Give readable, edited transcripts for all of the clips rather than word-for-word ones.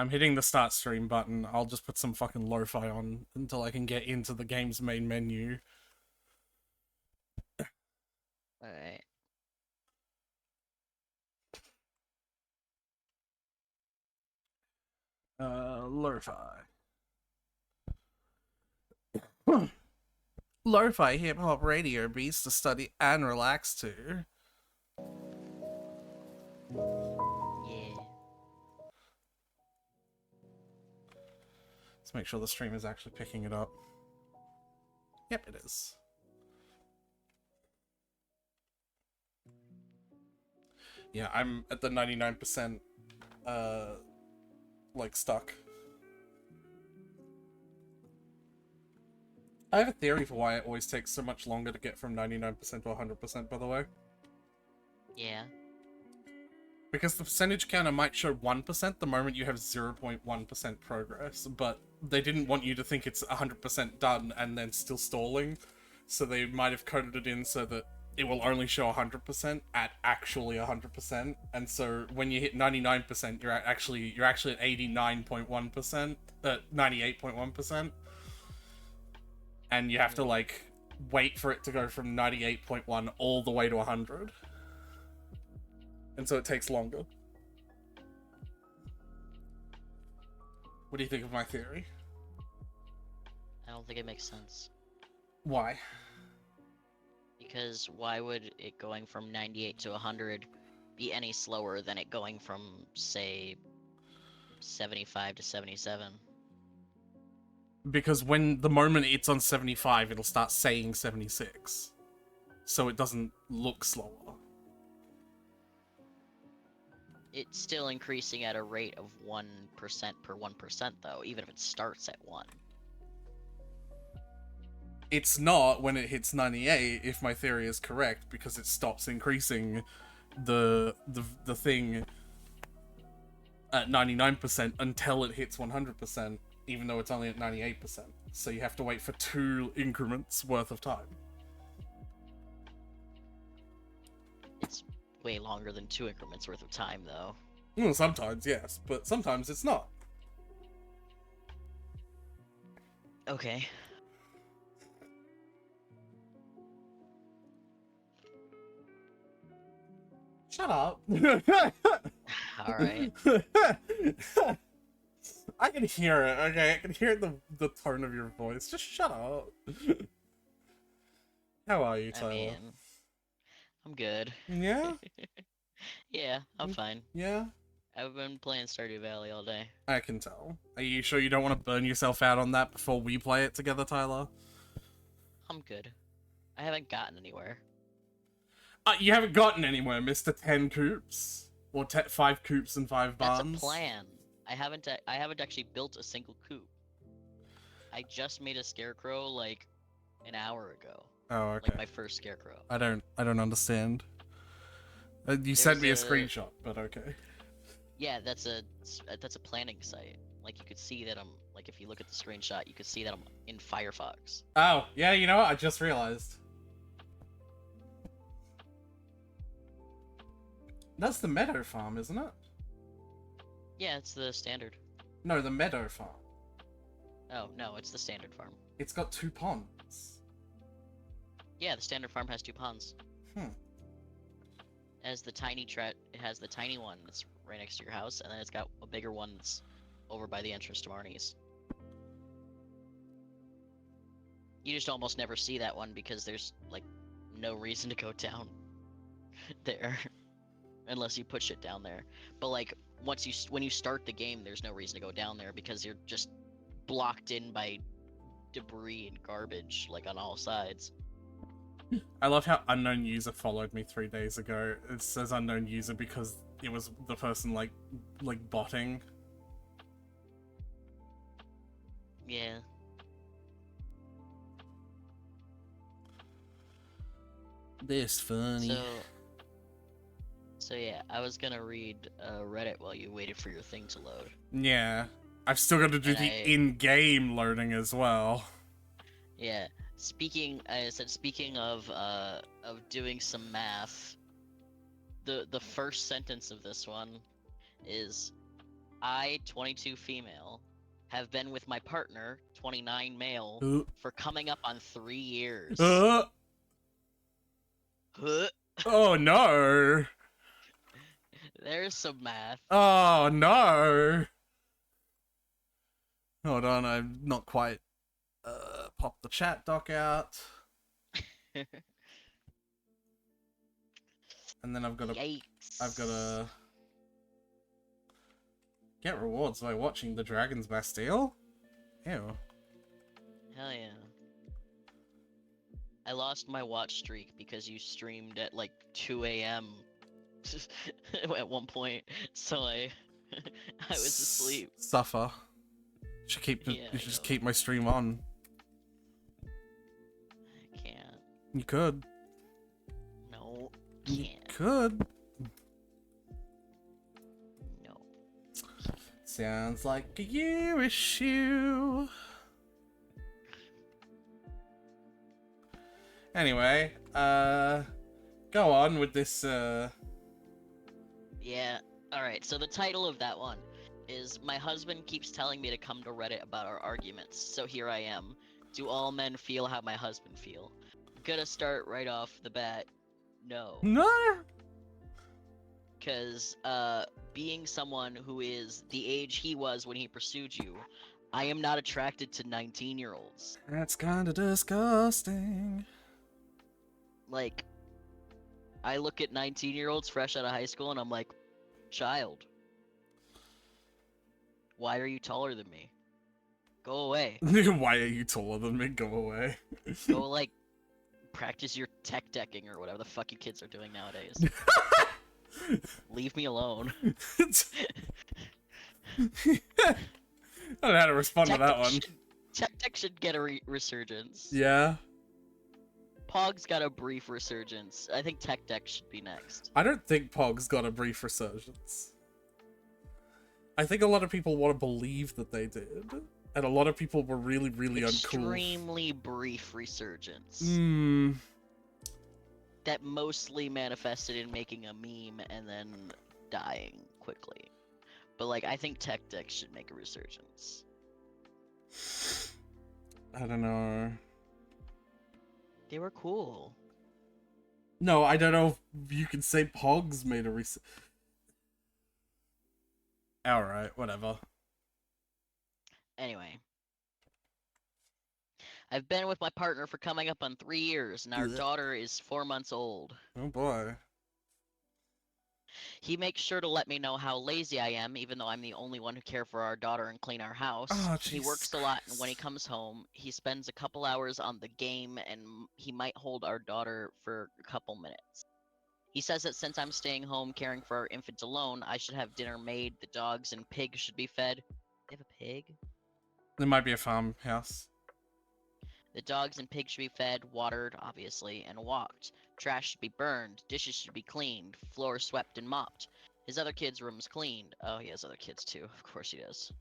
I'm hitting the start stream button. I'll just put some fucking lo-fi on until I can get into the game's main menu. Alright. Lo-fi. Lo-fi hip-hop radio beats to study and relax to. Yeah. Let's make sure the stream is actually picking it up. Yep, it is. Yeah, I'm at the 99%, like, stuck. I have a theory for why it always takes so much longer to get from 99% to 100%, by the way. Yeah. Because the percentage counter might show 1% the moment you have 0.1% progress, but they didn't want you to think it's 100% done and then still stalling, so they might have coded it in so that it will only show 100% at actually 100%, and so when you hit 99%, you're actually at 89.1%, 98.1%, and you have to, like, wait for it to go from 98.1 all the way to 100. And so it takes longer. What do you think of my theory? I don't think it makes sense. Why? Because why would it going from 98 to 100 be any slower than it going from, say, 75 to 77? Because when the moment it's on 75, it'll start saying 76. So it doesn't look slower. It's still increasing at a rate of 1% per 1%, though, even if it starts at 1. It's not when it hits 98, if my theory is correct, because it stops increasing the thing at 99% until it hits 100%, even though it's only at 98%. So you have to wait for 2 increments worth of time. It's way longer than 2 increments worth of time, though. Well, sometimes, yes, but sometimes it's not. Okay. Shut up. Alright. I can hear it, okay? I can hear the tone of your voice. Just shut up. How are you, Tyler? I mean, I'm good. Yeah? Yeah, I'm fine. Yeah? I've been playing Stardew Valley all day. I can tell. Are you sure you don't want to burn yourself out on that before we play it together, Tyler? I'm good. I haven't gotten anywhere. You haven't gotten anywhere, Mr. 10 coops? Or 5 coops and 5 That's barns? a plan. I haven't actually built a single coop. I just made a scarecrow like an hour ago. Oh, okay. Like my first scarecrow. I don't understand. You sent me a screenshot, but okay. Yeah, that's a planning site. Like you could see that I'm like if you look at the screenshot, you could see that I'm in Firefox. Oh, yeah, you know what? I just realized. That's the meadow farm, isn't it? Yeah, it's the standard. No, the meadow farm. Oh, no, it's the standard farm. It's got 2 ponds. Yeah, the standard farm has 2 ponds. It has the tiny it has the tiny one that's right next to your house, and then it's got a bigger one that's over by the entrance to Marnie's. You just almost never see that one because there's like no reason to go down there unless you put shit down there. But like when you start the game, there's no reason to go down there because you're just blocked in by debris and garbage like on all sides. I love how unknown user followed me 3 days ago. It says unknown user because it was the person like botting. Yeah. This funny. So yeah, I was gonna read Reddit while you waited for your thing to load. Yeah. I've still got to do the in-game loading as well. Yeah. Speaking of doing some math, the first sentence of this one is I, 22 female, have been with my partner, 29 male, Uh, for coming up on 3 years. uh, Huh? oh no! There's some math. Oh no! Hold on, I'm not quite pop the chat doc out. And then I've got Yikes. to get rewards by watching the Dragon's Bastille? Ew. Hell yeah. I lost my watch streak because you streamed at like 2 a.m. at one point, so I was asleep. Suffer. Should keep Yeah, you should just keep my stream on. I can't. You could. No, You can't. could. No. Sounds like a you issue. Anyway, go on with this, Yeah. Alright, so the title of that one is My Husband Keeps Telling Me to Come to Reddit About Our Arguments, so here I am. Do all men feel how my husband feel? Gonna start right off the bat. No. No! Because, being someone who is the age he was when he pursued you, I am not attracted to 19-year-olds. That's kinda disgusting. Like, I look at 19-year-olds fresh out of high school and I'm like, child. Why are you taller than me? Go away. Why are you taller than me? Go away. Go, like, practice your tech decking or whatever the fuck you kids are doing nowadays. Leave me alone. I don't know how to respond to that one. Tech deck should get a resurgence. Yeah. Pog's got a brief resurgence. I think tech deck should be next. I don't think Pog's got a brief resurgence. I think a lot of people want to believe that they did. And a lot of people were really, really uncool. Extremely brief resurgence. Hmm. That mostly manifested in making a meme and then dying quickly. But like, I think tech decks should make a resurgence. I don't know. They were cool. No, I don't know if you can say Pogs made a Alright, whatever. Anyway. I've been with my partner for coming up on 3 years, and our daughter is 4 months old. Oh boy. He makes sure to let me know how lazy I am, even though I'm the only one who care for our daughter and clean our house. Oh, he Jesus works a lot, and when he Christ. comes home, he spends a couple hours on the game, and he might hold our daughter for a couple minutes. He says that since I'm staying home caring for our infant alone, I should have dinner made, the dogs and pigs should be fed. They have a pig? There might be a farmhouse. The dogs and pigs should be fed, watered, obviously, and walked. Trash should be burned, dishes should be cleaned, floors swept and mopped. His other kids' rooms cleaned. Oh, he has other kids too. Of course he does.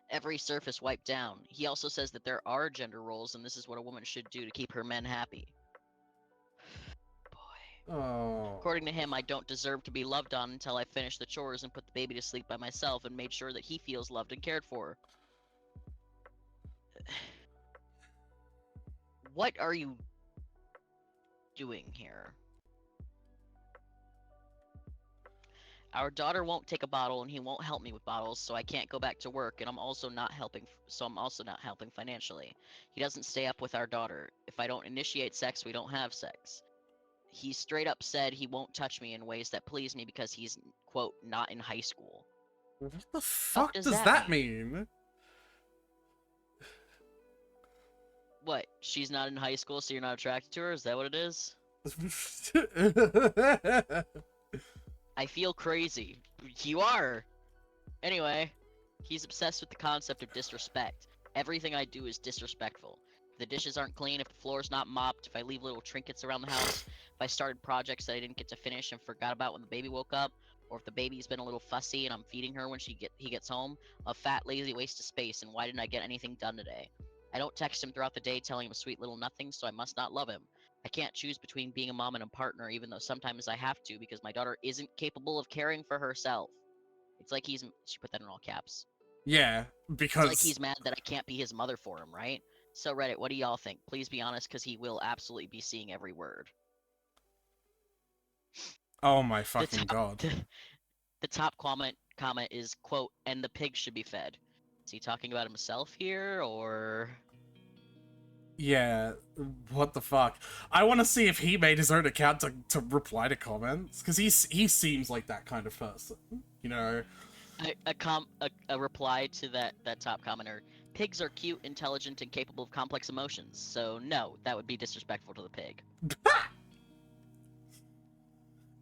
Every surface wiped down. He also says that there are gender roles, and this is what a woman should do to keep her men happy. Boy. Oh. According to him, I don't deserve to be loved on until I finish the chores and put the baby to sleep by myself and made sure that he feels loved and cared for. What are you doing here? Our daughter won't take a bottle and he won't help me with bottles, so I can't go back to work, and I'm also not helping financially. He doesn't stay up with our daughter. If I don't initiate sex, we don't have sex. He straight up said he won't touch me in ways that please me because he's, quote, not in high school. What the fuck does does that mean? What? She's not in high school, so you're not attracted to her? Is that what it is? I feel crazy. You are! Anyway, he's obsessed with the concept of disrespect. Everything I do is disrespectful. If the dishes aren't clean, if the floor's not mopped, if I leave little trinkets around the house, if I started projects that I didn't get to finish and forgot about when the baby woke up, or if the baby's been a little fussy and I'm feeding her when he gets home, a fat, lazy waste of space, and why didn't I get anything done today? I don't text him throughout the day telling him a sweet little nothing, so I must not love him. I can't choose between being a mom and a partner, even though sometimes I have to because my daughter isn't capable of caring for herself. It's like she put that in all caps. Yeah, It's like because he's mad that I can't be his mother for him, right? So Reddit, what do y'all think? Please be honest, because he will absolutely be seeing every word. oh my The fucking top, god. the top comment is quote, and the pig should be fed. Is he talking about himself here, or Yeah, what the fuck? I want to see if he made his own account to reply to comments, because he seems like that kind of person, you know? a reply to that top commenter? Pigs are cute, intelligent, and capable of complex emotions. So no, that would be disrespectful to the pig.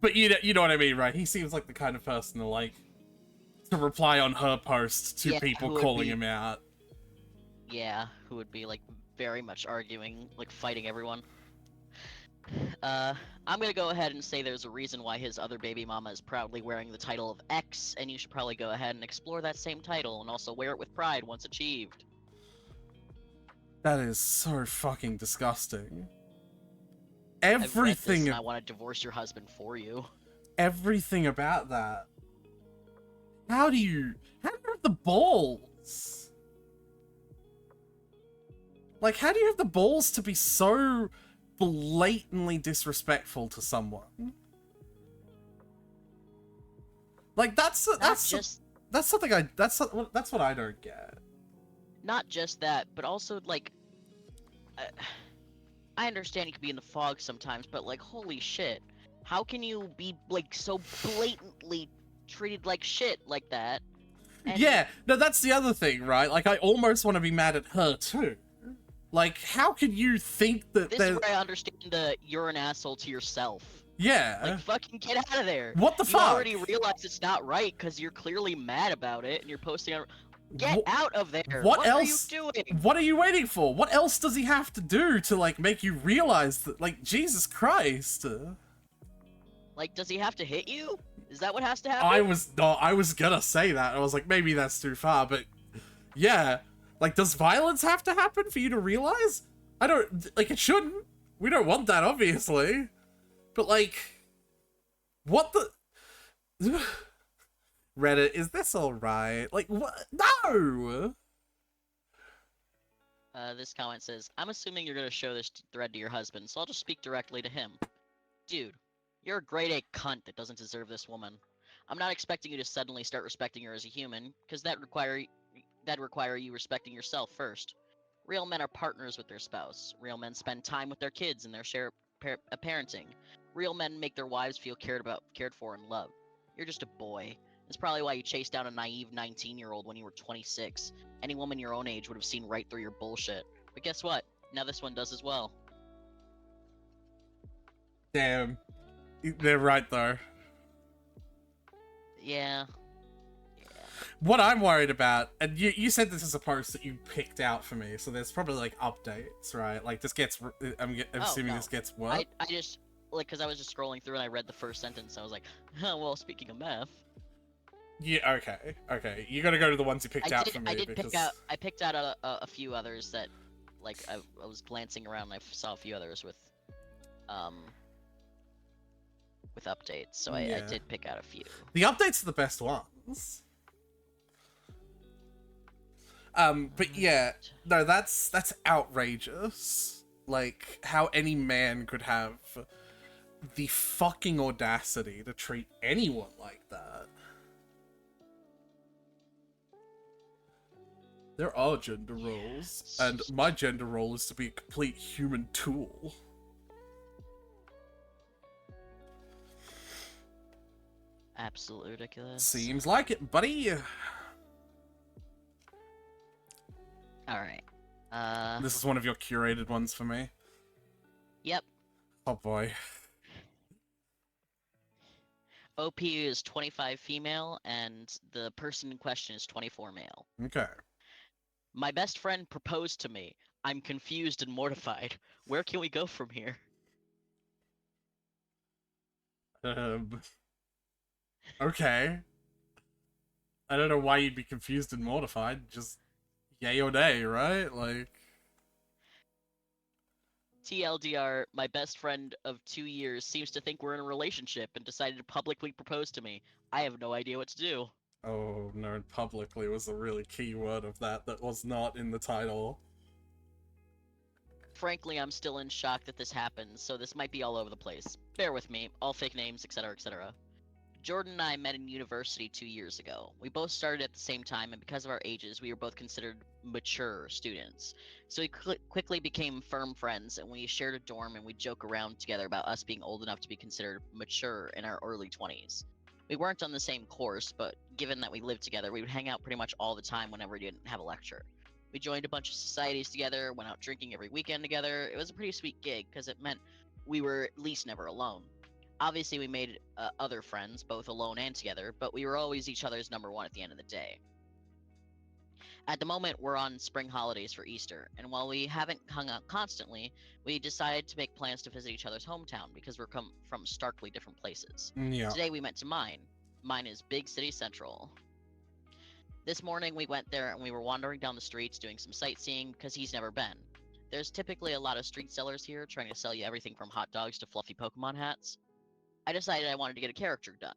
But you know what I mean, right? He seems like the kind of person to like to reply on her post to Yeah, people who would calling be him out. yeah, who would be like very much arguing, like fighting everyone. I'm gonna go ahead and say there's a reason why his other baby mama is proudly wearing the title of X, and you should probably go ahead and explore that same title and also wear it with pride once achieved. That is so fucking disgusting. I've read this Everything, and I want to divorce your husband for you. everything about that. How do you have the balls? Like, how do you have the balls to be so blatantly disrespectful to someone? Like, that's something that's what I don't get. Not just that, but also like uh, I understand you can be in the fog sometimes, but like holy shit, how can you be like so blatantly treated like shit like that? And Yeah, no, that's the other thing, right? Like, I almost want to be mad at her too. Like, how can you think that this is where I understand the you're an asshole to yourself. Yeah. Like, fucking get out of there. What the You fuck? already realize it's not right because you're clearly mad about it and you're posting on. Get out of there. What else are you doing? What are you waiting for? What else does he have to do to, like, make you realize that, like, Jesus Christ? Like, does he have to hit you? Is that what has to happen? I was gonna say that. I was like, maybe that's too far, but yeah. Like, does violence have to happen for you to realize? I don't, like, it shouldn't. We don't want that, obviously. But, like, what the... Reddit, is this alright? Like, what? No! This comment says, I'm assuming you're gonna show this thread to your husband, so I'll just speak directly to him. Dude, you're a grade A cunt that doesn't deserve this woman. I'm not expecting you to suddenly start respecting her as a human, because that'd require you respecting yourself first. Real men are partners with their spouse. Real men spend time with their kids and their share parenting. Real men make their wives feel cared for, and loved. You're just a boy. That's probably why you chased down a naive 19-year-old when you were 26. Any woman your own age would have seen right through your bullshit. But guess what? Now this one does as well. Damn. They're right, though. Yeah. What I'm worried about, and you said this is a post that you picked out for me, so there's probably, like, updates, right? Like, this gets, I'm assuming no. this gets what? I just, like, because I was just scrolling through and I read the first sentence, and I was like, oh, well, speaking of meth. Yeah, okay. You gotta go to the ones you picked out for me. I picked out a few others that, like, I was glancing around and I saw a few others with updates, so I did pick out a few. The updates are the best ones. But yeah, no, that's outrageous. Like, how any man could have the fucking audacity to treat anyone like that. There are gender roles, and my gender role is to be a complete human tool. Absolutely ridiculous. Seems like it, buddy. Alright. This is one of your curated ones for me. Yep. Oh boy. OP is 25 female, and the person in question is 24 male. Okay. My best friend proposed to me. I'm confused and mortified. Where can we go from here? Okay. I don't know why you'd be confused and mortified. Just yay or nay, right? Like... TLDR, my best friend of 2 years seems to think we're in a relationship and decided to publicly propose to me. I have no idea what to do. Oh no, publicly was a really key word of that was not in the title. Frankly, I'm still in shock that this happened, so this might be all over the place. Bear with me, all fake names, etc., etc. Jordan and I met in university 2 years ago. We both started at the same time, and because of our ages, we were both considered mature students. So we quickly became firm friends, and we shared a dorm, and we joke around together about us being old enough to be considered mature in our early 20s. We weren't on the same course, but given that we lived together, we would hang out pretty much all the time whenever we didn't have a lecture. We joined a bunch of societies together, went out drinking every weekend together. It was a pretty sweet gig because it meant we were at least never alone. Obviously, we made other friends, both alone and together, but we were always each other's number one at the end of the day. At the moment, we're on spring holidays for Easter, and while we haven't hung out constantly, we decided to make plans to visit each other's hometown because we're from starkly different places. Yeah. Today, we went to mine. Mine is Big City Central. This morning, we went there and we were wandering down the streets doing some sightseeing because he's never been. There's typically a lot of street sellers here trying to sell you everything from hot dogs to fluffy Pokemon hats. I decided I wanted to get a character done.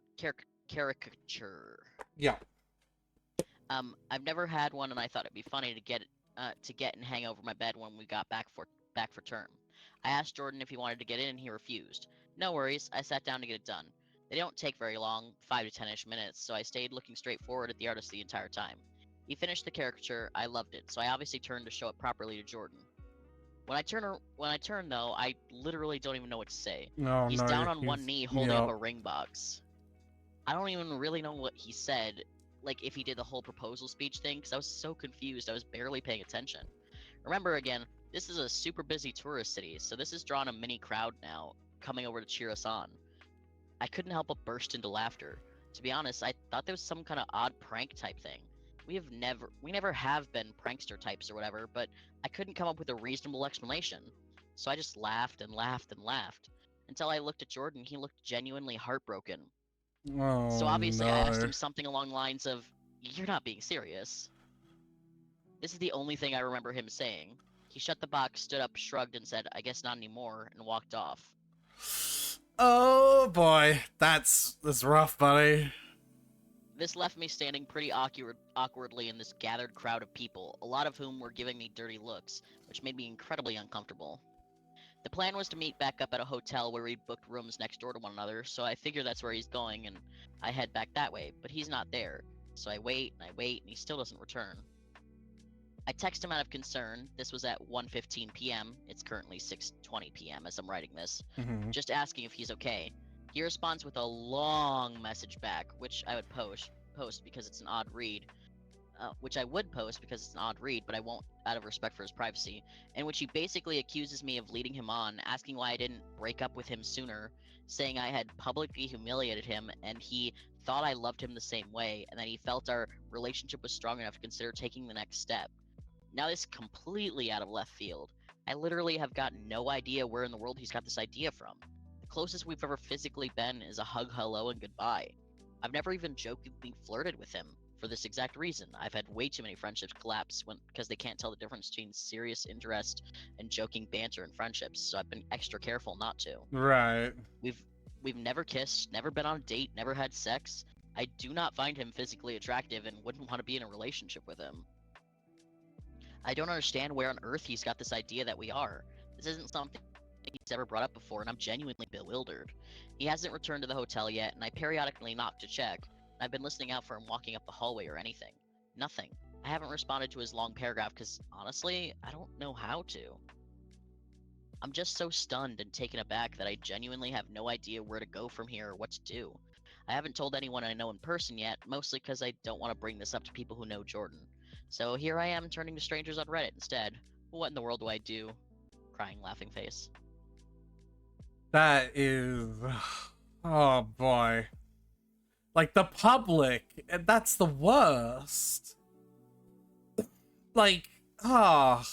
Caricature. Yeah. I've never had one, and I thought it'd be funny to get and hang over my bed when we got back for term. I asked Jordan if he wanted to get in, and he refused. No worries. I sat down to get it done. They don't take very long, 5 to 10-ish minutes, so I stayed looking straight forward at the artist the entire time. He finished the caricature. I loved it, so I obviously turned to show it properly to Jordan. When I turn though, I literally don't even know what to say. No, He's no, down on one knee holding up yep. a ring box. I don't even really know what he said, like if he did the whole proposal speech thing, because I was so confused. I was barely paying attention. Remember again, this is a super busy tourist city, so this has drawn a mini crowd now, coming over to cheer us on. I couldn't help but burst into laughter. To be honest, I thought there was some kind of odd prank type thing. We never have been prankster types or whatever, but I couldn't come up with a reasonable explanation. So I just laughed and laughed and laughed. Until I looked at Jordan, he looked genuinely heartbroken. So Oh obviously I asked no. him something along the lines of, "You're not being serious." This is the only thing I remember him saying. He shut the box, stood up, shrugged, and said, "I guess not anymore," and walked off. Oh boy, that's rough, buddy. This left me standing pretty awkwardly in this gathered crowd of people, a lot of whom were giving me dirty looks, which made me incredibly uncomfortable. The plan was to meet back up at a hotel where we'd booked rooms next door to one another, so I figure that's where he's going, and I head back that way, but he's not there. So I wait, and he still doesn't return. I text him out of concern. This was at 1:15 p.m. It's currently 6:20 p.m. as I'm writing this. Mm-hmm. Just asking if he's okay. He responds with a long message back, which I would post because it's an odd read. Which I would post because it's an odd read, but I won't out of respect for his privacy, in which he basically accuses me of leading him on, asking why I didn't break up with him sooner, saying I had publicly humiliated him and he thought I loved him the same way, and that he felt our relationship was strong enough to consider taking the next step. Now this is completely out of left field. I literally have got no idea where in the world he's got this idea from. The closest we've ever physically been is a hug, hello, and goodbye. I've never even jokingly flirted with him. For this exact reason, I've had way too many friendships collapse because they can't tell the difference between serious interest and joking banter in friendships, so I've been extra careful not to. Right. We've never kissed, never been on a date, never had sex. I do not find him physically attractive and wouldn't want to be in a relationship with him. I don't understand where on earth he's got this idea that we are. This isn't something he's ever brought up before, and I'm genuinely bewildered. He hasn't returned to the hotel yet, and I periodically knock to check. I've been listening out for him walking up the hallway or anything. Nothing. I haven't responded to his long paragraph because, honestly, I don't know how to. I'm just so stunned and taken aback that I genuinely have no idea where to go from here or what to do. I haven't told anyone I know in person yet, mostly because I don't want to bring this up to people who know Jordan. So here I am turning to strangers on Reddit instead. What in the world do I do? Crying laughing face. That is... Oh boy. Like, the public, that's the worst. Like, ah.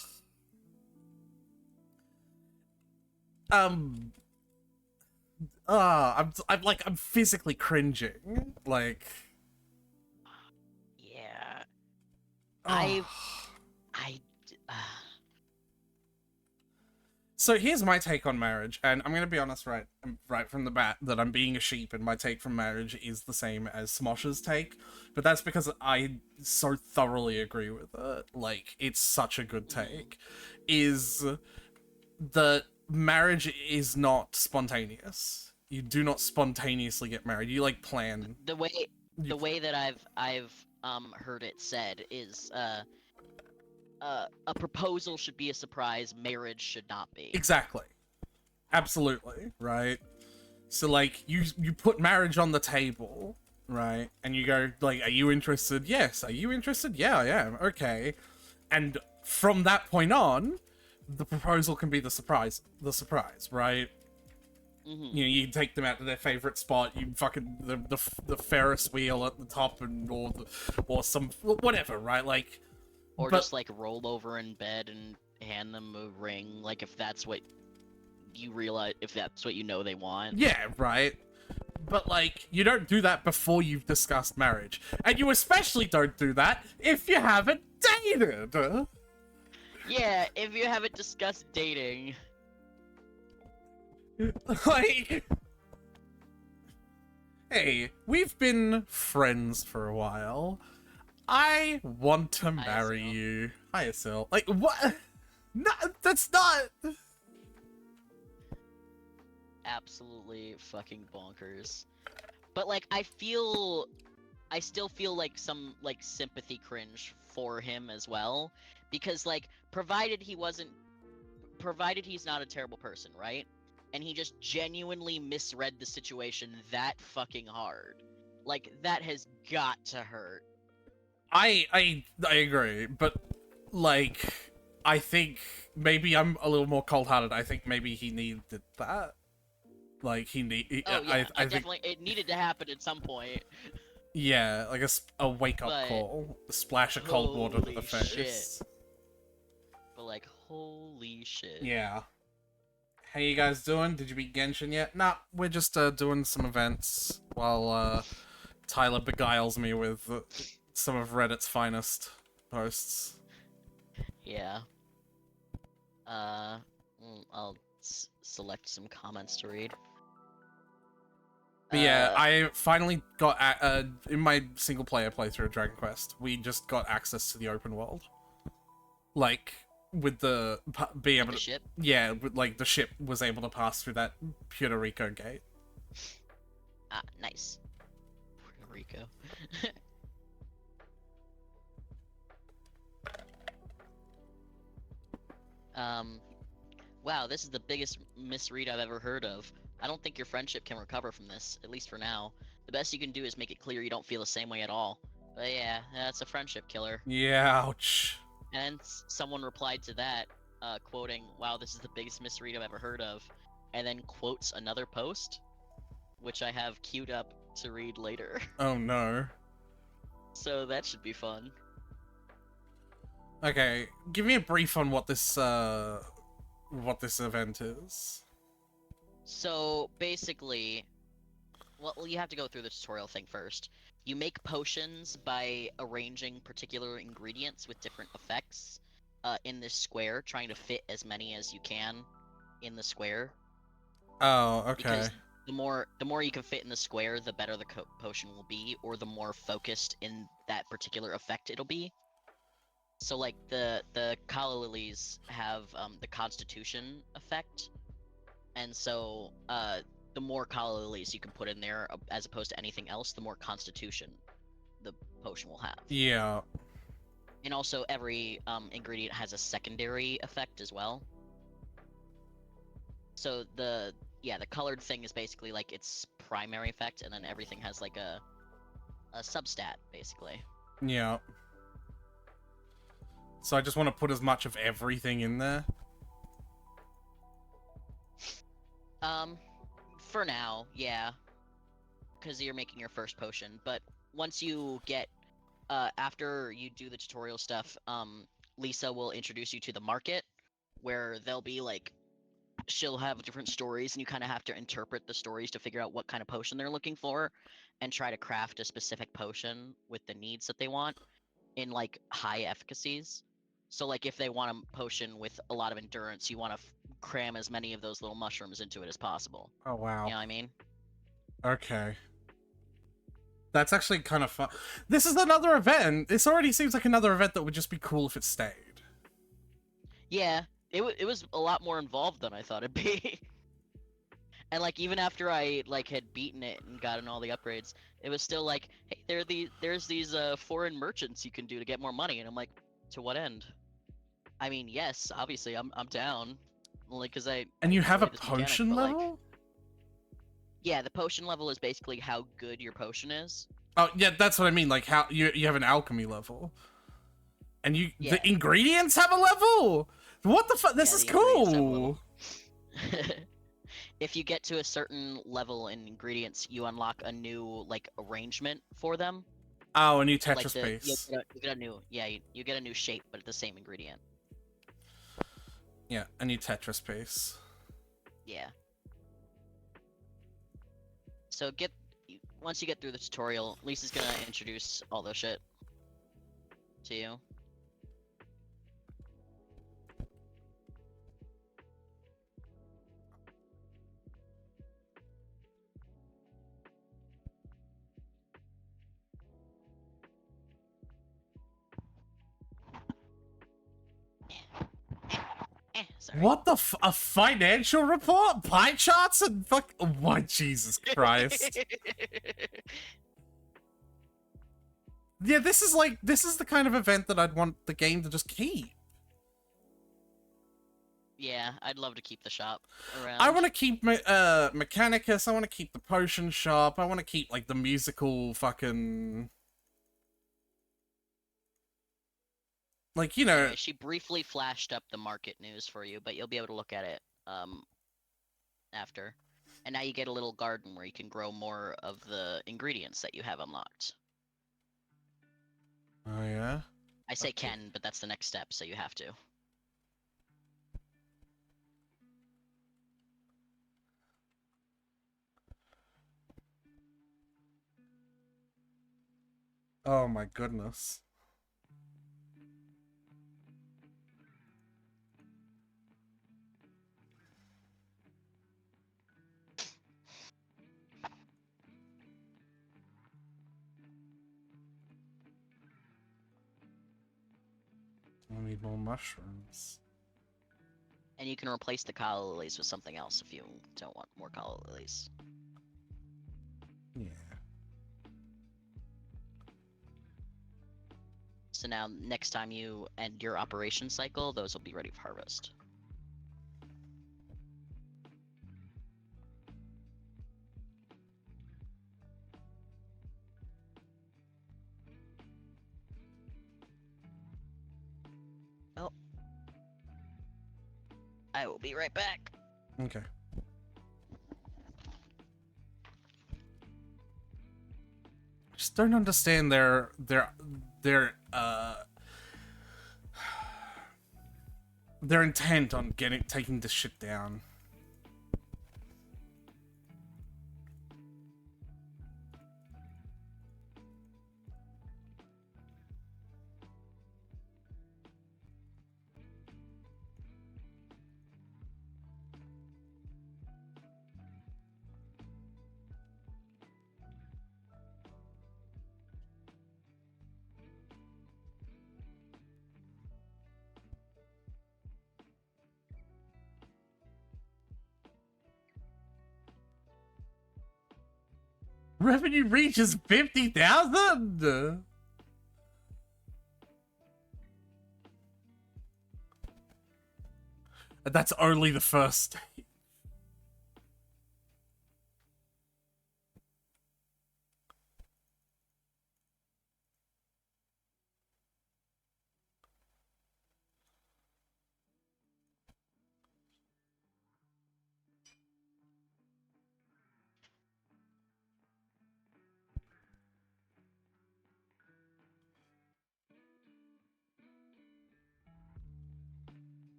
I'm physically cringing. Like... Yeah. Oh. So here's my take on marriage, and I'm gonna be honest right from the bat that I'm being a sheep, and my take from marriage is the same as Smosh's take, but that's because I so thoroughly agree with it. Like, it's such a good take. Is that marriage is not spontaneous. You do not spontaneously get married. You like plan. The way You, the way that I've heard it said is a proposal should be a surprise, marriage should not be. exactly. Absolutely, right? So like you put marriage on the table, right? And you go like, are you interested? Yes. Are you interested? Yeah, I am. Okay. And from that point on, the proposal can be the surprise, right? You know, you take them out to their favorite spot. You fucking the Ferris wheel at the top, and or some whatever, right? Like, Or but, just like roll over in bed and hand them a ring, like if that's what you realize, if that's what you know they want. yeah, right. But like, you don't do that before you've discussed marriage, and you especially don't do that if you haven't dated. Yeah, if you haven't discussed dating. Like, hey, we've been friends for a while. I want to marry Asil. you. Hi, Asil. Like, what? No, that's not. Absolutely fucking bonkers. But like, I still feel like some like sympathy cringe for him as well, because like, provided he's not a terrible person, right? And he just genuinely misread the situation that fucking hard. Like, that has got to hurt. I agree, but like, I think maybe I'm a little more cold-hearted. I think maybe he needed that. Like, Oh yeah, I think, definitely, it needed to happen at some point. yeah, like a wake-up But call, a splash of cold water to the holy face. shit. But like, holy shit. Yeah. How you guys doing? Did you beat Genshin yet? Nah, we're just doing some events while Tyler beguiles me with some of Reddit's finest posts. Yeah. I'll select some comments to read. But yeah, I finally got in my single player playthrough of Dragon Quest. We just got access to the open world, like with the being able the to, ship? yeah, like the ship was able to pass through that Puerto Rico gate. Ah, nice. Puerto Rico. Wow, this is the biggest misread I've ever heard of. I don't think your friendship can recover from this, at least for now. The best you can do is make it clear you don't feel the same way at all. But yeah, that's a friendship killer. Yeah, ouch. And someone replied to that, quoting, wow, this is the biggest misread I've ever heard of, and then quotes another post, which I have queued up to read later. Oh no. So that should be fun. Okay, give me a brief on what this event is. So basically, well, you have to go through the tutorial thing first. You make potions by arranging particular ingredients with different effects in this square, trying to fit as many as you can in the square. Oh, okay. Because the more you can fit in the square, the better the potion will be, or the more focused in that particular effect it'll be. So like the Kala Lilies have the Constitution effect, and so the more Kala Lilies you can put in there as opposed to anything else, the more Constitution the potion will have. Yeah. And also every ingredient has a secondary effect as well. So the colored thing is basically like its primary effect, and then everything has like a substat basically. Yeah. So I just want to put as much of everything in there. For now, yeah, because you're making your first potion. But once you get, after you do the tutorial stuff, Lisa will introduce you to the market, where they'll be like, she'll have different stories, and you kind of have to interpret the stories to figure out what kind of potion they're looking for, and try to craft a specific potion with the needs that they want in like high efficacies. So like if they want a potion with a lot of endurance, you want to cram as many of those little mushrooms into it as possible. Oh, wow. You know what I mean? Okay. That's actually kind of fun. This is another event. This already seems like another event that would just be cool if it stayed. Yeah, it was a lot more involved than I thought it'd be. And like even after I like had beaten it and gotten all the upgrades, it was still like, hey, there's these foreign merchants you can do to get more money, and I'm like, to what end? I mean, yes, obviously I'm down, like because I And you have enjoy a this mechanic, potion but like, level? yeah, the potion level is basically how good your potion is. Oh, yeah, that's what I mean. Like, how you have an alchemy level. And Yeah, the ingredients have a level? What the fuck? This yeah, is the ingredients have a level. cool! If you get to a certain level in ingredients, you unlock a new like arrangement for them. Oh, a new Like Tetris base. you get a new you get a new shape, but the same ingredient. Yeah, a new Tetris base. Yeah. So once you get through the tutorial, Lisa's gonna introduce all the shit to you. Sorry. What the a financial report? Pie charts and fuck. What? Jesus Christ. Yeah, this is the kind of event that I'd want the game to just keep. Yeah, I'd love to keep the shop around. I want to keep Mechanicus. I want to keep the potion shop. I want to keep like the musical fucking. Like, you know. Anyway, she briefly flashed up the market news for you, but you'll be able to look at it after. And now you get a little garden where you can grow more of the ingredients that you have unlocked. Oh yeah. I say can, but that's the next step, so you have to. Oh my goodness. I need more mushrooms. And you can replace the calla lilies with something else if you don't want more calla lilies. Yeah. So now, next time you end your operation cycle, those will be ready for harvest. Oh. I will be right back. Okay. I just don't understand their their intent on taking this shit down. Revenue reaches 50,000. That's only the first stage.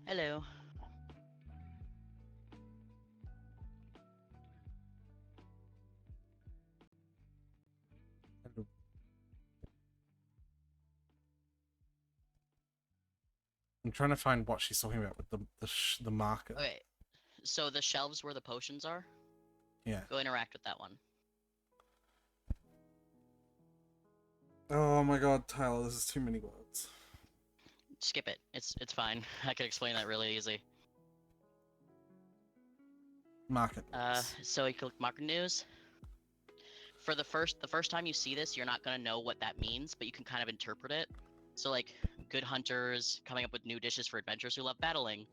Hello. I'm trying to find what she's talking about with the marker. Okay, so the shelves where the potions are, Yeah. go interact with that one. Oh my god, Tyler, this is too many words. Skip it. It's fine. I can explain that really easy. Market. So you click market news. For the first time you see this, you're not gonna know what that means, but you can kind of interpret it. So like good hunters coming up with new dishes for adventurers who love battling.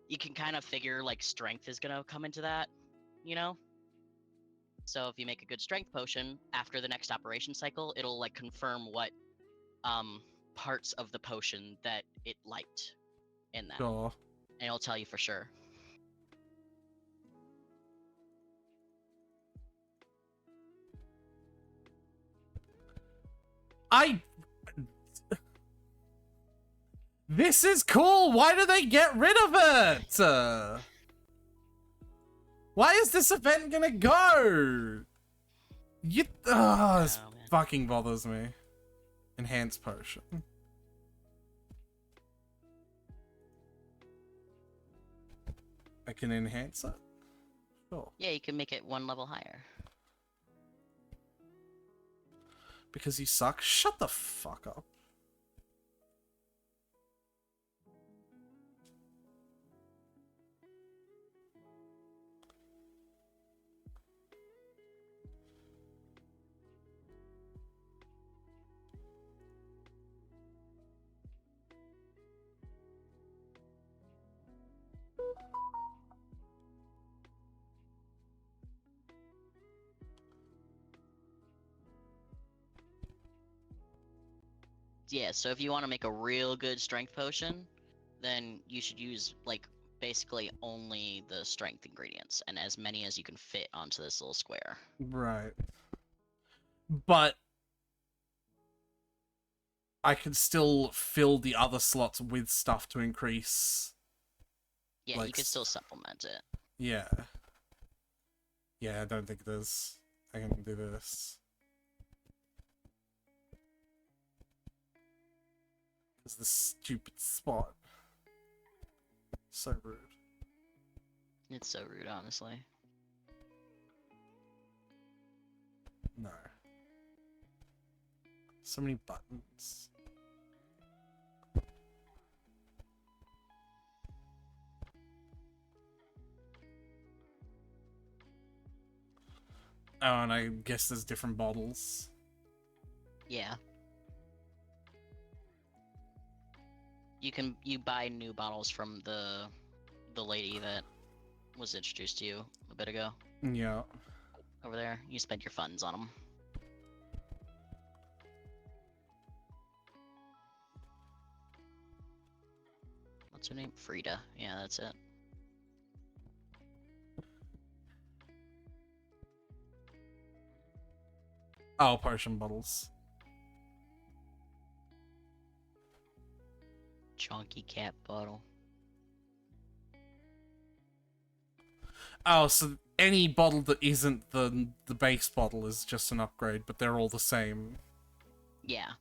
You can kind of figure like strength is gonna come into that, you know? So if you make a good strength potion after the next operation cycle, it'll like confirm what parts of the potion that it liked in that. Sure. And it'll tell you for sure. This is cool! Why do they get rid of it? Why is this event gonna go? This Oh, man. fucking bothers me. Enhanced potion. I can enhance it? Sure. Yeah, you can make it one level higher. Because you suck? Shut the fuck up. Yeah, so if you want to make a real good strength potion, then you should use like basically only the strength ingredients and as many as you can fit onto this little square. Right. But I can still fill the other slots with stuff to increase. Yeah, like, you can still supplement it. Yeah. Yeah, I don't think there's... I can do this. It's this stupid spot. So rude. It's so rude, honestly. No. So many buttons. Oh, and I guess there's different bottles. Yeah. You buy new bottles from the lady that was introduced to you a bit ago. Yeah. Over there, you spend your funds on them. What's her name? Frida. Yeah, that's it. Oh, potion bottles. Chunky cat bottle. Oh, so any bottle that isn't the base bottle is just an upgrade, but they're all the same. Yeah.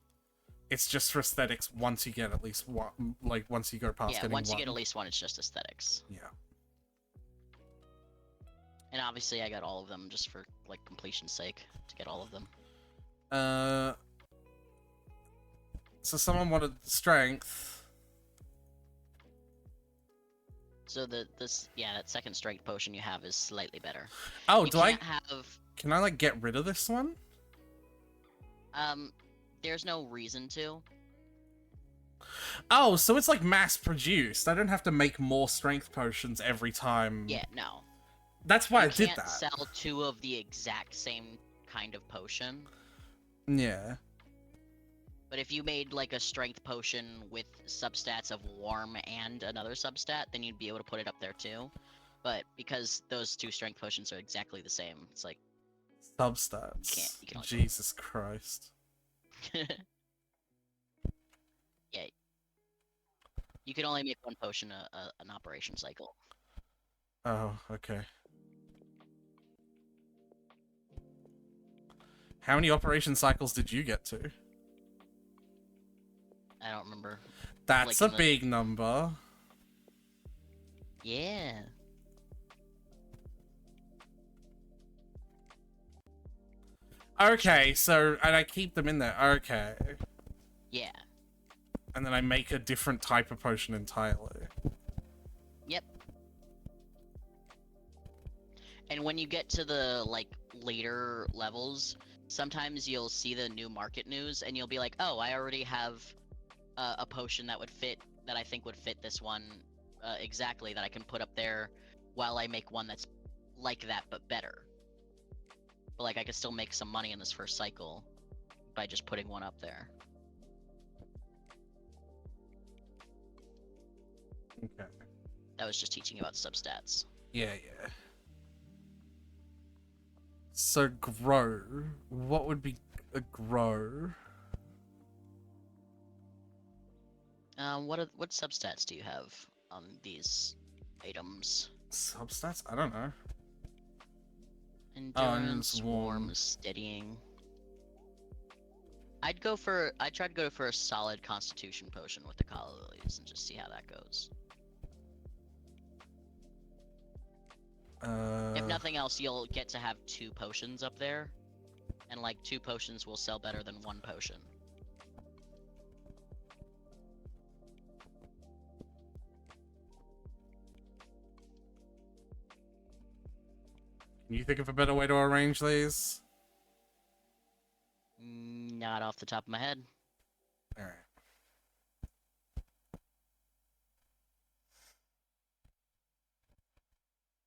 It's just for aesthetics once you get at least one, like once you go past Yeah, getting once one. you get at least one, it's just aesthetics. Yeah. And obviously I got all of them just for, like, completion's sake, to get all of them. So someone wanted strength. So that second strength potion you have is slightly better. Oh, you do I... can't have... Can I, like, get rid of this one? There's no reason to. Oh, so it's, like, mass-produced. I don't have to make more strength potions every time. Yeah, no. That's why I did You that. can't sell two of the exact same kind of potion. Yeah. But if you made, like, a strength potion with substats of warm and another substat, then you'd be able to put it up there, too. But because those two strength potions are exactly the same, it's like... Substats. You can't Jesus Christ. Yeah. You can only make one potion an operation cycle. Oh, okay. How many operation cycles did you get to? I don't remember. That's Like a big number. Yeah. Okay, so, and I keep them in there. Okay. Yeah. And then I make a different type of potion entirely. Yep. And when you get to the, like, later levels, sometimes you'll see the new market news, and you'll be like, oh, I already have a potion that would fit, that I think would fit this one exactly, that I can put up there, while I make one that's like that, but better. But, like, I could still make some money in this first cycle by just putting one up there. Okay. That was just teaching you about substats. Yeah, yeah. So, grow. What would be a grow? What substats do you have on these items? Substats? I don't know. Endurance, warm. warm, steadying. I'd try to go for a solid constitution potion with the Calla Lilies and just see how that goes. If nothing else, you'll get to have 2 potions up there, and like 2 potions will sell better than 1 potion. Can you think of a better way to arrange these? Not off the top of my head. Alright.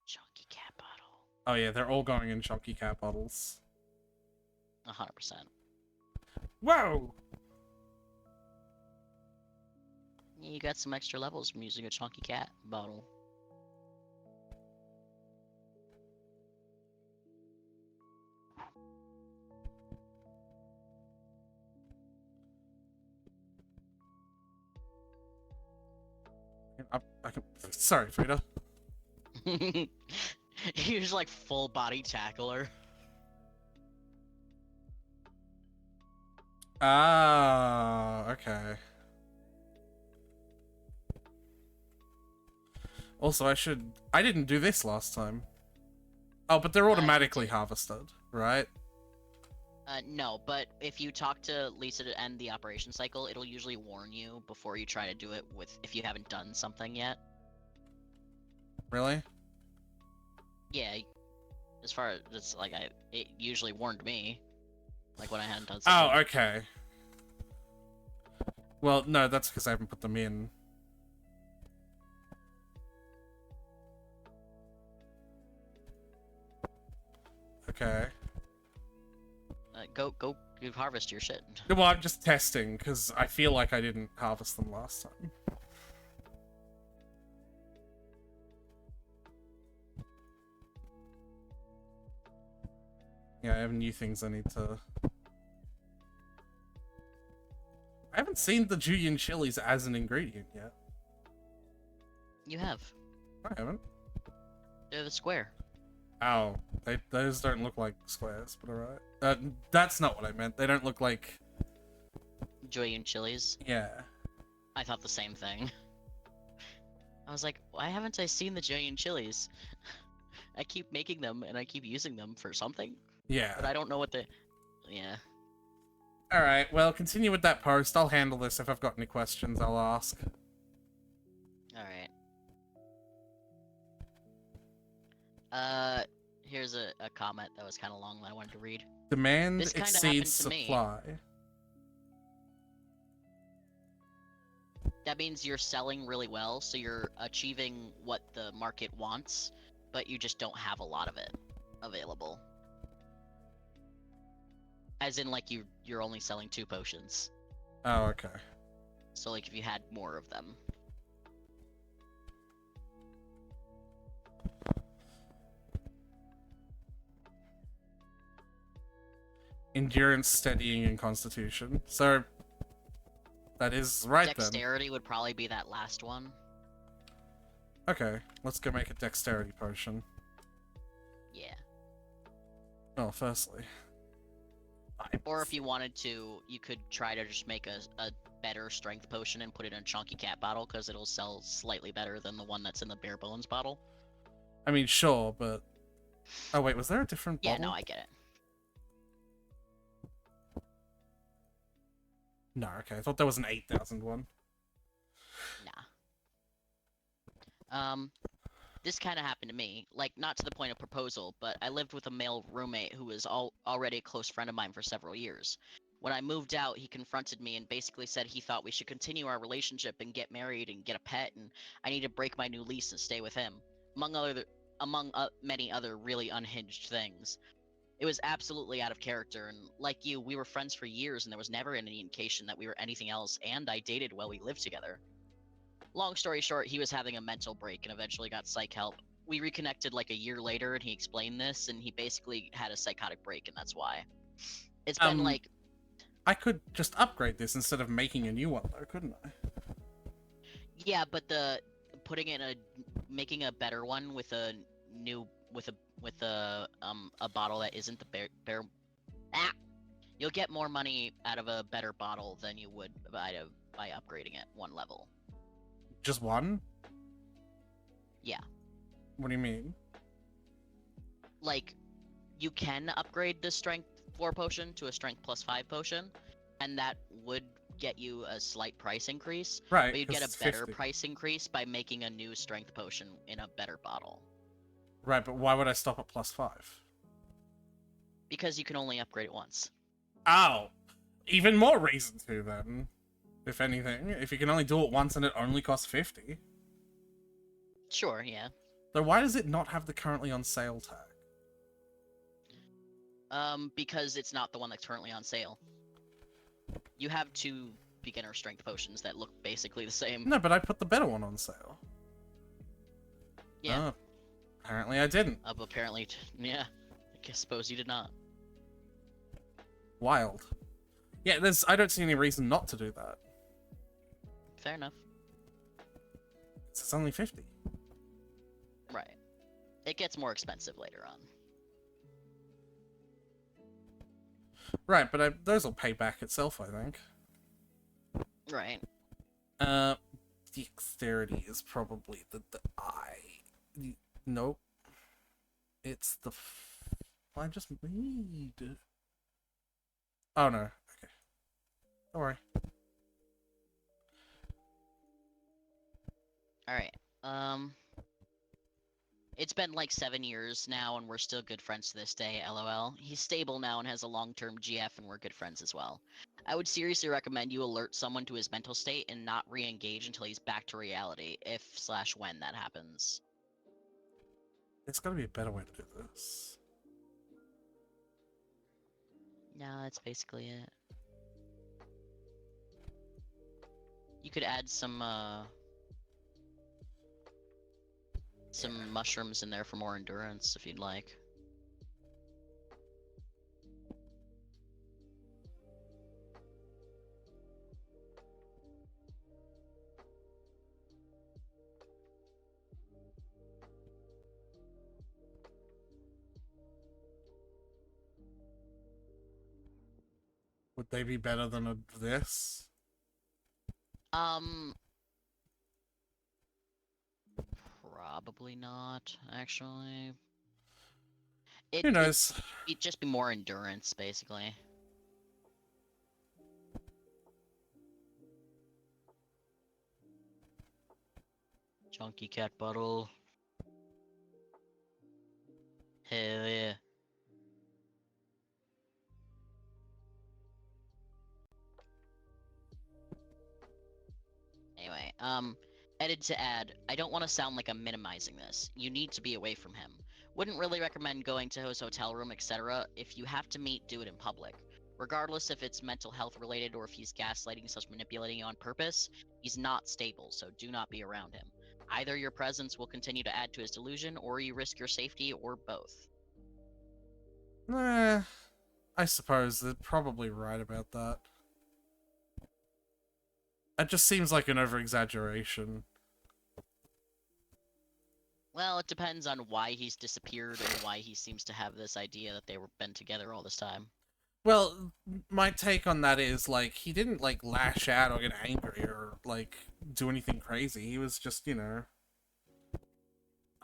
Chunky cat bottle. Oh yeah, they're all going in chunky cat bottles. 100%. Whoa! You got some extra levels from using a chunky cat bottle. Sorry, Frida. You're just like full body tackler. Ah, okay. Also, I didn't do this last time. Oh, but they're automatically harvested, right? No, but if you talk to Lisa to end the operation cycle, it'll usually warn you before you try to do it if you haven't done something yet. Really? Yeah, as far as it's like it usually warned me, like when I hadn't done something. Oh, okay. Well, no, that's because I haven't put them in. Okay. Go harvest your shit. Well, I'm just testing, because I feel like I didn't harvest them last time. Yeah, I have new things I need to... I haven't seen the Julian chilies as an ingredient yet. You have. I haven't. They're the square. Oh, those don't look like squares, but alright. That's not what I meant. They don't look like... Julian chilies. Yeah. I thought the same thing. I was like, why haven't I seen the Julian chilies? I keep making them and I keep using them for something. Yeah. But I don't know what the... Yeah. Alright, well, continue with that post. I'll handle this. If I've got any questions, I'll ask. Alright. Here's a comment that was kind of long that I wanted to read. Demand This kinda exceeds happened to me. supply. That means you're selling really well, so you're achieving what the market wants, but you just don't have a lot of it available. As in, like, you're only selling 2 potions. Oh, okay. So, like, if you had more of them. Endurance, steadying, and constitution. So, That is right then. Dexterity would probably be that last one. Okay, let's go make a dexterity potion. Yeah. Oh, firstly. Or if you wanted to, you could try to just make a better strength potion and put it in a chunky cat bottle, because it'll sell slightly better than the one that's in the bare bones bottle. I mean, sure, but... Oh, wait, was there a different Yeah, bottle? no, I get it. No, okay, I thought there was an 8,000 one. Nah. This kind of happened to me. Like, not to the point of proposal, but I lived with a male roommate who was already a close friend of mine for several years. When I moved out, he confronted me and basically said he thought we should continue our relationship and get married and get a pet, and I need to break my new lease and stay with him, among many other really unhinged things. It was absolutely out of character, and like you, we were friends for years, and there was never any indication that we were anything else, and I dated while we lived together. Long story short, he was having a mental break and eventually got psych help. We reconnected like a year later, and he explained this, and he basically had a psychotic break, and that's why. It's been like... I could just upgrade this instead of making a new one, though, couldn't I? Yeah, but making a better one with a new with a bottle that isn't the bare you'll get more money out of a better bottle than you would by upgrading it one level. Just one? Yeah. What do you mean? Like, you can upgrade the strength 4 potion to a strength +5 potion, and that would get you a slight price increase. Right, but you'd get a 'cause better 50. price increase by making a new strength potion in a better bottle. Right, but why would I stop at +5? Because you can only upgrade it once. Oh! Even more reason to, then. If anything. If you can only do it once and it only costs 50. Sure, yeah. Though why does it not have the currently on sale tag? Because it's not the one that's currently on sale. You have 2 beginner strength potions that look basically the same. No, but I put the better one on sale. Yeah. Oh, apparently I didn't. Apparently, yeah. I suppose you did not. Wild. Yeah, I don't see any reason not to do that. Fair enough. It's only 50. Right. It gets more expensive later on. Right, but those will pay back itself, I think. Right. Dexterity is probably the nope. It's the I just need. Oh no. Okay. Don't worry. Alright. It's been like 7 years now, and we're still good friends to this day, lol. He's stable now and has a long-term GF, and we're good friends as well. I would seriously recommend you alert someone to his mental state and not re-engage until he's back to reality, if/when that happens. There's gotta be a better way to do this. No, that's basically it. You could add some mushrooms in there for more endurance if you'd like. Would they be better than this? Probably not, actually. Who knows? It'd just be more endurance, basically. Chunky cat bottle. Hell yeah. Anyway, edit to add, I don't want to sound like I'm minimizing this. You need to be away from him. Wouldn't really recommend going to his hotel room, etc. If you have to meet, do it in public. Regardless if it's mental health related or if he's gaslighting / manipulating you on purpose, he's not stable, so do not be around him. Either your presence will continue to add to his delusion, or you risk your safety, or both. I suppose they're probably right about that. That just seems like an over-exaggeration. Well, it depends on why he's disappeared and why he seems to have this idea that they were been together all this time. Well, my take on that is, like, he didn't, like, lash out or get angry or, like, do anything crazy. He was just, you know,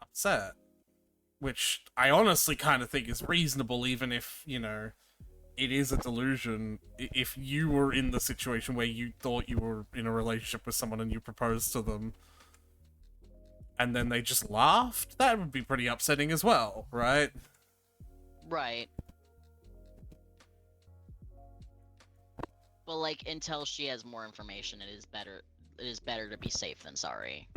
upset. Which I honestly kind of think is reasonable, even if, you know, it is a delusion. If you were in the situation where you thought you were in a relationship with someone and you proposed to them, and then they just laughed, that would be pretty upsetting as well, right? Right. But like, until she has more information, it is better. It is better to be safe than sorry.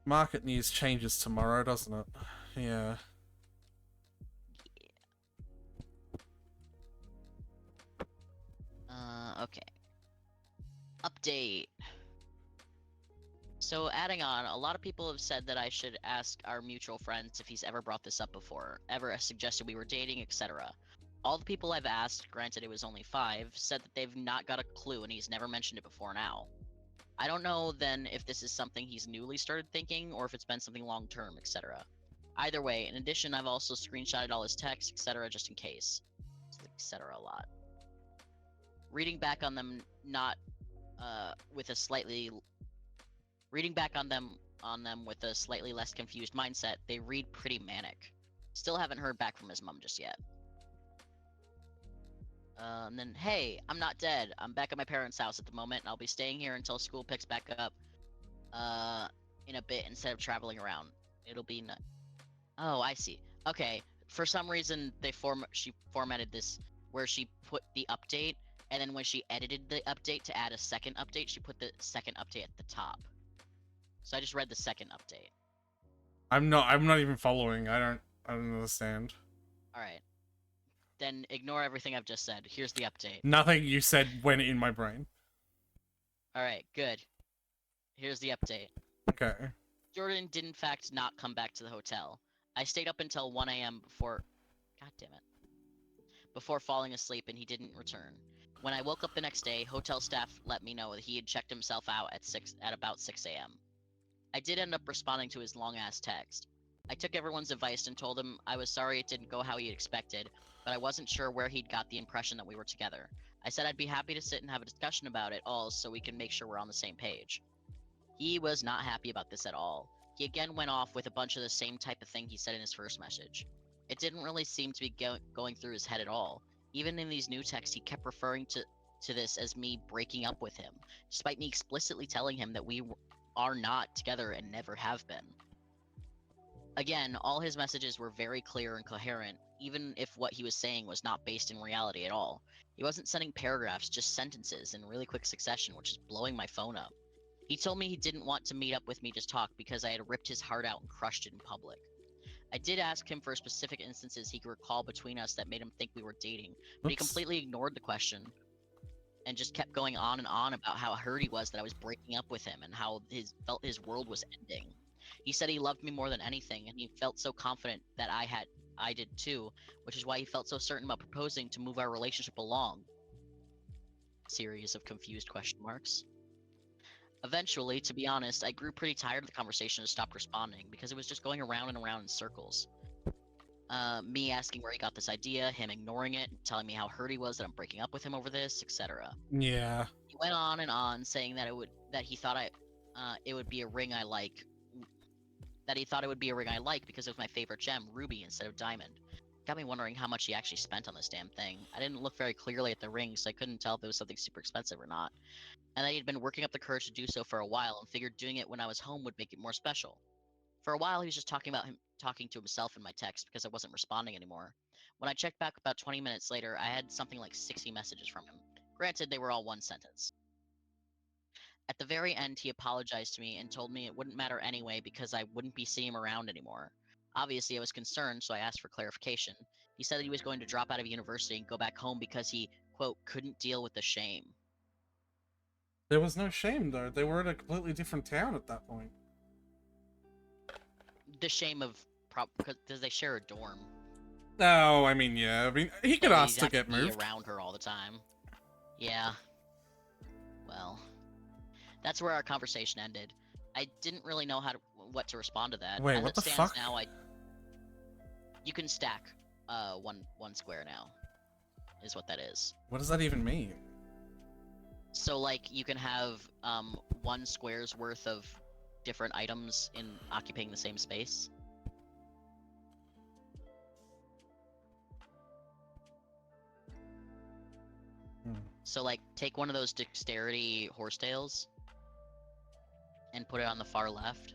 Market news changes tomorrow, doesn't it? Yeah. Okay. Update. So, adding on, a lot of people have said that I should ask our mutual friends if he's ever brought this up before, ever suggested we were dating, etc. All the people I've asked, granted it was only 5, said that they've not got a clue and he's never mentioned it before now. I don't know then if this is something he's newly started thinking or if it's been something long term, etc. Either way, in addition, I've also screenshotted all his texts, etc. just in case. Etc. a lot. Reading back on them not with a slightly reading back on them with a slightly less confused mindset, they read pretty manic. Still haven't heard back from his mom just yet. And then, hey, I'm not dead. I'm back at my parents' house at the moment, and I'll be staying here until school picks back up in a bit instead of traveling around. It'll be Oh, I see. Okay, for some reason she formatted this where she put the update, and then when she edited the update to add a second update, she put the second update at the top. So I just read the second update. I'm not even following. I don't understand. Alright. Then ignore everything I've just said. Here's the update. Nothing you said went in my brain. Alright, good. Here's the update. Okay. Jordan did in fact not come back to the hotel. I stayed up until 1 a.m. before... God damn it. Before falling asleep, and he didn't return. When I woke up the next day, hotel staff let me know that he had checked himself out at about 6 a.m. I did end up responding to his long-ass text. I took everyone's advice and told him I was sorry it didn't go how he expected, but I wasn't sure where he'd got the impression that we were together. I said I'd be happy to sit and have a discussion about it all so we can make sure we're on the same page. He was not happy about this at all. He again went off with a bunch of the same type of thing he said in his first message. It didn't really seem to be going through his head at all. Even in these new texts, he kept referring to this as me breaking up with him, despite me explicitly telling him that we are not together and never have been. Again, all his messages were very clear and coherent, even if what he was saying was not based in reality at all. He wasn't sending paragraphs, just sentences in really quick succession, which is blowing my phone up. He told me he didn't want to meet up with me to talk because I had ripped his heart out and crushed it in public. I did ask him for specific instances he could recall between us that made him think we were dating, but he completely ignored the question and just kept going on and on about how hurt he was that I was breaking up with him and how felt his world was ending. He said he loved me more than anything, and he felt so confident that I did too, which is why he felt so certain about proposing to move our relationship along. Series of confused question marks. Eventually, to be honest, I grew pretty tired of the conversation and stopped responding because it was just going around and around in circles. Me asking where he got this idea, him ignoring it, telling me how hurt he was that I'm breaking up with him over this, etc. Yeah. He went on and on, saying that he thought it would be a ring I like. That he thought it would be a ring I like because it was my favorite gem, ruby, instead of diamond. Got me wondering how much he actually spent on this damn thing. I didn't look very clearly at the ring, so I couldn't tell if it was something super expensive or not. And that he'd been working up the courage to do so for a while and figured doing it when I was home would make it more special. For a while, he was just talking to himself in my text because I wasn't responding anymore. When I checked back about 20 minutes later, I had something like 60 messages from him. Granted, they were all one sentence. At the very end, he apologized to me and told me it wouldn't matter anyway because I wouldn't be seeing him around anymore. Obviously, I was concerned, so I asked for clarification. He said that he was going to drop out of university and go back home because he, quote, couldn't deal with the shame. There was no shame, though. They were in a completely different town at that point. The shame of because they share a dorm. No, I mean, yeah. I mean, he could ask to get moved around her all the time. Yeah. Well, that's where our conversation ended. I didn't really know what to respond to that. Wait, As what it the stands fuck? now, you can stack one square now, is what that is. What does that even mean? So like you can have 1 square's worth of different items in occupying the same space. So like take one of those dexterity horsetails and put it on the far left,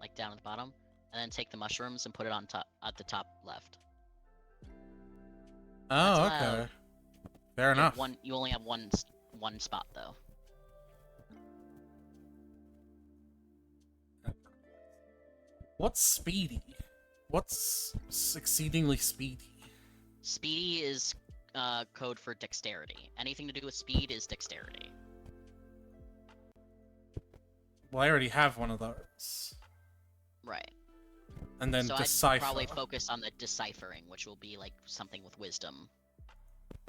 like down at the bottom, and then take the mushrooms and put it on top at the top left. That's Oh, allowed. okay. Fair enough. You only have one spot though. What's speedy? What's exceedingly speedy? Speedy is code for dexterity. Anything to do with speed is dexterity. Well, I already have one of those. Right. And then So decipher. I'd probably focus on the deciphering, which will be like something with wisdom.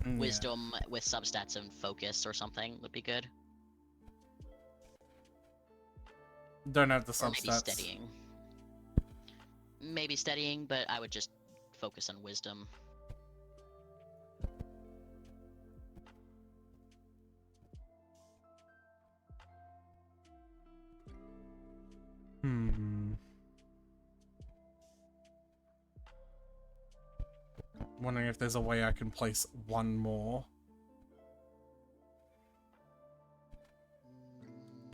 Yeah. Wisdom with substats and focus or something would be good. Don't have the Or maybe substats. steadying. Maybe steadying, but I would just focus on wisdom. Wondering if there's a way I can place one more.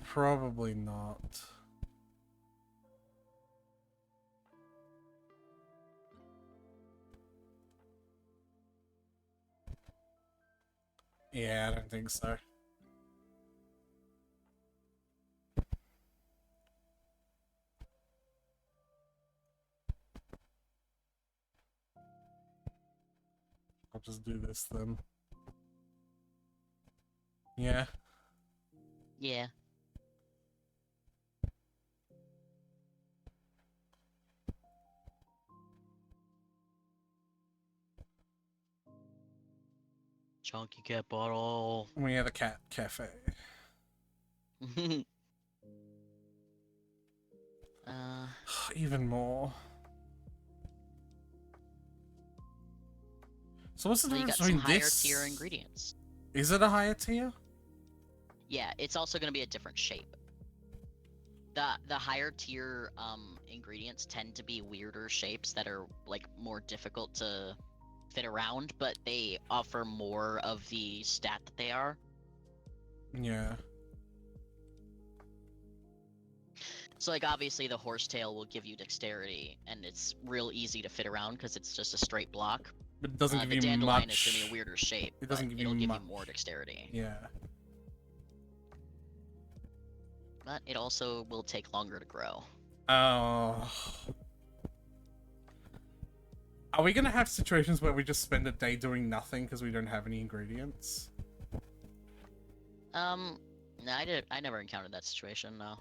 Probably not. Yeah, I don't think so. I'll just do this then. Yeah. Yeah. Chunky cat bottle. We have the cat cafe. Even more. So what's the So you difference got some between higher this? tier ingredients. Is it a higher tier? Yeah, it's also going to be a different shape. The higher tier ingredients tend to be weirder shapes that are like more difficult to fit around, but they offer more of the stat that they are. Yeah. So like obviously the horsetail will give you dexterity, and it's real easy to fit around because it's just a straight block. But it doesn't give the you dandelion much. is going to be a weirder shape. It doesn't give you it'll give much. you more dexterity. Yeah. But it also will take longer to grow. Oh. Are we gonna have situations where we just spend a day doing nothing because we don't have any ingredients? No, I never encountered that situation, no.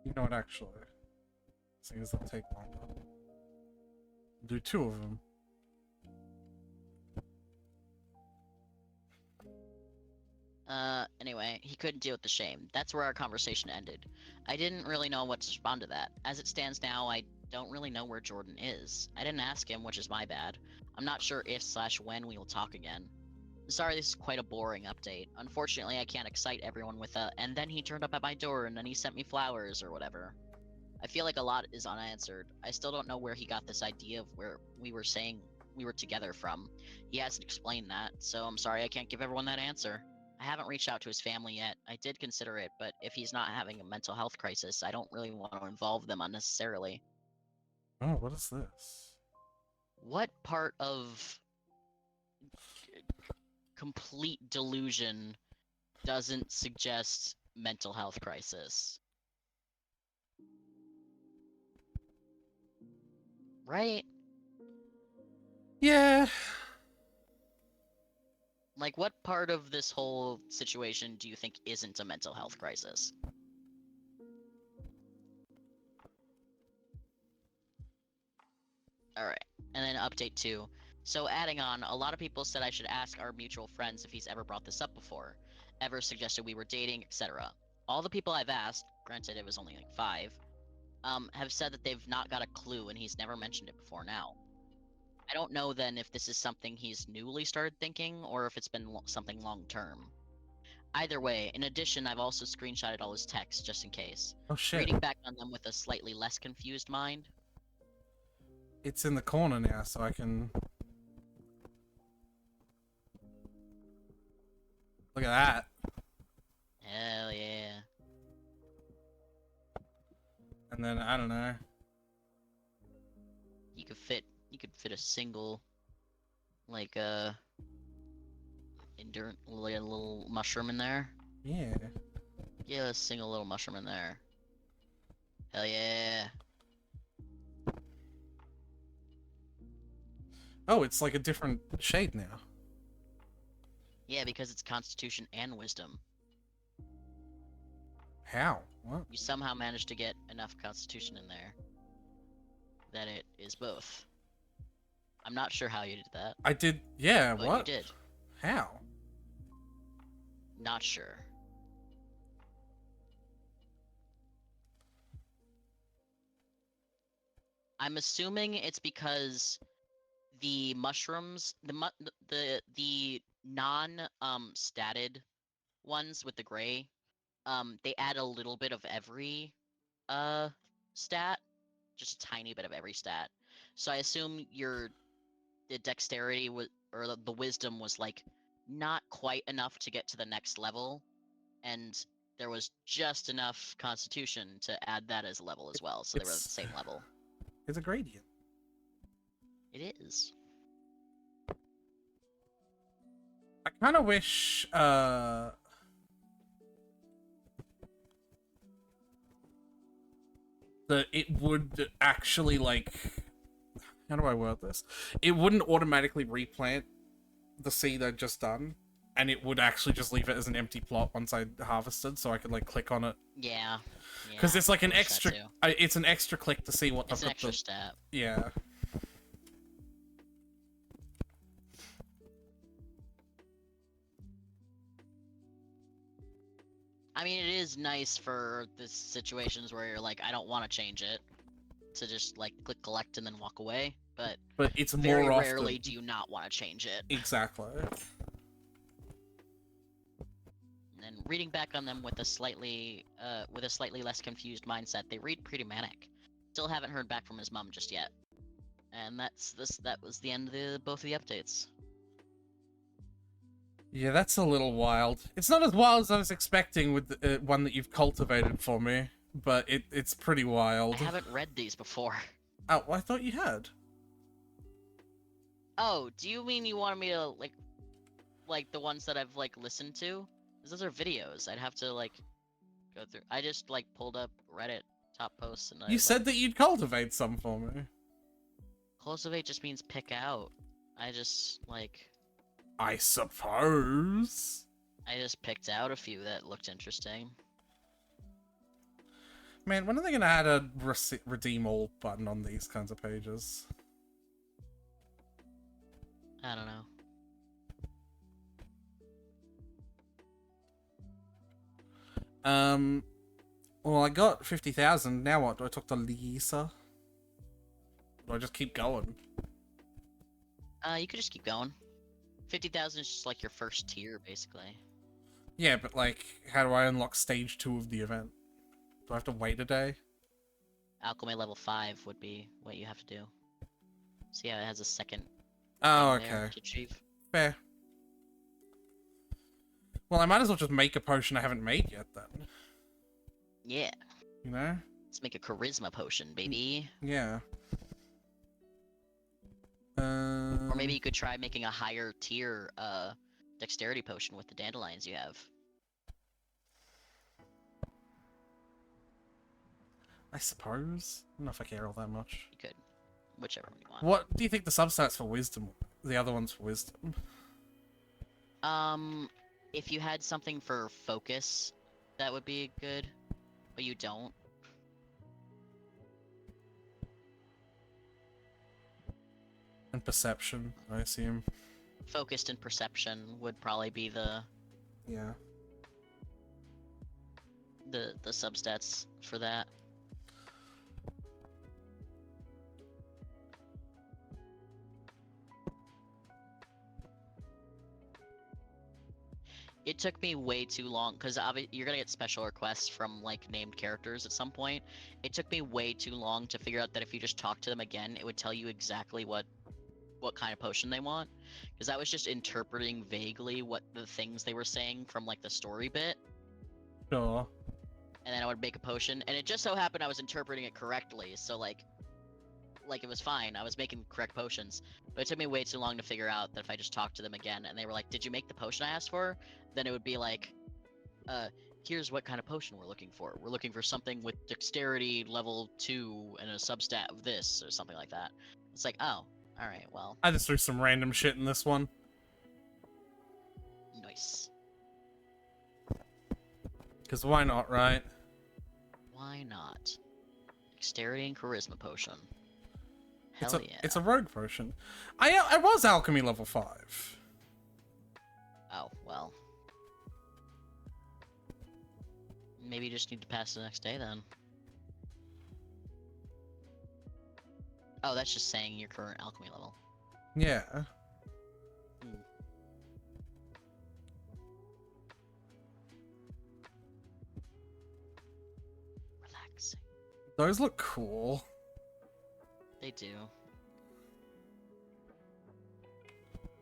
You know what, actually? Seeing as they'll take longer. Do 2 of them. Anyway, he couldn't deal with the shame. That's where our conversation ended. I didn't really know what to respond to that. As it stands now, I don't really know where Jordan is. I didn't ask him, which is my bad. I'm not sure if/when we will talk again. Sorry, this is quite a boring update. Unfortunately, I can't excite everyone with a, and then he turned up at my door and then he sent me flowers or whatever. I feel like a lot is unanswered. I still don't know where he got this idea of where we were saying we were together from. He hasn't explained that, so I'm sorry I can't give everyone that answer. I haven't reached out to his family yet. I did consider it, but if he's not having a mental health crisis, I don't really want to involve them unnecessarily. Oh, what is this? What part of complete delusion doesn't suggest mental health crisis? Right? Yeah. Like, what part of this whole situation do you think isn't a mental health crisis? Alright. And then update 2. So adding on, a lot of people said I should ask our mutual friends if he's ever brought this up before, ever suggested we were dating, etc. All the people I've asked, granted it was only like 5, have said that they've not got a clue and he's never mentioned it before now. I don't know then if this is something he's newly started thinking or if it's been something long term. Either way, in addition, I've also screenshotted all his texts just in case. Oh shit. Reading back on them with a slightly less confused mind. It's in the corner now, so I can... Look at that. Hell yeah. And then, I don't know. You could fit a single, like, like a little mushroom in there. Yeah. Yeah, a single little mushroom in there. Hell yeah. Oh, it's like a different shade now. Yeah, because it's Constitution and Wisdom. How? What? You somehow managed to get enough Constitution in there that it is both. I'm not sure how you did that. I did... Yeah, but what? You did. How? Not sure. I'm assuming it's because the mushrooms, the non statted ones with the gray, they add a little bit of every stat, just a tiny bit of every stat. So I assume the dexterity was, or the wisdom was like not quite enough to get to the next level, and there was just enough constitution to add that as a level as well, so they were at the same level. It's a gradient. It is. I kind of wish, that it would actually, like... How do I word this? It wouldn't automatically replant the seed I'd just done, and it would actually just leave it as an empty plot once I harvested, so I could, like, click on it. Yeah. Because it's like an extra... it's an extra click to see what... It's an extra step. Yeah. I mean, it is nice for the situations where you're like, I don't want to change it, to just like click collect and then walk away. But it's very more rarely often... do you not want to change it. Exactly. And then reading back on them with a slightly less confused mindset, they read pretty manic. Still haven't heard back from his mom just yet. And that was the end of both of the updates. Yeah, that's a little wild. It's not as wild as I was expecting with the one that you've cultivated for me, but it's pretty wild. I haven't read these before. Oh, I thought you had. Oh, do you mean you wanted me to, like the ones that I've, like, listened to? 'Cause those are videos. I'd have to, like, go through. I just, like, pulled up Reddit top posts and You said that you'd cultivate some for me. Cultivate just means pick out. I just, like... I suppose. I just picked out a few that looked interesting. Man, when are they gonna add a redeem all button on these kinds of pages? I don't know. Well, I got 50,000. Now what? Do I talk to Lisa? Do I just keep going? You could just keep going. 50,000 is just like your first tier, basically. Yeah, but like, how do I unlock stage 2 of the event? Do I have to wait a day? Alchemy level 5 would be what you have to do. See how it has a second Oh, thing there okay. to achieve. Fair. Well, I might as well just make a potion I haven't made yet, then. Yeah. You know? Let's make a charisma potion, baby. Yeah. Or maybe you could try making a higher tier dexterity potion with the dandelions you have. I suppose. I don't know if I care all that much. You could. Whichever one you want. What do you think the substats for wisdom? The other one's for wisdom. If you had something for focus, that would be good. But you don't. And perception, I assume. Focused and perception would probably be the Yeah. substats for that. It took me way too long because you're gonna get special requests from like named characters at some point. It took me way too long to figure out that if you just talk to them again, it would tell you exactly what kind of potion they want. Because I was just interpreting vaguely what the things they were saying from like the story bit, Sure. and then I would make a potion, and it just so happened I was interpreting it correctly. So like it was fine. I was making correct potions, but it took me way too long to figure out that if I just talked to them again and they were like, "Did you make the potion I asked for?" Then it would be like, here's what kind of potion we're looking for. We're looking for something with dexterity level 2 and a substat of this or something like that." It's like, oh, all right, well, I just threw some random shit in this one. nice. Because why not, right? Why not? Dexterity and charisma potion. It's Hell a, yeah. It's a rogue potion. I was alchemy level 5. Oh, well. Maybe you just need to pass the next day then. Oh, that's just saying your current alchemy level. Yeah. Relaxing. Those look cool. They do.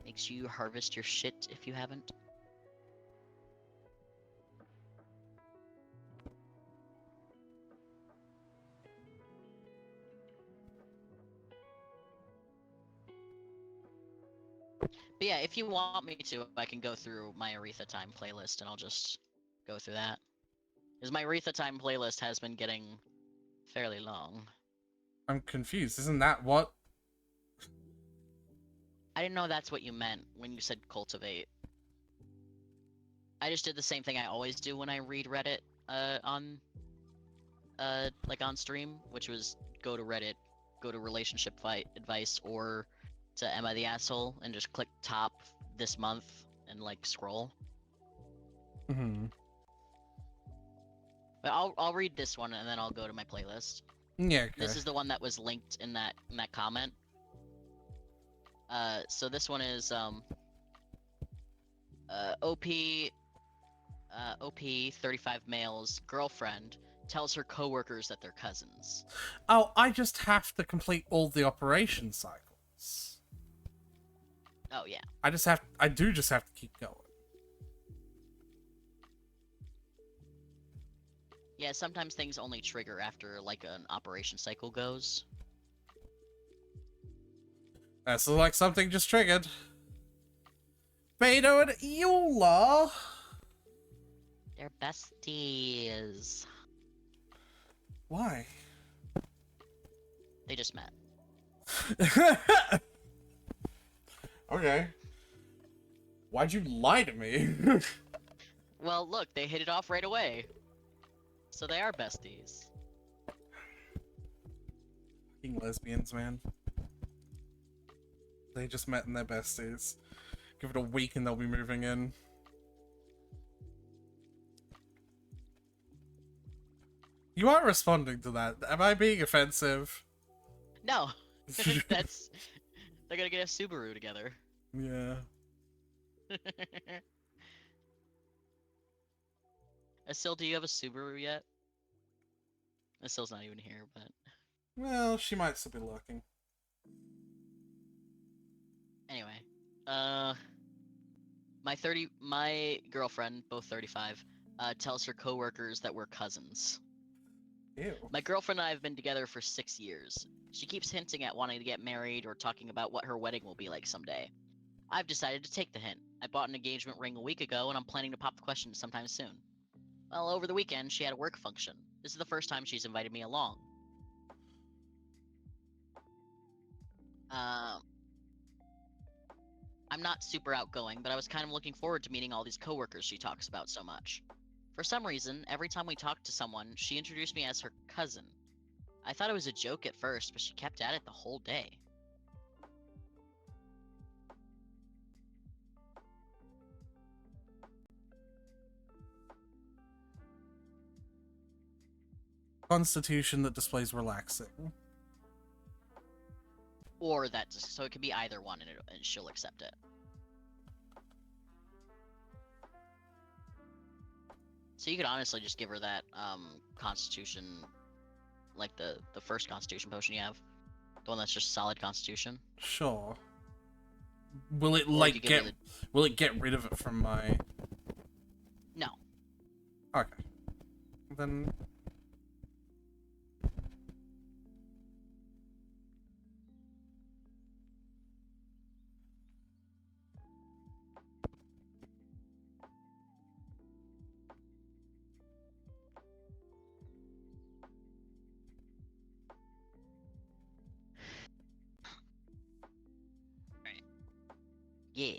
Makes you harvest your shit if you haven't. But yeah, if you want me to, I can go through my Aretha Time playlist and I'll just go through that. Because my Aretha Time playlist has been getting fairly long. I'm confused. Isn't that what? I didn't know that's what you meant when you said cultivate. I just did the same thing I always do when I read Reddit on stream, which was go to Reddit, go to relationship fight advice, or to Am I the Asshole, and just click top this month and like scroll. Mm-hmm. But I'll read this one and then I'll go to my playlist. Yeah. Okay. This is the one that was linked in that comment. So this one is OP 35 males girlfriend tells her coworkers that they're cousins. Oh, I just have to complete all the operation cycles. Oh yeah. I do just have to keep going. Yeah, sometimes things only trigger after like an operation cycle goes. So like something just triggered. Beto and Eula. They're besties. Why? They just met. Okay. Why'd you lie to me? Well, look, they hit it off right away. So they are besties. Fucking lesbians, man. They just met and they're besties. Give it a week and they'll be moving in. You are responding to that. Am I being offensive? No. That's... They're gonna get a Subaru together. Yeah. Asil, do you have a Subaru yet? Asil's not even here, but... Well, she might still be lurking. Anyway. My girlfriend, both 35, tells her coworkers that we're cousins. Ew. My girlfriend and I have been together for 6 years. She keeps hinting at wanting to get married or talking about what her wedding will be like someday. I've decided to take the hint. I bought an engagement ring a week ago and I'm planning to pop the question sometime soon. Well, over the weekend, she had a work function. This is the first time she's invited me along. I'm not super outgoing, but I was kind of looking forward to meeting all these coworkers she talks about so much. For some reason, every time we talked to someone, she introduced me as her cousin. I thought it was a joke at first, but she kept at it the whole day. Constitution that displays relaxing. Or that, so it could be either one, and she'll accept it. So you could honestly just give her that Constitution, like the first Constitution potion you have, the one that's just solid Constitution. Sure. Will it Or like you give her get? Will it get rid of it from my? No. Okay. Then. Yeah.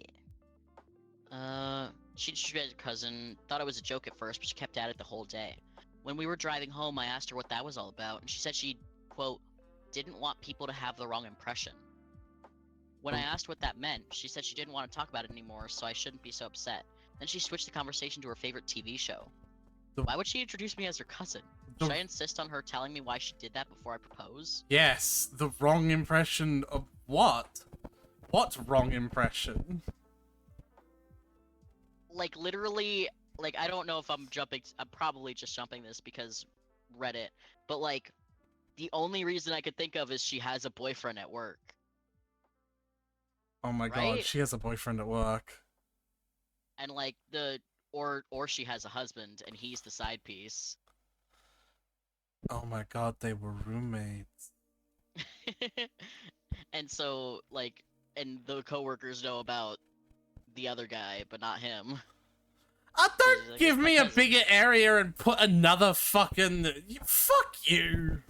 She disrespected her cousin, thought it was a joke at first, but she kept at it the whole day. When we were driving home, I asked her what that was all about, and she said she, quote, didn't want people to have the wrong impression. When I asked what that meant, she said she didn't want to talk about it anymore, so I shouldn't be so upset. Then she switched the conversation to her favorite TV show. Why would she introduce me as her cousin? Should I insist on her telling me why she did that before I propose? Yes, the wrong impression of what? What wrong impression? Like, literally, like, I don't know if I'm probably just jumping this because Reddit, but, like, the only reason I could think of is she has a boyfriend at work. Oh my god, Right? she has a boyfriend at work. And, like, or she has a husband, and he's the side piece. Oh my god, they were roommates. And so, like, and the coworkers know about the other guy, but not him. Don't Like, give "It's my me a cousin." bigger area and put another fucking... Fuck you!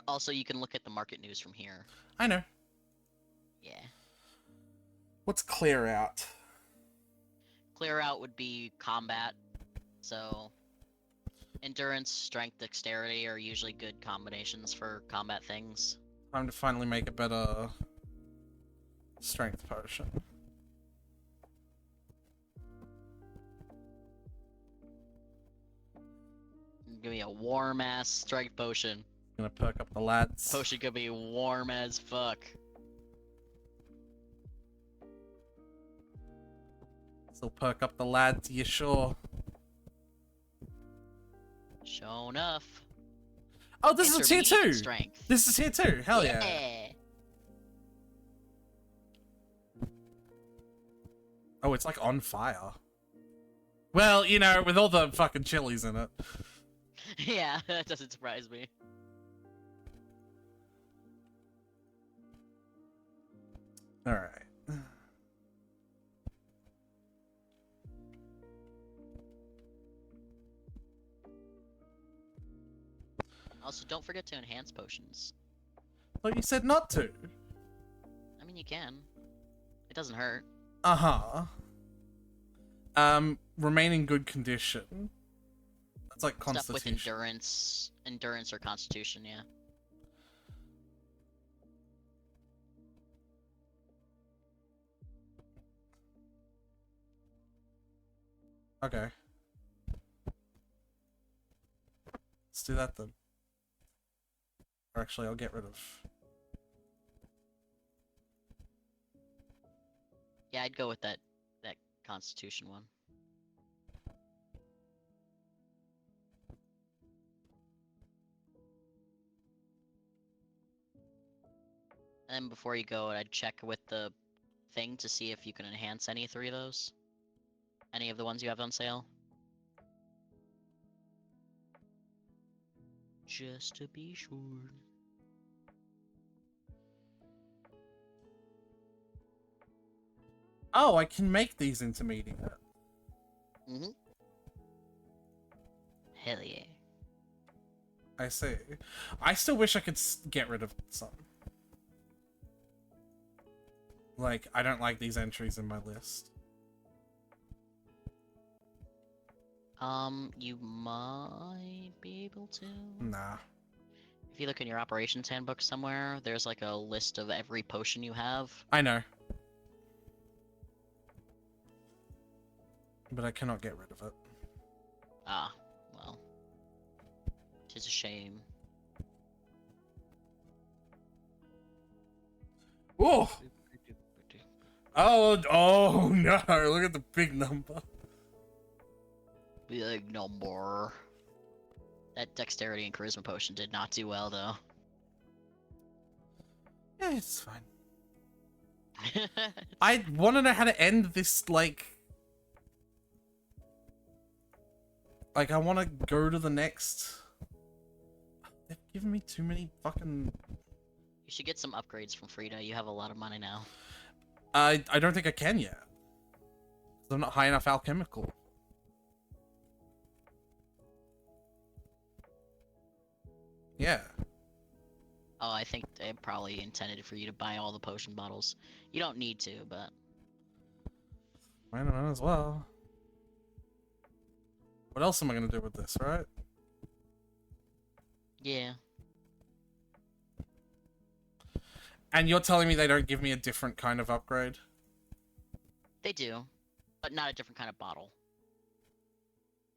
Also, you can look at the market news from here. I know. Yeah. What's clear out? Clear out would be combat. So, endurance, strength, dexterity are usually good combinations for combat things. Time to finally make a better strength potion. Give me a warm ass strength potion. Gonna perk up the lads. Potion could be warm as fuck. Still perk up the lads, you sure? Sure enough. Oh, this is a tier Intermediate 2! Strength. This is tier 2, hell yeah. Oh, it's like on fire. Well, you know, with all the fucking chilies in it. Yeah, that doesn't surprise me. Alright. Also, don't forget to enhance potions. Well, you said not to. I mean, you can. It doesn't hurt. Uh-huh. Remain in good condition. That's like constitution. Stuff with endurance or constitution, yeah. Okay. Let's do that then. Or actually, I'll get rid of... Yeah, I'd go with that constitution one. And then before you go, I'd check with the thing to see if you can enhance any 3 of those. Any of the ones you have on sale. Just to be sure. Oh, I can make these intermediate. Mm-hmm. Hell yeah. I see. I still wish I could get rid of some. Like, I don't like these entries in my list. You might be able to. Nah. If you look in your operations handbook somewhere, there's like a list of every potion you have. I know. But I cannot get rid of it. Ah, well. 'Tis a shame. Oh! Oh no! Look at the big number. Big number. That dexterity and charisma potion did not do well, though. Yeah, it's fine. I want to know how to end this, like, I want to go to the next... They've given me too many fucking... You should get some upgrades from Frida. You have a lot of money now. I don't think I can yet. I'm not high enough alchemical. Yeah. Oh, I think they probably intended for you to buy all the potion bottles. You don't need to, but... Might as well. What else am I gonna do with this, right? Yeah. And you're telling me they don't give me a different kind of upgrade? They do, but not a different kind of bottle.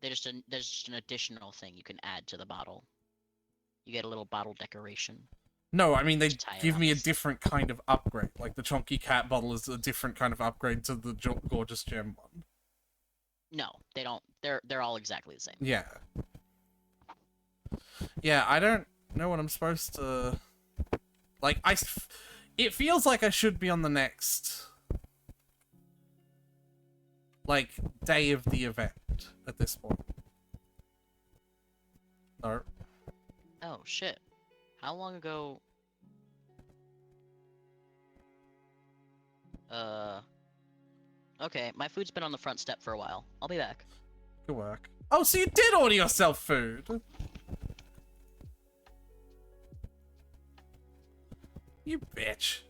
There's just an additional thing you can add to the bottle. You get a little bottle decoration. No, I mean, they Just tie it give on me a this. different kind of upgrade. Like, the Chonky Cat bottle is a different kind of upgrade to the Gorgeous Gem one. No, they don't. They're all exactly the same. Yeah. Yeah, I don't know what I'm supposed to... Like, it feels like I should be on the next... like, day of the event at this point. No. Oh shit! How long ago? Okay, my food's been on the front step for a while. I'll be back. Good work. Oh, so you did order yourself food! You bitch.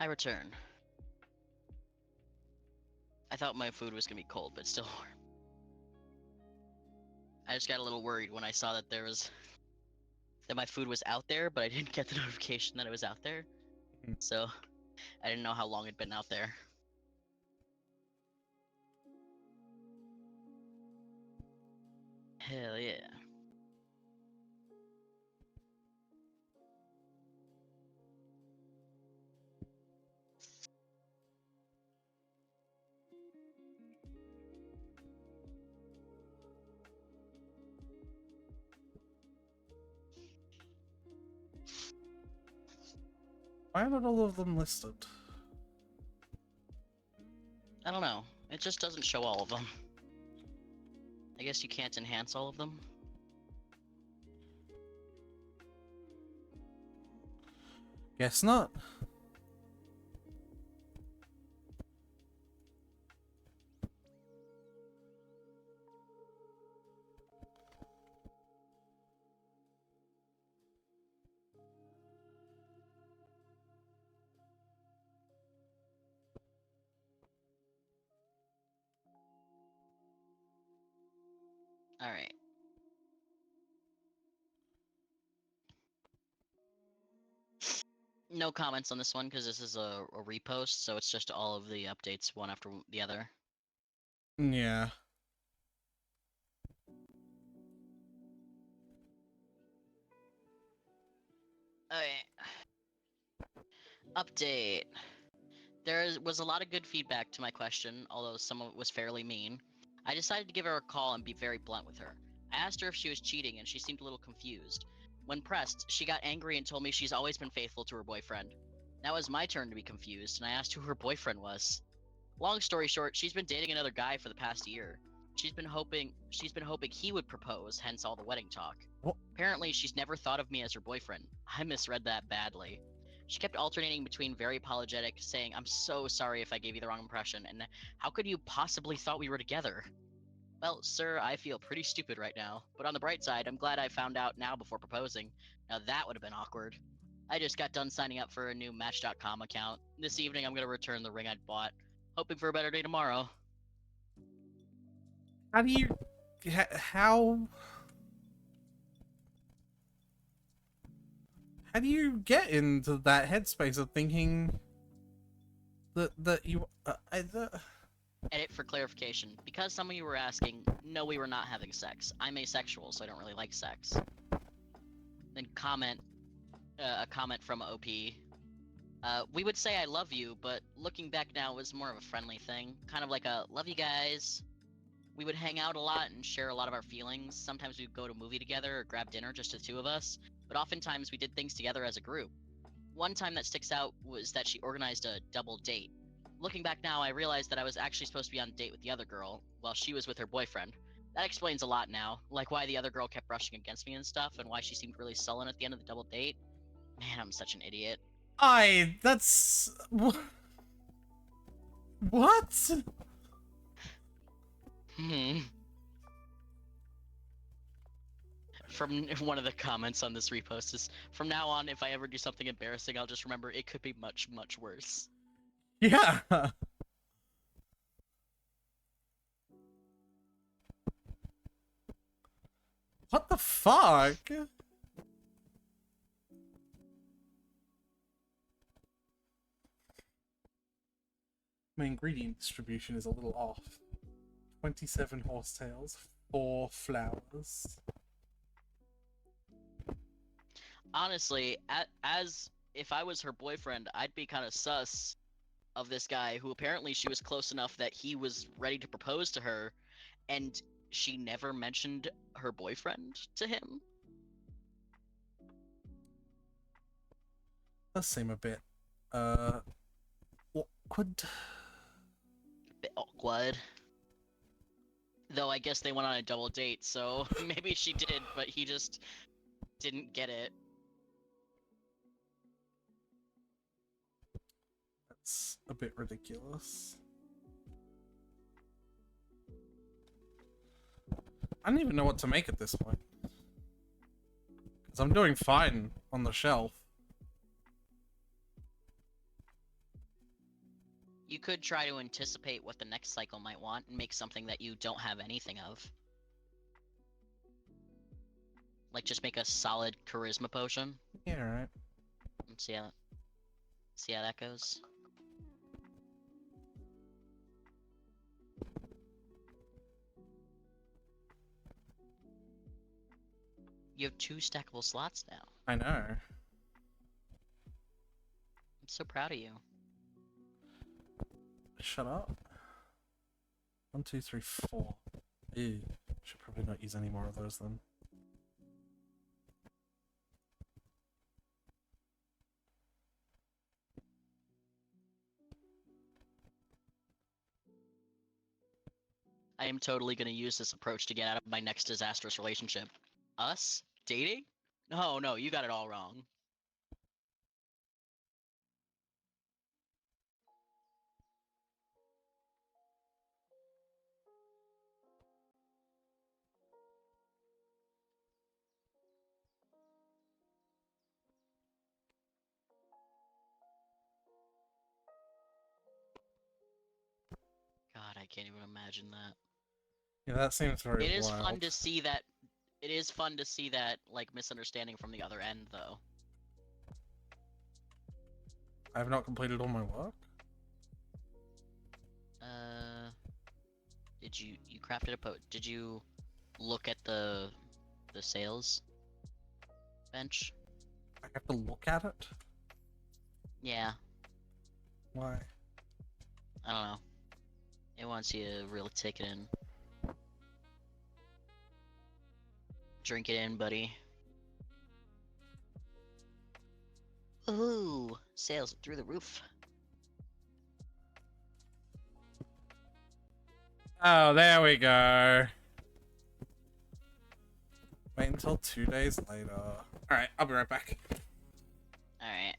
I return. I thought my food was gonna be cold, but still warm. I just got a little worried when I saw that that my food was out there, but I didn't get the notification that it was out there. So I didn't know how long it'd been out there. Hell yeah. Why are not all of them listed? I don't know. It just doesn't show all of them. I guess you can't enhance all of them. Guess not. Alright. No comments on this one because this is a repost, so it's just all of the updates one after the other. Yeah. Okay. Update. Was a lot of good feedback to my question, although some of it was fairly mean. I decided to give her a call and be very blunt with her. I asked her if she was cheating, and she seemed a little confused. When pressed, she got angry and told me she's always been faithful to her boyfriend. Now it was my turn to be confused, and I asked who her boyfriend was. Long story short, she's been dating another guy for the past year. She's been hoping he would propose, hence all the wedding talk. What? Apparently, she's never thought of me as her boyfriend. I misread that badly. She kept alternating between very apologetic, saying, "I'm so sorry if I gave you the wrong impression," and "How could you possibly thought we were together?" Well, sir, I feel pretty stupid right now, but on the bright side, I'm glad I found out now before proposing. Now that would have been awkward. I just got done signing up for a new Match.com account. This evening, I'm going to return the ring I'd bought, hoping for a better day tomorrow. How do you... How do you get into that headspace of thinking that you... Edit for clarification. Because some of you were asking, no, we were not having sex. I'm asexual, so I don't really like sex. Then a comment from OP. We would say I love you, but looking back now, it was more of a friendly thing. Kind of like a, love you guys. We would hang out a lot and share a lot of our feelings. Sometimes we'd go to a movie together or grab dinner, just the two of us. But oftentimes we did things together as a group. One time that sticks out was that she organized a double date. Looking back now, I realized that I was actually supposed to be on a date with the other girl, while she was with her boyfriend. That explains a lot now, like why the other girl kept brushing against me and stuff, and why she seemed really sullen at the end of the double date. Man, I'm such an idiot. That's... What? From one of the comments on this repost is, from now on, if I ever do something embarrassing, I'll just remember it could be much, much worse. Yeah. What the fuck? My ingredient distribution is a little off. 27 horsetails, 4 flowers. Honestly, as if I was her boyfriend, I'd be kind of sus of this guy who apparently she was close enough that he was ready to propose to her, and she never mentioned her boyfriend to him. Does seem a bit, awkward. Bit awkward. Though I guess they went on a double date, so maybe she did, but he just didn't get it. That's a bit ridiculous. I don't even know what to make at this point. Because I'm doing fine on the shelf. You could try to anticipate what the next cycle might want and make something that you don't have anything of. Like, just make a solid charisma potion Yeah, right. and see how that goes. You have 2 stackable slots now. I know. I'm so proud of you. Shut up. 1, 2, 3, 4. Ew. Should probably not use any more of those then. I am totally gonna use this approach to get out of my next disastrous relationship. Us? Dating? No, no, you got it all wrong. God, I can't even imagine that. Yeah, that seems very It is wild. fun to see that. It is fun to see that, like, misunderstanding from the other end, though. I have not completed all my work. Did you crafted a did you look at the sales bench? I have to look at it? Yeah, Why? I don't know. It wants you to really take it in. Drink it in, buddy. Ooh, sales through the roof. Oh, there we go. Wait until 2 days later. Alright, I'll be right back. Alright.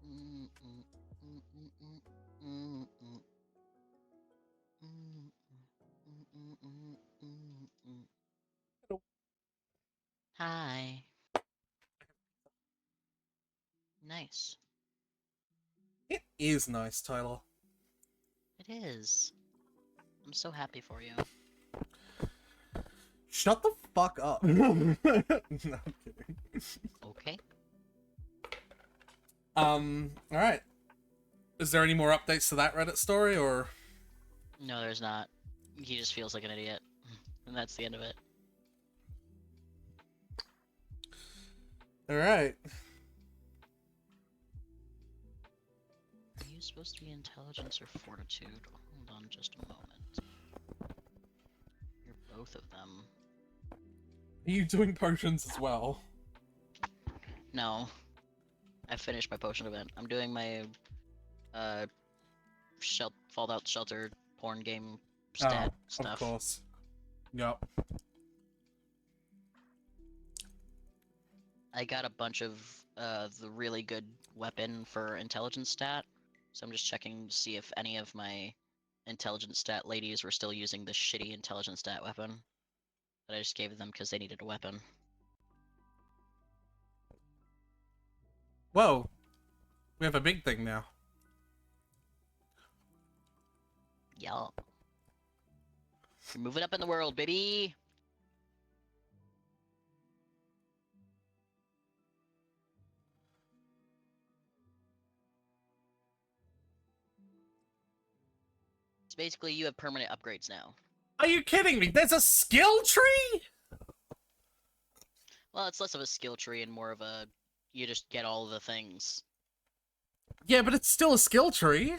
Mm, mm, mm, mm, mm, mm, mm, mm, mm, mm, mm, mm. Hello. Hi. Nice. It is nice, Tyler. It is. I'm so happy for you. Shut the fuck up. No, I'm kidding. Okay. Alright. Is there any more updates to that Reddit story, or? No, there's not. He just feels like an idiot. And that's the end of it. Alright. Are you supposed to be intelligence or fortitude? Hold on just a moment. You're both of them. Are you doing potions as well? No. I finished my potion event. I'm doing my Fallout Shelter porn game stat stuff. Of course. Yup. I got a bunch of the really good weapon for intelligence stat, so I'm just checking to see if any of my intelligence stat ladies were still using the shitty intelligence stat weapon that I just gave them because they needed a weapon. Whoa. We have a big thing now. Yeah. You're moving up in the world, baby! So basically, you have permanent upgrades now. Are you kidding me? There's a skill tree? Well, it's less of a skill tree and more of a you just get all the things. Yeah, but it's still a skill tree.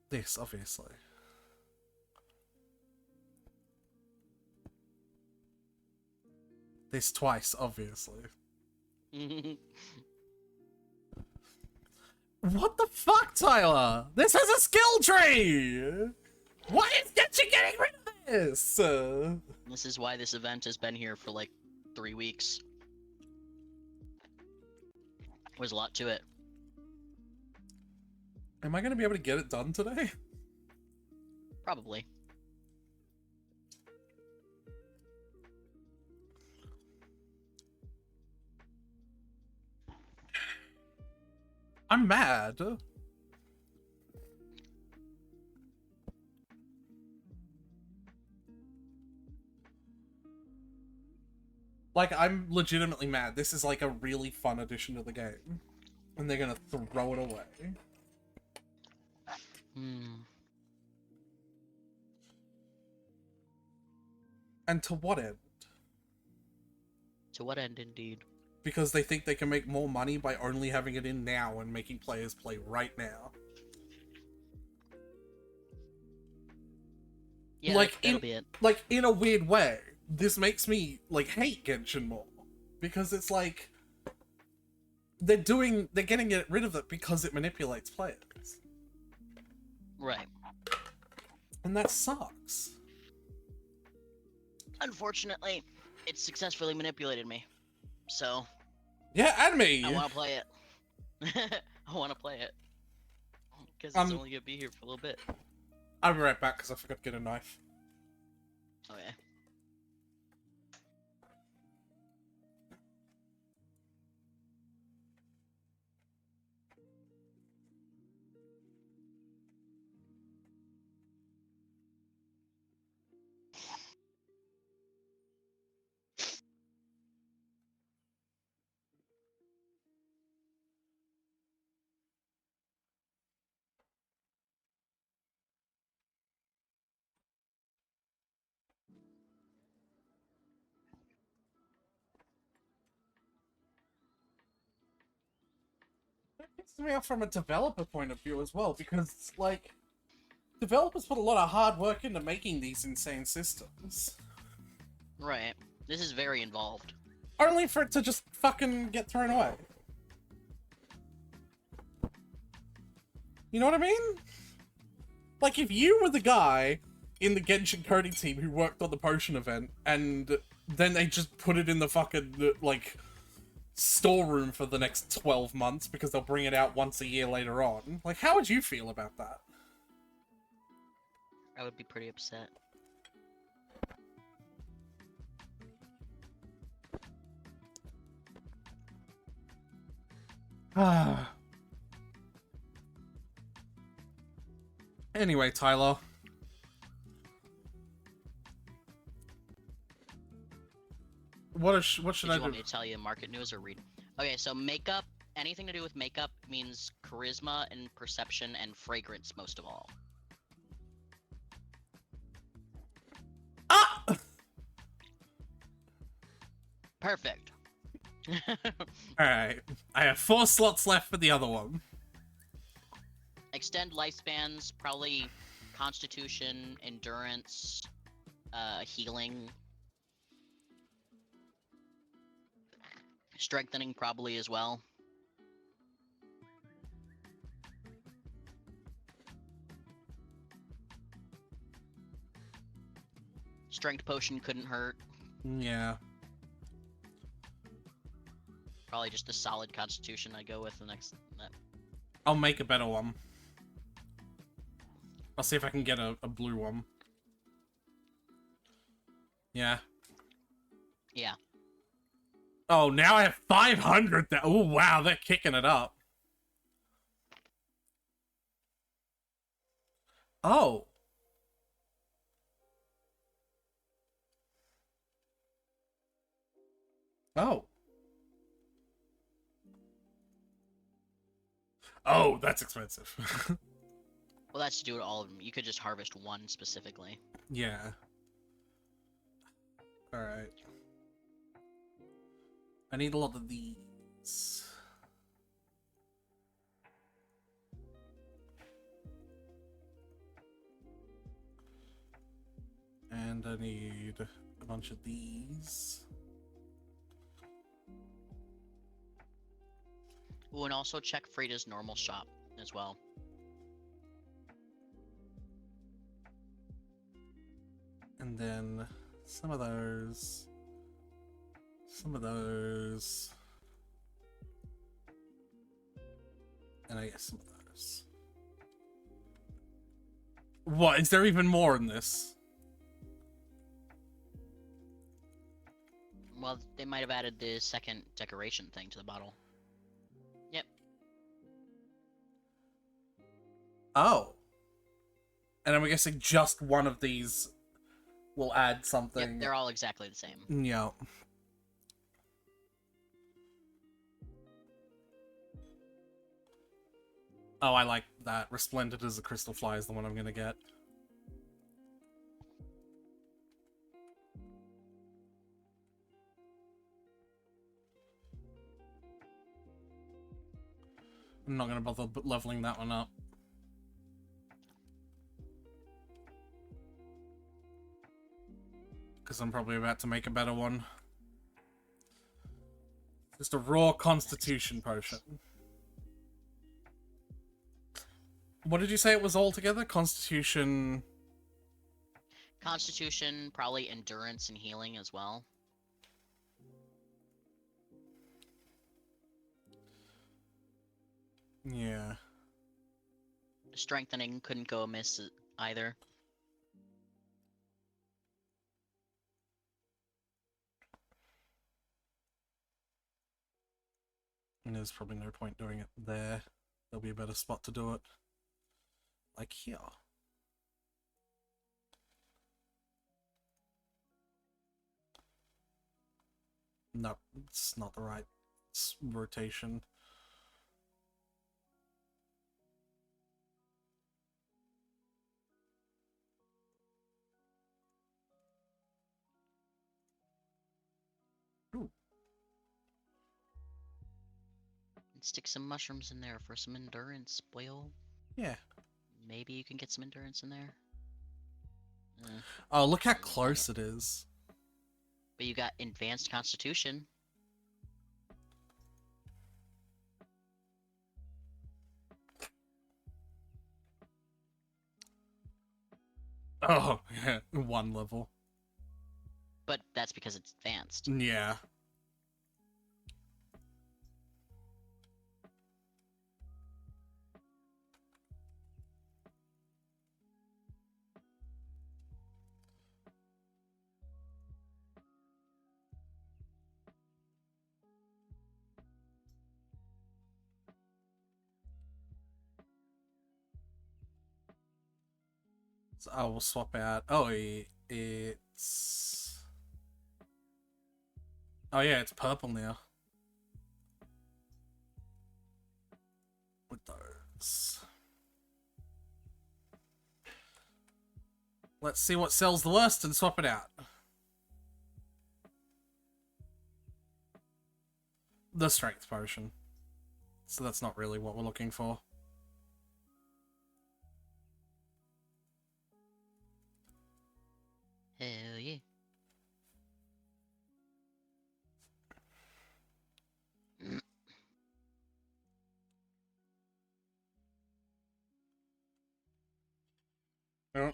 This, obviously. This twice, obviously. What the fuck, Tyler? This has a skill tree! Why is Genshin getting rid of this? This is why this event has been here for like 3 weeks. There's a lot to it. Am I gonna be able to get it done today? Probably. I'm mad. Like, I'm legitimately mad. This is like a really fun addition to the game. And they're gonna throw it away. And to what end? To what end, indeed? Because they think they can make more money by only having it in now and making players play right now. Yeah, like, that'll be it. Like, in a weird way, this makes me, like, hate Genshin more. Because it's like, they're getting rid of it because it manipulates players. Right. And that sucks. Unfortunately, it successfully manipulated me. So... Yeah, and me! I want to play it. I want to play it. Because it's only going to be here for a little bit. I'll be right back because I forgot to get a knife. Okay. It pisses me off from a developer point of view as well, because, like, developers put a lot of hard work into making these insane systems. Right. This is very involved. Only for it to just fucking get thrown away. You know what I mean? Like, if you were the guy in the Genshin coding team who worked on the potion event, and then they just put it in the fucking, like, storeroom for the next 12 months because they'll bring it out once a year later on. Like, how would you feel about that? I would be pretty upset. Ah. Anyway, Tyler. What should Did I you do? want me to tell you market news or read? Okay, so makeup, anything to do with makeup means charisma and perception and fragrance most of all. Ah! Perfect. Alright. I have 4 slots left for the other one. Extend lifespans, probably constitution, endurance, healing. Strengthening probably as well. Strength potion couldn't hurt. Yeah. Probably just a solid constitution I'd go with the next... I'll make a better one. I'll see if I can get a blue one. Yeah. Yeah. Oh, now I have 500. Oh, wow, they're kicking it up. Oh. Oh. Oh, that's expensive. Well, that's to do with all of them. You could just harvest one specifically. Yeah. Alright. I need a lot of these. And I need a bunch of these. Ooh, and also check Frida's normal shop as well. And then some of those. Some of those. And I guess some of those. What? Is there even more in this? Well, they might have added the second decoration thing to the bottle. Yep. Oh. And I'm guessing just one of these will add something. Yep, they're all exactly the same. Yeah. Oh, I like that. Resplendent as a crystal fly is the one I'm gonna get. I'm not gonna bother leveling that one up. Because I'm probably about to make a better one. Just a raw constitution potion. What did you say it was all together? Constitution... Constitution, probably endurance and healing as well. Yeah. Strengthening couldn't go amiss either. And there's probably no point doing it there. There'll be a better spot to do it. Like here. No, it's not the right rotation. Ooh. Stick some mushrooms in there for some endurance, boyo. Yeah. Maybe you can get some endurance in there. Oh, look how close it is. But you got advanced constitution. Oh, yeah, one level. But that's because it's advanced. Yeah. So I will swap out. Oh, it's. Oh yeah, it's purple now. With those. Let's see what sells the worst and swap it out. The strength potion. So that's not really what we're looking for. Hell yeah. Oh.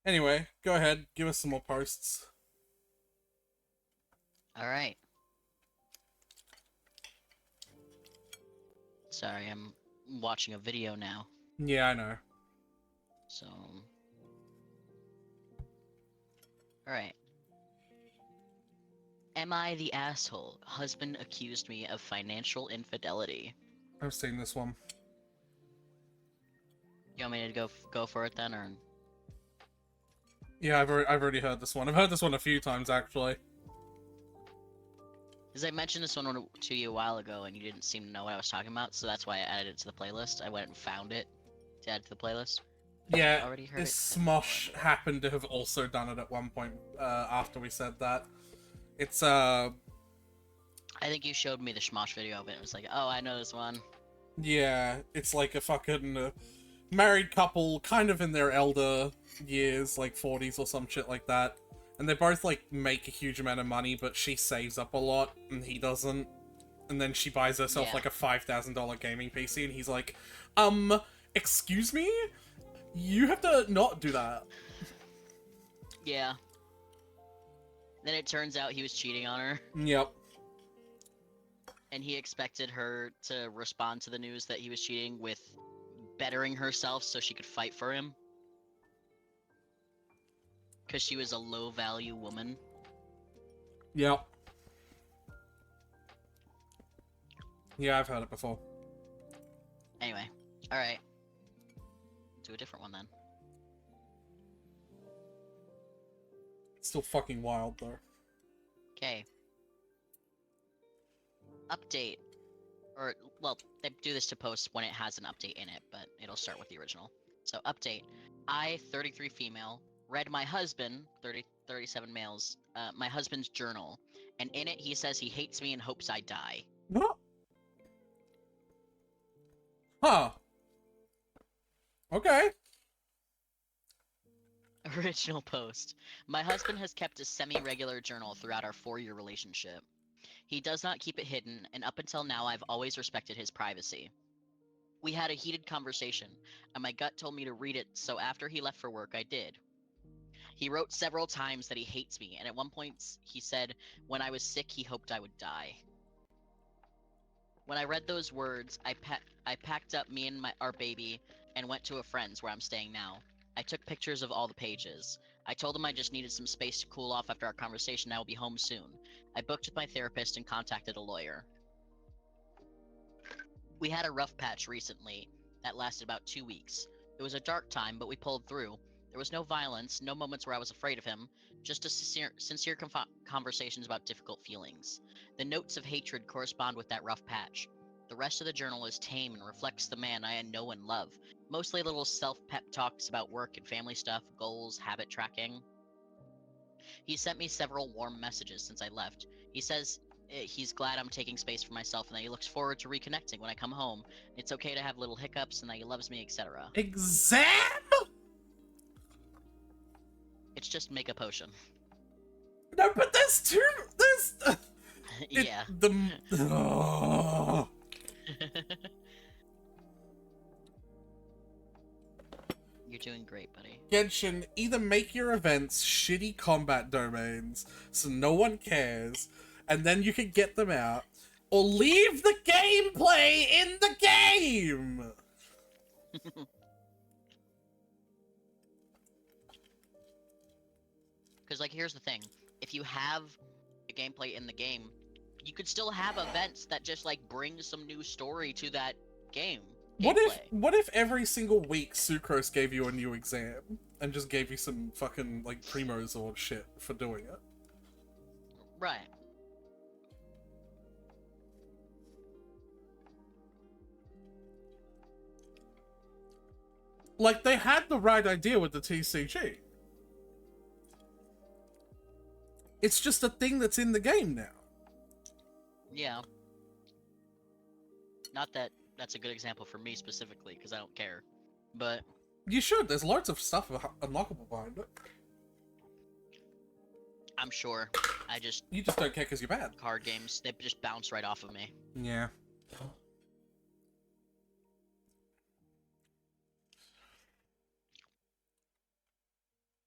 Anyway, go ahead. Give us some more posts. Alright. Sorry, I'm watching a video now. Yeah, I know. So... Alright. Am I the asshole? Husband accused me of financial infidelity. I've seen this one. You want me to go for it then, or...? Yeah, I've already heard this one. I've heard this one a few times, actually. Because I mentioned this one to you a while ago, and you didn't seem to know what I was talking about, so that's why I added it to the playlist. I went and found it to add to the playlist. Yeah, Already heard Smosh happened to have also done it at one point after we said that. It's, I think you showed me the Schmosh video of it, and it was like, oh, I know this one. Yeah, it's like a fucking married couple, kind of in their elder years, like 40s or some shit like that. And they both, like, make a huge amount of money, but she saves up a lot, and he doesn't. And then she buys herself, Yeah. like, a $5,000 gaming PC, and he's like, excuse me? You have to not do that. Yeah. Then it turns out he was cheating on her, Yep. and he expected her to respond to the news that he was cheating with bettering herself so she could fight for him. Because she was a low-value woman. Yep. Yeah, I've heard it before. Anyway, alright. Do a different one then. It's still fucking wild, though. Okay. Update. Or, well, they do this to post when it has an update in it, but it'll start with the original. So, update. I, 33 female, read my husband, 37 males, my husband's journal. And in it, he says he hates me and hopes I die. What? Huh. Okay. Original post. My husband has kept a semi-regular journal throughout our 4-year relationship. He does not keep it hidden, and up until now I've always respected his privacy. We had a heated conversation, and my gut told me to read it, so after he left for work I did. He wrote several times that he hates me, and at one point he said when I was sick he hoped I would die. When I read those words, I packed up me and our baby and went to a friend's where I'm staying now. I took pictures of all the pages. I told him I just needed some space to cool off after our conversation and I will be home soon. I booked with my therapist and contacted a lawyer. We had a rough patch recently that lasted about 2 weeks. It was a dark time, but we pulled through. There was no violence, no moments where I was afraid of him, just a sincere conversations about difficult feelings. The notes of hatred correspond with that rough patch. The rest of the journal is tame and reflects the man I know and love. Mostly little self-pep talks about work and family stuff, goals, habit tracking. He sent me several warm messages since I left. He says he's glad I'm taking space for myself and that he looks forward to reconnecting when I come home. It's okay to have little hiccups and that he loves me, etc. Exam? It's just make a potion. No, but there's two. There's. Yeah. Oh. You're doing great, buddy. Genshin, either make your events shitty combat domains so no one cares, and then you can get them out, or leave the gameplay in the game! Because, like, here's the thing. If you have the gameplay in the game, you could still have events that just, like, bring some new story to that game. What if every single week Sucrose gave you a new exam and just gave you some fucking like primos or shit for doing it? Right. Like they had the right idea with the TCG. It's just a thing that's in the game now. Yeah. Not that that's a good example for me specifically, because I don't care. But you should. There's loads of stuff unlockable behind it. I'm sure. You just don't care because you're bad. Card games, they just bounce right off of me. Yeah.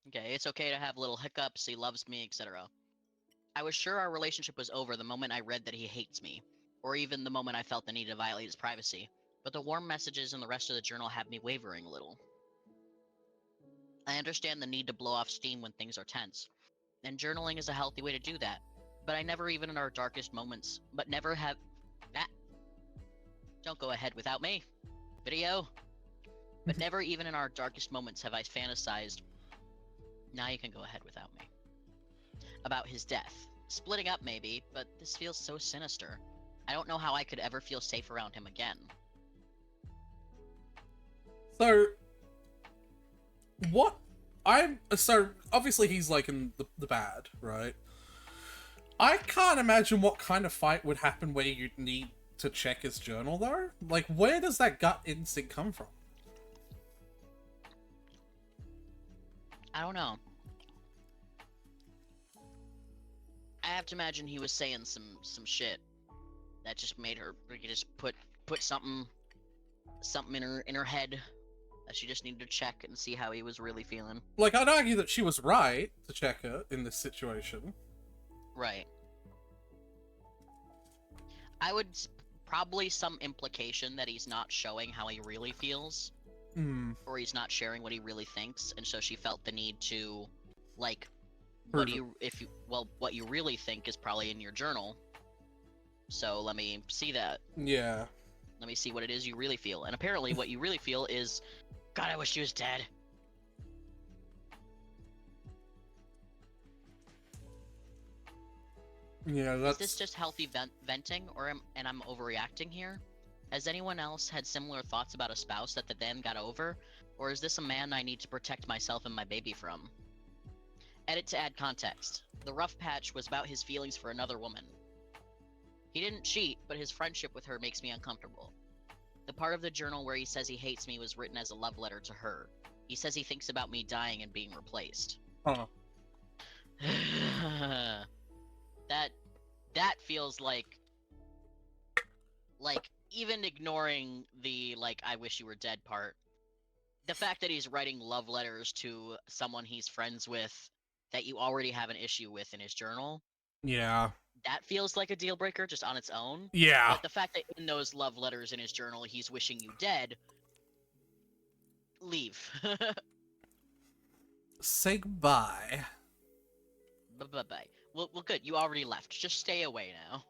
Okay, it's okay to have little hiccups, he loves me, etc. I was sure our relationship was over the moment I read that he hates me, or even the moment I felt the need to violate his privacy, but the warm messages in the rest of the journal have me wavering a little. I understand the need to blow off steam when things are tense, and journaling is a healthy way to do that, but I never even in our darkest moments, but never have... Ah! Don't go ahead without me! Video! But never even in our darkest moments have I fantasized... Now you can go ahead without me. About his death. Splitting up maybe, but this feels so sinister. I don't know how I could ever feel safe around him again. So, so obviously he's like in the bad, right? I can't imagine what kind of fight would happen where you'd need to check his journal though. Like, where does that gut instinct come from? I don't know. I have to imagine he was saying some shit that just made her just put something in her head that she just needed to check and see how he was really feeling. Like, I'd argue that she was right to check it in this situation. Right. I would probably some implication that he's not showing how he really feels. Or he's not sharing what he really thinks, and so she felt the need to, like, what you really think is probably in your journal. So let me see that. Yeah. Let me see what it is you really feel. And apparently what you really feel is, God, I wish she was dead. Yeah, that's... Is this just healthy venting, or I'm overreacting here? Has anyone else had similar thoughts about a spouse that they then got over? Or is this a man I need to protect myself and my baby from? Edit to add context. The rough patch was about his feelings for another woman. He didn't cheat, but his friendship with her makes me uncomfortable. The part of the journal where he says he hates me was written as a love letter to her. He says he thinks about me dying and being replaced. Huh. That feels like even ignoring the I wish you were dead part, the fact that he's writing love letters to someone he's friends with that you already have an issue with in his journal, yeah, that feels like a deal breaker just on its own. Yeah. But the fact that in those love letters in his journal he's wishing you dead, leave. Say goodbye. Bye-bye. Well, good. You already left. Just stay away now.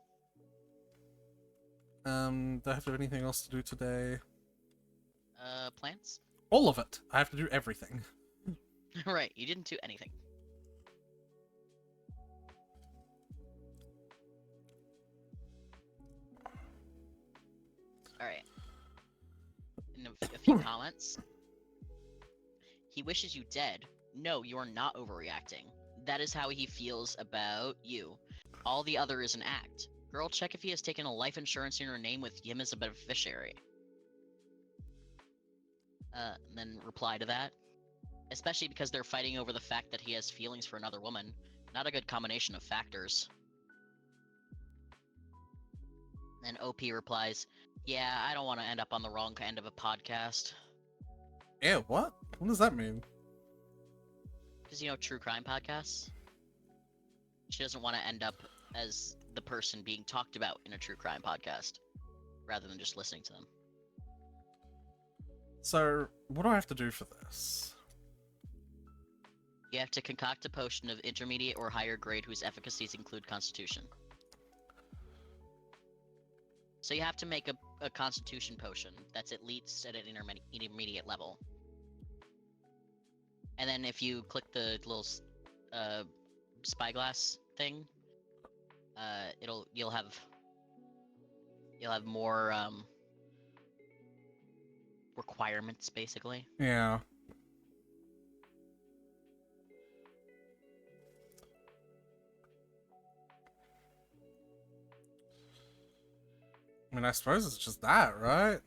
Do I have to do anything else to do today? Plants? All of it. I have to do everything. Right, you didn't do anything. Alright. And a few comments. He wishes you dead. No, you are not overreacting. That is how he feels about you. All the other is an act. Girl, check if he has taken a life insurance in her name with him as a beneficiary. And then reply to that. Especially because they're fighting over the fact that he has feelings for another woman. Not a good combination of factors. Then OP replies, yeah, I don't want to end up on the wrong end of a podcast. Ew, what? What does that mean? Because, you know, true crime podcasts? She doesn't want to end up as the person being talked about in a true crime podcast, rather than just listening to them. So, what do I have to do for this? You have to concoct a potion of intermediate or higher grade whose efficacies include Constitution. So you have to make a Constitution potion that's at least at an intermediate level. And then if you click the little spyglass thing, you'll have more requirements, basically. Yeah. I mean, I suppose it's just that, right?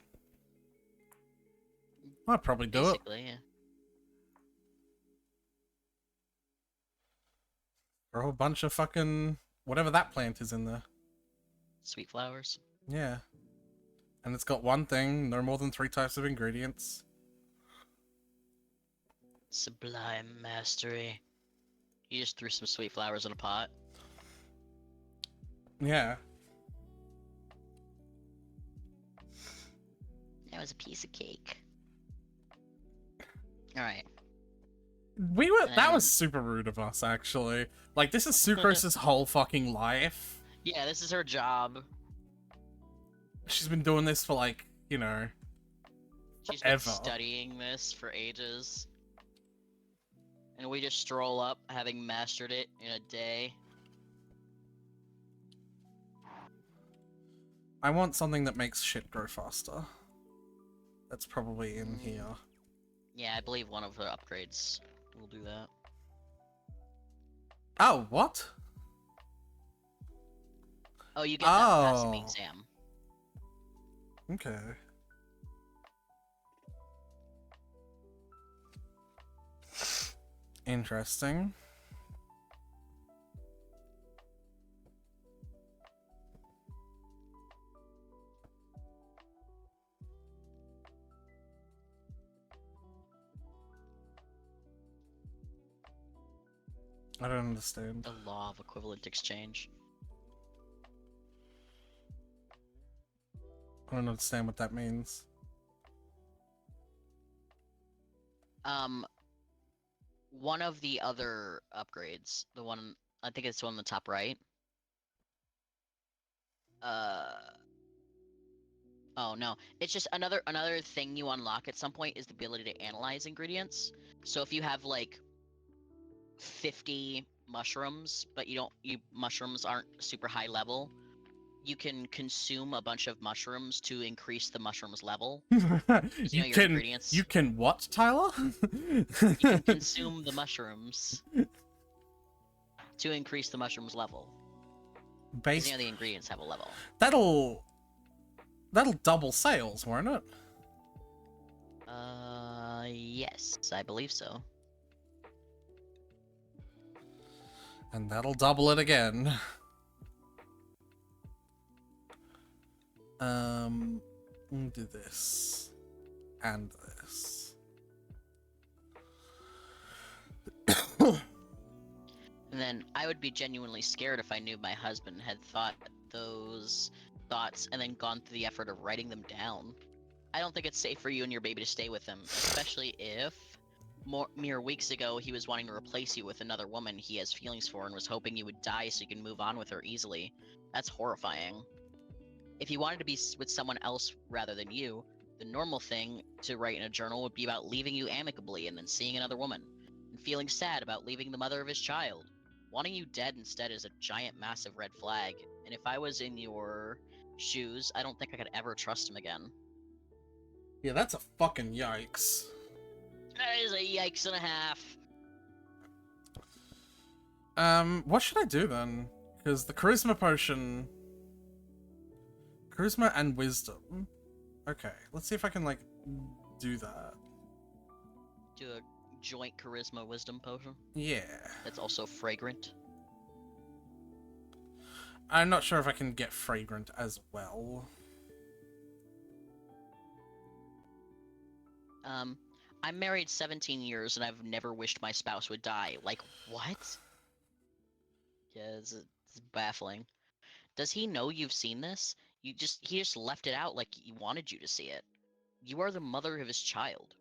I'll probably do it. Basically, yeah. For a whole bunch of fucking... whatever that plant is in there. Sweet flowers. Yeah. And it's got one thing, no more than 3 types of ingredients. Sublime mastery. You just threw some sweet flowers in a pot. Yeah. That was a piece of cake. Alright. That was super rude of us, actually. Like, this is Sucrose's whole fucking life. Yeah, this is her job. She's been doing this for, like, you know, She's forever. been studying this for ages. And we just stroll up, having mastered it in a day. I want something that makes shit grow faster. That's probably in here. Yeah, I believe one of the upgrades will do that. Oh, what? Oh, you get that from passing the Oh. exam. Okay. Interesting. I don't understand. The law of equivalent exchange. I don't understand what that means. One of the other upgrades, the one, I think it's the one on the top right. Oh no, it's just another thing you unlock at some point is the ability to analyze ingredients. So if you have like 50 mushrooms, but mushrooms aren't super high level, you can consume a bunch of mushrooms to increase the mushrooms level. You can what, Tyler? You can consume the mushrooms to increase the mushrooms level. Because, the ingredients have a level. That'll double sales, won't it? Yes, I believe so. And that'll double it again. We'll do this. And this. And then I would be genuinely scared if I knew my husband had thought those thoughts and then gone through the effort of writing them down. I don't think it's safe for you and your baby to stay with him, especially if mere weeks ago he was wanting to replace you with another woman he has feelings for and was hoping you would die so you can move on with her easily. That's horrifying. If he wanted to be with someone else rather than you, the normal thing to write in a journal would be about leaving you amicably and then seeing another woman, and feeling sad about leaving the mother of his child. Wanting you dead instead is a giant, massive red flag, and if I was in your shoes, I don't think I could ever trust him again. Yeah, that's a fucking yikes. That is a yikes and a half. What should I do then? Because the charisma potion... Charisma and wisdom. Okay, let's see if I can, like, do that. Do a joint charisma wisdom potion? Yeah. That's also fragrant. I'm not sure if I can get fragrant as well. I'm married 17 years and I've never wished my spouse would die. Like, what? Yeah, it's baffling. Does he know you've seen this? He just left it out like he wanted you to see it. You are the mother of his child.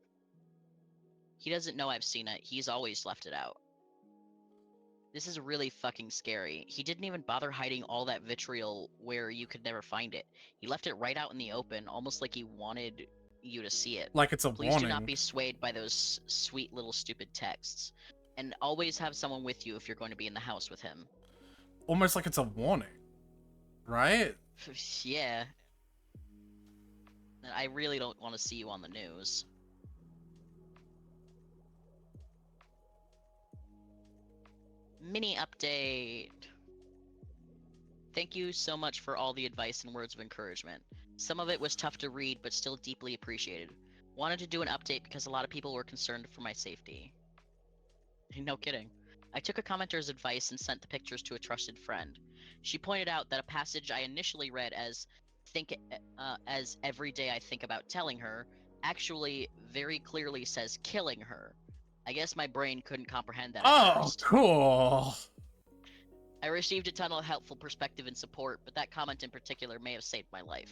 He doesn't know I've seen it. He's always left it out. This is really fucking scary. He didn't even bother hiding all that vitriol where you could never find it. He left it right out in the open, almost like he wanted you to see it. Like it's a Please do not warning. be swayed by those sweet little stupid texts. And always have someone with you if you're going to be in the house with him. Almost like it's a warning, right? Yeah. I really don't want to see you on the news. Mini update. Thank you so much for all the advice and words of encouragement. Some of it was tough to read, but still deeply appreciated. Wanted to do an update because a lot of people were concerned for my safety. No kidding. I took a commenter's advice and sent the pictures to a trusted friend. She pointed out that a passage I initially read as as every day I think about telling her actually very clearly says killing her. I guess my brain couldn't comprehend that at Oh, first. cool. I received a ton of helpful perspective and support, but that comment in particular may have saved my life.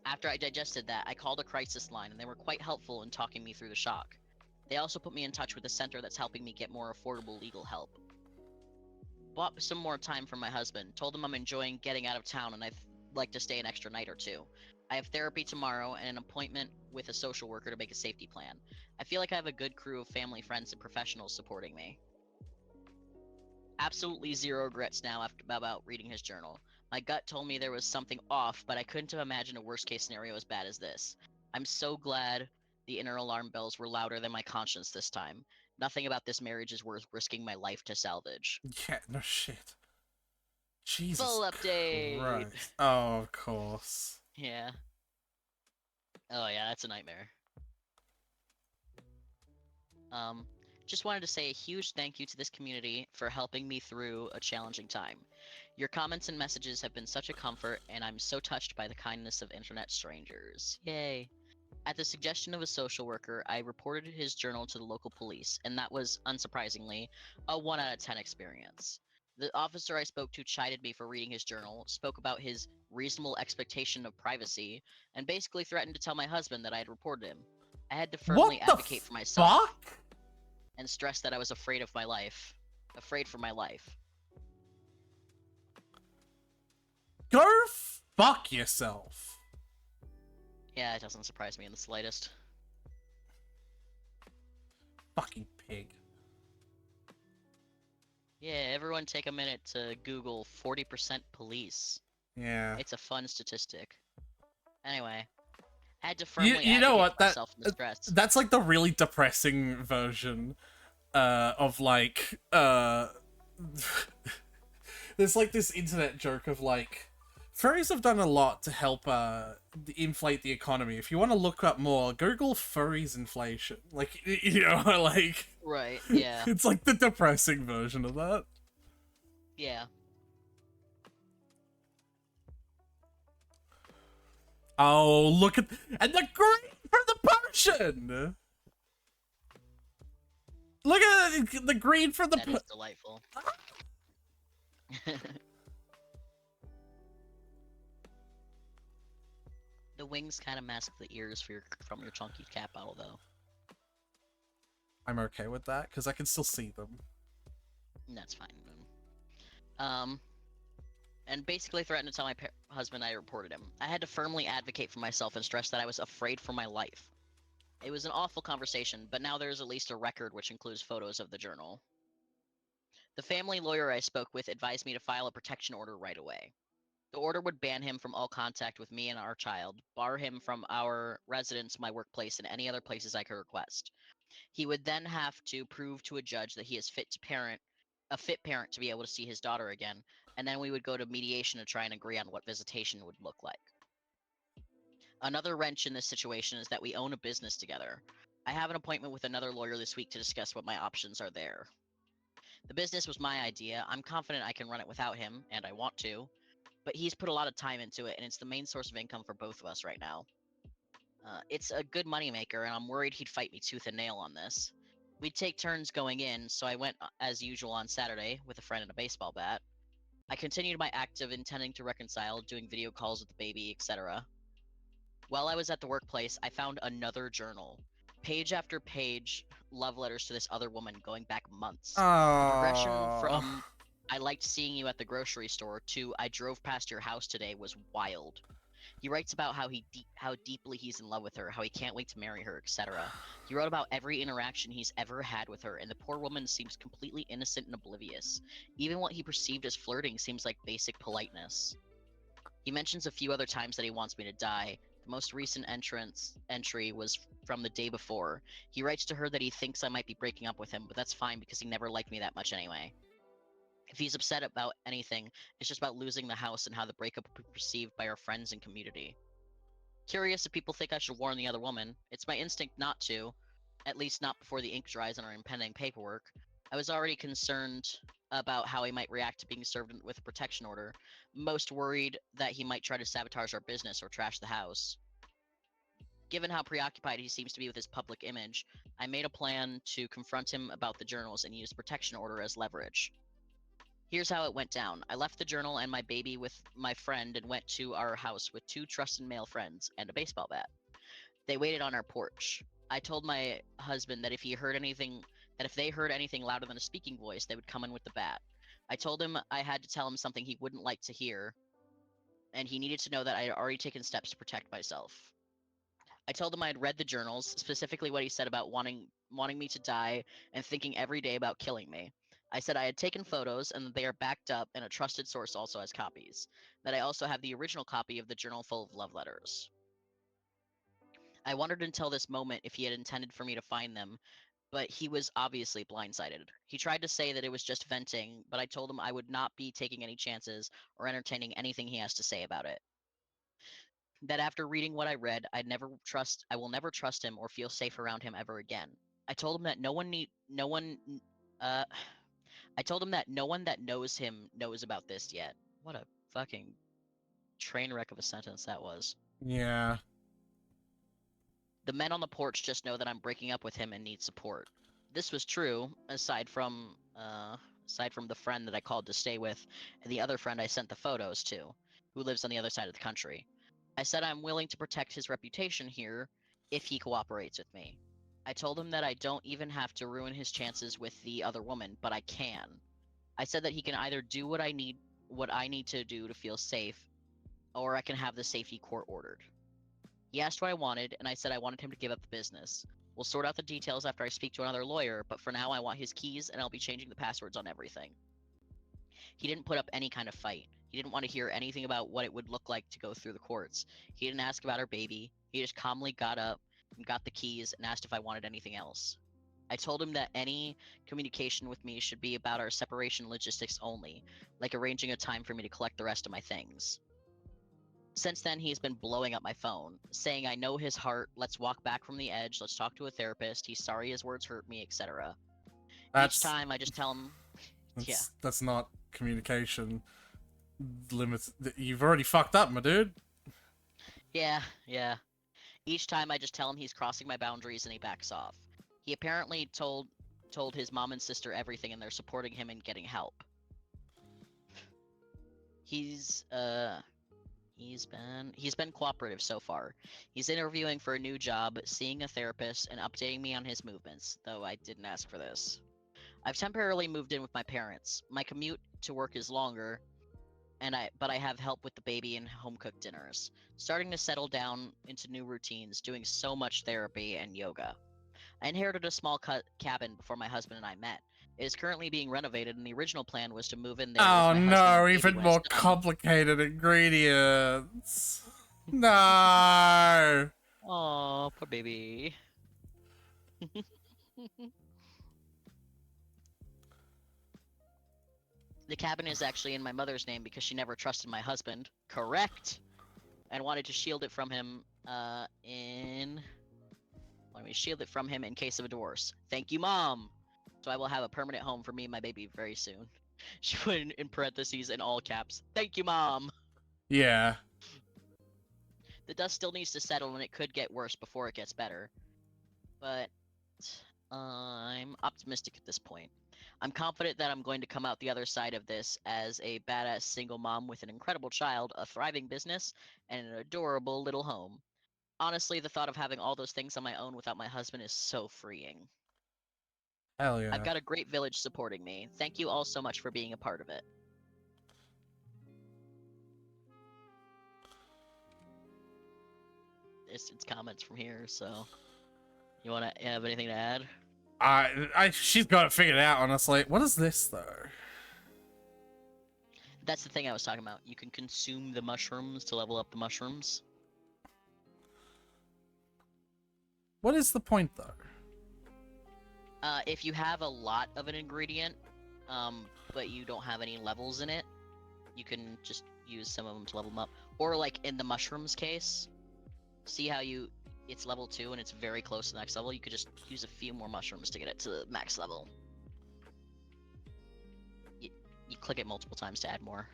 After I digested that, I called a crisis line and they were quite helpful in talking me through the shock. They also put me in touch with a center that's helping me get more affordable legal help. Bought some more time from my husband, told him I'm enjoying getting out of town and I'd like to stay an extra night or two. I have therapy tomorrow and an appointment with a social worker to make a safety plan. I feel like I have a good crew of family, friends, and professionals supporting me. Absolutely zero regrets now about reading his journal. My gut told me there was something off, but I couldn't have imagined a worst case scenario as bad as this. I'm so glad the inner alarm bells were louder than my conscience this time. Nothing about this marriage is worth risking my life to salvage. Yeah, no shit. Jesus Full update! Christ. Oh, of course. Yeah. Oh yeah, that's a nightmare. Um, just wanted to say a huge thank you to this community for helping me through a challenging time. Your comments and messages have been such a comfort, and I'm so touched by the kindness of internet strangers. Yay. At the suggestion of a social worker, I reported his journal to the local police, and that was, unsurprisingly, a 1 out of 10 experience. The officer I spoke to chided me for reading his journal, spoke about his reasonable expectation of privacy, and basically threatened to tell my husband that I had reported him. I had to What firmly the advocate for myself fuck? and stress that I was afraid of my life. Afraid for my life. Go fuck yourself. Yeah, it doesn't surprise me in the slightest. Fucking pig. Yeah, everyone take a minute to Google 40% police. Yeah. It's a fun statistic. Anyway, I had to firmly You know advocate what? for myself in the stress. That's like the really depressing version of like there's like this internet joke of like furries have done a lot to help inflate the economy. If you want to look up more, Google furries inflation. Like, you know, like Right, yeah. it's like the depressing version of that. Yeah. Oh, look at and the green for the potion. Look at the green for the That is delightful. The wings kind of mask the ears from your chunky cat bottle, though. I'm okay with that because I can still see them. That's fine. And basically threatened to tell my husband I reported him. I had to firmly advocate for myself and stress that I was afraid for my life. It was an awful conversation, but now there's at least a record which includes photos of the journal. The family lawyer I spoke with advised me to file a protection order right away. The order would ban him from all contact with me and our child, bar him from our residence, my workplace, and any other places I could request. He would then have to prove to a judge that he is a fit parent to be able to see his daughter again, and then we would go to mediation to try and agree on what visitation would look like. Another wrench in this situation is that we own a business together. I have an appointment with another lawyer this week to discuss what my options are there. The business was my idea. I'm confident I can run it without him, and I want to, but he's put a lot of time into it, and it's the main source of income for both of us right now. It's a good moneymaker, and I'm worried he'd fight me tooth and nail on this. We'd take turns going in, so I went as usual on Saturday with a friend and a baseball bat. I continued my act of intending to reconcile, doing video calls with the baby, etc. While I was at the workplace, I found another journal. Page after page, love letters to this other woman going back months. The progression Oh. from I liked seeing you at the grocery store to I drove past your house today was wild. He writes about how deeply he's in love with her, how he can't wait to marry her, etc. He wrote about every interaction he's ever had with her, and the poor woman seems completely innocent and oblivious. Even what he perceived as flirting seems like basic politeness. He mentions a few other times that he wants me to die. The most recent entry was from the day before. He writes to her that he thinks I might be breaking up with him, but that's fine because he never liked me that much anyway. If he's upset about anything, it's just about losing the house and how the breakup will be perceived by our friends and community. Curious if people think I should warn the other woman. It's my instinct not to, at least not before the ink dries on our impending paperwork. I was already concerned about how he might react to being served with a protection order, most worried that he might try to sabotage our business or trash the house. Given how preoccupied he seems to be with his public image, I made a plan to confront him about the journals and use protection order as leverage. Here's how it went down. I left the journal and my baby with my friend and went to our house with two trusted male friends and a baseball bat. They waited on our porch. I told my husband that if they heard anything louder than a speaking voice, they would come in with the bat. I told him I had to tell him something he wouldn't like to hear, and he needed to know that I had already taken steps to protect myself. I told him I had read the journals, specifically what he said about wanting me to die and thinking every day about killing me. I said I had taken photos and that they are backed up and a trusted source also has copies. That I also have the original copy of the journal full of love letters. I wondered until this moment if he had intended for me to find them, but he was obviously blindsided. He tried to say that it was just venting, but I told him I would not be taking any chances or entertaining anything he has to say about it. That after reading what I read, I will never trust him or feel safe around him ever again. I told him that uh I told him that no one that knows him knows about this yet. What a fucking train wreck of a sentence that was. Yeah. The men on the porch just know that I'm breaking up with him and need support. This was true, aside from the friend that I called to stay with and the other friend I sent the photos to, who lives on the other side of the country. I said I'm willing to protect his reputation here if he cooperates with me. I told him that I don't even have to ruin his chances with the other woman, but I can. I said that he can either do what I need to do to feel safe, or I can have the safety court ordered. He asked what I wanted, and I said I wanted him to give up the business. We'll sort out the details after I speak to another lawyer, but for now I want his keys and I'll be changing the passwords on everything. He didn't put up any kind of fight. He didn't want to hear anything about what it would look like to go through the courts. He didn't ask about our baby. He just calmly got up and got the keys and asked if I wanted anything else. I told him that any communication with me should be about our separation logistics only, like arranging a time for me to collect the rest of my things. Since then, he's been blowing up my phone, saying I know his heart, let's walk back from the edge, let's talk to a therapist, he's sorry his words hurt me, etc. Each That's time I just tell him, yeah. that's not communication limits. You've already fucked up, my dude. Yeah. Each time I just tell him he's crossing my boundaries and he backs off. He apparently told his mom and sister everything and they're supporting him and getting help. He's been cooperative so far. He's interviewing for a new job, seeing a therapist, and updating me on his movements, though I didn't ask for this. I've temporarily moved in with my parents. My commute to work is longer, but I have help with the baby and home cooked dinners. Starting to settle down into new routines, doing so much therapy and yoga. I inherited a small cabin before my husband and I met. It is currently being renovated, and the original plan was to move in there with Oh my husband and no, baby even when more it's done. complicated ingredients. No. Oh, poor baby. The cabin is actually in my mother's name because she never trusted my husband. Correct. And wanted to shield it from him in case of a divorce. Thank you, Mom. So I will have a permanent home for me and my baby very soon. She put in parentheses in all caps. Thank you, Mom. Yeah. The dust still needs to settle, and it could get worse before it gets better. But I'm optimistic at this point. I'm confident that I'm going to come out the other side of this as a badass single mom with an incredible child, a thriving business, and an adorable little home. Honestly, the thought of having all those things on my own without my husband is so freeing. Hell I've yeah. got a great village supporting me. Thank you all so much for being a part of it. It's comments from here, so you want to have anything to add? She's got it figured out, honestly. What is this, though? That's the thing I was talking about. You can consume the mushrooms to level up the mushrooms. What is the point, though? If you have a lot of an ingredient, but you don't have any levels in it, you can just use some of them to level them up. Or like in the mushrooms case, see how it's level 2 and it's very close to the next level. You could just use a few more mushrooms to get it to the max level. You click it multiple times to add more.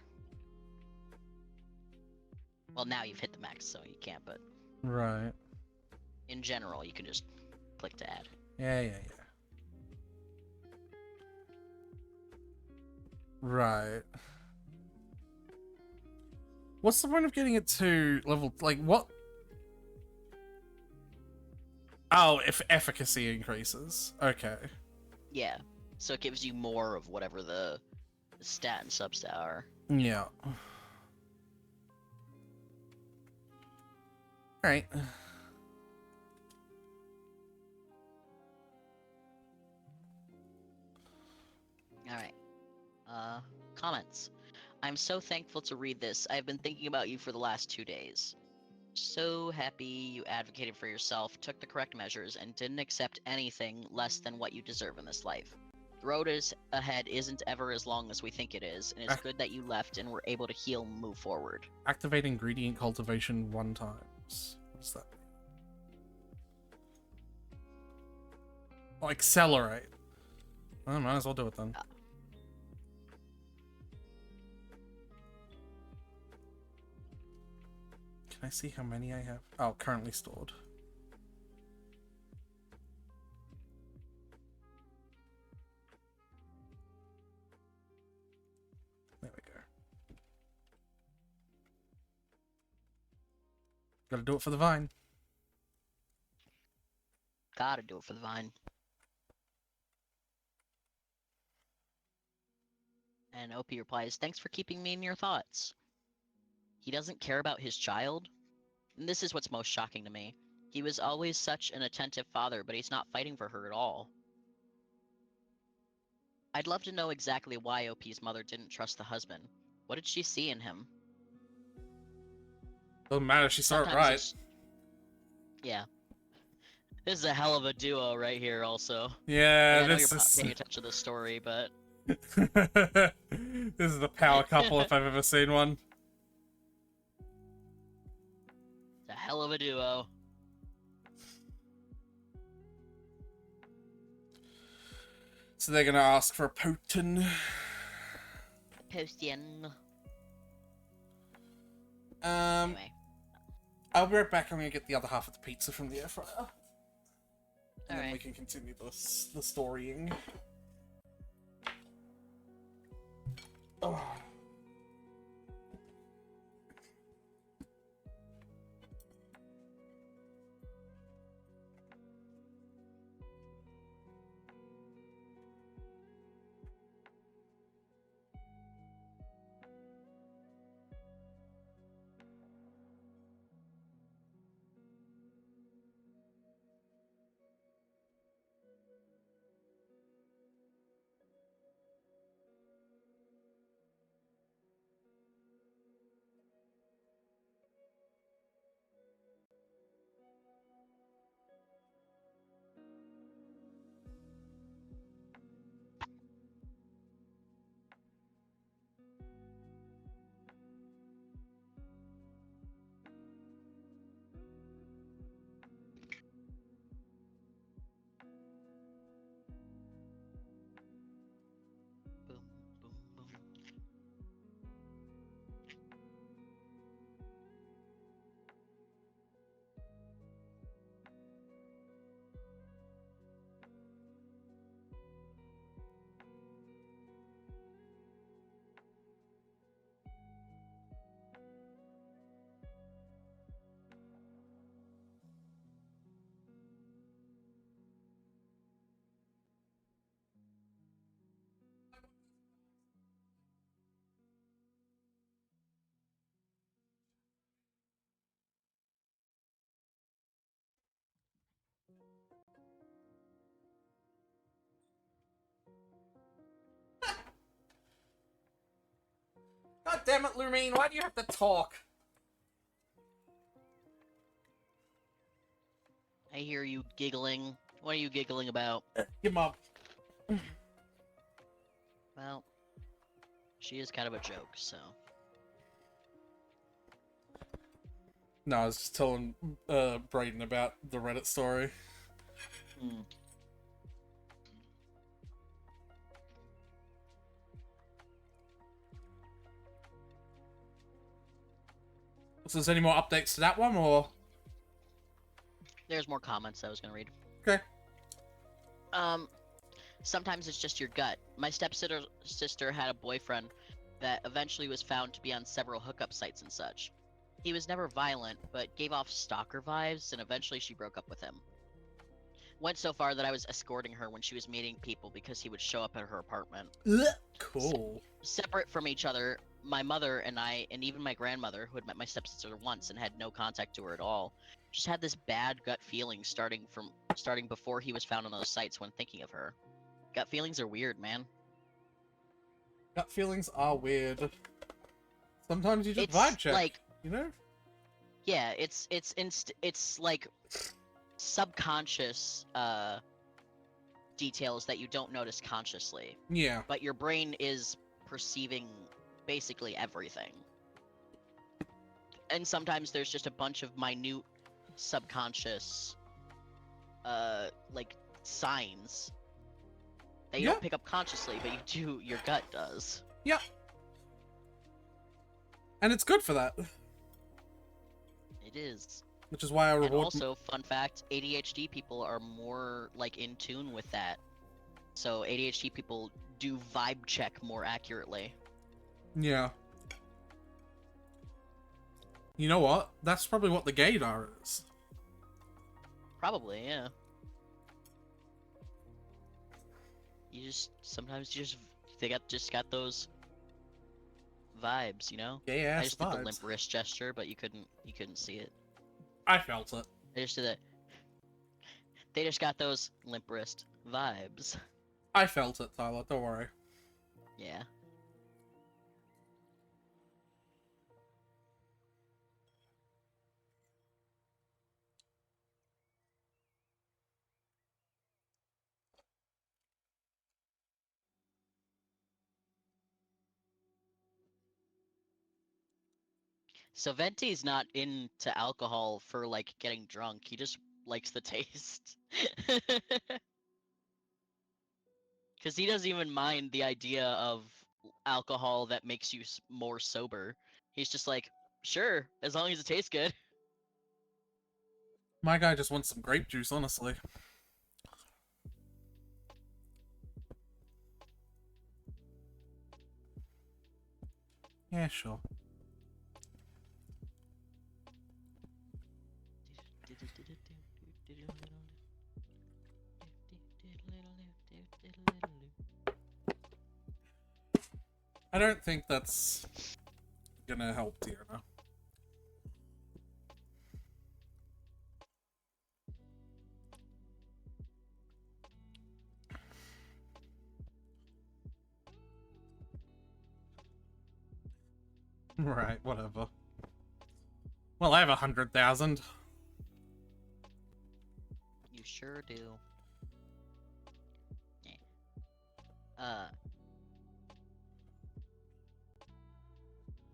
Well, now you've hit the max, so you can't, but Right. in general, you can just click to add. Yeah. Right. What's the point of getting it to level, like, what? Oh, if efficacy increases. Okay. Yeah, so it gives you more of whatever the stat and substat are. Yeah. Alright. Alright. Comments. I'm so thankful to read this. I've been thinking about you for the last 2 days. So happy you advocated for yourself, took the correct measures, and didn't accept anything less than what you deserve in this life. The road ahead isn't ever as long as we think it is, and it's good that you left and were able to heal and move forward. Activate ingredient cultivation 1 times. What's that? Oh, accelerate. I might as well do it then. Can I see how many I have? Oh, currently stored. There we go. Gotta do it for the vine. Gotta do it for the vine. And OP replies, thanks for keeping me in your thoughts. He doesn't care about his child? And this is what's most shocking to me. He was always such an attentive father, but he's not fighting for her at all. I'd love to know exactly why OP's mother didn't trust the husband. What did she see in him? Doesn't matter, she saw it right. Yeah. This is a hell of a duo right here, also. Yeah, I know this you're not is... paying attention to the story, but... This is the power couple if I've ever seen one. It's a hell of a duo. So they're gonna ask for a potion. Potion. Anyway. I'll be right back. I'm gonna get the other half of the pizza from the air fryer. And then we can continue the storying. Oh. God damn it, Lumine, why do you have to talk? I hear you giggling. What are you giggling about? Give him up. Well, she is kind of a joke, so. No, I was just telling Brayden about the Reddit story. Hmm. So is there any more updates to that one, or? There's more comments I was gonna read. Okay. Sometimes it's just your gut. My sister had a boyfriend that eventually was found to be on several hookup sites and such. He was never violent, but gave off stalker vibes, and eventually she broke up with him. Went so far that I was escorting her when she was meeting people because he would show up at her apartment. Cool. Separate from each other, my mother and I, and even my grandmother, who had met my stepsister once and had no contact to her at all, just had this bad gut feeling starting before he was found on those sites when thinking of her. Gut feelings are weird, man. Gut feelings are weird. Sometimes you just It's vibe check, like, you know? yeah, it's like subconscious details that you don't notice consciously, Yeah. but your brain is perceiving basically everything. And sometimes there's just a bunch of minute subconscious like signs that you Yeah. don't pick up consciously, but your gut does. Yep. And it's good for that. It is. Which is why I And reward. also, fun fact, ADHD people are more like in tune with that. So ADHD people do vibe check more accurately. Yeah. You know what? That's probably what the gaydar is. Probably, yeah. Sometimes they just got those vibes, you know? Gay I ass just did the vibes. limp wrist gesture, but you couldn't see it. I felt it. I just did that. They just got those limp wrist vibes. I felt it, Tyler. Don't worry. Yeah. So Venti's not into alcohol for like getting drunk. He just likes the taste. Because he doesn't even mind the idea of alcohol that makes you more sober. He's just like, sure, as long as it tastes good. My guy just wants some grape juice, honestly. Yeah, sure. I don't think that's gonna help Tiana. Right, whatever. Well, I have 100,000. You sure do.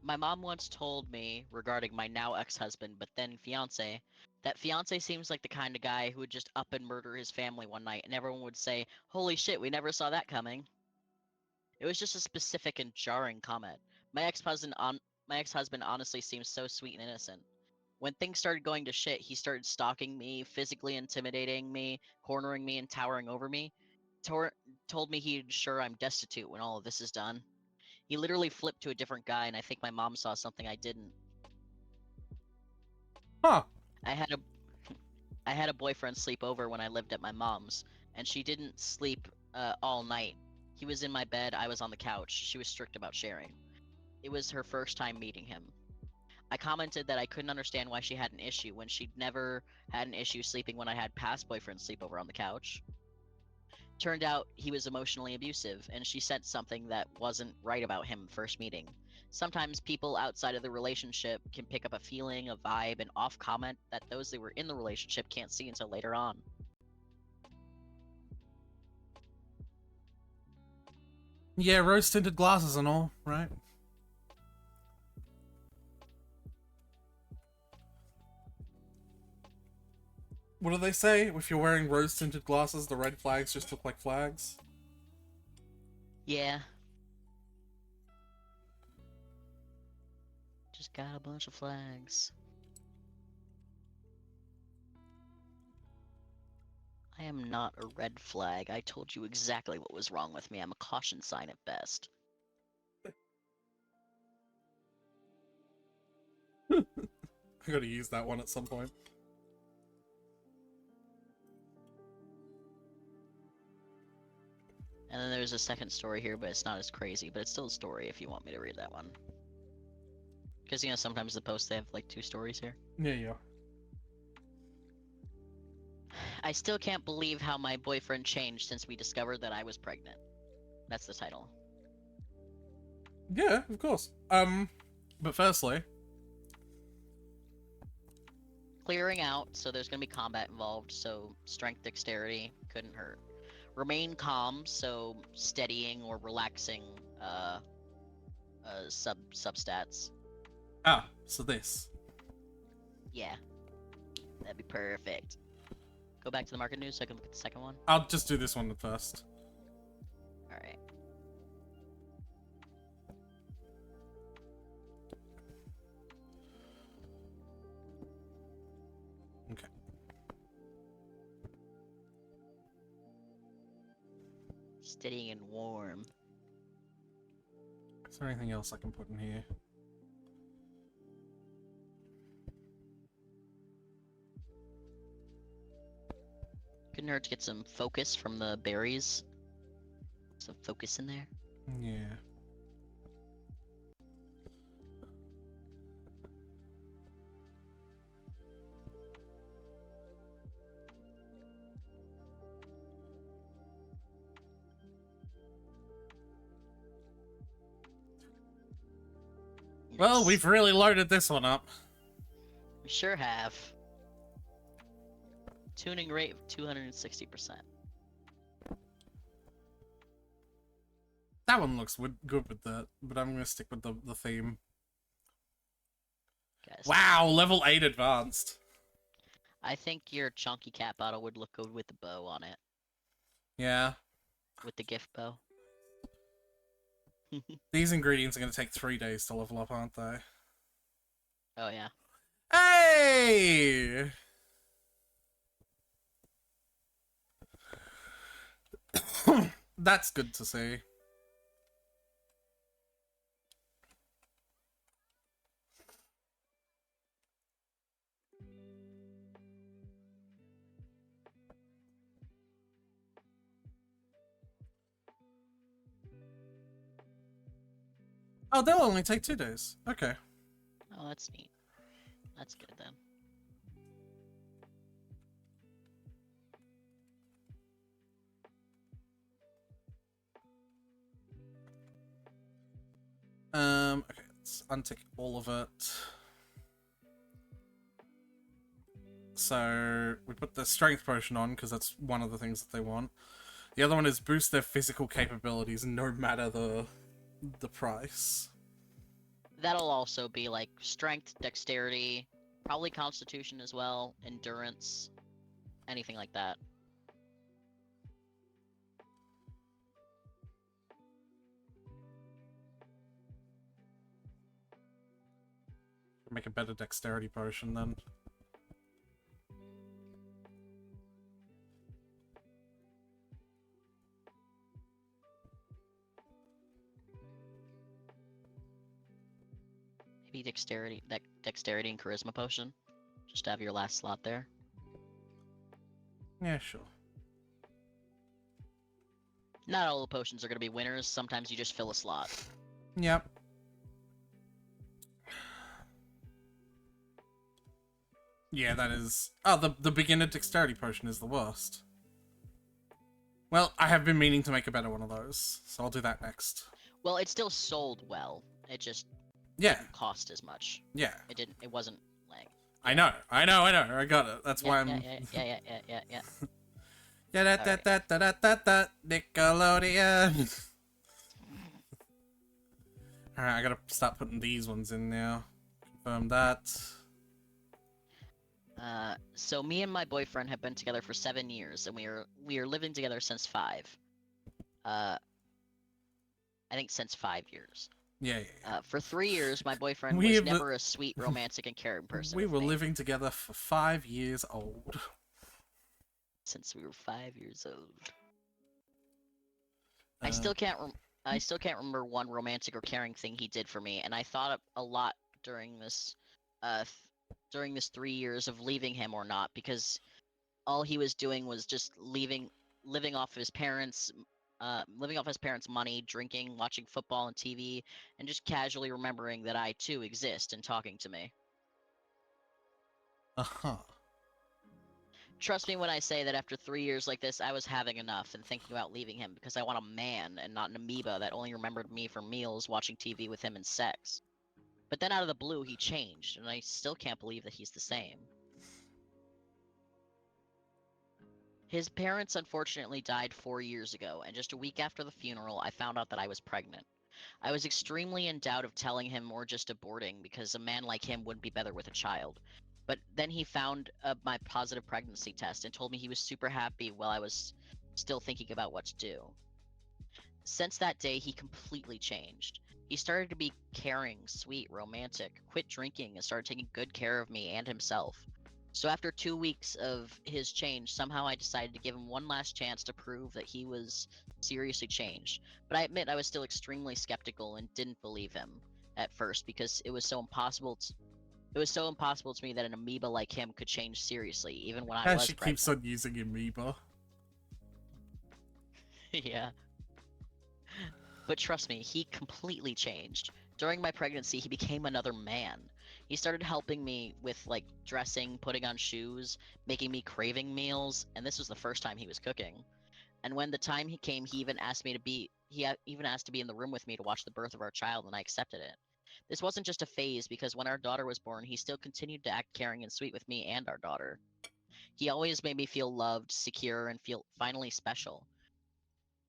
My mom once told me regarding my now ex-husband, but then fiance, that fiance seems like the kind of guy who would just up and murder his family one night, and everyone would say, "Holy shit, we never saw that coming." It was just a specific and jarring comment. My ex-husband honestly seems so sweet and innocent. When things started going to shit, he started stalking me, physically intimidating me, cornering me, and towering over me. Told me he'd ensure I'm destitute when all of this is done. He literally flipped to a different guy, and I think my mom saw something I didn't. Huh. I had a I had a boyfriend sleep over when I lived at my mom's, and she didn't sleep all night. He was in my bed, I was on the couch. She was strict about sharing. It was her first time meeting him. I commented that I couldn't understand why she had an issue when she'd never had an issue sleeping when I had past boyfriends sleep over on the couch. Turned out he was emotionally abusive, and she said something that wasn't right about him first meeting. Sometimes people outside of the relationship can pick up a feeling, a vibe, an off comment that those that were in the relationship can't see until later on. Yeah, rose-tinted glasses and all, right? What do they say? If you're wearing rose-tinted glasses, the red flags just look like flags? Yeah. Just got a bunch of flags. I am not a red flag. I told you exactly what was wrong with me. I'm a caution sign at best. I gotta use that one at some point. And then there's a second story here, but it's not as crazy, but it's still a story if you want me to read that one. Because, you know, sometimes the posts, they have, like, 2 stories here. Yeah. I still can't believe how my boyfriend changed since we discovered that I was pregnant. That's the title. Yeah, of course. But firstly... Clearing out, so there's gonna be combat involved, so strength, dexterity couldn't hurt. Remain calm, so steadying or relaxing substats. Ah, so this. Yeah, that'd be perfect. Go back to the market news so I can look at the second one. I'll just do this one first. Alright. Okay. Steady and warm. Is there anything else I can put in here? Couldn't hurt to get some focus from the berries. Some focus in there. Yeah. Well, Nice. we've really loaded this one up. We sure have. Tuning rate of 260%. That one looks good with that, but I'm gonna stick with the theme. Guys, Wow, level 8 advanced. I think your chunky cat bottle would look good with the bow on it. Yeah. With the gift bow. These ingredients are gonna take 3 days to level up, aren't they? Oh, yeah. Hey! That's good to see. Oh, they'll only take 2 days. Okay. Oh, that's neat. That's good then. Okay, let's untick all of it. So, we put the strength potion on, because that's one of the things that they want. The other one is boost their physical capabilities, no matter the price. That'll also be like strength, dexterity, probably constitution as well, endurance, anything like that. Make a better dexterity potion then. Maybe dexterity and charisma potion. Just to have your last slot there. Yeah, sure. Not all the potions are going to be winners. Sometimes you just fill a slot. Yep. Yeah, that is... Oh, the beginner dexterity potion is the worst. Well, I have been meaning to make a better one of those, so I'll do that next. Well, it still sold well. It just Yeah, didn't cost as much. yeah. It didn't. It wasn't like. I Yeah. know, I know, I know. I got it. That's Yeah, why yeah, I'm. yeah, yeah, yeah, yeah, yeah, yeah. Yeah, da da Alright. da da da da da. Nickelodeon. Alright, I gotta start putting these ones in now. Confirm that. So me and my boyfriend have been together for 7 years, and we are living together since 5. I think since 5 years. Yeah, yeah, For 3 years, my boyfriend was We've never a sweet, romantic, and caring person we with were me. living together for 5 years old. Since we were 5 years old. Uh, I still can't remember one romantic or caring thing he did for me, and I thought a lot during this, during this 3 years of leaving him or not, because all he was doing was just living off his parents, living off his parents' money, drinking, watching football and TV, and just casually remembering that I too exist and talking to me. uh-huh. Trust me when I say that after 3 years like this, I was having enough and thinking about leaving him because I want a man and not an amoeba that only remembered me for meals, watching TV with him, and sex. But then out of the blue, he changed, and I still can't believe that he's the same. His parents unfortunately died 4 years ago, and just a week after the funeral, I found out that I was pregnant. I was extremely in doubt of telling him or just aborting because a man like him wouldn't be better with a child. But then he found my positive pregnancy test and told me he was super happy while I was still thinking about what to do. Since that day, he completely changed. He started to be caring, sweet, romantic, quit drinking, and started taking good care of me and himself. So after 2 weeks of his change, somehow I decided to give him one last chance to prove that he was seriously changed. But I admit I was still extremely skeptical and didn't believe him at first because it was so impossible to me that an amoeba like him could change seriously, even when I Yeah, was she keeps pregnant. on using amoeba. Yeah. But trust me, he completely changed. During my pregnancy, he became another man. He started helping me with like dressing, putting on shoes, making me craving meals, and this was the first time he was cooking. And when the time he came, even asked to be in the room with me to watch the birth of our child, and I accepted it. This wasn't just a phase because when our daughter was born, he still continued to act caring and sweet with me and our daughter. He always made me feel loved, secure, and feel finally special.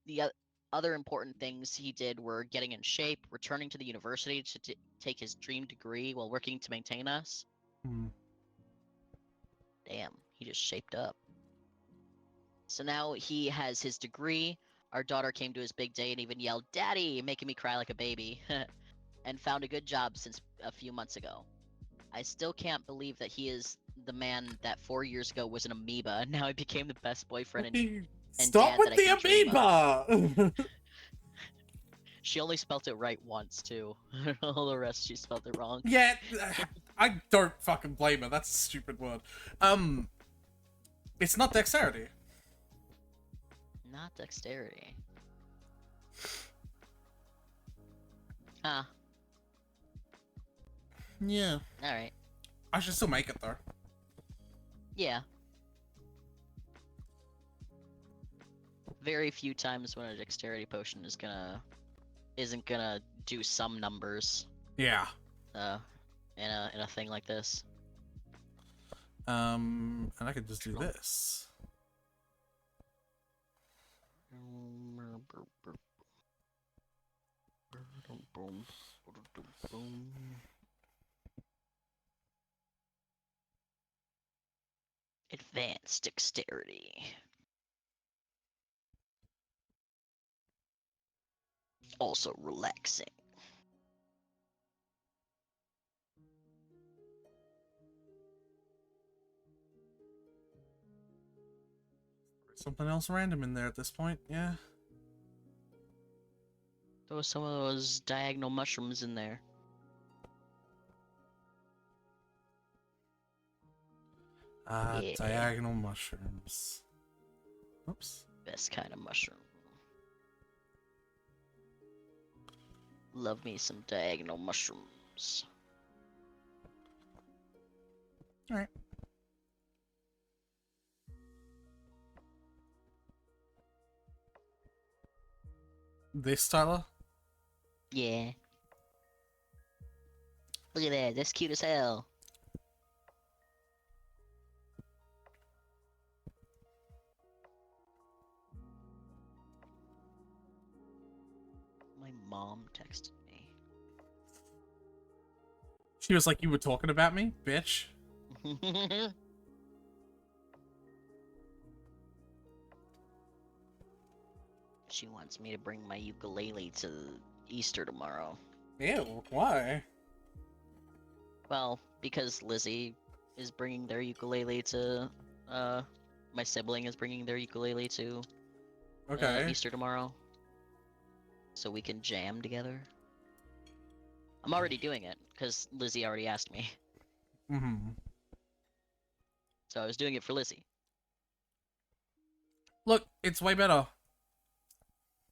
The other important things he did were getting in shape, returning to the university to take his dream degree while working to maintain us. Hmm. Damn, he just shaped up. So now he has his degree. Our daughter came to his big day and even yelled, "Daddy!" making me cry like a baby, and found a good job since a few months ago. I still can't believe that he is the man that 4 years ago was an amoeba, and now he became the best boyfriend and Stop dad that with I the can dream of. amoeba! She only spelt it right once, too. All the rest she spelled it wrong. Yeah, I don't fucking blame her. That's a stupid word. It's not dexterity. Not dexterity. Huh. Yeah. Alright. I should still make it though. Yeah. Very few times when a dexterity potion isn't gonna do some numbers. Yeah. In a thing like this. And I could just do this. Advanced dexterity. Also relaxing. Something else random in there at this point, yeah. There was some of those diagonal mushrooms in there. Yeah. Diagonal mushrooms. Oops. Best kind of mushroom. Love me some diagonal mushrooms. Alright. This, Tyler? Yeah. Look at that. That's cute as hell. My mom texted me. She was like, you were talking about me, bitch. She wants me to bring my ukulele to Easter tomorrow. Ew, why? Well, because Lizzie is bringing their ukulele to, my sibling is bringing their ukulele to Okay. Easter tomorrow. So we can jam together. I'm already doing it, because Lizzie already asked me. Mm-hmm. So I was doing it for Lizzie. Look, it's way better.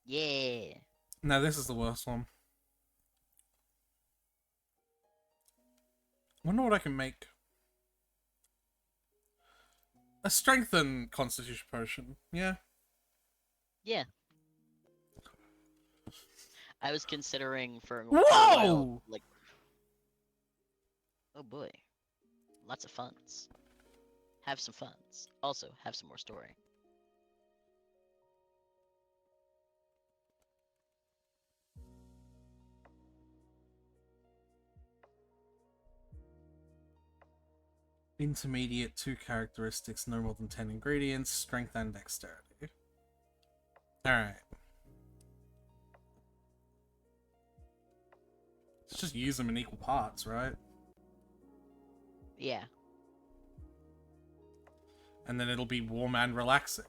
Yeah. No, this is the worst one. Wonder what I can make. A strengthen constitution potion. Yeah. Yeah. I was considering for a Whoa! while, like... Oh boy. Lots of funds. Have some funds. Also, have some more story. Intermediate 2 characteristics, no more than 10 ingredients, strength and dexterity. Alright. Let's just use them in equal parts, right? Yeah. And then it'll be warm and relaxing.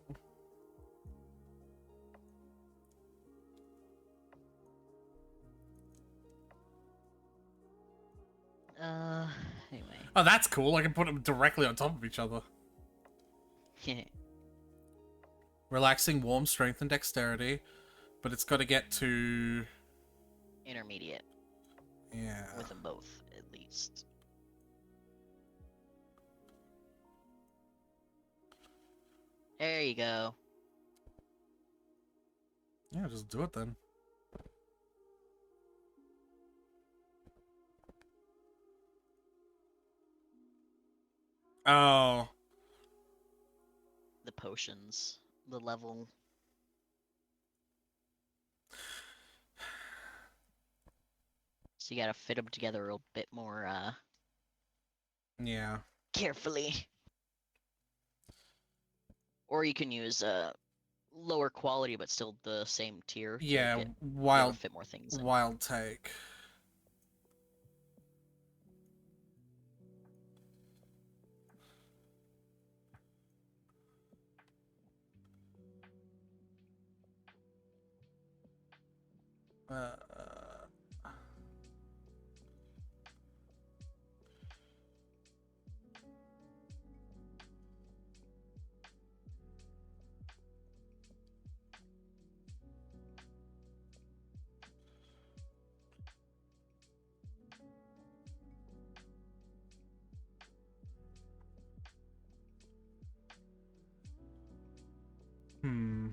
Anyway. Oh, that's cool. I can put them directly on top of each other. Relaxing, warm, strength, and dexterity. But it's got to get to... Intermediate. Yeah. With them both, at least. There you go. Yeah, just do it then. Oh. The potions. The level. So you gotta fit them together a bit more, Yeah. carefully. Or you can use, lower quality but still the same tier to Yeah, get able to wild, fit more things in. wild take. Uh, hmm.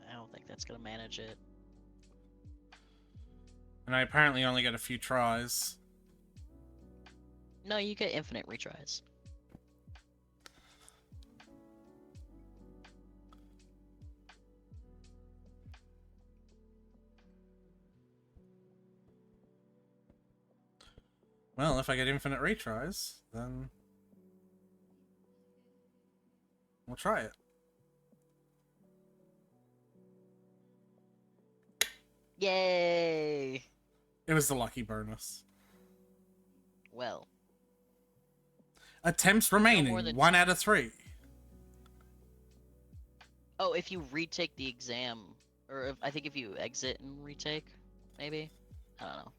I don't think that's gonna manage it. And I apparently only get a few tries. No, you get infinite retries. Well, if I get infinite retries, then we'll try it. Yay! It was the lucky bonus. Well. Attempts remaining, 1 out of 3. Oh, if you retake the exam, or I think if you exit and retake, maybe? I don't know.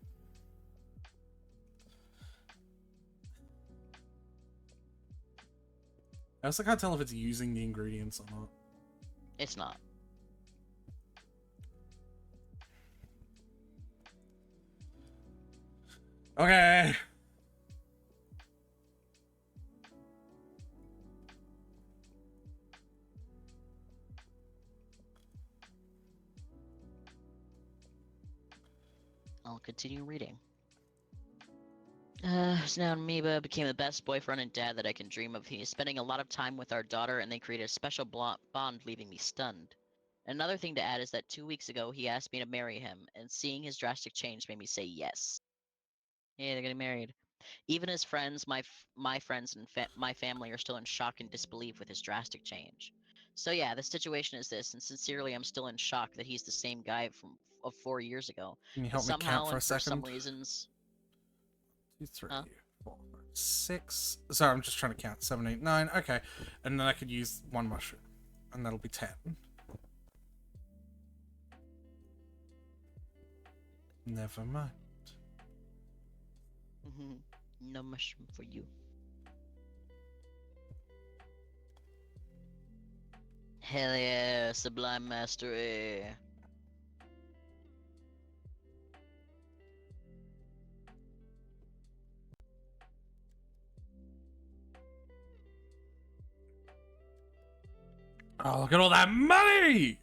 I also can't tell if it's using the ingredients or not. It's not. Okay. I'll continue reading. So now Amoeba became the best boyfriend and dad that I can dream of. He is spending a lot of time with our daughter, and they created a special bond, leaving me stunned. Another thing to add is that 2 weeks ago, he asked me to marry him, and seeing his drastic change made me say yes. Yeah, they're getting married. Even his friends, my friends and my family are still in shock and disbelief with his drastic change. So yeah, the situation is this, and sincerely, I'm still in shock that he's the same guy of 4 years ago. Can you But help me count somehow for a and for some second? reasons, 2, 3, huh? 4, 5, 6. Sorry, I'm just trying to count. 7, 8, 9. Okay, and then I could use 1 mushroom, and that'll be 10. Never mind. No mushroom for you. Hell yeah, Sublime Mastery. Oh, look at all that money!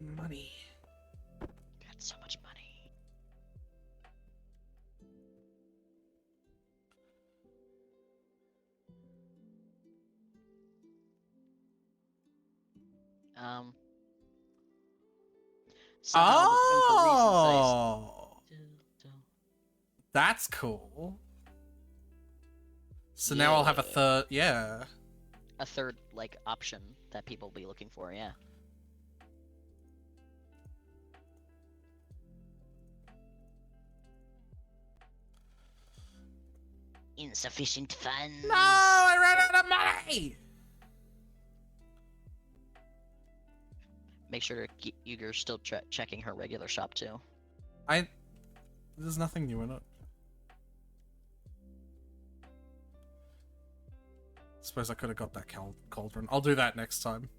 Money. Got so much money. Somehow, and for reasons that Oh! That's cool. So now I'll have a third, yeah. a third, like, option that people will be looking for, yeah. Insufficient funds. No, I ran out of money! Make sure to keep you're still checking her regular shop too. There's nothing new in it. Suppose I could have got that cauldron. I'll do that next time.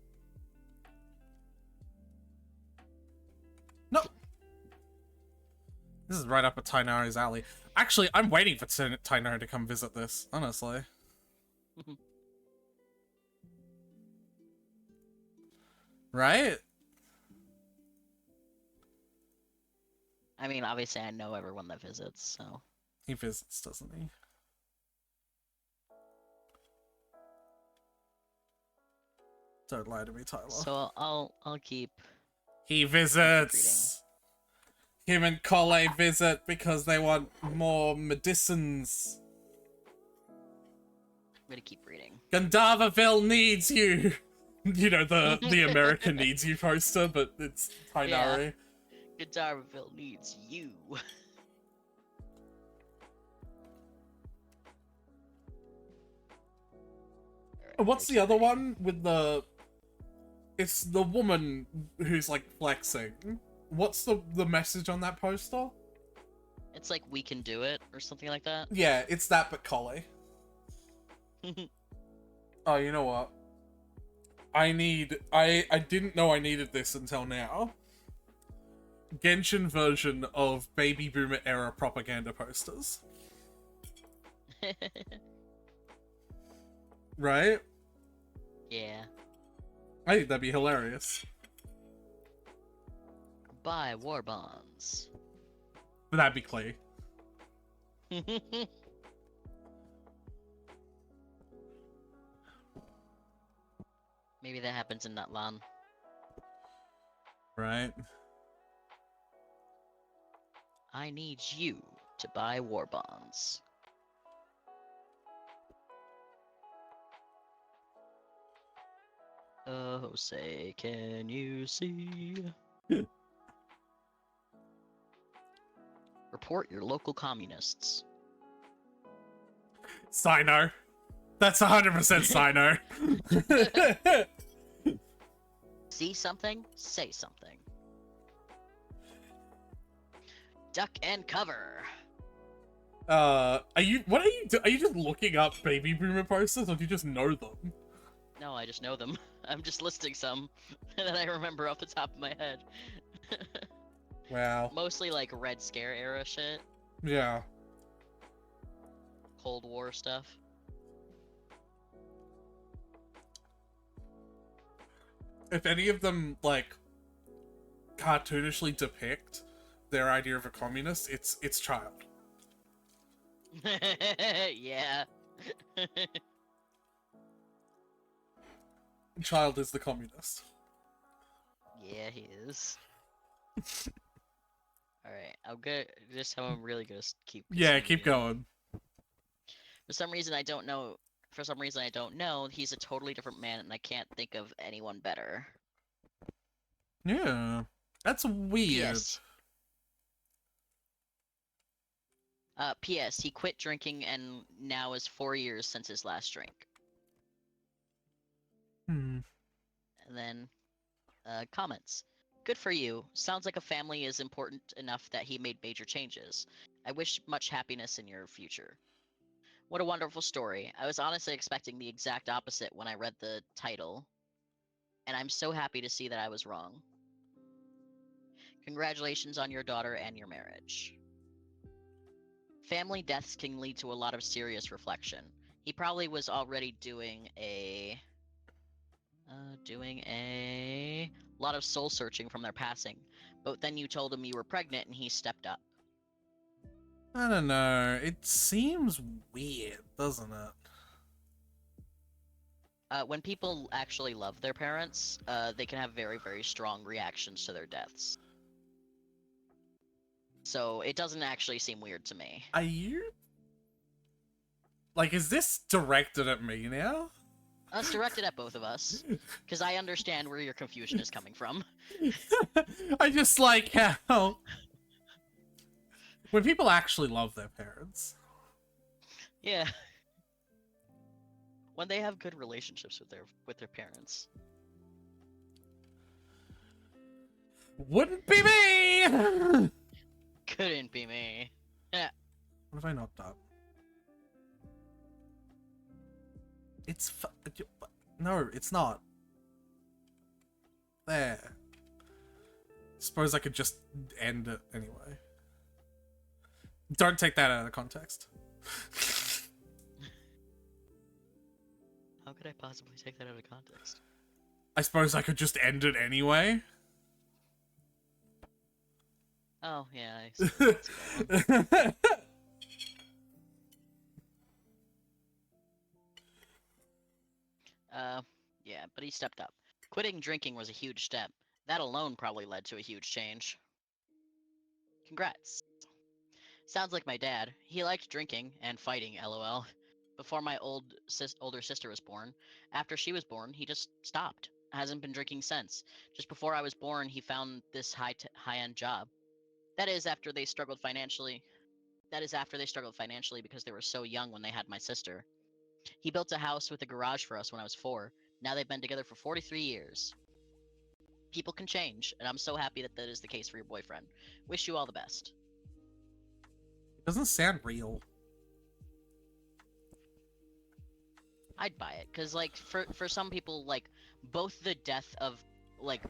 No! This is right up at Tainari's alley. Actually, I'm waiting for Tainari to come visit this, honestly. Right? I mean, obviously I know everyone that visits, so. He visits, doesn't he? Don't lie to me, Tyler. So I'll keep. He visits. Him and Kole visit because they want more medicines. I'm gonna keep reading. Gandharvaville needs you. You know, the American needs you poster, but it's Tainari. Yeah. Gandharvaville needs you. What's the other one with the... It's the woman who's, like, flexing. What's the message on that poster? It's like, we can do it, or something like that. Yeah, it's that, but Kole. Oh, you know what? I didn't know I needed this until now. Genshin version of Baby Boomer era propaganda posters. Right? Yeah. I think that'd be hilarious. Buy war bonds. But that'd be Clay. Maybe that happens in Natlan. Right? I need you to buy war bonds. Oh, say, can you see? Report your local communists. Sino. That's 100% Sino. See something? Say something. Duck and cover. Are you just looking up Baby Boomer posters, or do you just know them? No, I just know them. I'm just listing some that I remember off the top of my head. Wow. Mostly like Red Scare era shit. Yeah. Cold War stuff. If any of them, like, cartoonishly depict their idea of a communist, it's Child. Yeah. Child is the communist. Yeah, he is. Alright, I'm good. Just how I'm really gonna keep. Yeah, keep continuing. going. For some reason, I don't know. For some reason, I don't know. He's a totally different man, and I can't think of anyone better. Yeah, that's weird. P.S. P.S. He quit drinking, and now is 4 years since his last drink. Hmm. And then, comments. Good for you. Sounds like a family is important enough that he made major changes. I wish much happiness in your future. What a wonderful story. I was honestly expecting the exact opposite when I read the title, and I'm so happy to see that I was wrong. Congratulations on your daughter and your marriage. Family deaths can lead to a lot of serious reflection. He probably was already doing a lot of soul searching from their passing, but then you told him you were pregnant and he stepped up. I don't know. It seems weird, doesn't it? When people actually love their parents, they can have very, very strong reactions to their deaths. So it doesn't actually seem weird to me. Are you... Like, is this directed at me now? It's directed at both of us, because I understand where your confusion is coming from. I just like how... When people actually love their parents. Yeah. When they have good relationships with their parents. Wouldn't be me! Couldn't be me. What have I not done? It's no, it's not. There. Suppose I could just end it anyway. Don't take that out of context. How could I possibly take that out of context? I suppose I could just end it anyway. Oh, yeah, I see that one. Yeah, but he stepped up. Quitting drinking was a huge step. That alone probably led to a huge change. Congrats. Sounds like my dad. He liked drinking and fighting, lol. Before my older sister was born. After she was born, he just stopped. Hasn't been drinking since. Just before I was born, he found this high-end job. That is after they struggled financially. That is after they struggled financially because they were so young when they had my sister. He built a house with a garage for us when I was 4. Now they've been together for 43 years. People can change, and I'm so happy that that is the case for your boyfriend. Wish you all the best. It doesn't sound real. I'd buy it, because, like, for some people, like, both the death of, like,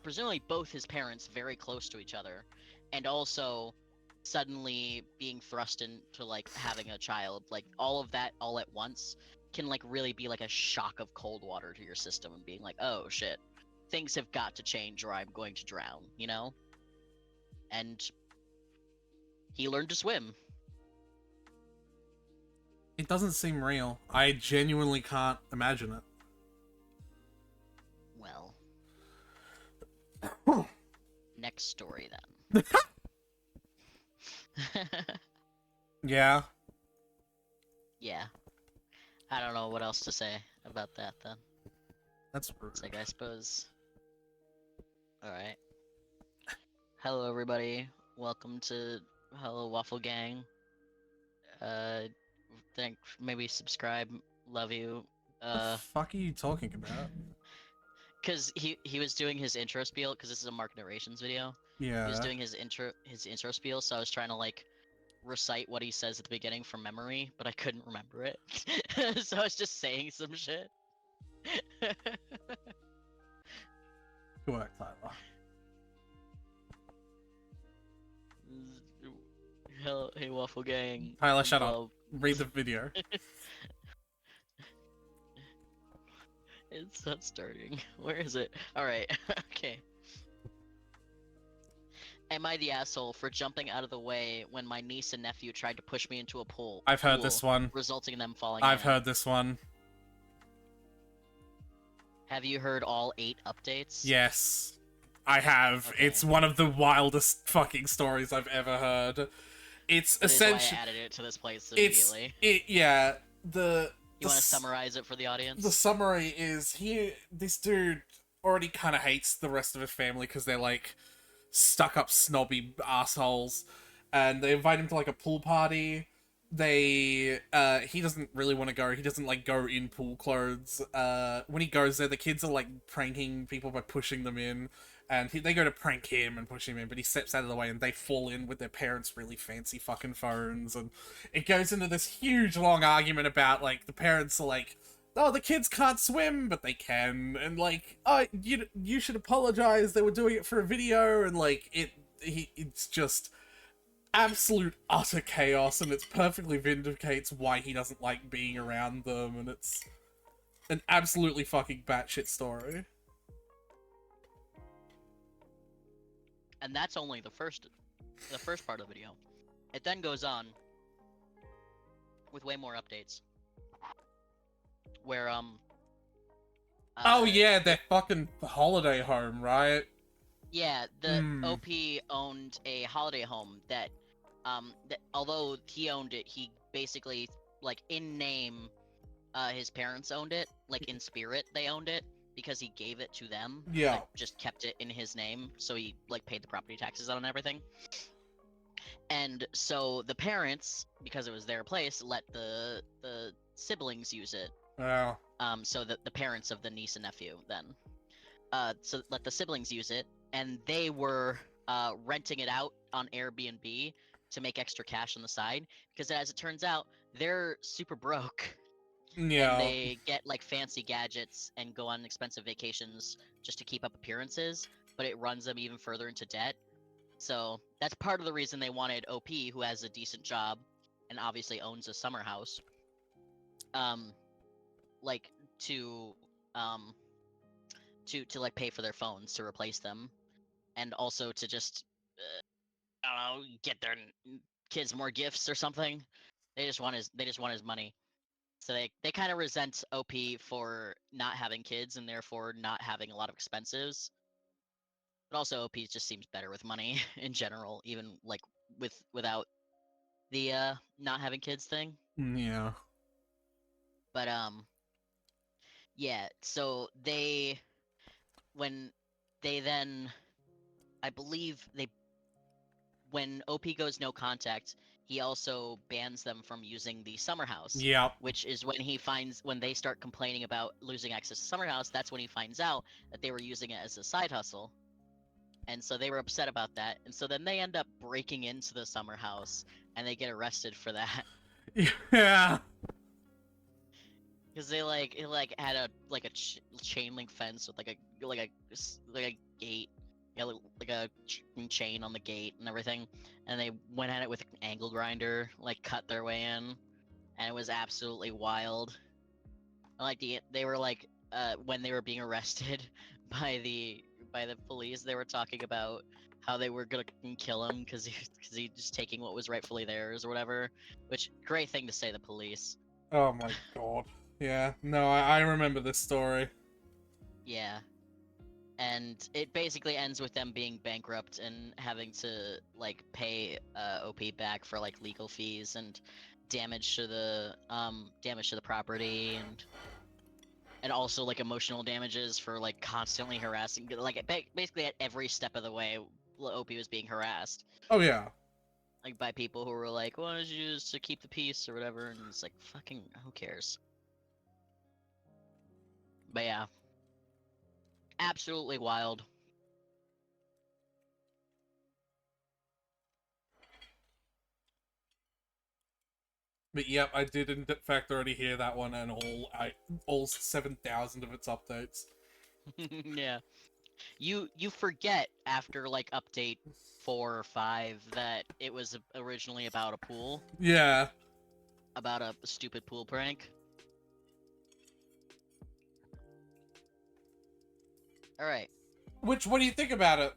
presumably both his parents very close to each other, and also suddenly being thrust into, like, having a child, like, all of that all at once can, like, really be like a shock of cold water to your system and being like, oh, shit. Things have got to change or I'm going to drown, you know? And he learned to swim. It doesn't seem real. I genuinely can't imagine Well. it. Next story, then. Yeah. Yeah. I don't know what else to say about that, then. That's rude. It's like, I suppose... Alright. Hello, everybody. Welcome to Hello Waffle Gang. Maybe subscribe. Love you. What the fuck are you talking about? Cause he was doing his intro spiel, because this is a Mark Narrations video. Yeah. He was doing his intro spiel, so I was trying to, like, recite what he says at the beginning from memory, but I couldn't remember it. So I was just saying some shit. Good work, Tyler. Hello, hey Waffle Gang. Tyler, shut up. Read the video. It's not starting. Where is it? Alright, okay. Am I the asshole for jumping out of the way when my niece and nephew tried to push me into a pool, I've heard this one. resulting in them falling I've in? heard this one. Have you heard all 8 updates? Yes. I have. Okay. It's one of the wildest fucking stories I've ever heard. It's That is why I essentially... added it to this place immediately. Yeah, You want to summarize it for the audience? the summary is this dude already kind of hates the rest of his family because they're like stuck up snobby assholes, and they invite him to like a pool party. He doesn't really want to go. He doesn't like go in pool clothes. When he goes there, the kids are like pranking people by pushing them in, and they go to prank him and push him in, but he steps out of the way and they fall in with their parents' really fancy fucking phones, and it goes into this huge long argument about like the parents are like, oh, the kids can't swim, but they can, and like, oh, you should apologize. They were doing it for a video, and like it's just absolute utter chaos, and it perfectly vindicates why he doesn't like being around them, and it's an absolutely fucking batshit story. And that's only the first part of the video. It then goes on with way more updates. Where oh yeah, their fucking holiday home, right? Yeah, the OP owned a holiday home that although he owned it, he basically, like, in name, his parents owned it. Like, in spirit, they owned it, because he gave it to them. Yeah. Like, just kept it in his name, so he, like, paid the property taxes on everything. And so the parents, because it was their place, let the siblings use it. Yeah. So the parents of the niece and nephew, then. So let the siblings use it, and they were renting it out on Airbnb to make extra cash on the side, because as it turns out, they're super broke. Yeah. And they get like fancy gadgets and go on expensive vacations just to keep up appearances, but it runs them even further into debt. So that's part of the reason they wanted OP, who has a decent job and obviously owns a summer house, like to like pay for their phones to replace them, and also to just I don't know, get their kids more gifts or something. They just want his money. So they kind of resent OP for not having kids and therefore not having a lot of expenses. But also OP just seems better with money in general, even like without the not having kids thing. Yeah. But yeah, so when they then, I believe when OP goes no contact, he also bans them from using the summer house. Yeah. Which is when they start complaining about losing access to summer house, that's when he finds out that they were using it as a side hustle. And so they were upset about that. And so then they end up breaking into the summer house and they get arrested for that. Yeah. Because they had a chain link fence with like a gate, yeah, like a chain on the gate and everything, and they went at it with an angle grinder, like cut their way in, and it was absolutely wild. Like they were like when they were being arrested by the police, they were talking about how they were gonna kill him because he just taking what was rightfully theirs or whatever. Which, great thing to say, the police. Oh my god. Yeah. No, I remember this story. Yeah. And it basically ends with them being bankrupt and having to like pay OP back for like legal fees and damage to the property, and also like emotional damages for like constantly harassing, like basically at every step of the way OP was being harassed, Oh yeah. like by people who were like, why don't you just to keep the peace or whatever, and it's like, fucking who cares. But yeah, absolutely wild. But yep, I did in fact already hear that one and all 7,000 of its updates. Yeah. You forget after like update 4 or 5 that it was originally about a pool. Yeah. About a stupid pool prank. Alright. What do you think about it?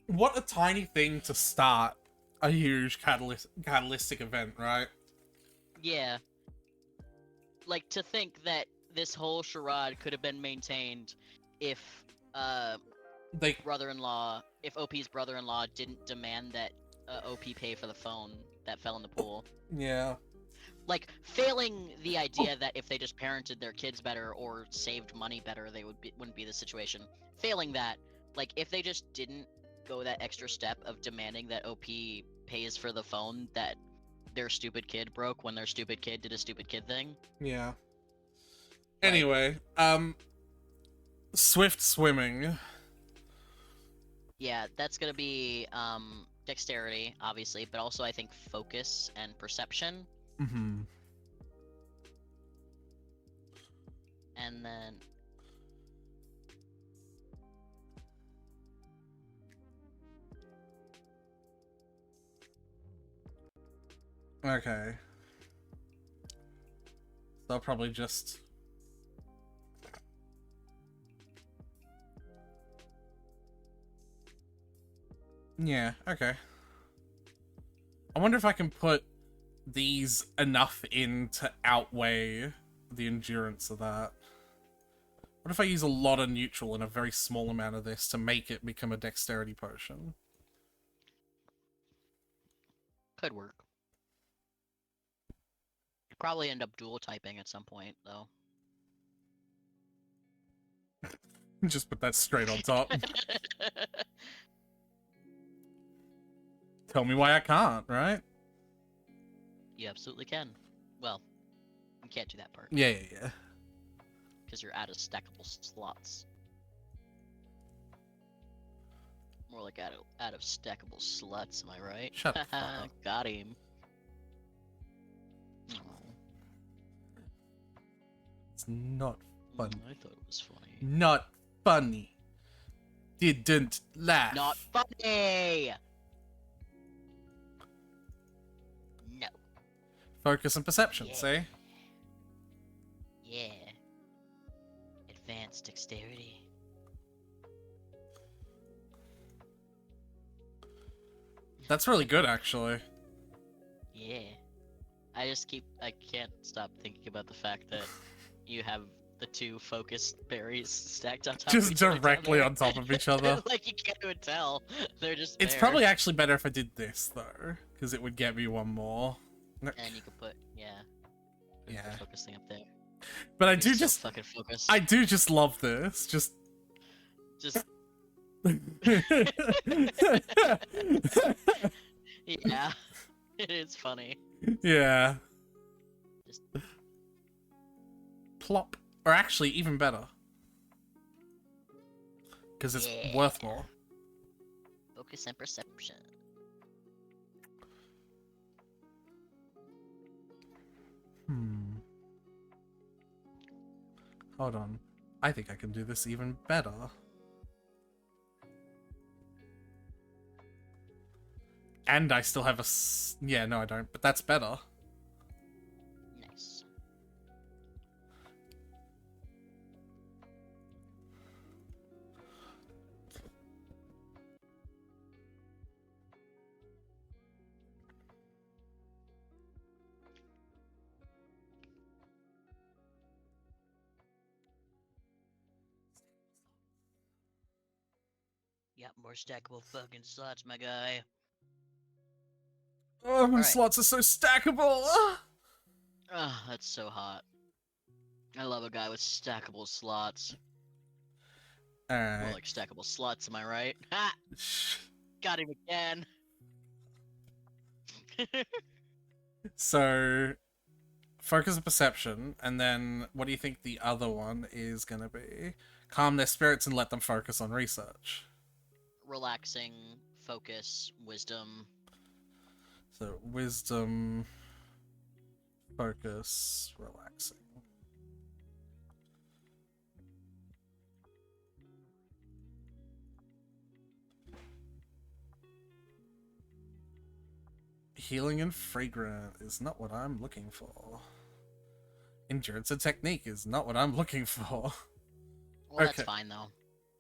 What a tiny thing to start a huge catalytic event, right? Yeah. Like, to think that this whole charade could have been maintained if They if OP's brother-in-law didn't demand that OP pay for the phone that fell in the pool. Yeah. Like, failing the idea that if they just parented their kids better or saved money better, they wouldn't be the situation. Failing that, like, if they just didn't go that extra step of demanding that OP pays for the phone that their stupid kid broke when their stupid kid did a stupid kid thing. Yeah. Like, Anyway, swift swimming. yeah, that's gonna be dexterity, obviously, but also I think focus and perception. Mm-hmm. And then Okay. They'll probably just... Yeah, okay. I wonder if I can put these enough in to outweigh the endurance of that. What if I use a lot of neutral and a very small amount of this to make it become a dexterity potion? could work. Probably end up dual typing at some point, though. Just put that straight on top. Tell me why I can't, right? You absolutely can. Well, you can't do that part. Yeah. Because you're out of stackable slots. More like out of stackable sluts, am I right? Shut the fuck up. Got him. Oh, It's not funny. I thought it was funny. Not funny. Didn't laugh. Not funny! No. Focus and perception, Yeah. see? Yeah. Advanced dexterity. That's really good, actually. Yeah. I can't stop thinking about the fact that you have the two focused berries stacked on top Just of each other. directly on top of each other. Like, you can't even tell. They're just It's there. probably actually better if I did this, though. Because it would get me one more. And you could put, put Yeah. the focus thing up there. But I You're do so just... fucking focused. I do just love this. Just... Yeah. It is funny. Yeah. Just Plop. Or actually, even better. Because it's Yeah. worth more. focus and perception. Hold on. I think I can do this even better. And I still have a... Yeah, no, I don't. But that's better. Nice. Yep, more stackable fucking slots, my guy. Oh, my Alright. slots are so stackable! Ah, that's so hot. I love a guy with stackable slots. More Alright. like stackable sluts, am I right? Ha! Got him again. So, focus and perception, and then what do you think the other one is gonna be? Calm their spirits and let them focus on research. Relaxing, focus, wisdom. So, wisdom, focus, relaxing. Healing and fragrant is not what I'm looking for. Endurance and technique is not what I'm looking for. Well, Okay. that's fine though.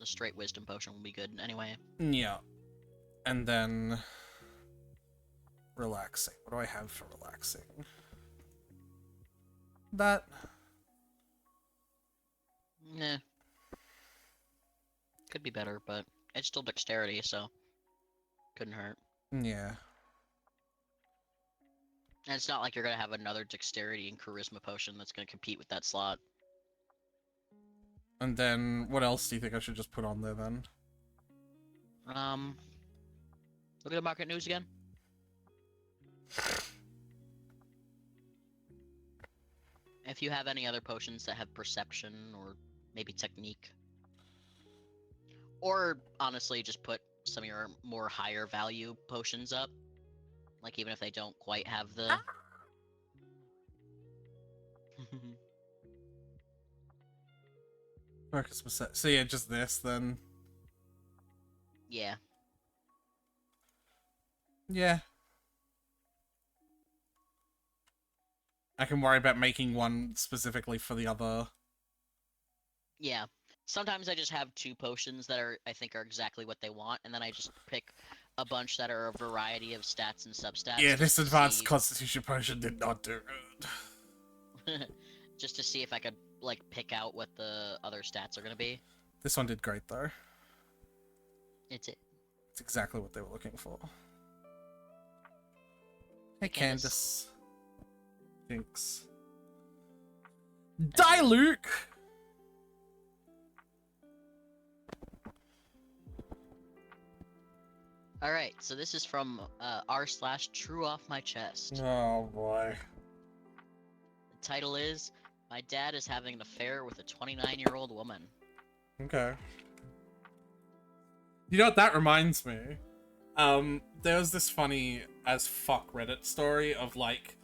The straight wisdom potion will be good anyway. Yeah. And then relaxing. What do I have for relaxing? That. Nah. Could be better, but it's still dexterity, so couldn't hurt. Yeah. And it's not like you're gonna have another dexterity and charisma potion that's gonna compete with that slot. And then what else do you think I should just put on there then? Look at the market news again. If you have any other potions that have perception or maybe technique. Or honestly, just put some of your more higher value potions up. Like even if they don't quite have the Focus percent. So yeah, just this then. Yeah. Yeah. I can worry about making one specifically for the other. Yeah. Sometimes I just have two potions that I think are exactly what they want, and then I just pick a bunch that are a variety of stats and substats. Yeah, just this to advanced see... constitution potion did not do good. just to see if I could like pick out what the other stats are gonna be. This one did great though. It's exactly what they were looking for. Hey, Candace. Thanks. Die, Luke! Alright, so this is from r/true off my chest. Oh boy. The title is, My Dad is Having an Affair with a 29-year-old Woman. Okay. You know what that reminds me? There was this funny as fuck Reddit story of like,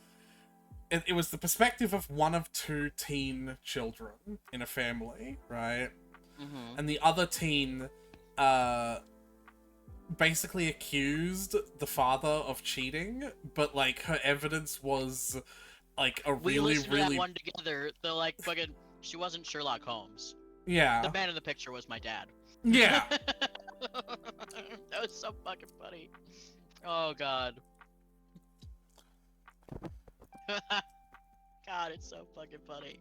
it was the perspective of one of two teen children in a family, right? Mm-hmm. And the other teen, basically accused the father of cheating, but like her evidence was like a We really, listened to really... that one together. They're like, fucking, she wasn't Sherlock Holmes. Yeah. The man in the picture was my dad. Yeah. That was so fucking funny. Oh god. God, it's so fucking funny.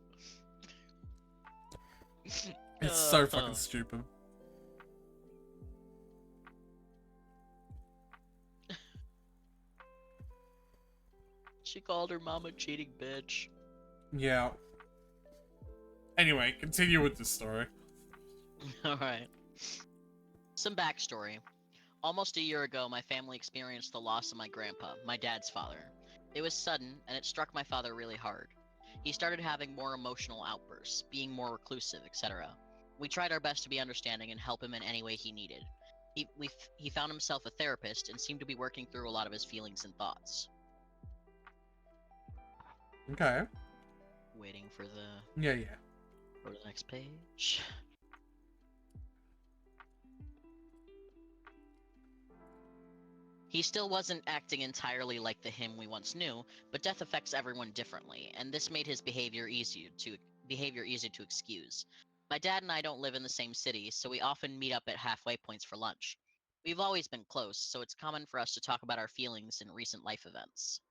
It's so fucking stupid. She called her mom a cheating bitch. Yeah. Anyway, continue with this story. Alright. Some backstory. Almost a year ago, my family experienced the loss of my grandpa, my dad's father. It was sudden, and it struck my father really hard. He started having more emotional outbursts, being more reclusive, etc. We tried our best to be understanding and help him in any way he needed. He found himself a therapist and seemed to be working through a lot of his feelings and thoughts. Okay. Waiting for the... Yeah. Go to the next page. He still wasn't acting entirely like the him we once knew, but death affects everyone differently, and this made his behavior easy to excuse. My dad and I don't live in the same city, so we often meet up at halfway points for lunch. We've always been close, so it's common for us to talk about our feelings and recent life events.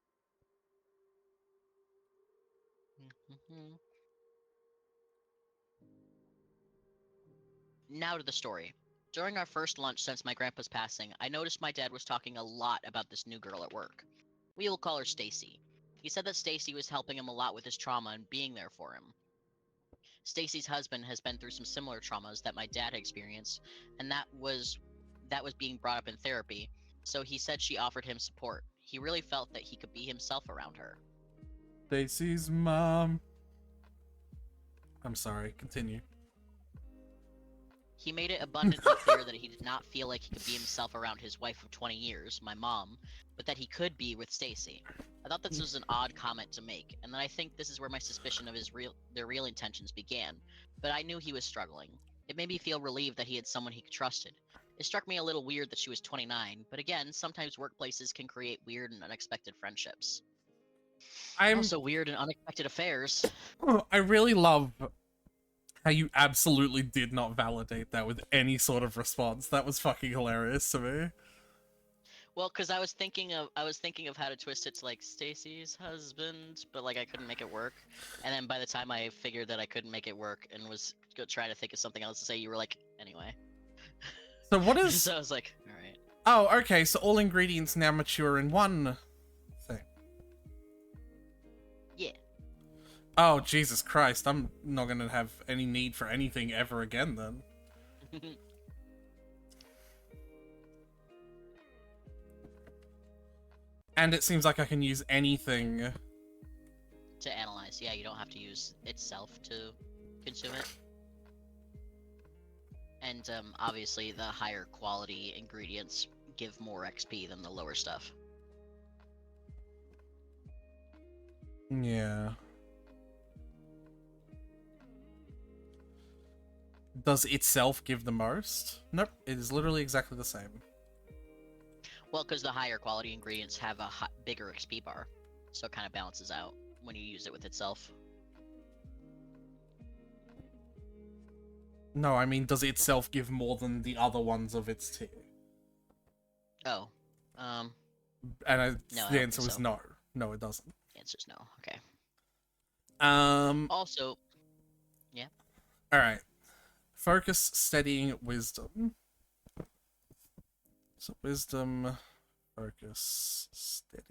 Now to the story. During our first lunch since my grandpa's passing, I noticed my dad was talking a lot about this new girl at work. We will call her Stacy. He said that Stacy was helping him a lot with his trauma and being there for him. Stacy's husband has been through some similar traumas that my dad experienced, and that was being brought up in therapy, so he said she offered him support. He really felt that he could be himself around her. Stacy's mom. I'm sorry, continue. He made it abundantly clear that he did not feel like he could be himself around his wife of 20 years, my mom, but that he could be with Stacy. I thought this was an odd comment to make, and then I think this is where my suspicion of their real intentions began, but I knew he was struggling. It made me feel relieved that he had someone he trusted. It struck me a little weird that she was 29, but again, sometimes workplaces can create weird and unexpected friendships. Also weird and unexpected affairs. I really love how you absolutely did not validate that with any sort of response. That was fucking hilarious to me. Well, because I was thinking of how to twist it to like Stacy's husband, but like I couldn't make it work. And then by the time I figured that I couldn't make it work and was trying to think of something else to say, you were like, anyway. So what is... So I was like, all right. Oh, okay, so all ingredients now mature in one thing. Yeah. Oh, Jesus Christ, I'm not gonna have any need for anything ever again, then. And it seems like I can use anything. To analyze, yeah, you don't have to use itself to consume it. And obviously, the higher quality ingredients give more XP than the lower stuff. Yeah. Does itself give the most? Nope, it is literally exactly the same. Well, because the higher quality ingredients have a bigger XP bar, so it kind of balances out when you use it with itself. No, I mean, does itself give more than the other ones of its tier? Oh. And No, the answer was so. no. No, it doesn't. The answer's no. Okay. Also, yeah. Alright. Focus, steadying, wisdom. So wisdom, focus, steady.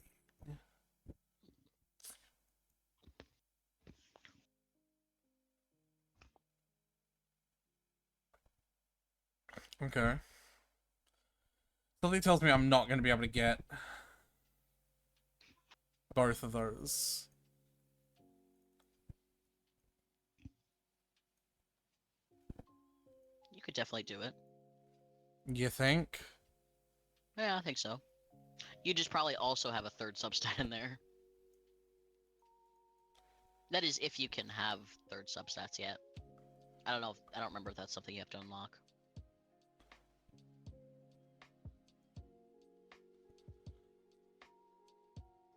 Okay. Something tells me I'm not going to be able to get both of those. You could definitely do it. You think? Yeah, I think so. You just probably also have a third substat in there. That is, if you can have third substats yet. I don't know. I don't remember if that's something you have to unlock.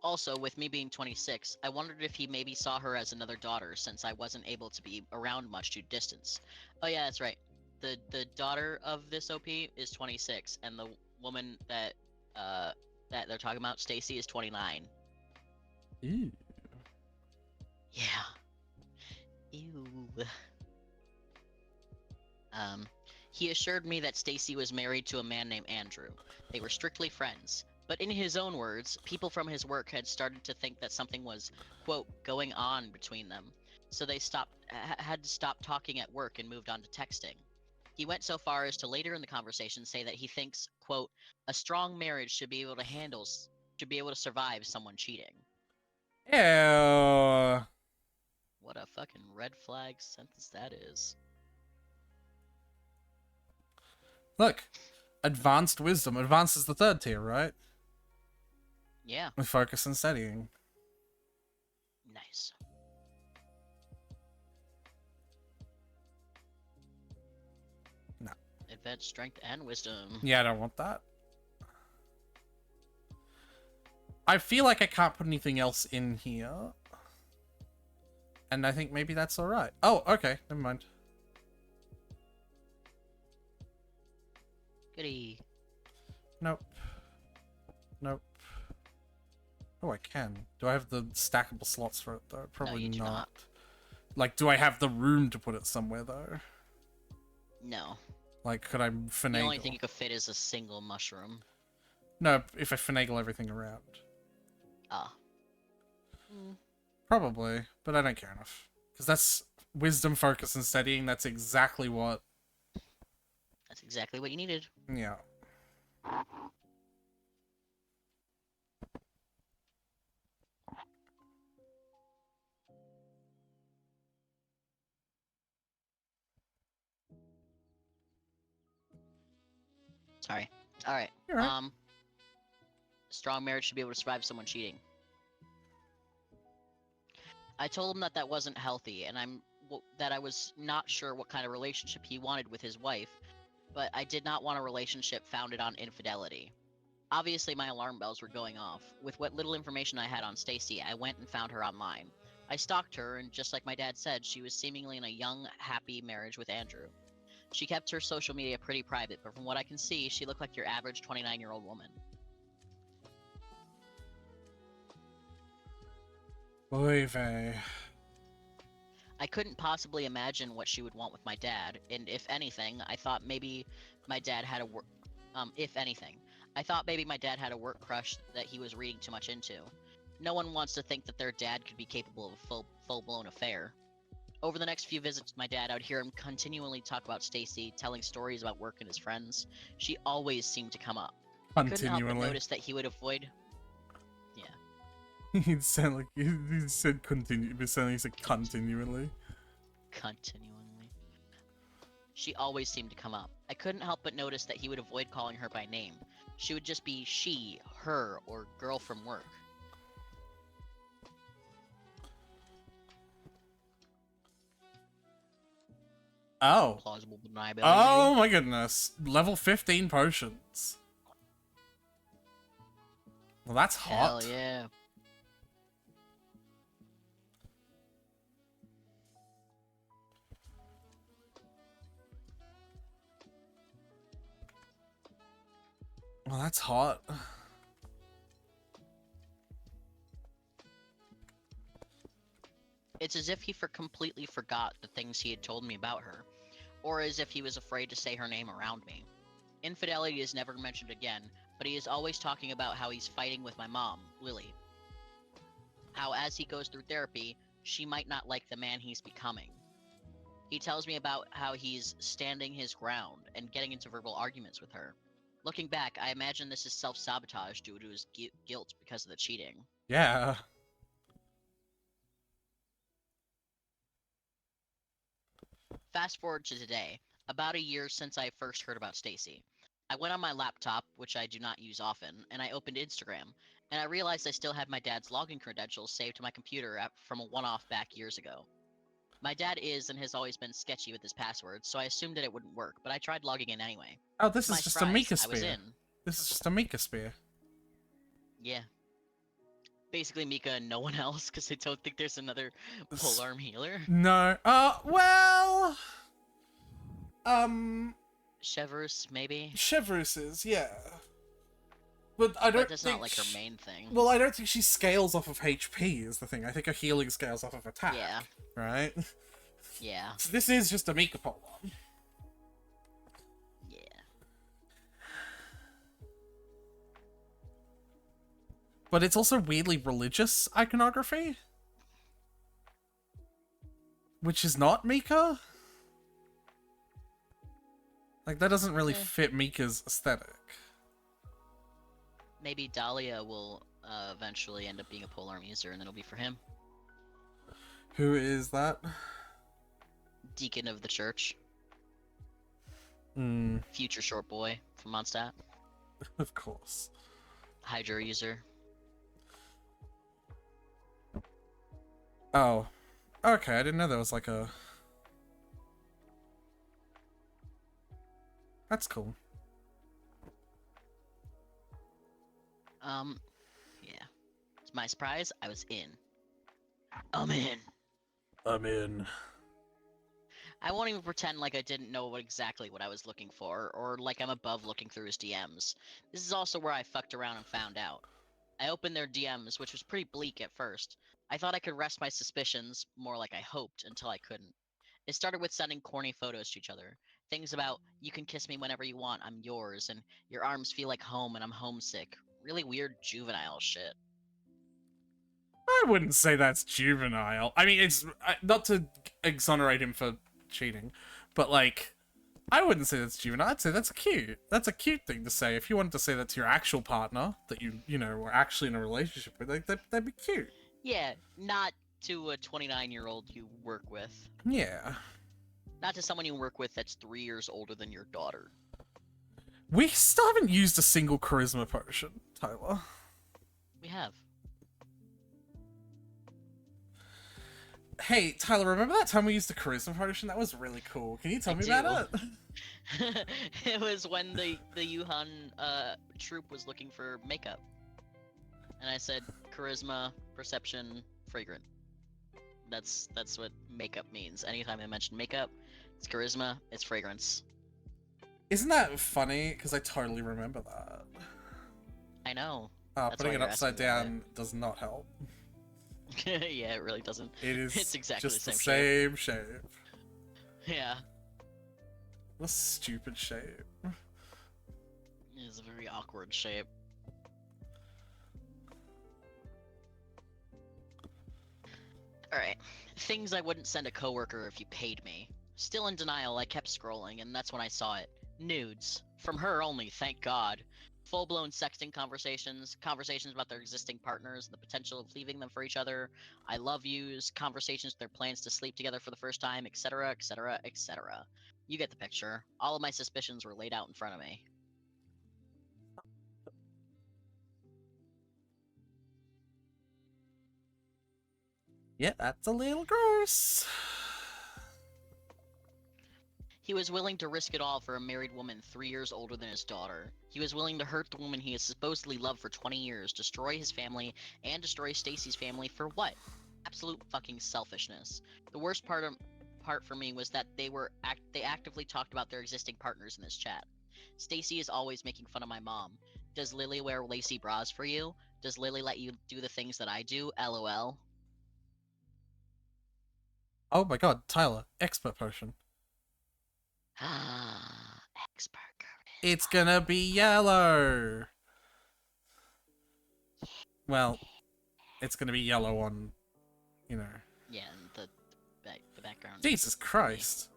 Also, with me being 26, I wondered if he maybe saw her as another daughter since I wasn't able to be around much due to distance. Oh yeah, that's right. The daughter of this OP is 26, and the woman that that they're talking about, Stacy, is 29. Ew. Yeah. Ew. He assured me that Stacy was married to a man named Andrew. They were strictly friends. But in his own words, people from his work had started to think that something was, quote, going on between them. So they had to stop talking at work and moved on to texting. He went so far as to later in the conversation say that he thinks, quote, a strong marriage should be able to survive someone cheating. Ew. What a fucking red flag sentence that is. Look, advanced wisdom. Advanced is the third tier, right? Yeah. With focus and steadying. Nice. No. Advanced strength and wisdom. Yeah, I don't want that. I feel like I can't put anything else in here. And I think maybe that's alright. Oh, okay. Never mind. Goody. Nope. Nope. Oh, I can. Do I have the stackable slots for it, though? Probably No, you do not. Like, do I have the room to put it somewhere, though? No. Like, could I finagle? The only thing you could fit is a single mushroom. No, if I finagle everything around. Ah. Probably, but I don't care enough. Because that's wisdom, focus, and steadying. That's exactly what... That's exactly what you needed. Yeah. Sorry. Alright. You're right. Strong marriage should be able to survive someone cheating. I told him that that wasn't healthy, and that I was not sure what kind of relationship he wanted with his wife, but I did not want a relationship founded on infidelity. Obviously, my alarm bells were going off. With what little information I had on Stacy, I went and found her online. I stalked her, and just like my dad said, she was seemingly in a young, happy marriage with Andrew. She kept her social media pretty private, but from what I can see, she looked like your average 29-year-old woman. Oy vey. I couldn't possibly imagine what she would want with my dad, and if anything, I thought maybe my dad had a work. If anything, I thought maybe my dad had a work crush that he was reading too much into. No one wants to think that their dad could be capable of a full-blown affair. Over the next few visits with my dad, I would hear him continually talk about Stacy, telling stories about work and his friends. She always seemed to come up. I couldn't help but Continually. notice that he would avoid. Yeah. He'd sound like he said continue, but sounding like continually. Continually. She always seemed to come up. I couldn't help but notice that he would avoid calling her by name. She would just be she, her, or girl from work. Oh. Plausible deniability. Oh my goodness. Level 15 potions. Well, that's hot. Hell yeah. Well, that's hot. It's as if he completely forgot the things he had told me about her, or as if he was afraid to say her name around me. Infidelity is never mentioned again, but he is always talking about how he's fighting with my mom, Lily. How as he goes through therapy, she might not like the man he's becoming. He tells me about how he's standing his ground and getting into verbal arguments with her. Looking back, I imagine this is self-sabotage due to his guilt because of the cheating. Yeah. Fast forward to today, about a year since I first heard about Stacy. I went on my laptop, which I do not use often, and I opened Instagram, and I realized I still had my dad's login credentials saved to my computer from a one-off back years ago. My dad is and has always been sketchy with his passwords, so I assumed that it wouldn't work, but I tried logging in anyway. Oh, this To my is just a surprise, Mika I was spear. in. This is just a Mika spear. Yeah. Basically Mika and no one else, because I don't think there's another polearm healer. No. Well... Chevrus, maybe? Chevrus is, yeah. But I don't But that's think not like her main thing. Well, I don't think she scales off of HP is the thing. I think her healing scales off of attack. Yeah. Right? Yeah. So this is just a Mika Pole. Yeah. But it's also weirdly religious iconography. Which is not Mika. Like, that doesn't really fit Mika's aesthetic. Maybe Dahlia will eventually end up being a polearm user, and it'll be for him. Who is that? Deacon of the church. Hmm. Future short boy from Mondstadt. Of course. Hydra user. Oh. Okay, I didn't know there was like a... That's cool. Yeah. To my surprise, I was in. I'm in. I'm in. I won't even pretend like I didn't know exactly what I was looking for, or like I'm above looking through his DMs. This is also where I fucked around and found out. I opened their DMs, which was pretty bleak at first. I thought I could rest my suspicions, more like I hoped, until I couldn't. It started with sending corny photos to each other. Things about, you can kiss me whenever you want, I'm yours, and your arms feel like home and I'm homesick. Really weird juvenile shit. I wouldn't say that's juvenile. I mean, it's not to exonerate him for cheating, but like, I wouldn't say that's juvenile. I'd say that's cute. That's a cute thing to say. If you wanted to say that to your actual partner that you know, were actually in a relationship with, like, that'd be cute. Yeah, not to a 29-year-old you work with. Yeah. Not to someone you work with that's 3 years older than your daughter. We still haven't used a single charisma potion, Tyler. We have. Hey, Tyler, remember that time we used the charisma potion? That was really cool. Can you tell me about it? It was when the Yuhan troop was looking for makeup. And I said charisma, perception, fragrant. That's what makeup means. Anytime I mention makeup, it's charisma, it's fragrance. Isn't that funny? Because I totally remember that. I know. Putting it upside down does not help. Yeah, it really doesn't. It is It's exactly just the the same shape. same shape. Yeah, What a stupid shape. it's a very awkward shape. Alright. Things I wouldn't send a coworker if you paid me. Still in denial, I kept scrolling, and that's when I saw it. Nudes. From her only, thank God. Full-blown sexting conversations, conversations about their existing partners and the potential of leaving them for each other, I love yous, conversations with their plans to sleep together for the first time, etc., etc., etc. You get the picture. All of my suspicions were laid out in front of me. Yeah, that's a little gross. He was willing to risk it all for a married woman 3 years older than his daughter. He was willing to hurt the woman he has supposedly loved for 20 years, destroy his family, and destroy Stacy's family for what? Absolute fucking selfishness. The worst part for me was that they actively talked about their existing partners in this chat. Stacy is always making fun of my mom. Does Lily wear lacy bras for you? Does Lily let you do the things that I do? LOL. Oh my god, Tyler, expert potion. Ah, expert. It's gonna be yellow. Well, it's gonna be yellow on, you know. Yeah, and the background. Jesus Christ.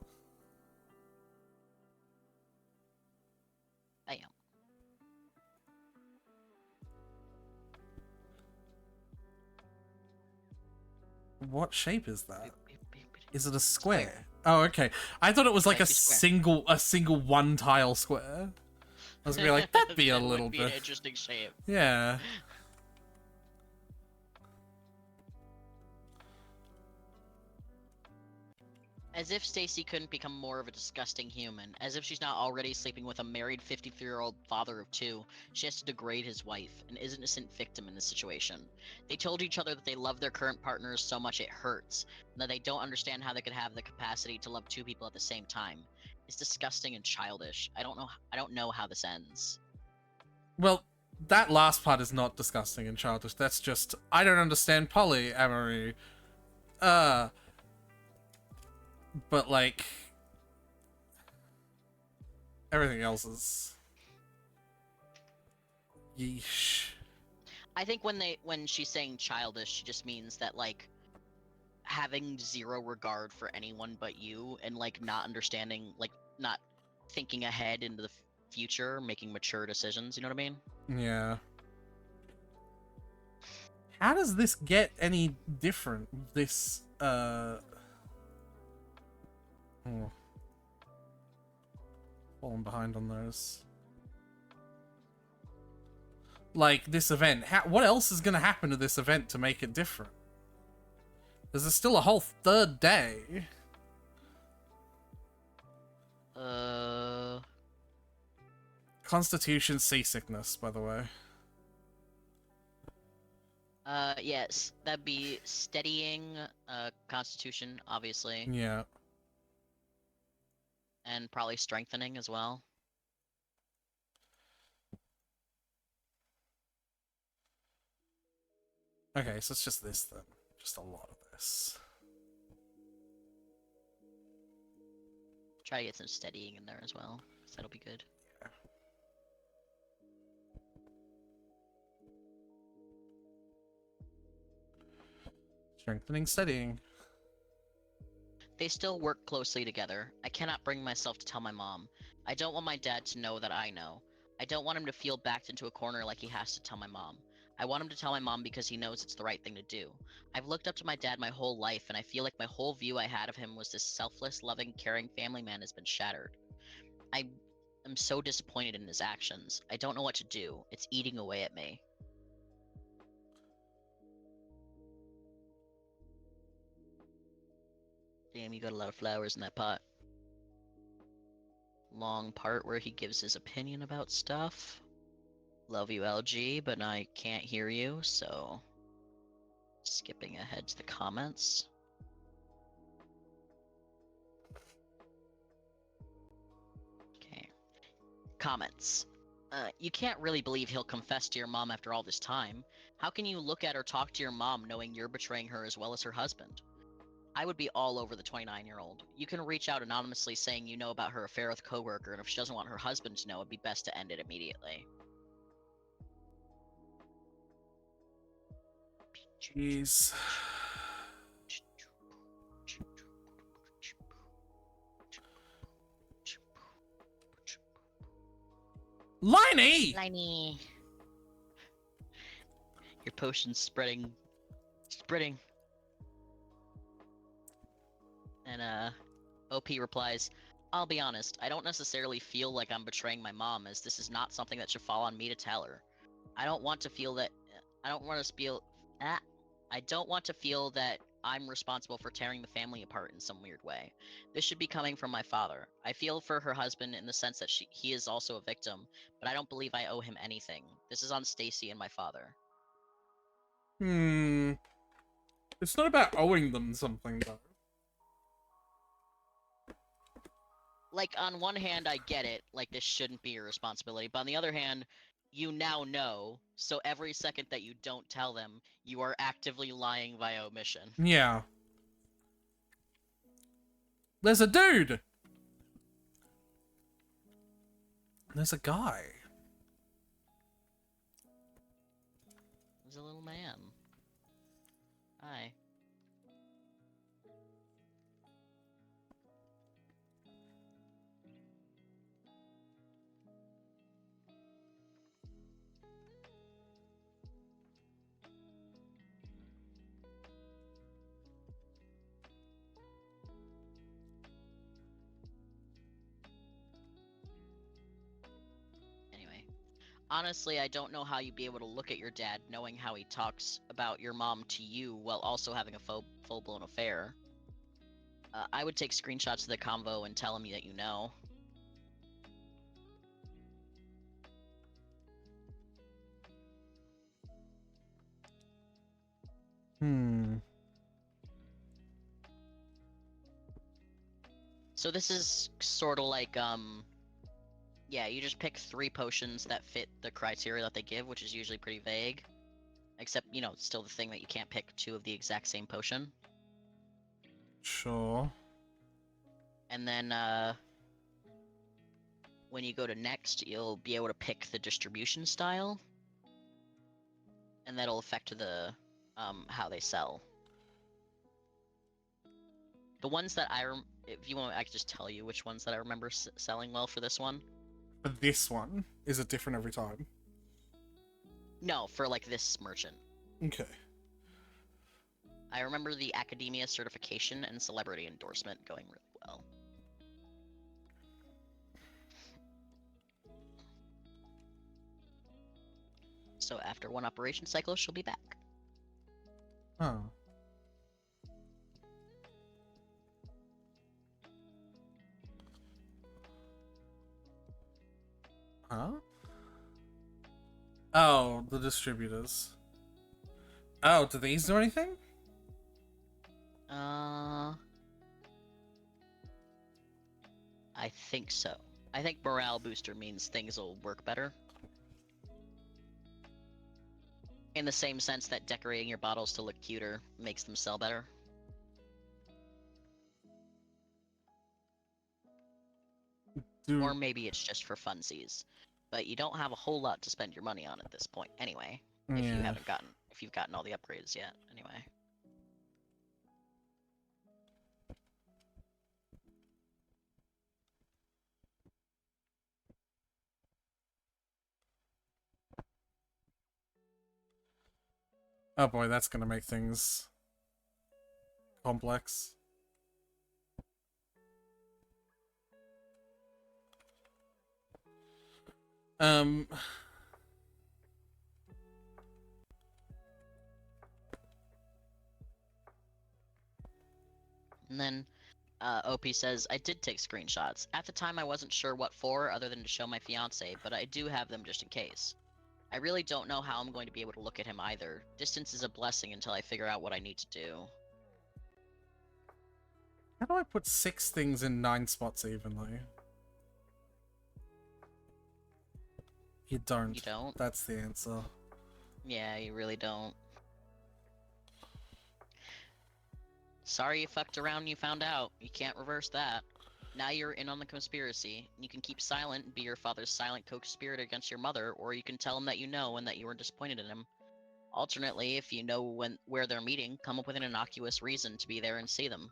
Bam. What shape is that? Beep, beep, beep, beep. Is it a square? Oh, okay. I thought it was like a single one tile square. I was gonna be like, that'd be a That little would be bit. an interesting shape. Yeah. As if Stacy couldn't become more of a disgusting human. As if she's not already sleeping with a married 53-year-old father of two. She has to degrade his wife, an innocent victim in this situation. They told each other that they love their current partners so much it hurts, and that they don't understand how they could have the capacity to love two people at the same time. It's disgusting and childish. I don't know how this ends. Well, that last part is not disgusting and childish. That's just, I don't understand polyamory. But like, everything else is yeesh. I think when she's saying childish, she just means that like having zero regard for anyone but you and like not understanding, like not thinking ahead into the future, making mature decisions, you know what I mean? Yeah. How does this get any different? This oh. Falling behind on those. Like, this event. What else is going to happen to this event to make it different? Because there's still a whole third day. Constitution seasickness, by the way. Yes, that'd be steadying, constitution, obviously. Yeah. And probably strengthening as well. Okay, so it's just this then. Just a lot of this. Try to get some steadying in there as well, so that'll be good. Yeah. Strengthening, steadying. They still work closely together. I cannot bring myself to tell my mom. I don't want my dad to know that I know. I don't want him to feel backed into a corner like he has to tell my mom. I want him to tell my mom because he knows it's the right thing to do. I've looked up to my dad my whole life, and I feel like my whole view I had of him was this selfless, loving, caring family man has been shattered. I am so disappointed in his actions. I don't know what to do. It's eating away at me. Damn, you got a lot of flowers in that pot. Long part where he gives his opinion about stuff. Love you, LG, but I can't hear you, so skipping ahead to the comments. Okay. Comments. You can't really believe he'll confess to your mom after all this time. How can you look at or talk to your mom knowing you're betraying her as well as her husband? I would be all over the 29-year-old. You can reach out anonymously saying you know about her affair with a coworker, and if she doesn't want her husband to know, it'd be best to end it immediately. Jeez. Liney! Liney! Your potion's spreading. Spreading. And, OP replies, I'll be honest, I don't necessarily feel like I'm betraying my mom, as this is not something that should fall on me to tell her. I don't want to feel that. I don't want to feel. I don't want to feel that I'm responsible for tearing the family apart in some weird way. This should be coming from my father. I feel for her husband in the sense that he is also a victim, but I don't believe I owe him anything. This is on Stacy and my father. It's not about owing them something, though. Like, on one hand, I get it. Like, this shouldn't be your responsibility. But on the other hand, you now know. So every second that you don't tell them, you are actively lying via omission. Yeah. There's a dude! There's a guy. There's a little man. Hi. Anyway. Honestly, I don't know how you'd be able to look at your dad knowing how he talks about your mom to you while also having a full-blown affair. I would take screenshots of the convo and tell him that you know. So this is sort of like, yeah, you just pick 3 potions that fit the criteria that they give, which is usually pretty vague. Except, you know, it's still the thing that you can't pick 2 of the exact same potion. Sure. And then, when you go to next, you'll be able to pick the distribution style. And that'll affect the, how they sell. The ones that if you want, I can just tell you which ones that I remember selling well for this one. But this one, is it different every time? No, for like this merchant. Okay. I remember the academia certification and celebrity endorsement going really well. So after 1 operation cycle, she'll be back. Oh. Huh? Oh, the distributors. Oh, do these do anything? I think so. I think morale booster means things will work better. In the same sense that decorating your bottles to look cuter makes them sell better. Or maybe it's just for funsies. But you don't have a whole lot to spend your money on at this point anyway. Yeah. If you've gotten all the upgrades yet, anyway. Oh boy, that's gonna make things complex. And then OP says, I did take screenshots. At the time I wasn't sure what for other than to show my fiance, but I do have them just in case. I really don't know how I'm going to be able to look at him either. Distance is a blessing until I figure out what I need to do. How do I put 6 things in 9 spots evenly? You don't. You don't? That's the answer. Yeah, you really don't. Sorry you fucked around and you found out. You can't reverse that. Now you're in on the conspiracy. You can keep silent and be your father's silent co-conspirator against your mother, or you can tell him that you know and that you were disappointed in him. Alternately, if you know where they're meeting, come up with an innocuous reason to be there and see them.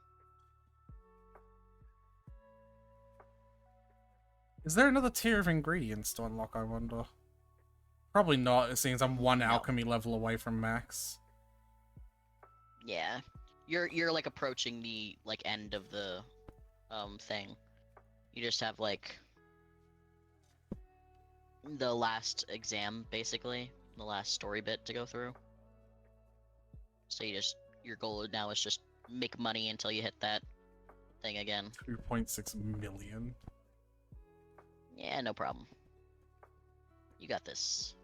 Is there another tier of ingredients to unlock, I wonder? Probably not, it seems I'm one No. alchemy level away from max. Yeah. You're like approaching the like end of the thing. You just have like the last exam basically, the last story bit to go through. So your goal now is just make money until you hit that thing again. 2.6 million. Yeah, no problem. You got this.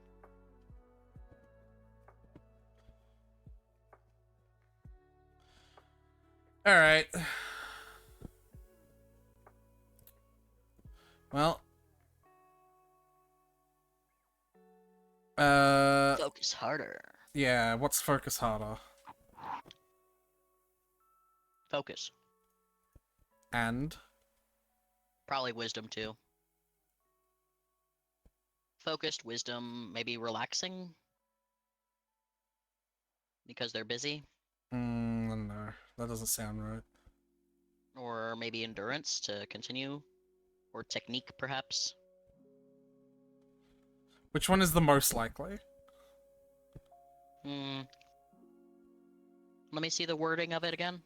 Alright. Well. Focus harder. Yeah, what's focus harder? Focus. And? Probably wisdom too. Focused, wisdom, maybe relaxing? Because they're busy? I don't know. That doesn't sound right. Or maybe endurance to continue? Or technique, perhaps? Which one is the most likely? Hmm. Let me see the wording of it again.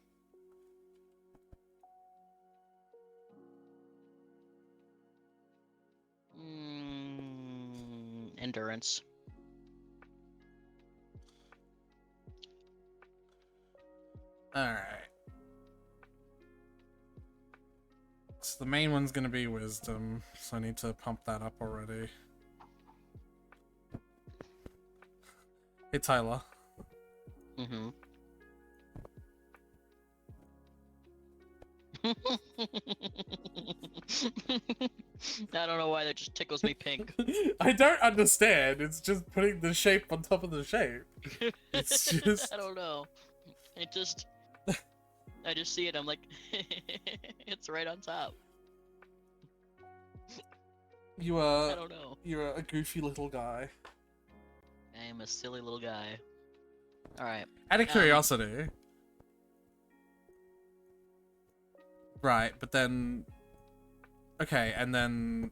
Endurance. Alright. So the main one's gonna be wisdom, so I need to pump that up already. Hey, Tyler. Mm-hmm. I don't know why that just tickles me pink. I don't understand. It's just putting the shape on top of the shape. It's just... I don't know. It just... I just see it, I'm like... it's right on top. You are... I don't know. You're a goofy little guy. I am a silly little guy. Alright. Out of curiosity... Right, but then... Okay, and then...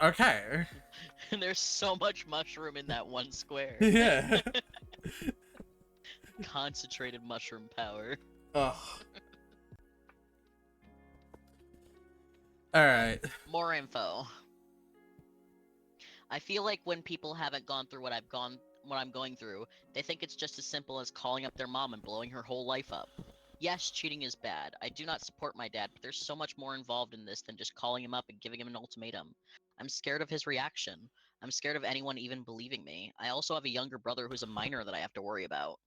Okay. There's so much mushroom in that one square. Yeah. Concentrated mushroom power. Ugh. Alright. More info. I feel like when people haven't gone through what I'm going through, they think it's just as simple as calling up their mom and blowing her whole life up. Yes, cheating is bad. I do not support my dad, but there's so much more involved in this than just calling him up and giving him an ultimatum. I'm scared of his reaction. I'm scared of anyone even believing me. I also have a younger brother who's a minor that I have to worry about.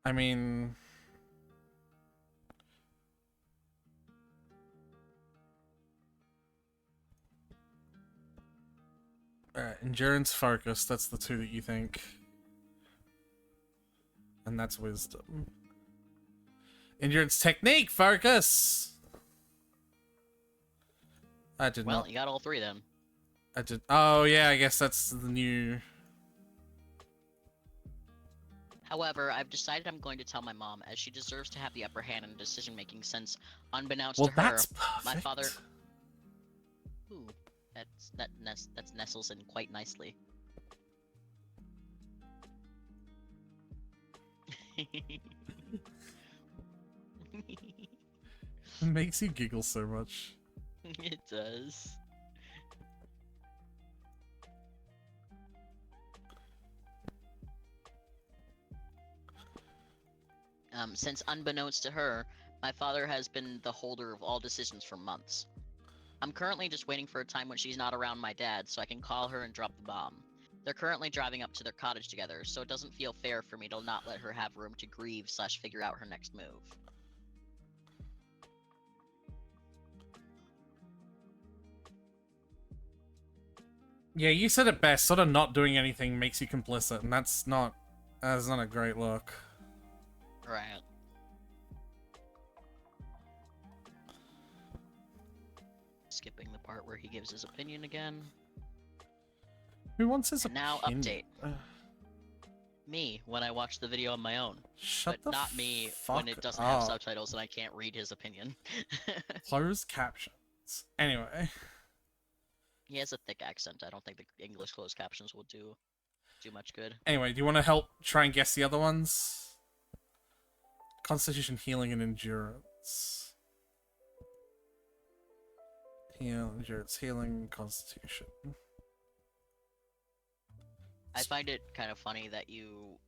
I mean... Alright, endurance, focus, that's the two that you think. And that's wisdom. Endurance, technique, focus! I did not... Well, you got all three then. I did... Oh, yeah, I guess that's the new... However, I've decided I'm going to tell my mom, as she deserves to have the upper hand in decision-making since, unbeknownst Well, to her, that's perfect. my father... Ooh, that nestles in quite nicely. It makes you giggle so much. It does. Since unbeknownst to her, my father has been the holder of all decisions for months. I'm currently just waiting for a time when she's not around my dad so I can call her and drop the bomb. They're currently driving up to their cottage together, so it doesn't feel fair for me to not let her have room to grieve / figure out her next move. Yeah, you said it best. Sort of not doing anything makes you complicit, and that's not a great look. Right. Skipping the part where he gives his opinion again. Who wants his And now opinion? update. Me, when I watch the video on my own. Shut But the not me fuck when it doesn't have up. subtitles and I can't read his opinion. Closed captions. Anyway. He has a thick accent. I don't think the English closed captions will do much good. Anyway, do you want to help try and guess the other ones? Constitution, healing, and endurance. Endurance, healing, constitution. I find it kind of funny that you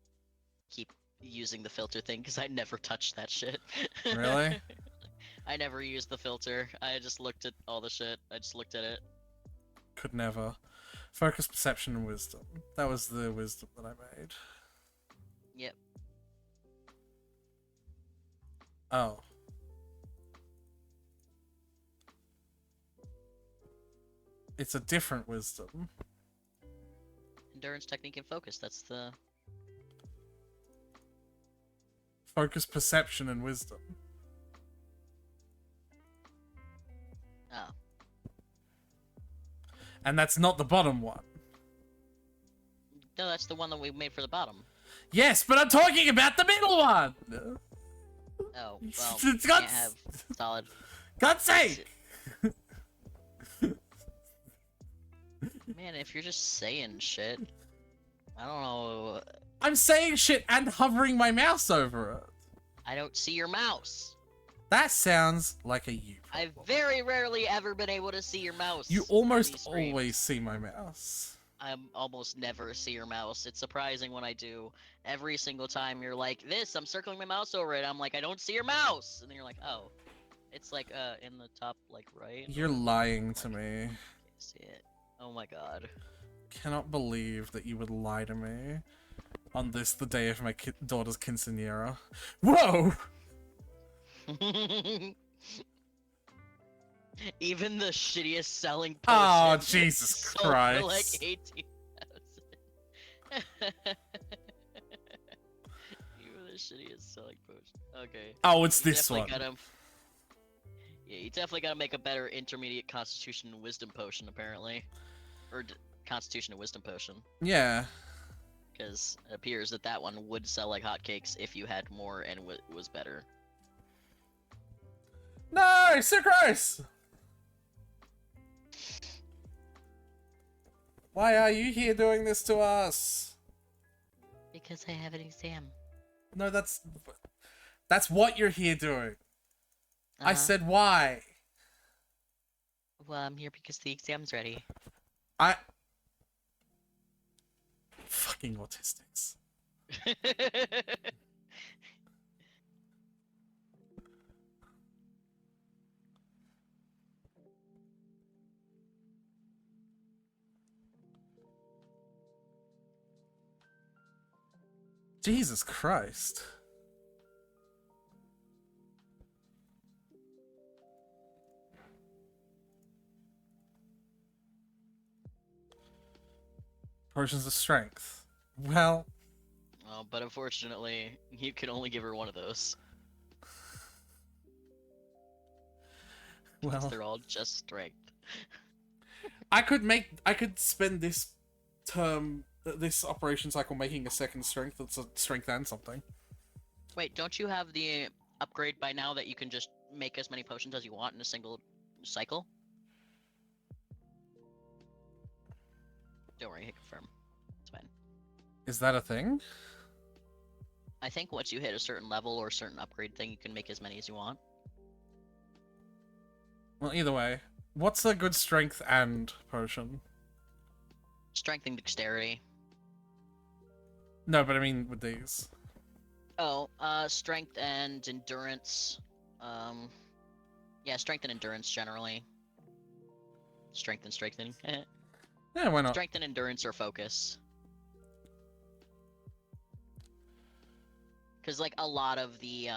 keep using the filter thing because I never touched that shit. Really? I never used the filter. I just looked at all the shit. I just looked at it. Could never. Focus, perception, and wisdom. That was the wisdom that I made. Yep. Oh. It's a different wisdom. Endurance, technique, and focus. That's the... Focus, perception, and wisdom. Oh. And that's not the bottom one. No, that's the one that we made for the bottom. Yes, but I'm talking about the middle one! Oh, well, It's can't have solid... God's sake! Man, if you're just saying shit, I don't know. I'm saying shit and hovering my mouse over it. I don't see your mouse. That sounds like a you problem. I've very rarely ever been able to see your mouse. You on almost these streams. always see my mouse. I almost never see your mouse. It's surprising when I do. Every single time you're like, this, I'm circling my mouse over it. I'm like, I don't see your mouse. And then you're like, oh. It's like, in the top, like, right? You're lying to me. Can't see it. Oh my god. Cannot believe that you would lie to me on this, the day of my daughter's quinceanera. Whoa! Even the shittiest selling person. Oh, Jesus sold for Christ. like 18,000. Even the shittiest selling potion. Okay. Oh, it's You this one. Yeah, you definitely gotta make a better intermediate Constitution and Wisdom potion, apparently. Or Constitution and Wisdom potion. Yeah. Because it appears that that one would sell like hotcakes if you had more and was better. No, Sucrose! Why are you here doing this to us? Because I have an exam. No, that's what you're here doing. I said why. Well, I'm here because the exam's ready. Fucking autistics. Jesus Christ. Potions of strength. Well, Oh, but unfortunately, you can only give her one of those. Because well, they're all just strength. I could spend this this operation cycle making a second strength that's a strength and something. Wait, don't you have the upgrade by now that you can just make as many potions as you want in a single cycle? Don't worry, hit confirm. It's fine. Is that a thing? I think once you hit a certain level or a certain upgrade thing, you can make as many as you want. Well, either way, what's a good strength and potion? Strength and dexterity. No, but I mean with these. Oh, strength and endurance. Yeah, strength and endurance generally. Strength and strengthening. Yeah, why not? Strength and endurance or focus. Because, like, a lot of the,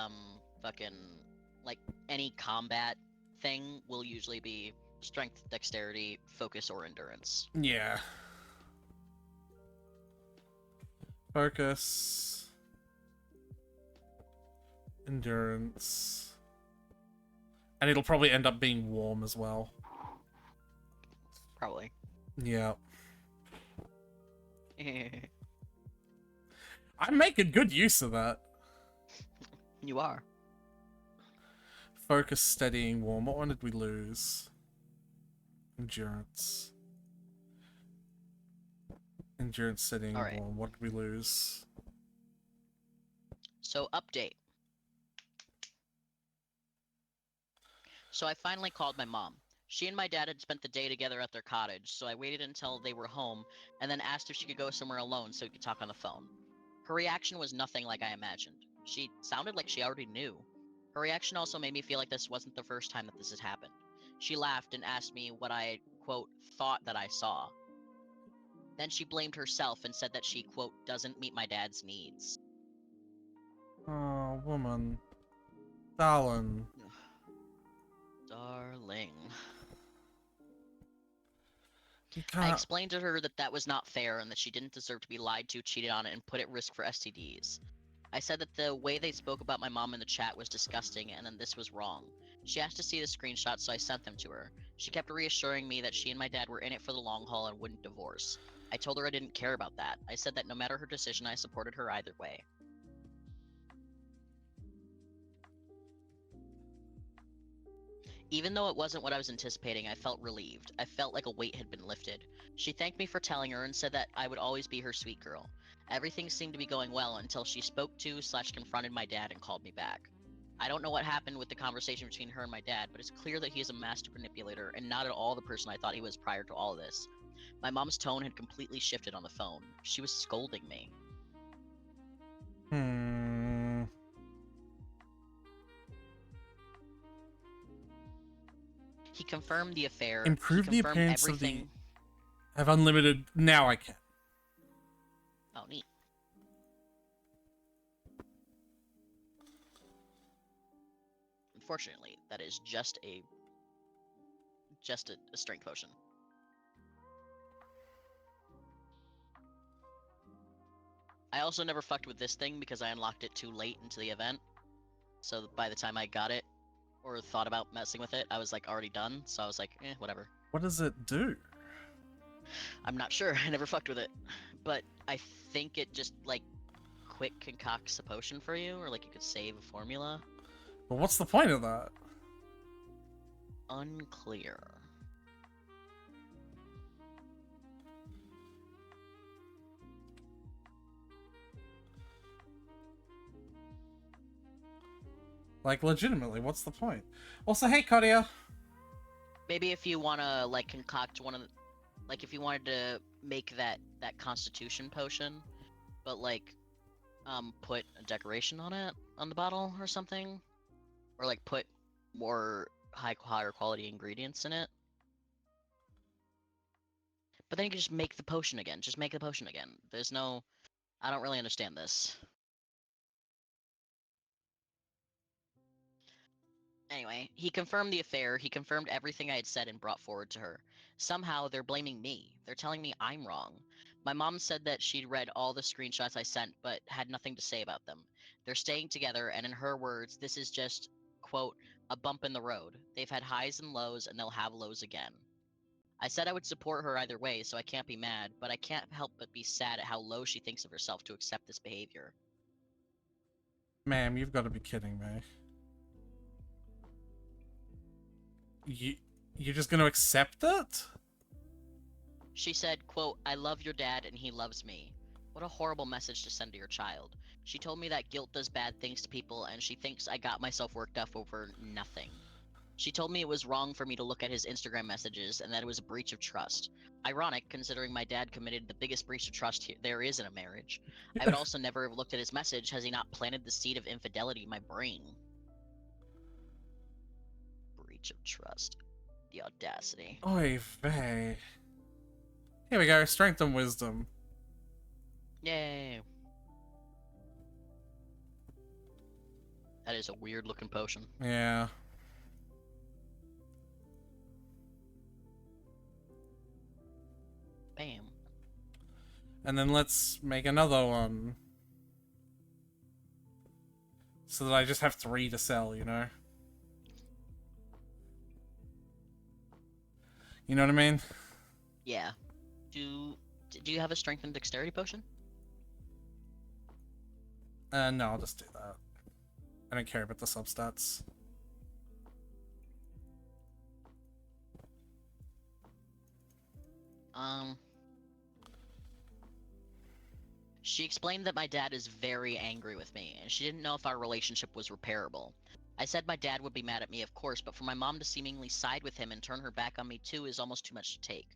fucking, like, any combat thing will usually be strength, dexterity, focus, or endurance. Yeah. Focus. Endurance. And it'll probably end up being warm as well. Probably. Yeah. I'm making good use of that. You are. Focus, steadying, warm. What one did we lose? Endurance. Endurance, steadying, Alright. warm. What did we lose? So, update. So I finally called my mom. She and my dad had spent the day together at their cottage, so I waited until they were home and then asked if she could go somewhere alone so we could talk on the phone. Her reaction was nothing like I imagined. She sounded like she already knew. Her reaction also made me feel like this wasn't the first time that this had happened. She laughed and asked me what I, quote, thought that I saw. Then she blamed herself and said that she, quote, doesn't meet my dad's needs. Oh, woman. Darling. Darling. You I can't... explained to her that that was not fair and that she didn't deserve to be lied to, cheated on, and put at risk for STDs. I said that the way they spoke about my mom in the chat was disgusting and then this was wrong. She asked to see the screenshots, so I sent them to her. She kept reassuring me that she and my dad were in it for the long haul and wouldn't divorce. I told her I didn't care about that. I said that no matter her decision, I supported her either way. Even though it wasn't what I was anticipating, I felt relieved. I felt like a weight had been lifted. She thanked me for telling her and said that I would always be her sweet girl. Everything seemed to be going well until she spoke to / confronted my dad and called me back. I don't know what happened with the conversation between her and my dad, but it's clear that he is a master manipulator and not at all the person I thought he was prior to all this. My mom's tone had completely shifted on the phone. She was scolding me. He confirmed the affair. Improve He the confirmed appearance everything. of the... Have unlimited... Now I can. Oh, neat. Unfortunately, that is just a strength potion. I also never fucked with this thing because I unlocked it too late into the event. So by the time I got it or thought about messing with it, I was like already done. So I was like, whatever. What does it do? I'm not sure. I never fucked with it. But I think it just like quick concocts a potion for you, or like you could save a formula. But what's the point of that? Unclear. Like, legitimately, what's the point? Also, hey, Kodia. Maybe if you want to like concoct one of the, like if you wanted to make that constitution potion, but like put a decoration on it on the bottle or something, or like put more higher quality ingredients in it. But then you can just make the potion again. Just make the potion again. There's no, I don't really understand this. Anyway, he confirmed the affair, he confirmed everything I had said and brought forward to her. Somehow, they're blaming me. They're telling me I'm wrong. My mom said that she'd read all the screenshots I sent, but had nothing to say about them. They're staying together, and in her words, this is just, quote, a bump in the road. They've had highs and lows, and they'll have lows again. I said I would support her either way, so I can't be mad, but I can't help but be sad at how low she thinks of herself to accept this behavior. Ma'am, you've got to be kidding me. You're just gonna accept it? She said, quote, I love your dad and he loves me. What a horrible message to send to your child. She told me that guilt does bad things to people and she thinks I got myself worked up over nothing. She told me it was wrong for me to look at his Instagram messages and that it was a breach of trust. Ironic, considering my dad committed the biggest breach of trust there is in a marriage. I would also never have looked at his message has he not planted the seed of infidelity in my brain. Breach of trust. The audacity. Oy vey. Here we go, strength and wisdom. Yay. That is a weird looking potion. Yeah. pay him. And then let's make another one. So that I just have 3 to sell, you know? You know what I mean? Yeah. Do you have a strength and dexterity potion? No, I'll just do that. I don't care about the substats. She explained that my dad is very angry with me, and she didn't know if our relationship was repairable. I said my dad would be mad at me, of course, but for my mom to seemingly side with him and turn her back on me too is almost too much to take.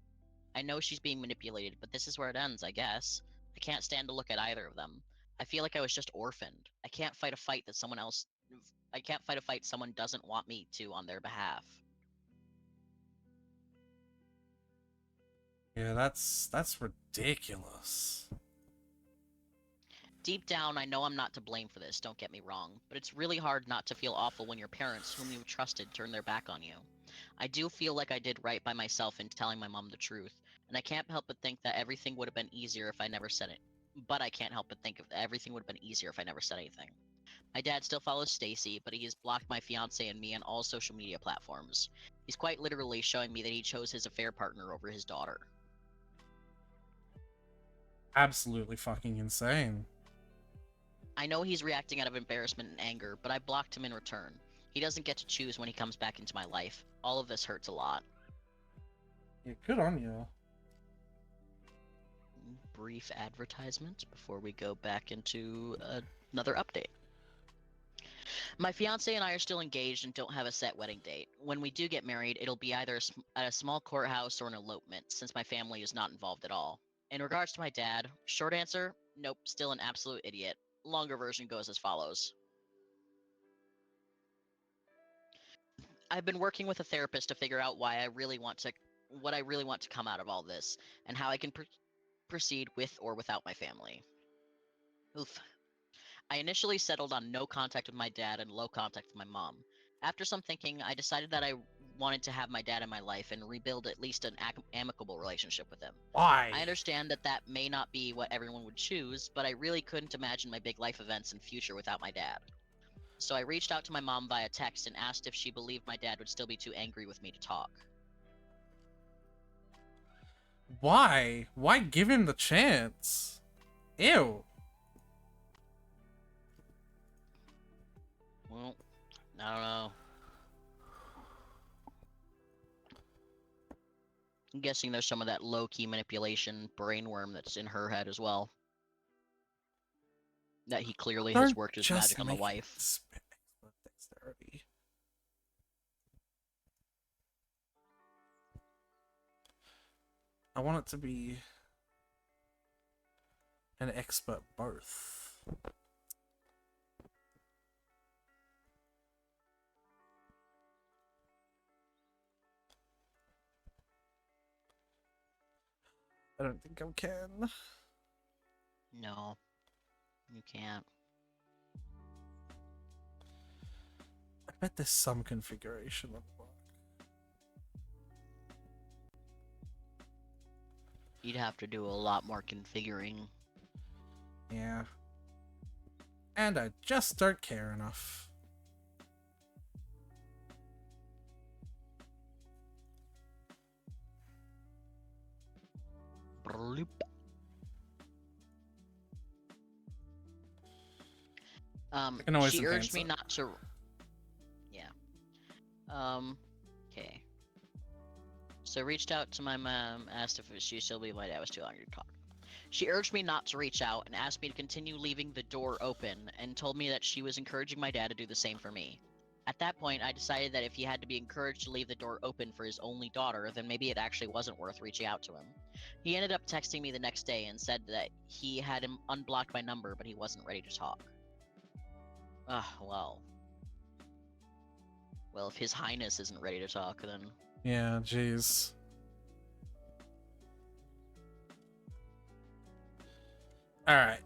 I know she's being manipulated, but this is where it ends, I guess. I can't stand to look at either of them. I feel like I was just orphaned. I can't fight a fight that someone else... I can't fight a fight someone doesn't want me to on their behalf. Yeah, that's ridiculous. Deep down, I know I'm not to blame for this, don't get me wrong, but it's really hard not to feel awful when your parents, whom you trusted, turn their back on you. I do feel like I did right by myself in telling my mom the truth, and I can't help but think that everything would have been easier if I never said it. But I can't help but think that everything would have been easier if I never said anything. My dad still follows Stacy, but he has blocked my fiance and me on all social media platforms. He's quite literally showing me that he chose his affair partner over his daughter. Absolutely fucking insane. I know he's reacting out of embarrassment and anger, but I blocked him in return. He doesn't get to choose when he comes back into my life. All of this hurts a lot. Yeah, good on you. Brief advertisement before we go back into another update. My fiance and I are still engaged and don't have a set wedding date. When we do get married, it'll be either at a small courthouse or an elopement, since my family is not involved at all. In regards to my dad, short answer, nope, still an absolute idiot. Longer version goes as follows. I've been working with a therapist to figure out what I really want to come out of all this, and how I can proceed with or without my family. Oof. I initially settled on no contact with my dad and low contact with my mom. After some thinking, I decided that I wanted to have my dad in my life and rebuild at least an amicable relationship with him. Why? I understand that that may not be what everyone would choose, but I really couldn't imagine my big life events and future without my dad. So I reached out to my mom via text and asked if she believed my dad would still be too angry with me to talk. Why? Why give him the chance? Ew. Well, I don't know. I'm guessing there's some of that low-key manipulation brainworm that's in her head as well. That he clearly has worked his magic on the wife. Dexterity. I want it to be an expert both. I don't think I can. No, you can't. I bet there's some configuration of work. You'd have to do a lot more configuring. Yeah. And I just don't care enough. Bloop. She urged me not to... Yeah. Okay. So I reached out to my mom, asked if she still believed my dad was too angry to talk. She urged me not to reach out and asked me to continue leaving the door open, and told me that she was encouraging my dad to do the same for me. At that point, I decided that if he had to be encouraged to leave the door open for his only daughter, then maybe it actually wasn't worth reaching out to him. He ended up texting me the next day and said that he had unblocked my number, but he wasn't ready to talk. Well. Well, if His Highness isn't ready to talk, then... Yeah, jeez. Alright.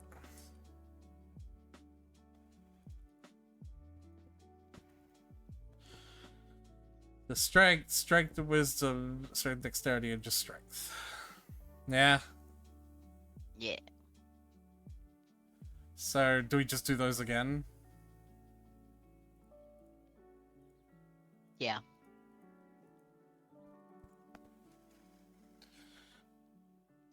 The strength, wisdom, strength, dexterity, and just strength. Yeah. Yeah. So, do we just do those again? Yeah.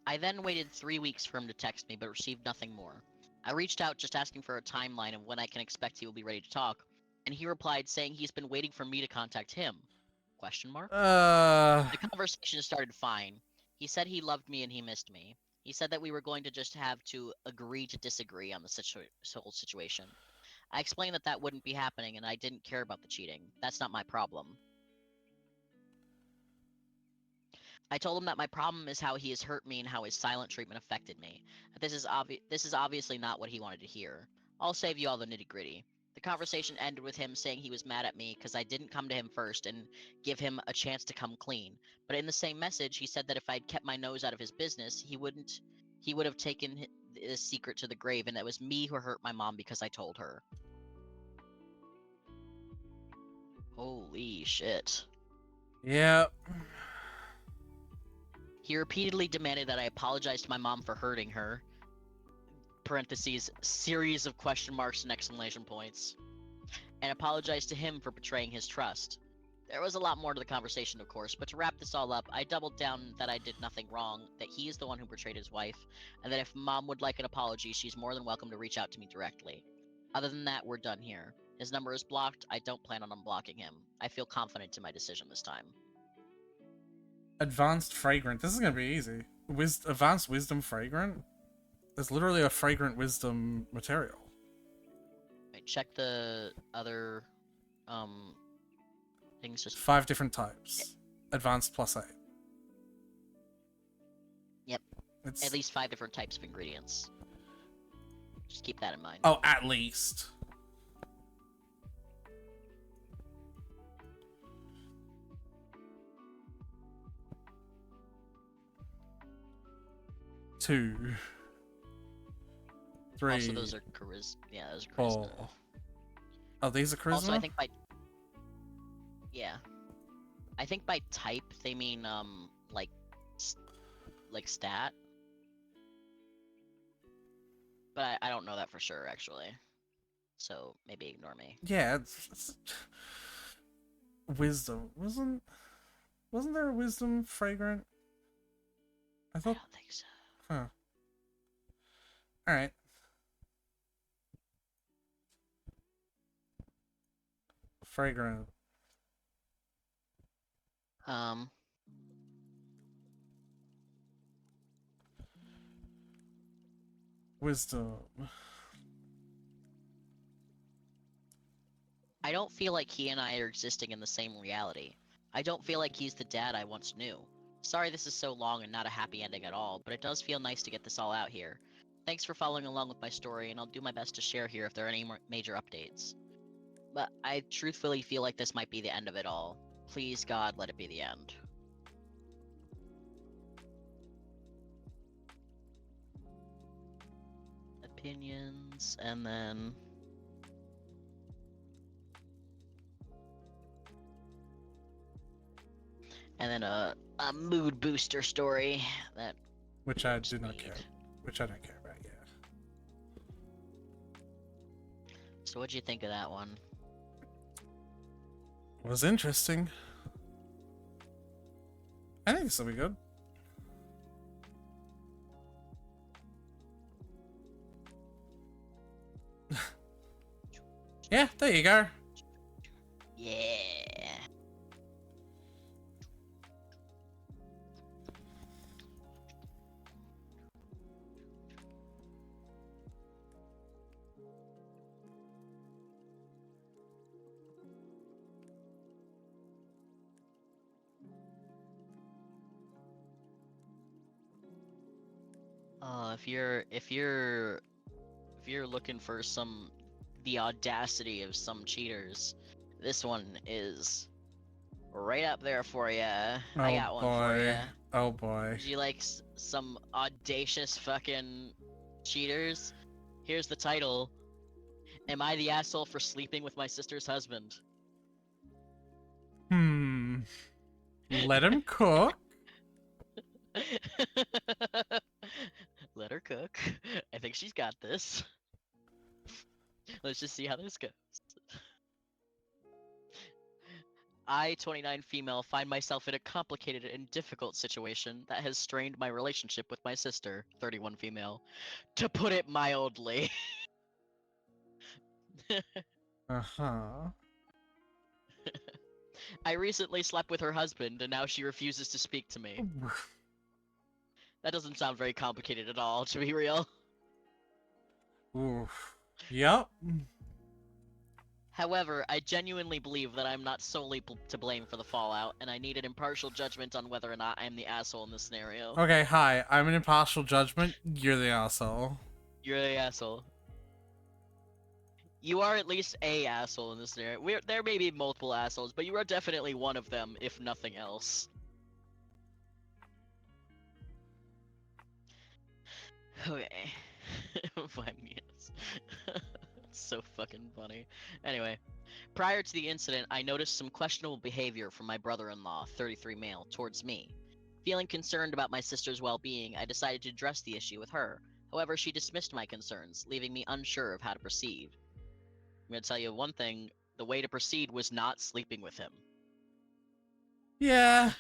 I then waited 3 weeks for him to text me, but received nothing more. I reached out just asking for a timeline of when I can expect he will be ready to talk, and he replied saying he's been waiting for me to contact him. Question mark? The conversation started fine. He said he loved me and he missed me. He said that we were going to just have to agree to disagree on the whole situation. I explained that that wouldn't be happening and I didn't care about the cheating. That's not my problem. I told him that my problem is how he has hurt me and how his silent treatment affected me. This is obviously not what he wanted to hear. I'll save you all the nitty-gritty. The conversation ended with him saying he was mad at me because I didn't come to him first and give him a chance to come clean. But in the same message, he said that if I'd kept my nose out of his business, he would have taken this secret to the grave, and it was me who hurt my mom because I told her. Holy shit. Yeah. He repeatedly demanded that I apologize to my mom for hurting her. Parentheses, series of question marks and exclamation points. And apologize to him for betraying his trust. There was a lot more to the conversation, of course, but to wrap this all up, I doubled down that I did nothing wrong, that he is the one who betrayed his wife, and that if mom would like an apology, she's more than welcome to reach out to me directly. Other than that, we're done here. His number is blocked. I don't plan on unblocking him. I feel confident in my decision this time. Advanced fragrant. This is gonna be easy. Advanced wisdom fragrant? There's literally a fragrant wisdom material. Wait, check the other things. Just 5 different types. Advanced +8. Yep. It's... At least 5 different types of ingredients. Just keep that in mind. Oh, at least. Two. 3. Also, those are charisma. Yeah, those are charisma. 4. Oh, these are charisma? Also, I think by... Yeah. I think by type, they mean, like stat. But I don't know that for sure, actually. So, maybe ignore me. Yeah, it's... Wisdom. Wasn't there a wisdom fragrant? I thought... I don't think so. Huh. Alright. Fragrant. Wisdom. I don't feel like he and I are existing in the same reality. I don't feel like he's the dad I once knew. Sorry this is so long and not a happy ending at all, but it does feel nice to get this all out here. Thanks for following along with my story, and I'll do my best to share here if there are any major updates. But I truthfully feel like this might be the end of it all. Please, God, let it be the end. Opinions, and then... And then a mood booster story that... Which I do not care. Which I don't care about, yeah. So what'd you think of that one? It was interesting. I think this will be good. Yeah, there you go. Yeah. If you're looking for the audacity of some cheaters, this one is right up there for you. I got one for you. Oh boy. Would you like some audacious fucking cheaters? Here's the title. Am I the asshole for sleeping with my sister's husband? Let him cook. Let her cook. I think she's got this. Let's just see how this goes. I, 29 female, find myself in a complicated and difficult situation that has strained my relationship with my sister, 31 female. To put it mildly. Uh-huh. I recently slept with her husband, and now she refuses to speak to me. That doesn't sound very complicated at all, to be real. Oof. Yep. However, I genuinely believe that I'm not solely to blame for the fallout, and I need an impartial judgment on whether or not I'm the asshole in this scenario. Okay, hi. I'm an impartial judgment. You're the asshole. You're the asshole. You are at least a asshole in this scenario. There may be multiple assholes, but you are definitely one of them, if nothing else. Okay. 5 minutes. It's so fucking funny. Anyway, prior to the incident, I noticed some questionable behavior from my brother-in-law, 33 male, towards me. Feeling concerned about my sister's well-being, I decided to address the issue with her. However, she dismissed my concerns, leaving me unsure of how to proceed. I'm gonna tell you one thing, the way to proceed was not sleeping with him. Yeah.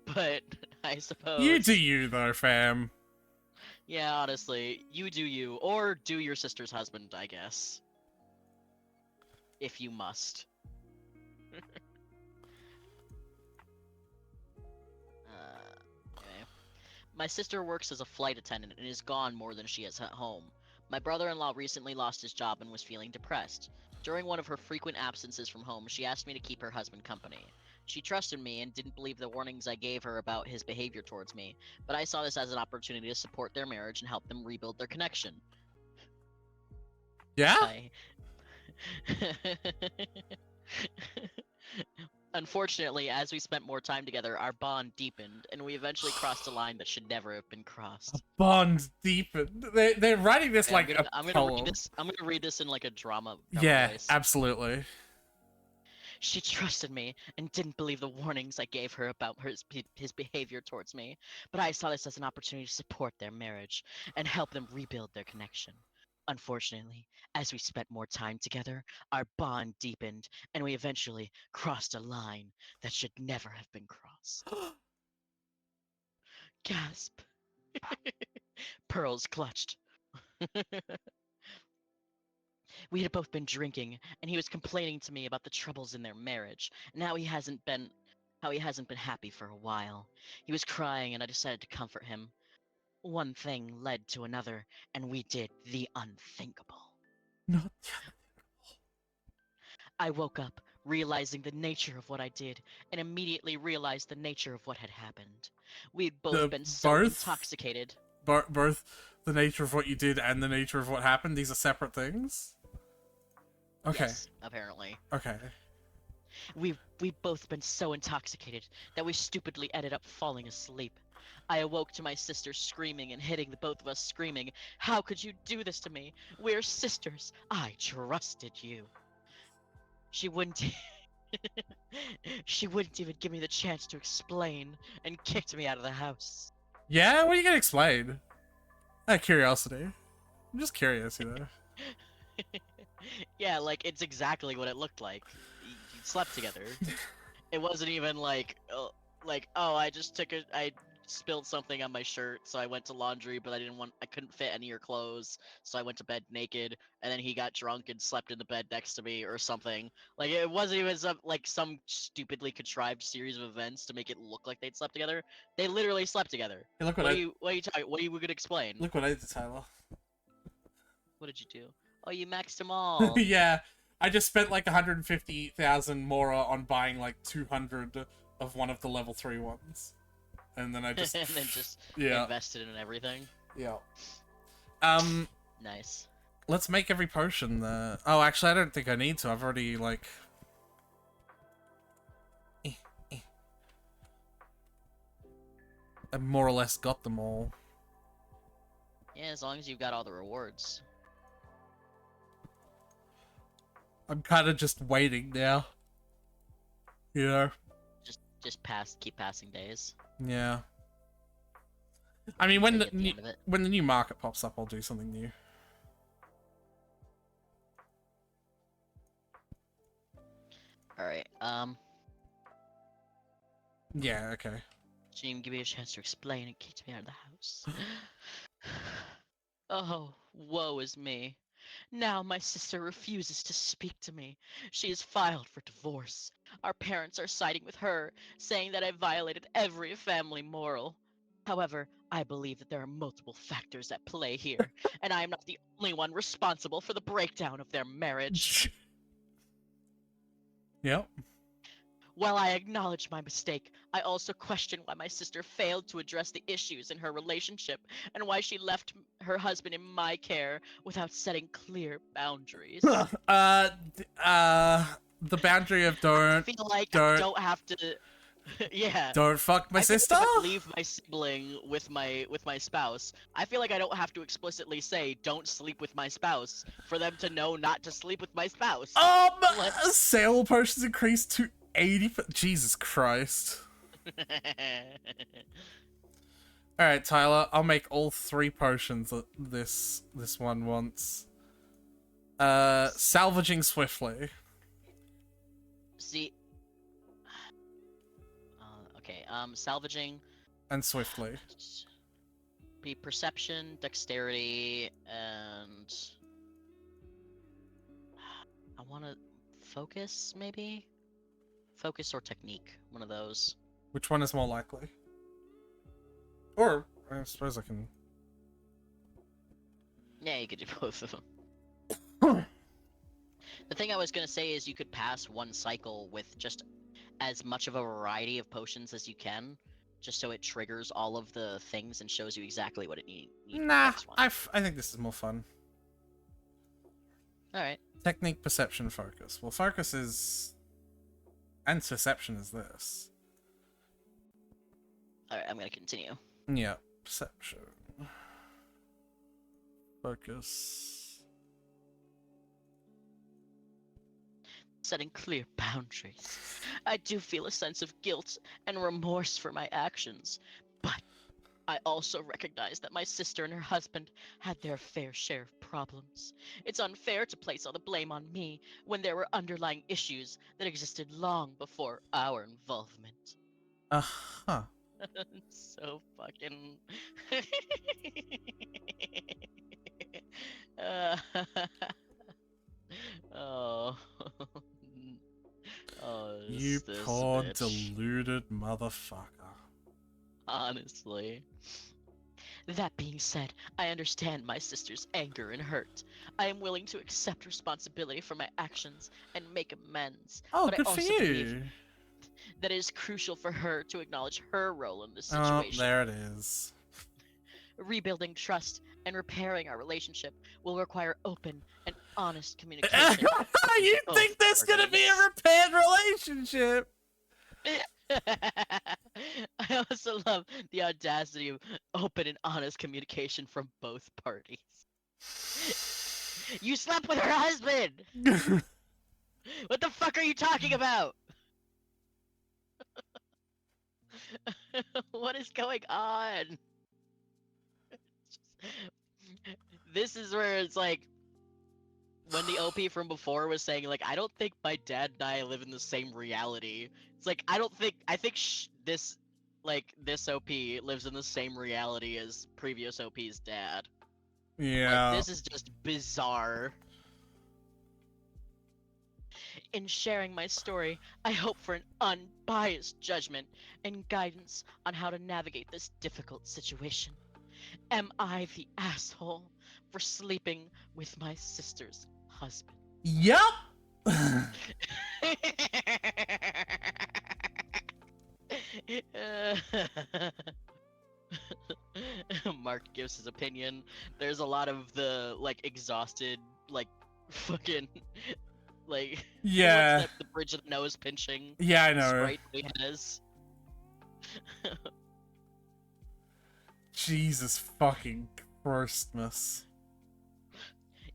But, I suppose... You do you, though, fam. Yeah, honestly, you do you, or do your sister's husband, I guess. If you must. Okay. My sister works as a flight attendant and is gone more than she is at home. My brother-in-law recently lost his job and was feeling depressed. During one of her frequent absences from home, she asked me to keep her husband company. She trusted me and didn't believe the warnings I gave her about his behavior towards me, but I saw this as an opportunity to support their marriage and help them rebuild their connection. Yeah? Unfortunately, as we spent more time together, our bond deepened, and we eventually crossed a line that should never have been crossed. Bond deepened. They're writing this Okay, like I'm a gonna poem. read this in like a drama Yeah, voice. absolutely. She trusted me and didn't believe the warnings I gave her about his behavior towards me, but I saw this as an opportunity to support their marriage and help them rebuild their connection. Unfortunately, as we spent more time together, our bond deepened, and we eventually crossed a line that should never have been crossed. Gasp. Pearls clutched. We had both been drinking, and he was complaining to me about the troubles in their marriage, and how he hasn't been happy for a while. He was crying, and I decided to comfort him. One thing led to another, and we did the unthinkable. Not I woke up, realizing the nature of what I did, and immediately realized the nature of what had happened. We'd both been so intoxicated. Both the nature of what you did and the nature of what happened, these are separate things? Okay. Yes, apparently. Okay. We've both been so intoxicated that we stupidly ended up falling asleep. I awoke to my sister screaming and hitting the both of us screaming, "How could you do this to me? We're sisters. I trusted you." She wouldn't she wouldn't even give me the chance to explain and kicked me out of the house. Yeah? What are you gonna explain? Out of curiosity. I'm just curious, you know. Yeah, like, it's exactly what it looked like. You slept together. It wasn't even like, oh, I spilled something on my shirt, so I went to laundry, but I couldn't fit any of your clothes, so I went to bed naked, and then he got drunk and slept in the bed next to me, or something. Like, it wasn't even some stupidly contrived series of events to make it look like they'd slept together. They literally slept together. Hey, look What are you talking? What are you gonna explain? Look what I did, Tyler. What did you do? Oh, you maxed them all. Yeah. I just spent like 150,000 more on buying like 200 of one of the level 3 ones. And then I just and then just yeah. invested in everything. Yeah. Nice. Let's make every potion there. Oh, actually I don't think I need to. I've already like I've more or less got them all. Yeah, as long as you've got all the rewards. I'm kind of just waiting now. You know? Just keep passing days. Yeah. I mean, when Right the at the end of it. when the new market pops up, I'll do something new. All right. Yeah. Okay. She didn't even give me a chance to explain and kicked me out of the house. Oh, woe is me. Now my sister refuses to speak to me. She has filed for divorce. Our parents are siding with her, saying that I violated every family moral. However, I believe that there are multiple factors at play here, and I am not the only one responsible for the breakdown of their marriage. Yep. While I acknowledge my mistake, I also question why my sister failed to address the issues in her relationship and why she left her husband in my care without setting clear boundaries. The boundary of I feel like I don't have to. Yeah, don't fuck my I feel like sister. if I leave my sibling with my spouse, I feel like I don't have to explicitly say don't sleep with my spouse for them to know not to sleep with my spouse. Like... Sale potions increased to 80. Jesus Christ. All right, Tyler. I'll make all 3 potions that this one wants. Salvaging swiftly. See. Okay. Salvaging. And swiftly. Be perception, dexterity, and I want to focus, maybe? Focus or technique, one of those. Which one is more likely? Or, I suppose I can... Yeah, you could do both of them. The thing I was going to say is you could pass one cycle with just as much of a variety of potions as you can, just so it triggers all of the things and shows you exactly what it needs for the next one. I think this is more fun. Alright. Technique, perception, focus. Well, focus is... And perception is this. Alright, I'm going to continue. Yeah, perception. Focus. Setting clear boundaries. I do feel a sense of guilt and remorse for my actions, but I also recognize that my sister and her husband had their fair share of problems. It's unfair to place all the blame on me when there were underlying issues that existed long before our involvement. Uh-huh. So fucking... Oh. Oh, You this poor bitch. deluded motherfucker. Honestly. That being said, I understand my sister's anger and hurt. I am willing to accept responsibility for my actions and make amends. Oh, but good I for also you. believe that it is crucial for her to acknowledge her role in this situation. Oh, there it is. Rebuilding trust and repairing our relationship will require open and honest communication. You think there's gonna be a repaired relationship? I also love the audacity of open and honest communication from both parties. You slept with her husband! What the fuck are you talking about? What is going on? This is where it's like when the OP from before was saying like I don't think my dad and I live in the same reality. It's like I think this OP lives in the same reality as previous OP's dad. Yeah. Like this is just bizarre. In sharing my story, I hope for an unbiased judgment and guidance on how to navigate this difficult situation. Am I the asshole for sleeping with my sister's husband? Yep. Mark gives his opinion. There's a lot of the like exhausted, like fucking, like yeah. what's that, the bridge of the nose pinching. Yeah, I know. Sprite he has. Jesus fucking Christmas.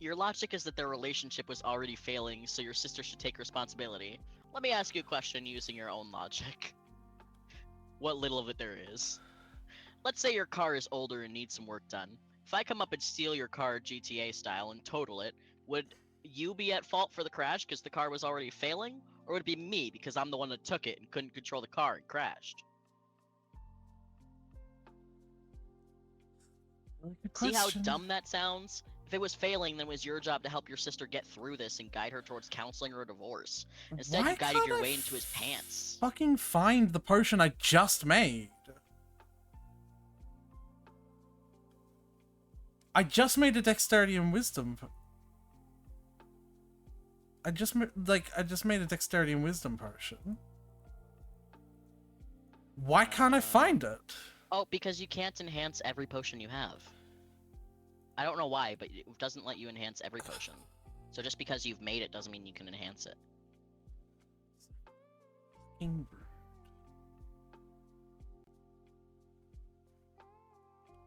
Your logic is that their relationship was already failing, so your sister should take responsibility. Let me ask you a question using your own logic. What little of it there is. let's say your car is older and needs some work done. If I come up and steal your car GTA style and total it, would you be at fault for the crash because the car was already failing? Or would it be me because I'm the one that took it and couldn't control the car and crashed? Good See how question. dumb that sounds? If it was failing, then it was your job to help your sister get through this and guide her towards counseling or a divorce. Instead, Why you guided can't your I way into his pants. fucking find the potion I just made? I just made a dexterity and wisdom. I just made a dexterity and wisdom potion. Why can't I find it? Oh, because you can't enhance every potion you have. I don't know why, but it doesn't let you enhance every potion. So just because you've made it doesn't mean you can enhance it.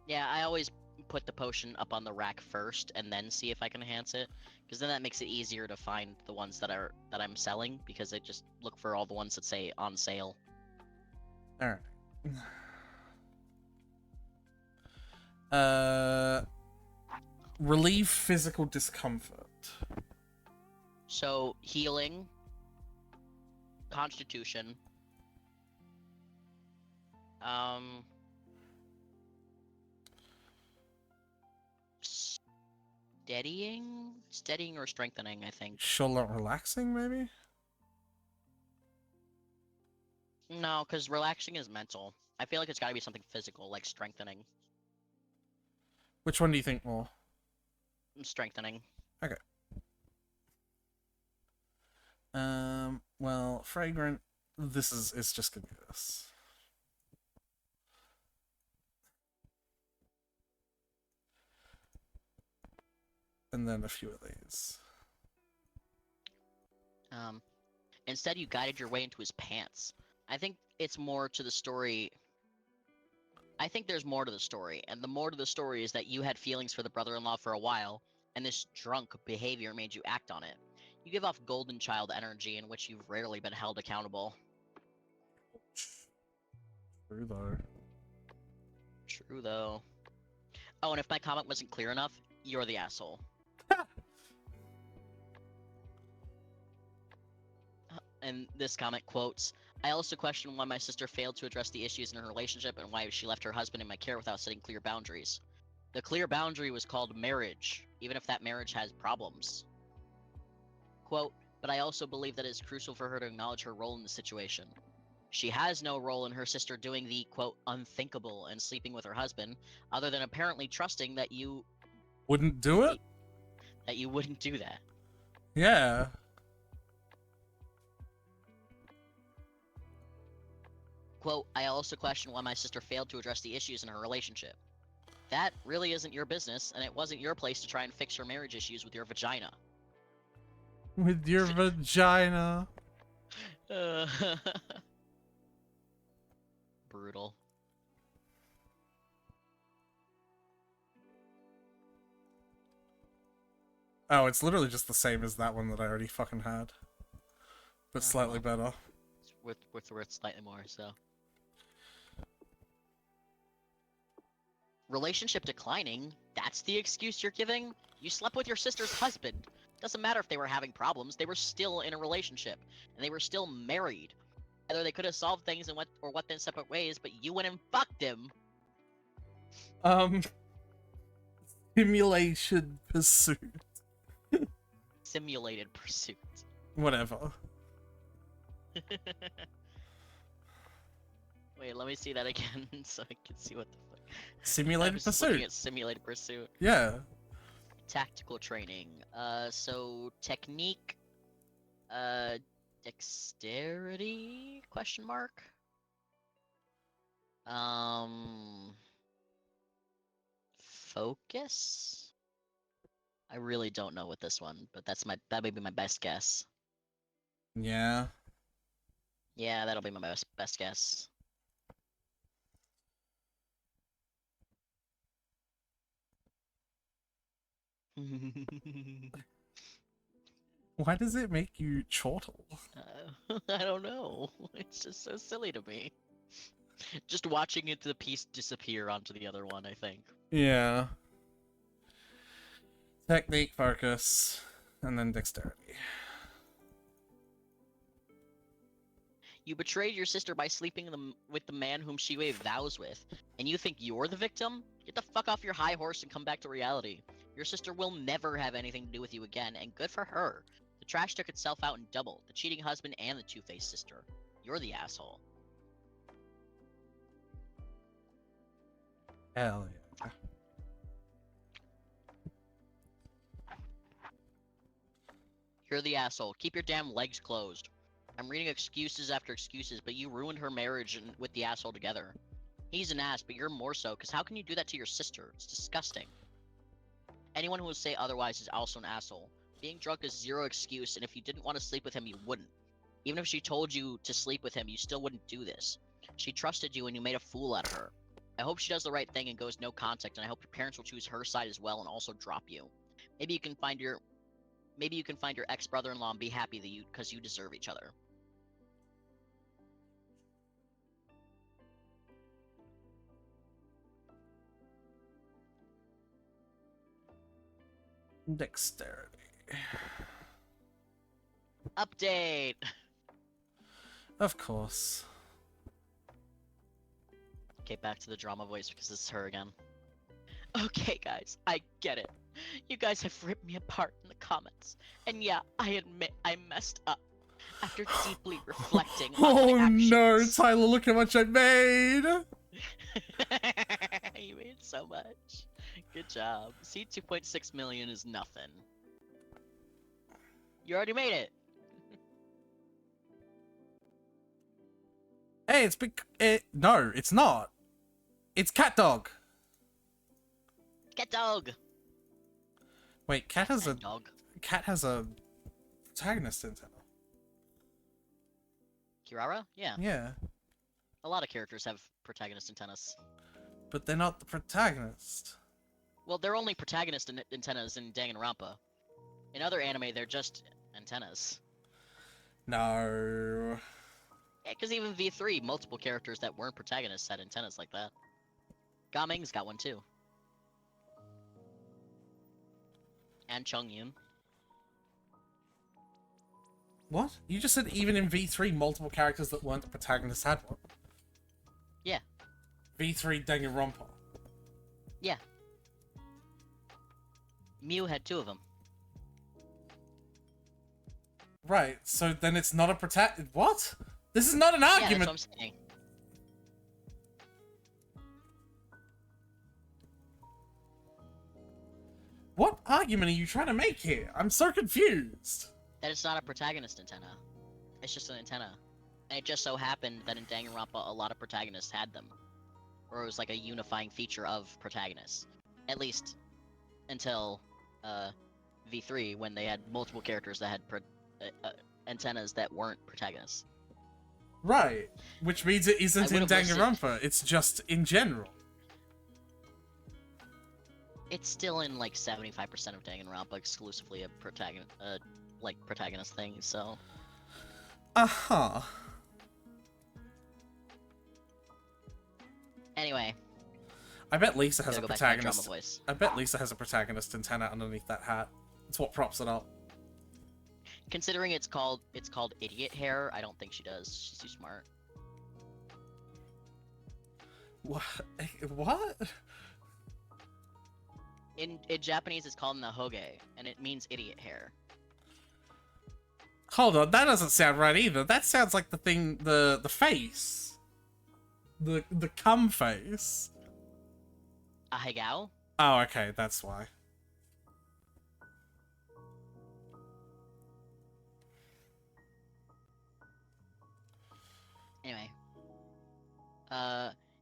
Yeah, I always put the potion up on the rack first and then see if I can enhance it, because then that makes it easier to find the ones that I'm selling, because I just look for all the ones that say on sale. All right. Relieve physical discomfort. So healing, constitution, steadying or strengthening, I think. Sure, not relaxing, maybe? No, because relaxing is mental. I feel like it's got to be something physical, like strengthening. Which one do you think more? Strengthening. Okay. Well, fragrant. It's just gonna be this. And then a few of these. Instead, you guided your way into his pants. I think it's more to the story. I think there's more to the story, and the more to the story is that you had feelings for the brother-in-law for a while, and this drunk behavior made you act on it. You give off golden child energy in which you've rarely been held accountable. True, though. True, though. Oh, and if my comment wasn't clear enough, you're the asshole. And this comment quotes, I also question why my sister failed to address the issues in her relationship and why she left her husband in my care without setting clear boundaries. The clear boundary was called marriage, even if that marriage has problems. Quote, but I also believe that it is crucial for her to acknowledge her role in the situation. She has no role in her sister doing the, quote, unthinkable and sleeping with her husband, other than apparently trusting that you... Wouldn't do it? That you wouldn't do that. Yeah. Quote, I also question why my sister failed to address the issues in her relationship. That really isn't your business, and it wasn't your place to try and fix her marriage issues with your vagina. With your vagina. Brutal. Oh, it's literally just the same as that one that I already fucking had. But slightly better. With worth slightly more, so. Relationship declining? That's the excuse you're giving? You slept with your sister's husband. Doesn't matter if they were having problems, they were still in a relationship. And they were still married. Either they could have solved things and went in separate ways, but you went and fucked him. Simulation pursuit. Simulated pursuit. Whatever. Wait, let me see that again so I can see what the fuck. Simulated pursuit. Looking at simulated pursuit. Yeah. Tactical training. So technique. Dexterity? Question mark. Focus. I really don't know with this one, but that may be my best guess. Yeah. Yeah, that'll be my best guess. Why does it make you chortle? I don't know. It's just so silly to me. Just watching it the piece disappear onto the other one, I think. Yeah. Technique, focus, and then dexterity. You betrayed your sister by sleeping with the man whom she made vows with, and you think you're the victim? Get the fuck off your high horse and come back to reality. Your sister will never have anything to do with you again, and good for her. The trash took itself out in double, the cheating husband and the two-faced sister. You're the asshole. Hell yeah. You're the asshole. Keep your damn legs closed. I'm reading excuses after excuses, but you ruined her marriage with the asshole together. He's an ass, but you're more so, because how can you do that to your sister? It's disgusting. Anyone who will say otherwise is also an asshole. Being drunk is zero excuse, and if you didn't want to sleep with him, you wouldn't. Even if she told you to sleep with him, you still wouldn't do this. She trusted you and you made a fool out of her. I hope she does the right thing and goes no contact, and I hope your parents will choose her side as well and also drop you. Maybe you can find your ex-brother-in-law and be happy that because you deserve each other. Dexterity. Update! Of course. Okay, back to the drama voice because this is her again. Okay, guys, I get it. You guys have ripped me apart in the comments. And yeah, I admit I messed up. After deeply reflecting on my actions. No, Tyler, look how much I made! You made so much. Good job. See, 2.6 million is nothing. You already made it. Hey, no, it's not. It's Cat Dog. Cat Dog. Wait, Cat has Cat a protagonist antenna. Kirara? Yeah. Yeah. A lot of characters have protagonist antennas. But they're not the protagonist. Well, they're only protagonist antennas in Danganronpa. In other anime, they're just antennas. No. Yeah, because even V3, multiple characters that weren't protagonists had antennas like that. Gaming's got one too. And Chongyun. What? You just said even in V3, multiple characters that weren't the protagonist had one? Yeah. V3 Danganronpa. Yeah. Mew had two of them. Right, so then it's not a protagonist. What? This is not an Yeah, argument! that's what I'm saying. What argument are you trying to make here? I'm so confused. That it's not a protagonist antenna. It's just an antenna. And it just so happened that in Danganronpa, a lot of protagonists had them. Or it was like a unifying feature of protagonists. At least until V3, when they had multiple characters that had antennas that weren't protagonists. Right, which means it isn't in Danganronpa, it's just in general. It's still in like 75% of Danganronpa exclusively a protagonist thing, so... Uh-huh. Anyway. I bet Lisa has a protagonist. Voice. I bet Lisa has a protagonist antenna underneath that hat. It's what props it up. Considering it's called idiot hair, I don't think she does. She's too smart. What? What? In Japanese, it's called nahoge, and it means idiot hair. Hold on, that doesn't sound right either. That sounds like the thing, the face. The cum face. Ahegao? Oh, okay, that's why. Anyway.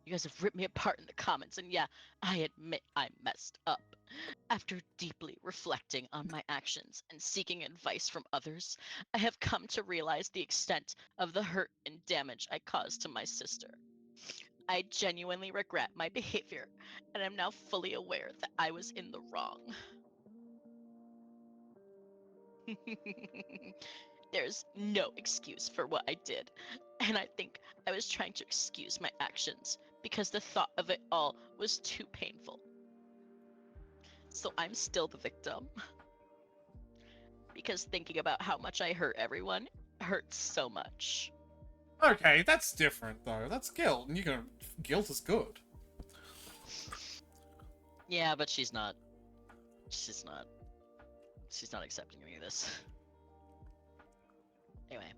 You guys have ripped me apart in the comments, and yeah, I admit I messed up. After deeply reflecting on my actions and seeking advice from others, I have come to realize the extent of the hurt and damage I caused to my sister. I genuinely regret my behavior, and am now fully aware that I was in the wrong. there's no excuse for what I did, and I think I was trying to excuse my actions because the thought of it all was too painful. So I'm still the victim. Because thinking about how much I hurt everyone hurts so much. Okay, that's different though. That's guilt, and guilt is good. Yeah, but she's not accepting any of this. Anyway,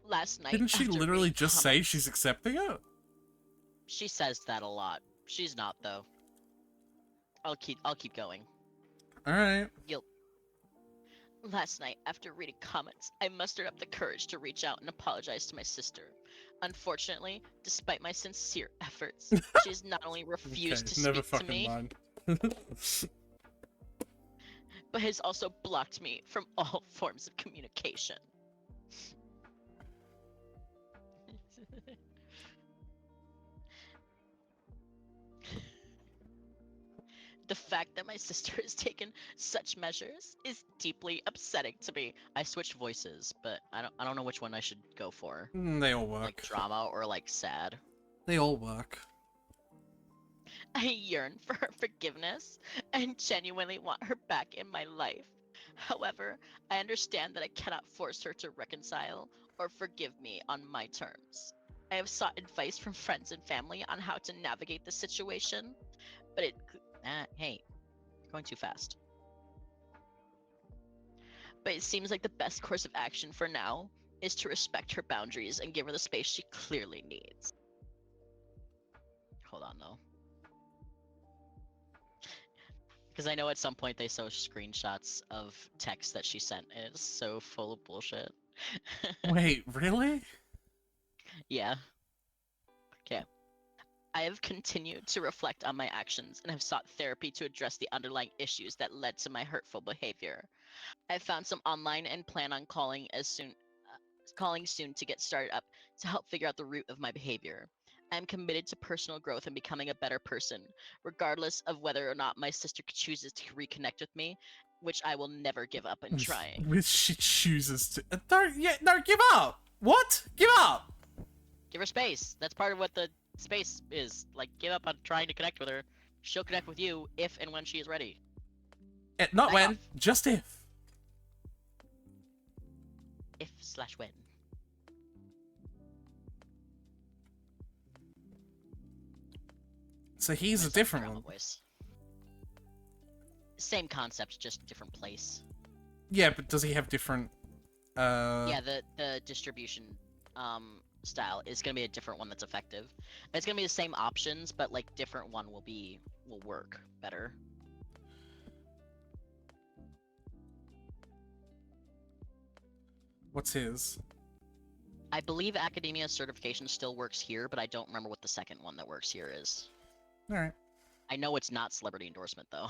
last night Didn't she after literally reading just say comments- she's accepting it? She says that a lot. She's not though. I'll keep going. Alright. Guilt. Last night, after reading comments, I mustered up the courage to reach out and apologize to my sister. Unfortunately, despite my sincere efforts, she has not only refused to never speak to fucking me, mind. but has also blocked me from all forms of communication. The fact that my sister has taken such measures is deeply upsetting to me. I switched voices, but I don't know which one I should go for. They all work. Like drama or like sad. They all work. I yearn for her forgiveness and genuinely want her back in my life. However, I understand that I cannot force her to reconcile or forgive me on my terms. I have sought advice from friends and family on how to navigate the situation, but hey, you're going too fast. But it seems like the best course of action for now is to respect her boundaries and give her the space she clearly needs. Hold on though. Because I know at some point they show screenshots of text that she sent, and it's so full of bullshit. Wait, really? Yeah. Okay. I have continued to reflect on my actions and have sought therapy to address the underlying issues that led to my hurtful behavior. I have found some online and plan on calling soon to get started up to help figure out the root of my behavior. I am committed to personal growth and becoming a better person, regardless of whether or not my sister chooses to reconnect with me, which I will never give up in trying. Which she chooses to. No, give up! What? Give up! Give her space. That's part of what the space is. Like, give up on trying to connect with her. She'll connect with you if and when she is ready. Not Back when, off. just if. If/when. So he's a That's different drama one. voice. Same concept, just different place. Yeah, but does he have different? Yeah, the distribution style is gonna be a different one that's effective. It's gonna be the same options, but like different one will work better. What's his? I believe academia certification still works here, but I don't remember what the second one that works here is. Alright. I know it's not celebrity endorsement though.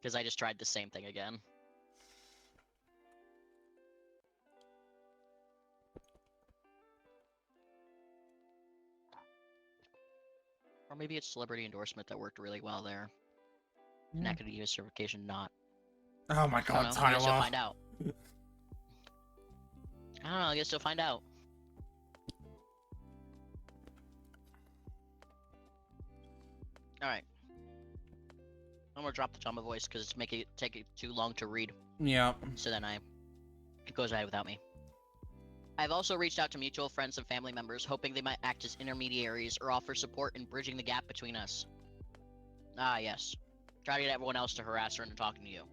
Because I just tried the same thing again. Or maybe it's celebrity endorsement that worked really well there. And academia certification not. Oh my I don't god, know. Tyler. I guess you'll find out. I don't know. I guess you'll find out. Alright. I'm gonna drop the drama voice because it's making it take it too long to read. Yeah. So then it goes ahead without me. I've also reached out to mutual friends and family members, hoping they might act as intermediaries or offer support in bridging the gap between us. Ah, yes. Try to get everyone else to harass her into talking to you.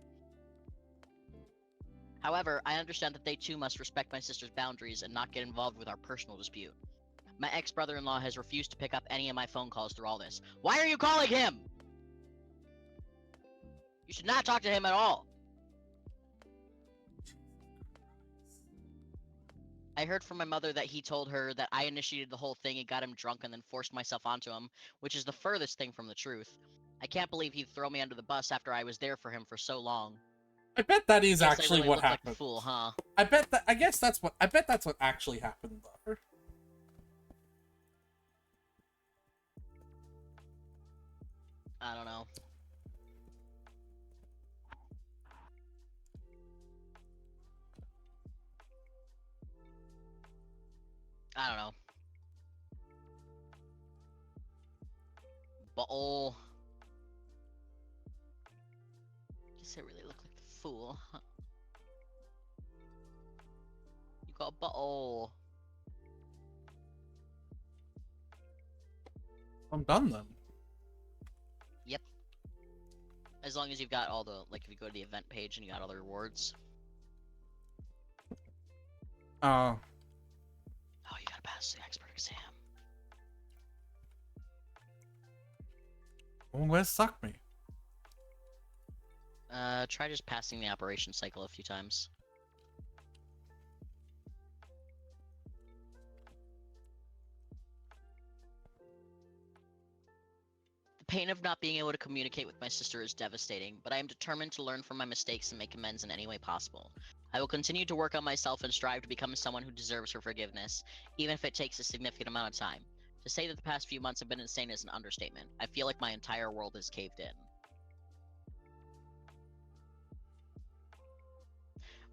However, I understand that they too must respect my sister's boundaries and not get involved with our personal dispute. My ex-brother-in-law has refused to pick up any of my phone calls through all this. Why are you calling him? You should not talk to him at all. I heard from my mother that he told her that I initiated the whole thing and got him drunk and then forced myself onto him, which is the furthest thing from the truth. I can't believe he'd throw me under the bus after I was there for him for so long. I bet that is Guess actually I really what looked like happened. a fool, huh? I bet that's what actually happened though. I don't know. don't know. Butthole. Guess I really look like the fool, huh? You got butthole. I'm done then. Yep. As long as you've got all the, like, if you go to the event page and you got all the rewards. Oh, Oh, you gotta pass the expert exam. well, where's Suck Me? Try just passing the operation cycle a few times. The pain of not being able to communicate with my sister is devastating, but I am determined to learn from my mistakes and make amends in any way possible. I will continue to work on myself and strive to become someone who deserves her forgiveness, even if it takes a significant amount of time. To say that the past few months have been insane is an understatement. I feel like my entire world has caved in.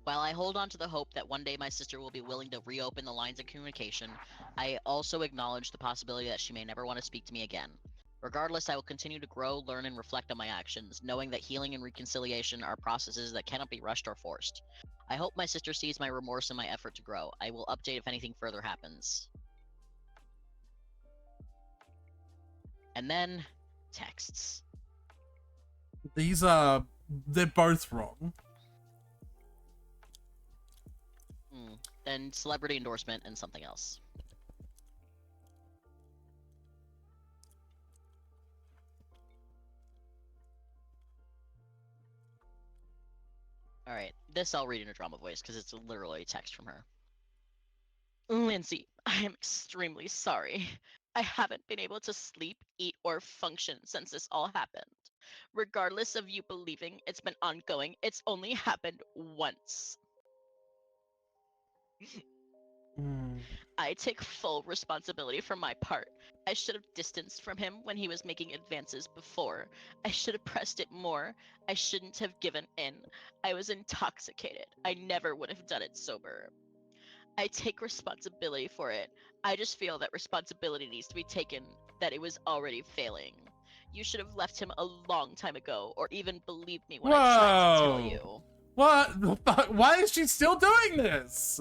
While I hold on to the hope that one day my sister will be willing to reopen the lines of communication, I also acknowledge the possibility that she may never want to speak to me again. Regardless, I will continue to grow, learn, and reflect on my actions, knowing that healing and reconciliation are processes that cannot be rushed or forced. I hope my sister sees my remorse and my effort to grow. I will update if anything further happens. And then, texts. These are... they're both wrong. Then celebrity endorsement and something else. Alright, this I'll read in a drama voice because it's literally a text from her. Lindsay, I am extremely sorry. I haven't been able to sleep, eat, or function since this all happened. Regardless of you believing it's been ongoing, it's only happened once. I take full responsibility for my part. I should have distanced from him when he was making advances before. I should have pressed it more. I shouldn't have given in. I was intoxicated. I never would have done it sober. I take responsibility for it. I just feel that responsibility needs to be taken, that it was already failing. You should have left him a long time ago, or even believed me when I tried to tell you. What the fuck? Why is she still doing this?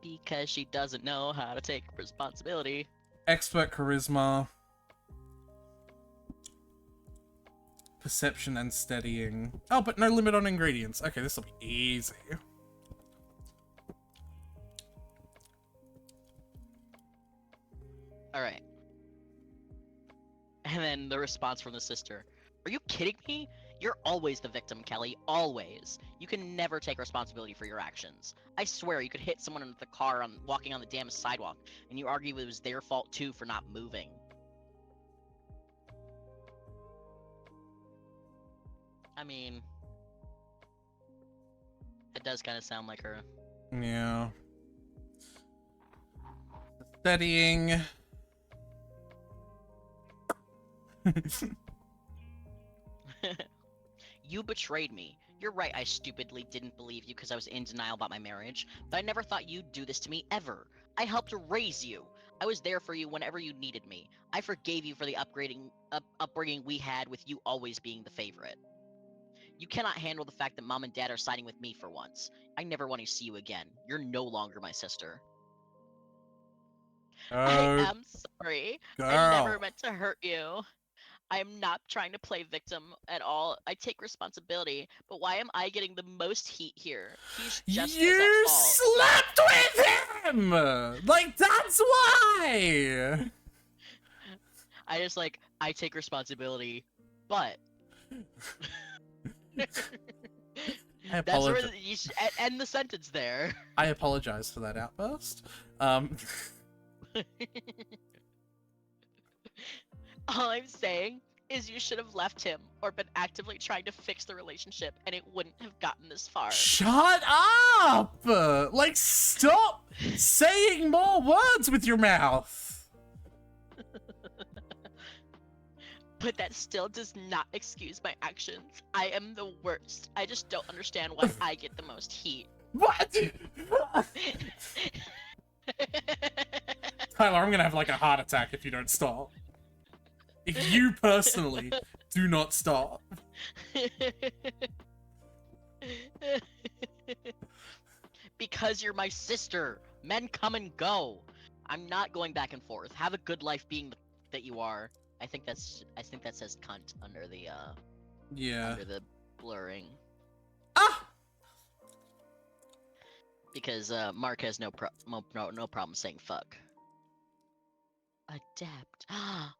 Because she doesn't know how to take responsibility. Expert charisma. Perception and steadying. Oh, but no limit on ingredients. Okay, this will be easy. Alright. And then the response from the sister. Are you kidding me? You're always the victim, Kelly. Always. You can never take responsibility for your actions. I swear you could hit someone in the car walking on the damn sidewalk, and you argue it was their fault too for not moving. I mean, it does kind of sound like her. Yeah. Steadying. You betrayed me. You're right, I stupidly didn't believe you because I was in denial about my marriage, but I never thought you'd do this to me ever. I helped raise you. I was there for you whenever you needed me. I forgave you for the upbringing we had with you always being the favorite. You cannot handle the fact that mom and dad are siding with me for once. I never want to see you again. You're no longer my sister. I am sorry. Girl. I never meant to hurt you. I am not trying to play victim at all. I take responsibility, but why am I getting the most heat here? He's just as at fault. Slept with him! Like, that's why! I take responsibility, but... I That's where apologize. you should end the sentence there. I apologize for that outburst. All I'm saying is you should have left him or been actively trying to fix the relationship and it wouldn't have gotten this far. Shut up! Like, stop saying more words with your mouth! But that still does not excuse my actions. I am the worst. I just don't understand why I get the most heat. What? Tyler, I'm gonna have like a heart attack if you don't stop. If you personally do not stop. Because you're my sister. Men come and go. I'm not going back and forth. Have a good life being that you are. I think that says cunt under the Yeah. under the blurring. Ah! Because Mark has no problem saying fuck. Adapt.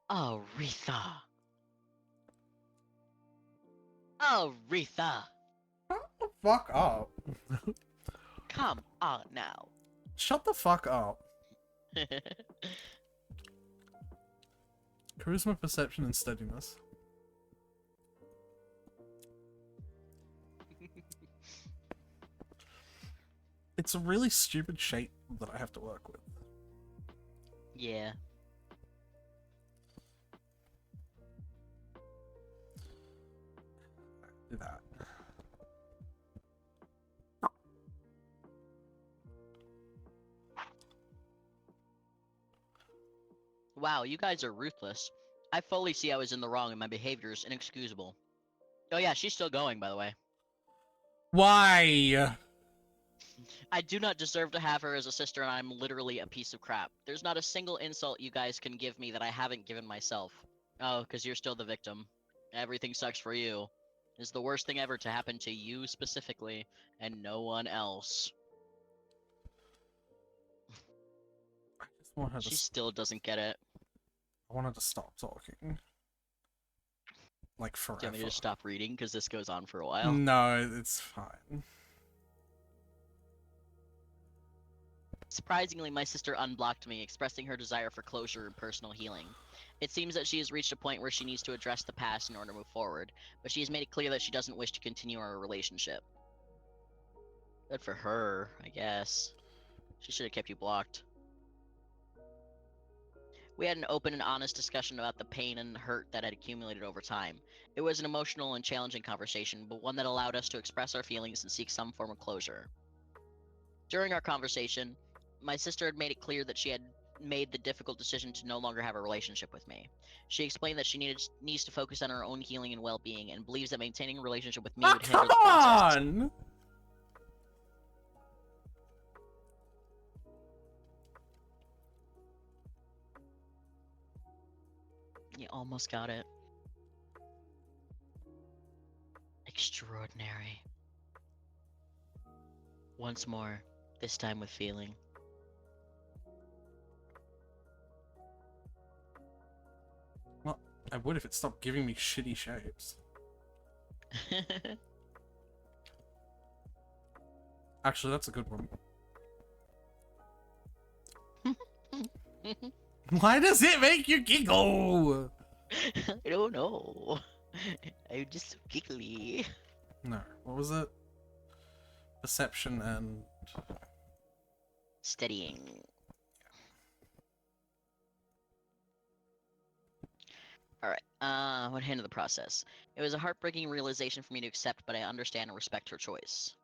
Aretha. Aretha. Fuck up. Come on now. Shut the fuck up. Charisma, perception, and steadiness. It's a really stupid shape that I have to work with. Yeah. Do that. Wow, you guys are ruthless. I fully see I was in the wrong and my behavior is inexcusable. Oh yeah, she's still going, by the way. Why? I do not deserve to have her as a sister, and I'm literally a piece of crap. There's not a single insult you guys can give me that I haven't given myself. Oh, because you're still the victim. Everything sucks for you. It's the worst thing ever to happen to you specifically, and no one else. I just want her to. She still doesn't get it. I want her to stop talking. Like forever. Do you want me to stop reading because this goes on for a while? No, it's fine. Surprisingly, my sister unblocked me, expressing her desire for closure and personal healing. It seems that she has reached a point where she needs to address the past in order to move forward, but she has made it clear that she doesn't wish to continue our relationship. Good for her, I guess. She should have kept you blocked. We had an open and honest discussion about the pain and hurt that had accumulated over time. It was an emotional and challenging conversation, but one that allowed us to express our feelings and seek some form of closure. During our conversation, my sister had made it clear that she had made the difficult decision to no longer have a relationship with me. She explained that she needs to focus on her own healing and well-being, and believes that maintaining a relationship with me would hinder the process. Come on! You almost got it. Extraordinary. Once more, this time with feeling. Well, I would if it stopped giving me shitty shapes. Actually, that's a good one. Why does it make you giggle? I don't know. I'm just so giggly. No, what was it? Perception and... Steadying. Alright, what handled the process? It was a heartbreaking realization for me to accept, but I understand and respect her choice.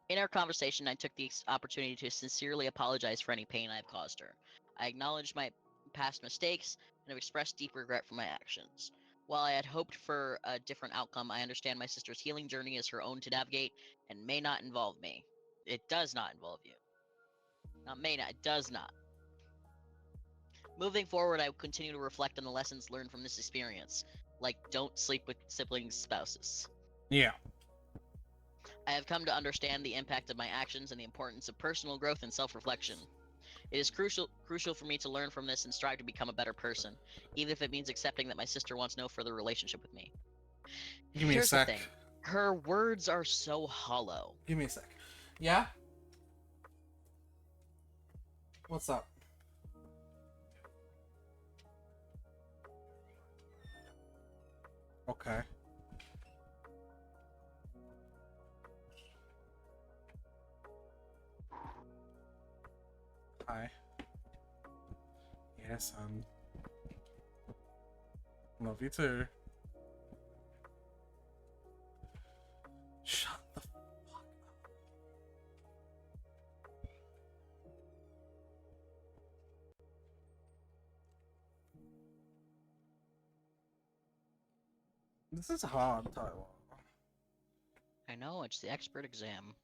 In our conversation, I took the opportunity to sincerely apologize for any pain I have caused her. I acknowledged my past mistakes and have expressed deep regret for my actions. While I had hoped for a different outcome, I understand my sister's healing journey is her own to navigate and may not involve me. It does not involve you. Not may not, it does not. Moving forward, I will continue to reflect on the lessons learned from this experience, like don't sleep with siblings' spouses. Yeah. I have come to understand the impact of my actions and the importance of personal growth and self-reflection. It is crucial for me to learn from this and strive to become a better person, even if it means accepting that my sister wants no further relationship with me. Give me Here's a sec. the thing. Her words are so hollow. Give me a sec. Yeah? What's up? Okay. Hi. Yes, love you too. Shut the fuck up. This is hard, Tyler. I know, it's the expert exam.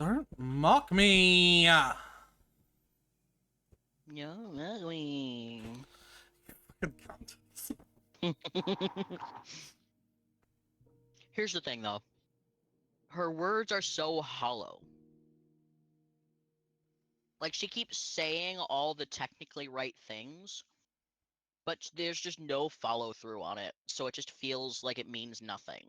Don't mock me! No, ugly. Fucking cunt. Here's the thing, though. Her words are so hollow. Like, she keeps saying all the technically right things, but there's just no follow-through on it, so it just feels like it means nothing.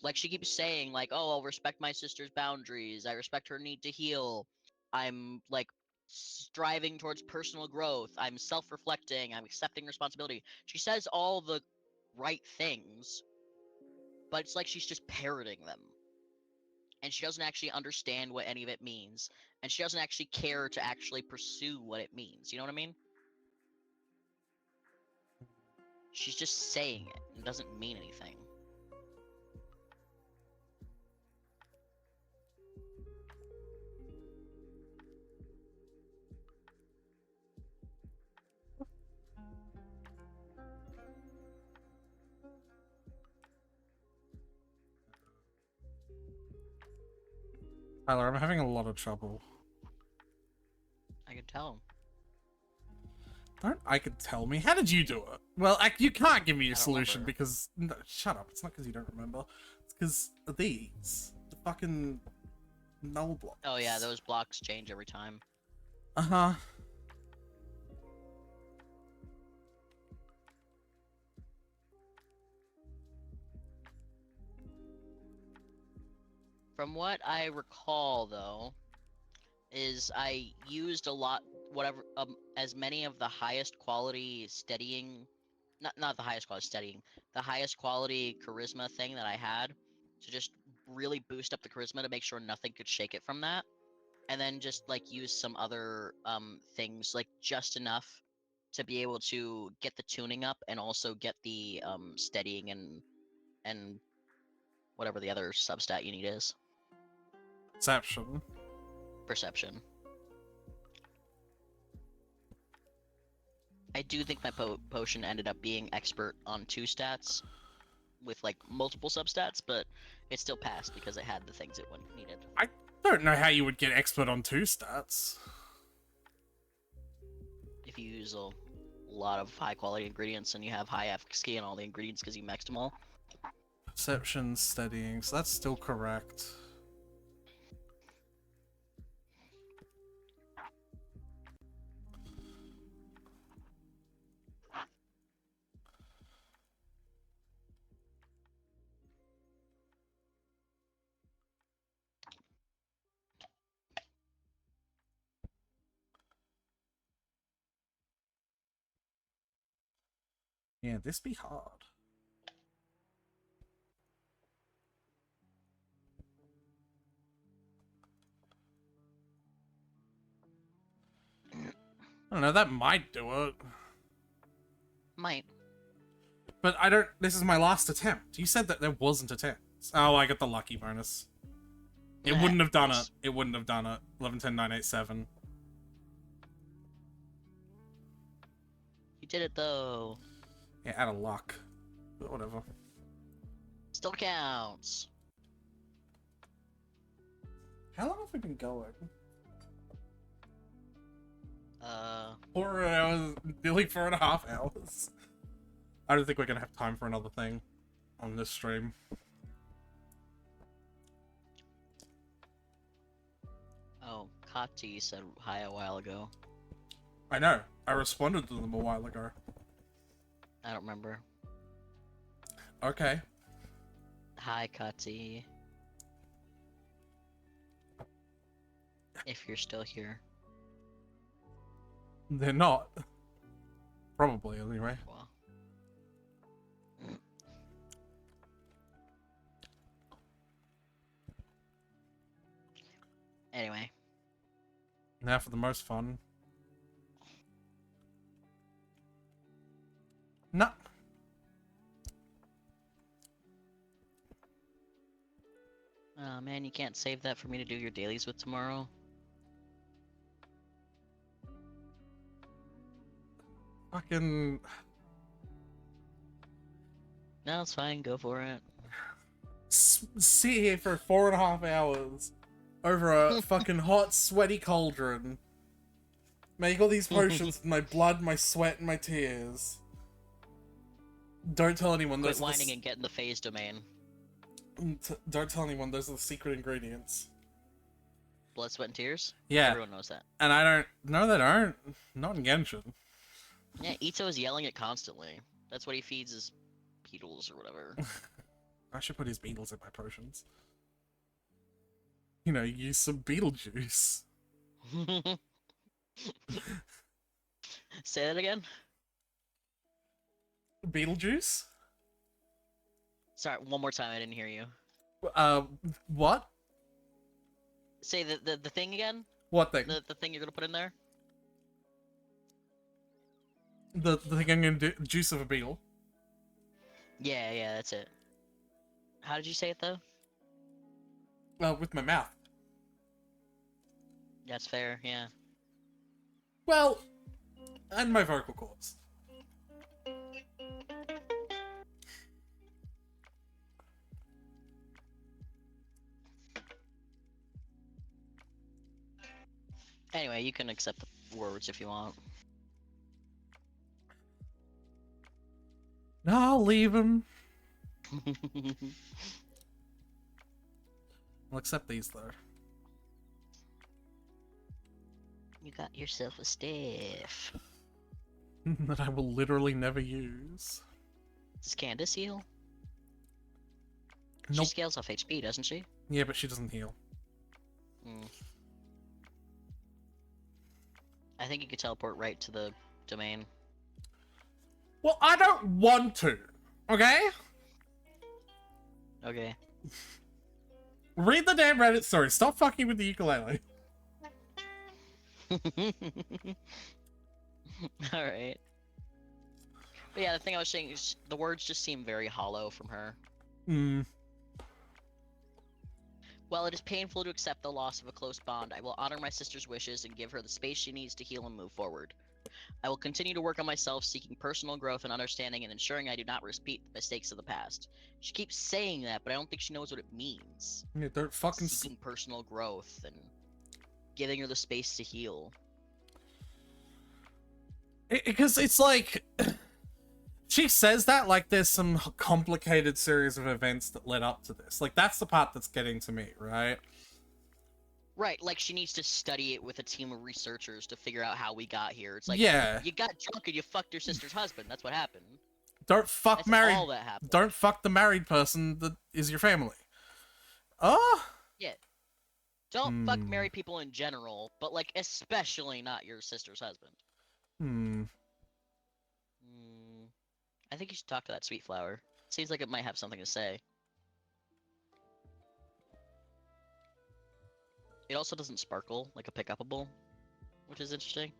Like, she keeps saying, like, oh, I'll respect my sister's boundaries, I respect her need to heal, I'm, like, striving towards personal growth, I'm self-reflecting, I'm accepting responsibility. She says all the right things, but it's like she's just parroting them. And she doesn't actually understand what any of it means, and she doesn't actually care to actually pursue what it means. You know what I mean? She's just saying it and doesn't mean anything. Tyler, I'm having a lot of trouble. I can tell. Don't I could tell me? How did you do it? Well, you can't give me a I don't solution remember. because... No, shut up. It's not because you don't remember. It's because of these. The fucking... null blocks. Oh yeah, those blocks change every time. Uh-huh. From what I recall, though, is I used a lot, whatever, as many of the highest quality steadying, not the highest quality steadying, the highest quality charisma thing that I had, to just really boost up the charisma to make sure nothing could shake it from that, and then just like use some other things, like just enough to be able to get the tuning up and also get the steadying and whatever the other substat you need is. Perception. Perception. I do think my potion ended up being expert on 2 stats with like multiple substats, but it still passed because it had the things it needed. I don't know how you would get expert on 2 stats. If you use a lot of high quality ingredients and you have high efficacy on all the ingredients because you maxed them all. Perception, steadying, so that's still correct. Yeah, this be hard. I don't know, that might do it. Might. But I don't... This is my last attempt. You said that there wasn't attempts. Oh, I got the lucky bonus. It wouldn't have done it. It wouldn't have done it. 11, 10, 9, 8, 7. You did it though. Yeah, out of luck. But whatever. Still counts. How long have we been going? 4 hours, nearly 4.5 hours. I don't think we're gonna have time for another thing on this stream. Oh, Kati said hi a while ago. I know. I responded to them a while ago. I don't remember. Okay. Hi, Kati. If you're still here. They're not. Probably, anyway. Well. Anyway. Now for the most fun. No. Oh man, you can't save that for me to do your dailies with tomorrow? Fucking... No, it's fine. Go for it. Sit here for 4.5 hours over a fucking hot, sweaty cauldron. Make all these potions with my blood, my sweat, and my tears. Don't tell anyone Quit those whining and get in the phase domain. Don't tell anyone those are the secret ingredients. Blood, sweat, and tears? Yeah. Everyone knows that. And I don't... No, they don't. Not in Genshin. Yeah, Ito is yelling it constantly. That's what he feeds his beetles or whatever. I should put his beetles in my potions. You know, use some beetle juice. Say that again? Beetlejuice? Sorry, one more time, I didn't hear you. What? Say the thing again? What thing? The thing you're gonna put in there? The thing I'm gonna do, juice of a beetle. Yeah, that's it. How did you say it though? With my mouth. That's fair, yeah. Well, and my vocal cords. Anyway, you can accept the words if you want. I'll leave him. I'll accept these though. You got yourself a staff. That I will literally never use. Does Candace heal? Nope. She scales off HP, doesn't she? Yeah, but she doesn't heal. I think you could teleport right to the domain. Well, I don't want to. Okay? Okay. Read the damn Reddit story. Stop fucking with the ukulele. Alright. But yeah, the thing I was saying is the words just seem very hollow from her. While it is painful to accept the loss of a close bond, I will honor my sister's wishes and give her the space she needs to heal and move forward. I will continue to work on myself, seeking personal growth and understanding and ensuring I do not repeat the mistakes of the past. She keeps saying that, but I don't think she knows what it means. Yeah, don't fucking... Seeking personal growth and giving her the space to heal. Because it's like... She says that like there's some complicated series of events that led up to this. Like, that's the part that's getting to me, right? Right, like she needs to study it with a team of researchers to figure out how we got here. It's like, yeah, you got drunk and you fucked your sister's husband. That's what happened. Don't fuck married. All that happened. Don't fuck the married person that is your family. Oh. Yeah. Don't fuck married people in general, but like especially not your sister's husband. I think you should talk to that sweet flower. Seems like it might have something to say. It also doesn't sparkle like a pick-upable, which is interesting.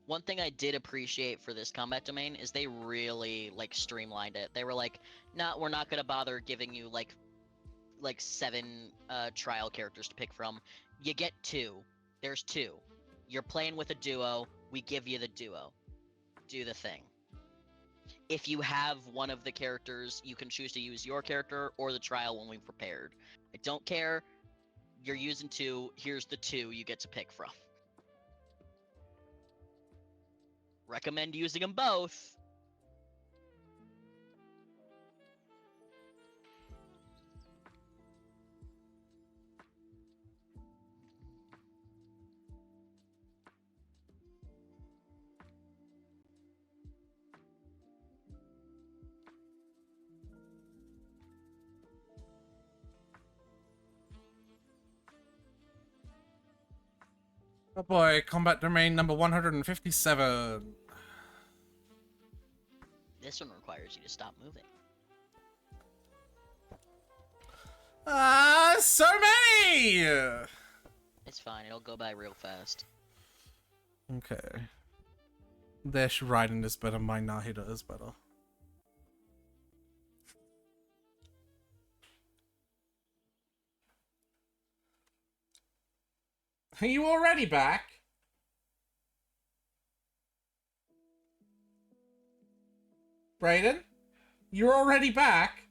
One thing I did appreciate for this combat domain is they really like streamlined it. They were like, "Nah, we're not gonna bother giving you like 7 trial characters to pick from. You get 2. There's 2. You're playing with a duo. We give you the duo. Do the thing. If you have one of the characters, you can choose to use your character or the trial when we've prepared. I don't care. You're using 2. Here's the 2 you get to pick from. Recommend using them both. Oh boy, combat domain number 157. This one requires you to stop moving. So many! It's fine, it'll go by real fast. Okay. Their writing is better, my Nahida is better. Are you already back? Brayden? You're already back?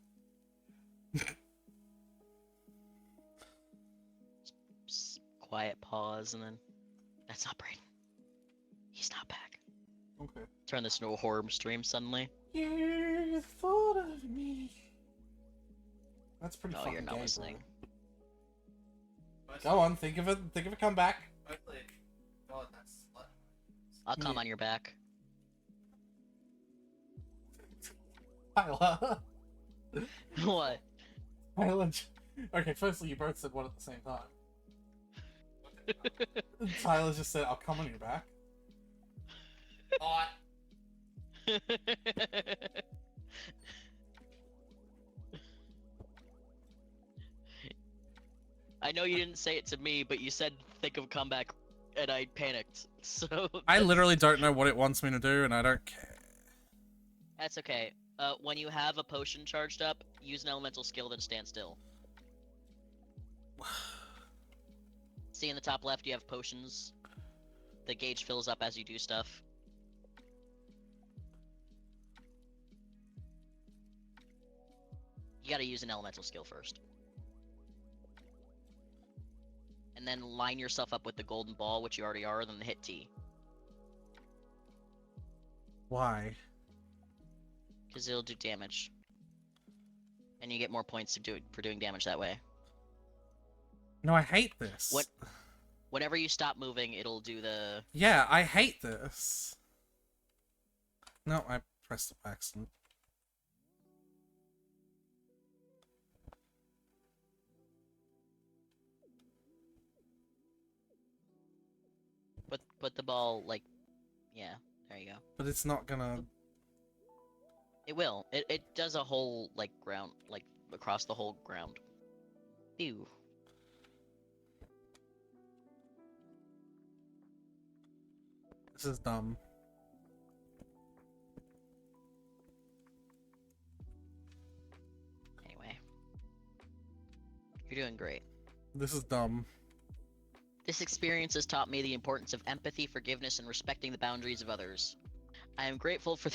Quiet pause, and then that's not Brayden. He's not back. Okay. Turn this into a horror stream suddenly. You thought of me. That's pretty No, fucking you're not gay, listening. bro. Go on, think of a comeback. I'll come on your back. Tyler. What? Tyler. Okay, firstly, you both said one at the same time. Tyler just said, I'll come on your back. Hot. I know you didn't say it to me, but you said think of a comeback, and I panicked. So I literally don't know what it wants me to do, and I don't care. that's okay. When you have a potion charged up, use an elemental skill, then stand still. See in the top left, you have potions. The gauge fills up as you do stuff. You gotta use an elemental skill first. And then line yourself up with the golden ball, which you already are, then hit T. Why? Because it'll do damage. And you get more points for doing damage that way. No, I hate this. What? Whenever you stop moving, it'll do the... Yeah, I hate this. No, I pressed it by accident. Put the ball, like... Yeah, there you go. But it's not gonna... It will. It does a whole, like, ground, like, across the whole ground. Ew. This is dumb. Anyway. You're doing great. This is dumb. This experience has taught me the importance of empathy, forgiveness, and respecting the boundaries of others. I am grateful for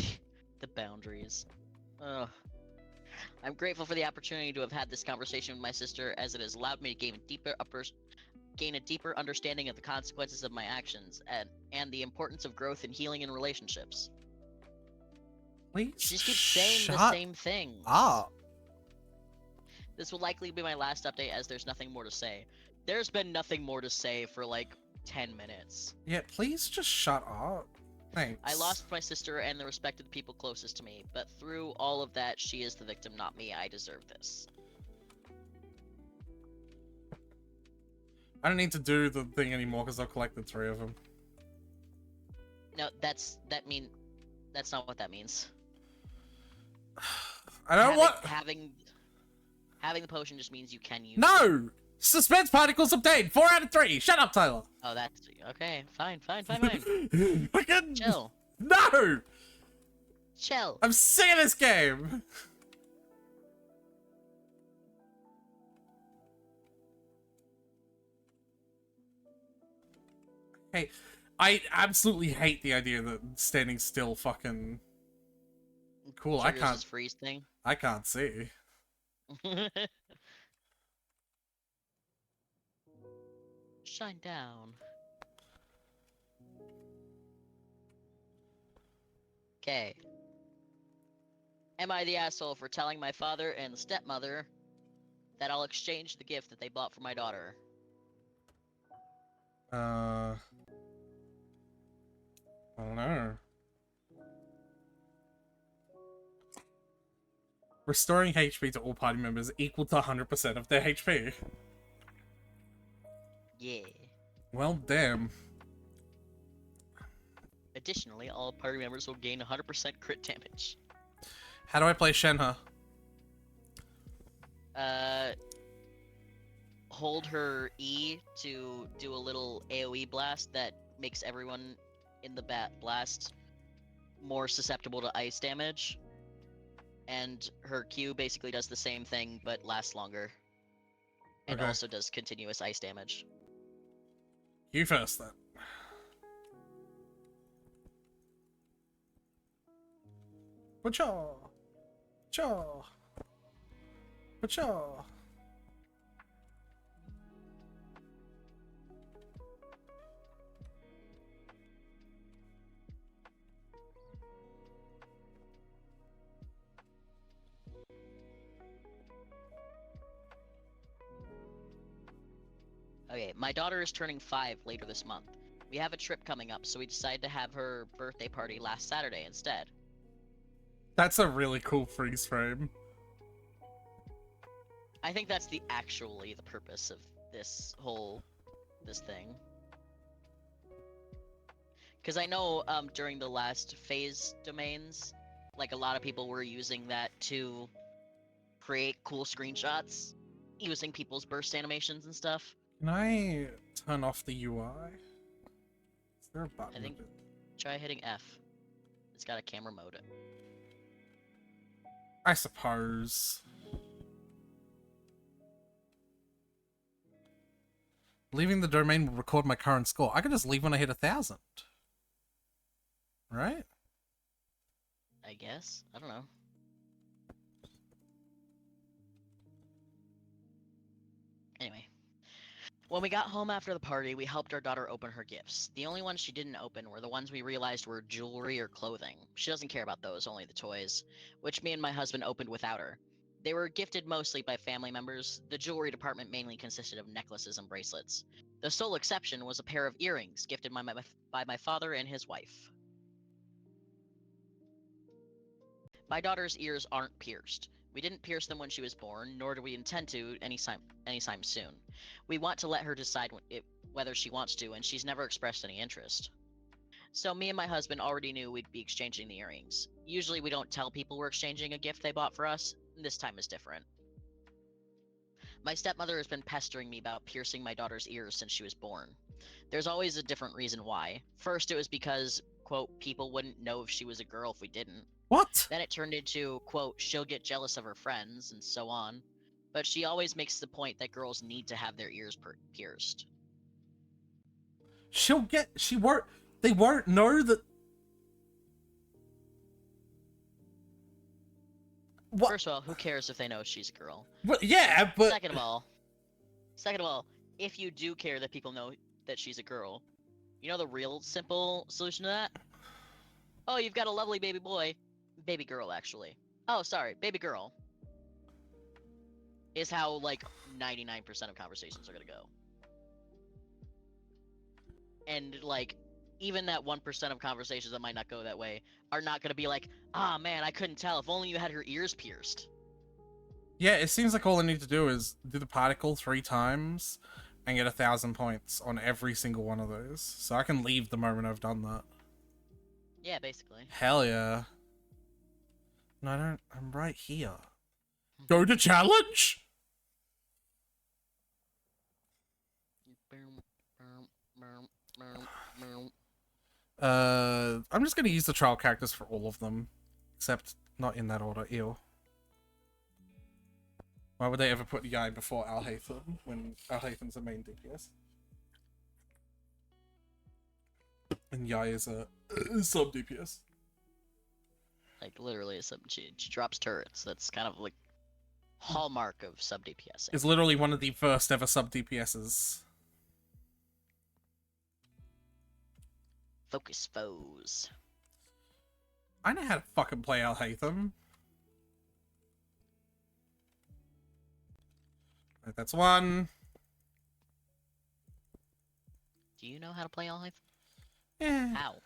the boundaries. Ugh. I'm grateful for the opportunity to have had this conversation with my sister, as it has allowed me to gain a deeper understanding of the consequences of my actions, and the importance of growth and healing in relationships. Please She just keeps saying the shut same thing. up. This will likely be my last update, as there's nothing more to say. There's been nothing more to say for like 10 minutes. Yeah, please just shut up. Thanks. I lost my sister and the respect of the people closest to me, but through all of that, she is the victim, not me. I deserve this. I don't need to do the thing anymore because I've collected 3 of them. No, that's not what that means. I don't want... Having the potion just means you can use it. No! Suspense particles obtained! 4 out of 3! Shut up, Tyler! Oh, that's... Okay, fine. Fucking... Chill. No! Chill. I'm sick of this game! Hey, I absolutely hate the idea that standing still fucking... Cool, I Triggers can't... this freeze thing. I can't see. Shine down. Okay. Am I the asshole for telling my father and stepmother that I'll exchange the gift that they bought for my daughter? I don't know. Restoring HP to all party members equal to 100% of their HP. Yeah. Well, damn. Additionally, all party members will gain 100% crit damage. How do I play Shenhe? Hold her E to do a little AoE blast that makes everyone in the blast more susceptible to ice damage. And her Q basically does the same thing, but lasts longer. And Okay. also does continuous ice damage. You first, then. Pacha! Cha! Pacha! Okay, my daughter is turning 5 later this month. We have a trip coming up, so we decided to have her birthday party last Saturday instead. That's a really cool freeze frame. I think that's actually the purpose of this thing. Because I know during the last phase domains, like a lot of people were using that to create cool screenshots using people's burst animations and stuff. Can I turn off the UI? Is there a button? I think try hitting F. It's got a camera mode. I suppose. Leaving the domain will record my current score. I can just leave when I hit 1,000. Right? I guess. I don't know. Anyway. When we got home after the party, we helped our daughter open her gifts. The only ones she didn't open were the ones we realized were jewelry or clothing. She doesn't care about those, only the toys, which me and my husband opened without her. They were gifted mostly by family members. The jewelry department mainly consisted of necklaces and bracelets. The sole exception was a pair of earrings gifted by my father and his wife. My daughter's ears aren't pierced. We didn't pierce them when she was born, nor do we intend to anytime soon. We want to let her decide whether she wants to, and she's never expressed any interest. So me and my husband already knew we'd be exchanging the earrings. Usually we don't tell people we're exchanging a gift they bought for us. This time is different. My stepmother has been pestering me about piercing my daughter's ears since she was born. There's always a different reason why. First, it was because, quote, people wouldn't know if she was a girl if we didn't. What? Then it turned into, quote, she'll get jealous of her friends, and so on. But she always makes the point that girls need to have their ears pierced. They won't know that. What? First of all, who cares if they know she's a girl? Well, yeah, but Second of all, if you do care that people know that she's a girl, you know the real simple solution to that? Oh, you've got a lovely baby boy. Baby girl, actually. Oh, sorry, baby girl. Is how, like, 99% of conversations are gonna go. And, like, even that 1% of conversations that might not go that way are not gonna be like, ah, man, I couldn't tell. If only you had her ears pierced. yeah, it seems like all I need to do is do the particle 3 times and get 1,000 points on every single one of those. So I can leave the moment I've done that. Yeah, basically. Hell yeah. No, I don't. I'm right here. Go to challenge? I'm just gonna use the trial characters for all of them. Except not in that order. Ew. Why would they ever put Yai before Alhaitham when Alhaitham's a main DPS? And Yai is a sub DPS. Like, literally, she drops turrets. That's kind of, like, hallmark of sub DPS. Is literally one of the first ever sub DPSs. Focus foes. I know how to fucking play Alhaitham. Right, that's one. Do you know how to play Alhaitham? Yeah. How?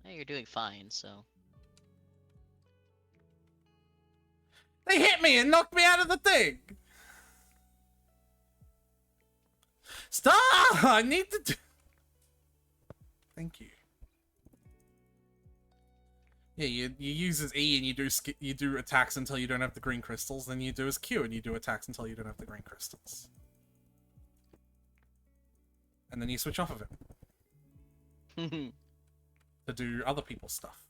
Hey, you're doing fine, so... They hit me and knocked me out of the thing! Stop! I need to do... Thank you. Yeah, you use as E and you do attacks until you don't have the green crystals, then you do as Q and you do attacks until you don't have the green crystals. And then you switch off of it. To do other people's stuff.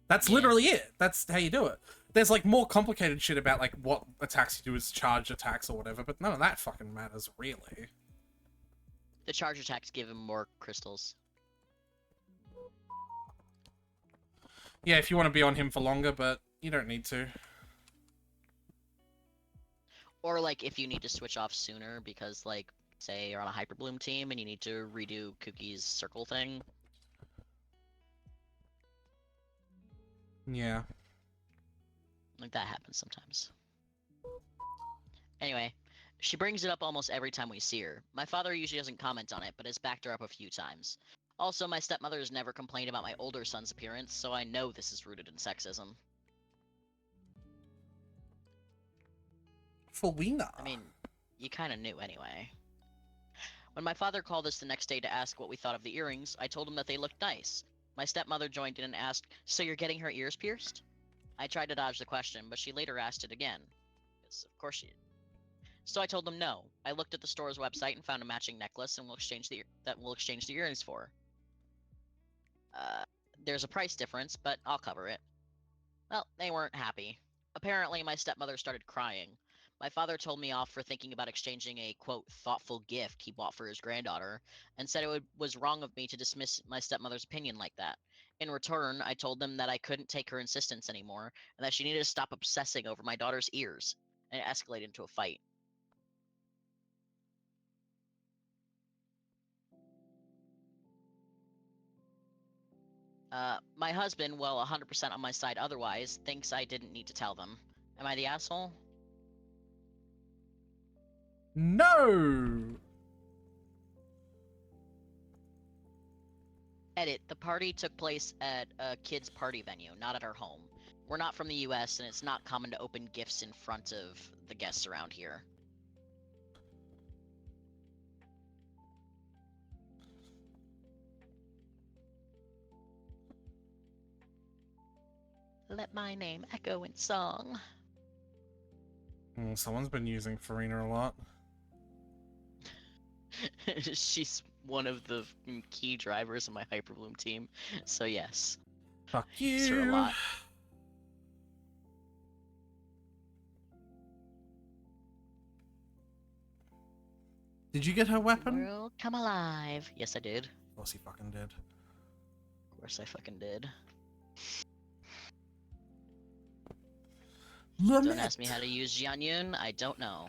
That's literally it. That's how you do it. There's like more complicated shit about like what attacks you do as charge attacks or whatever, but none of that fucking matters really. The charge attacks give him more crystals. Yeah, if you want to be on him for longer, but you don't need to. Or like if you need to switch off sooner because like say you're on a Hyper Bloom team and you need to redo Cookie's circle thing. Yeah. Like that happens sometimes. Anyway, she brings it up almost every time we see her. My father usually doesn't comment on it, but has backed her up a few times. Also, my stepmother has never complained about my older son's appearance, so I know this is rooted in sexism. Felina. I mean, you kinda knew anyway. When my father called us the next day to ask what we thought of the earrings, I told him that they looked nice. My stepmother joined in and asked, "So you're getting her ears pierced?" I tried to dodge the question, but she later asked it again. Because of course she did. So I told them no. I looked at the store's website and found a matching necklace and we'll exchange the earrings for. There's a price difference, but I'll cover it. Well, they weren't happy. Apparently, my stepmother started crying. My father told me off for thinking about exchanging a, quote, thoughtful gift he bought for his granddaughter, and said was wrong of me to dismiss my stepmother's opinion like that. In return, I told them that I couldn't take her insistence anymore, and that she needed to stop obsessing over my daughter's ears, and it escalated into a fight. My husband, well, 100% on my side otherwise, thinks I didn't need to tell them. Am I the asshole? No! Edit, the party took place at a kid's party venue, not at our home. We're not from the US, and it's not common to open gifts in front of the guests around here. Let my name echo in song. Someone's been using Farina a lot. She's one of the key drivers of my Hyperbloom team, so yes. Fuck Use her a you! lot. Did you get her weapon? World, come alive. Yes, I did. Of course he fucking did. Of course I fucking did. Lament. Don't ask me how to use Jianyun, I don't know.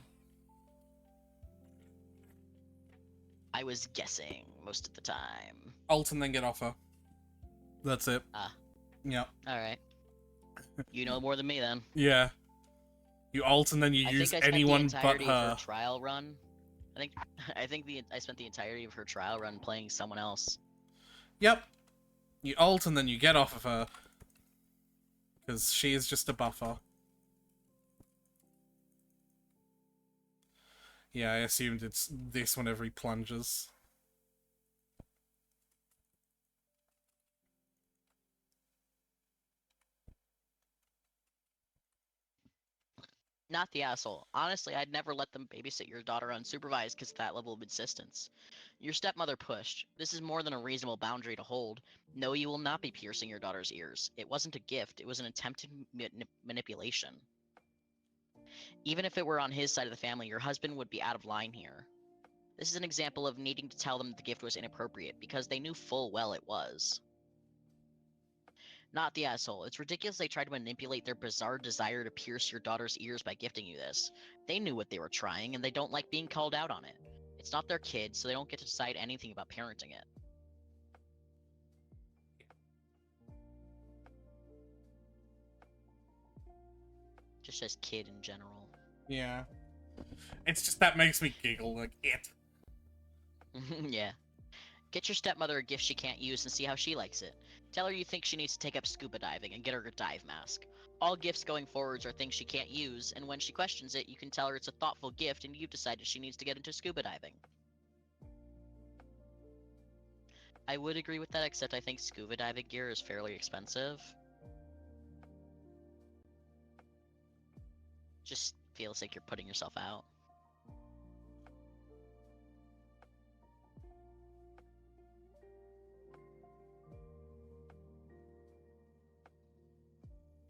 I was guessing most of the time. Ult and then get off her. That's it. Ah. Yep. Alright. You know more than me then. Yeah. You ult and then you use anyone but Of her. her trial run. I think I spent the entirety of her trial run playing someone else. Yep. You ult and then you get off of her. Because she is just a buffer. Yeah, I assumed it's this whenever he plunges. Not the asshole. Honestly, I'd never let them babysit your daughter unsupervised because of that level of insistence. Your stepmother pushed. This is more than a reasonable boundary to hold. No, you will not be piercing your daughter's ears. It wasn't a gift, it was an attempted manipulation. Even if it were on his side of the family, your husband would be out of line here. This is an example of needing to tell them the gift was inappropriate, because they knew full well it was. Not the asshole. It's ridiculous they tried to manipulate their bizarre desire to pierce your daughter's ears by gifting you this. They knew what they were trying, and they don't like being called out on it. It's not their kid, so they don't get to decide anything about parenting it. Just as kid in general. Yeah. It's just that makes me giggle, like, it. Yeah. Get your stepmother a gift she can't use and see how she likes it. Tell her you think she needs to take up scuba diving and get her a dive mask. All gifts going forwards are things she can't use, and when she questions it, you can tell her it's a thoughtful gift and you've decided she needs to get into scuba diving. I would agree with that, except I think scuba diving gear is fairly expensive. Just feels like you're putting yourself out.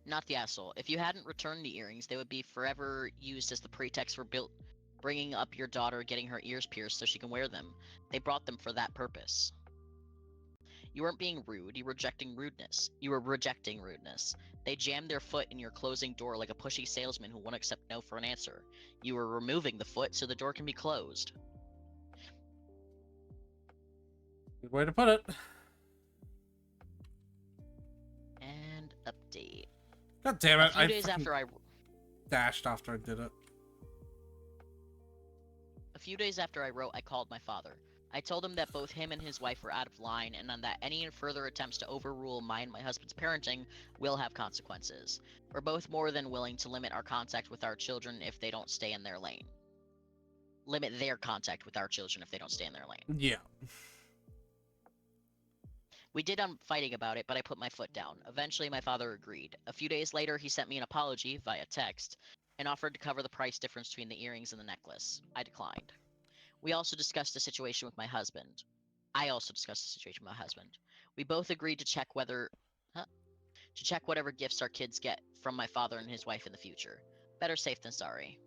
Not the asshole. If you hadn't returned the earrings, they would be forever used as the pretext for bringing up your daughter getting her ears pierced so she can wear them. They brought them for that purpose. You weren't being rude, you were rejecting rudeness. You were rejecting rudeness. They jammed their foot in your closing door like a pushy salesman who won't accept no for an answer. You were removing the foot so the door can be closed. Good way to put it. And update. God damn A it! few days after I dashed after I did it. A few days after I wrote, I called my father. I told him that both him and his wife were out of line, and that any further attempts to overrule my and my husband's parenting will have consequences. We're both more than willing to limit our contact with our children if they don't stay in their lane. Limit their contact with our children if they don't stay in their lane. Yeah. We did end up fighting about it, but I put my foot down. Eventually, my father agreed. A few days later, he sent me an apology via text and offered to cover the price difference between the earrings and the necklace. I declined. We also discussed the situation with my husband. I also discussed the situation with my husband. We both agreed to check whatever gifts our kids get from my father and his wife in the future. Better safe than sorry.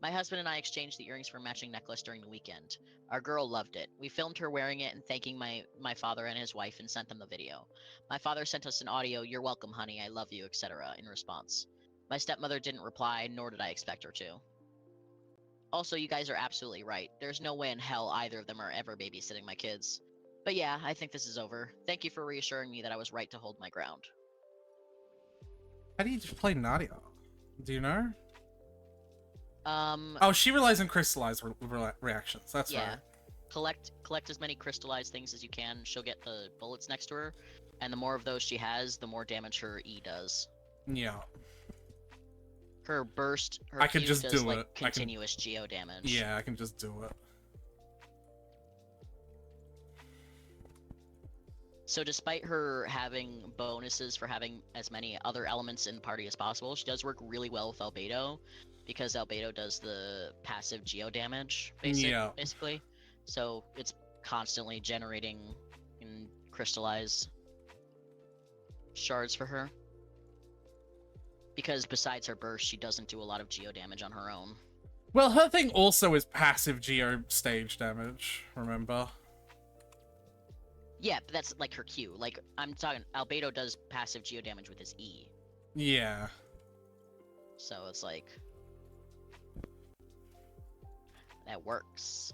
My husband and I exchanged the earrings for a matching necklace during the weekend. Our girl loved it. We filmed her wearing it and thanking my father and his wife and sent them the video. My father sent us an audio, "You're welcome, honey, I love you," etc. in response. My stepmother didn't reply, nor did I expect her to. Also, you guys are absolutely right. There's no way in hell either of them are ever babysitting my kids. But yeah, I think this is over. Thank you for reassuring me that I was right to hold my ground. How do you just play Nadia? Do you know? Um. Oh, she relies on crystallized reactions. That's Yeah. right. Collect as many crystallized things as you can. She'll get the bullets next to her, and the more of those she has, the more damage her E does. Yeah. Her burst, her I could Q just does do like it. continuous geo damage. Yeah, I can just do it. So despite her having bonuses for having as many other elements in the party as possible, she does work really well with Albedo, because Albedo does the passive geo damage, basically. So it's constantly generating and crystallize shards for her. Because besides her burst, she doesn't do a lot of geo damage on her own. Well, her thing also is passive geo stage damage, remember? Yeah, but that's like her Q. Like, I'm talking, Albedo does passive geo damage with his E. Yeah. So it's like... that works.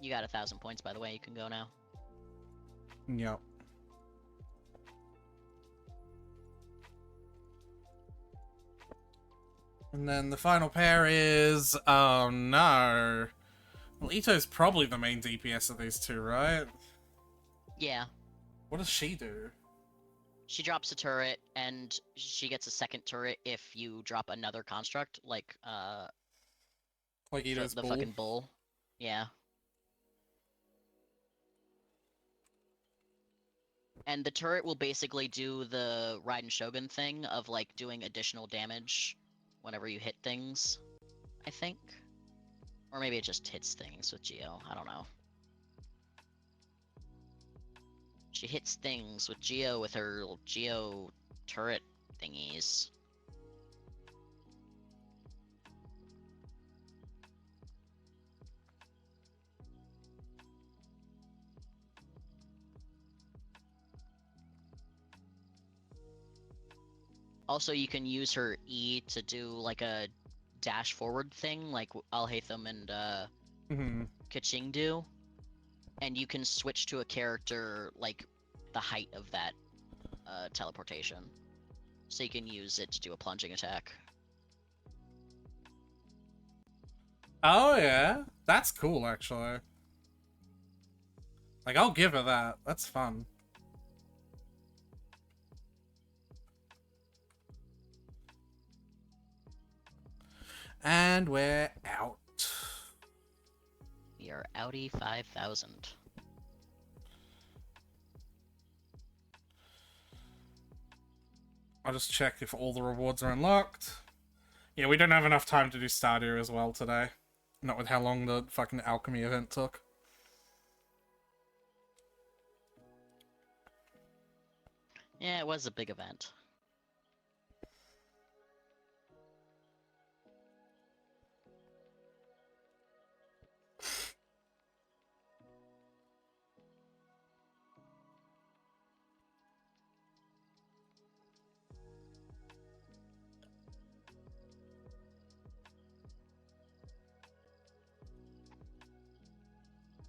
You got 1,000 points, by the way. You can go now. Yep. And then the final pair is... oh no. Well, Ito's probably the main DPS of these two, right? Yeah. What does she do? She drops a turret, and she gets a second turret if you drop another construct, like, Like Ito's the bull? fucking bull. Yeah. And the turret will basically do the Raiden Shogun thing of, like, doing additional damage whenever you hit things, I think. Or maybe it just hits things with Geo, I don't know. She hits things with Geo with her little Geo turret thingies. Also, you can use her E to do like a dash forward thing, like Alhaitham and Kaching do. And you can switch to a character like the height of that teleportation. So you can use it to do a plunging attack. Oh yeah, that's cool actually. Like, I'll give her that. That's fun. And we're out. We are outie 5,000. I'll just check if all the rewards are unlocked. Yeah, we don't have enough time to do Stardew as well today. Not with how long the fucking alchemy event took. Yeah, it was a big event.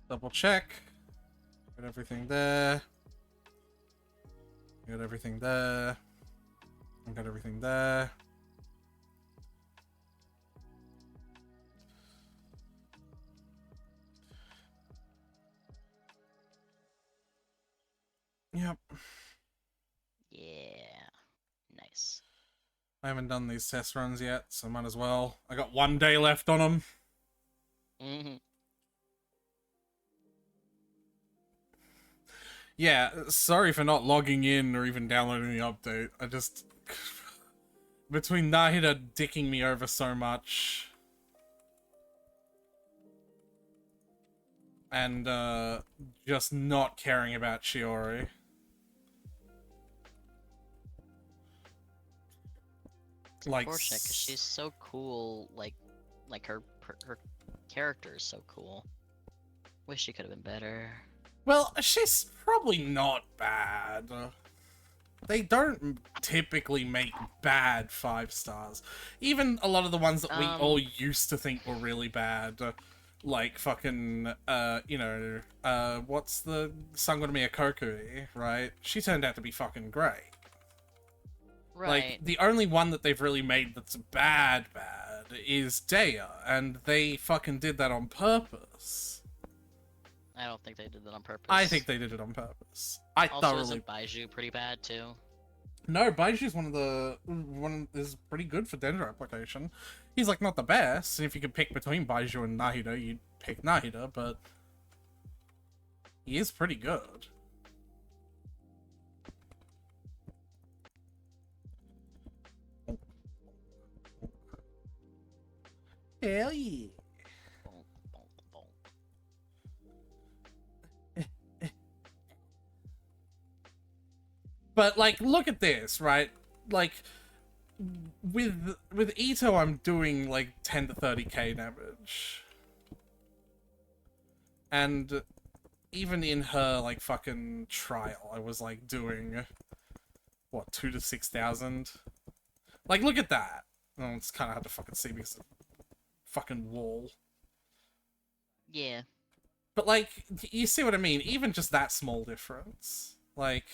Double check. Got everything there. Got everything there. I got everything there. Yep. Yeah. Nice. I haven't done these test runs yet, so might as well. I got 1 day left on them. Mm-hmm. Yeah, sorry for not logging in or even downloading the update. I just... Between Nahida dicking me over so much... and, just not caring about Shiori. It's Like, unfortunate because she's so cool. Like her character is so cool. Wish she could have been better. well, she's probably not bad. They don't typically make bad 5 stars. Even a lot of the ones that we all used to think were really bad, like fucking, what's the Sangorami Kokui, right? She turned out to be fucking great. Right. Like, the only one that they've really made that's bad is Dea, and they fucking did that on purpose. I don't think they did that on purpose. I think they did it on purpose. I also, thoroughly... isn't Baiju pretty bad too? No, Baiju's is pretty good for Dendro application. He's like not the best, and if you could pick between Baiju and Nahida, you'd pick Nahida, but he is pretty good. Hell yeah. Bonk, bonk, bonk. But like, look at this, right? Like, with Ito, I'm doing like 10 to 30k damage, and even in her like fucking trial, I was like doing what 2 to 6,000. Like, look at that. Oh, it's kind of hard to fucking see because of the fucking wall. Yeah. But like, you see what I mean? Even just that small difference, like.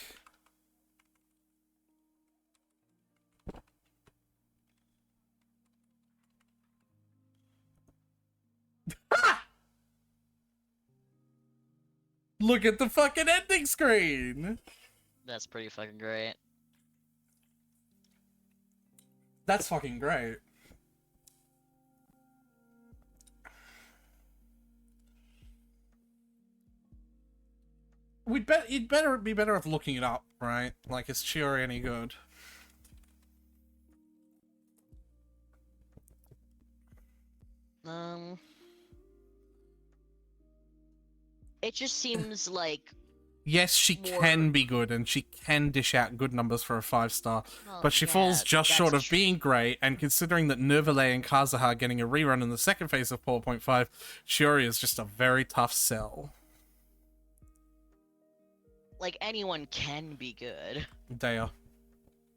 Look at the fucking ending screen! That's pretty fucking great. That's fucking great. You'd better be better off looking it up, right? Like, is Chiori any good? It just seems like... Yes, she can be good, and she can dish out good numbers for a 5-star, but she falls just short of being great, and considering that Nervale and Kazuha are getting a rerun in the second phase of 4.5, Shiori is just a very tough sell. Like, anyone can be good. Dea.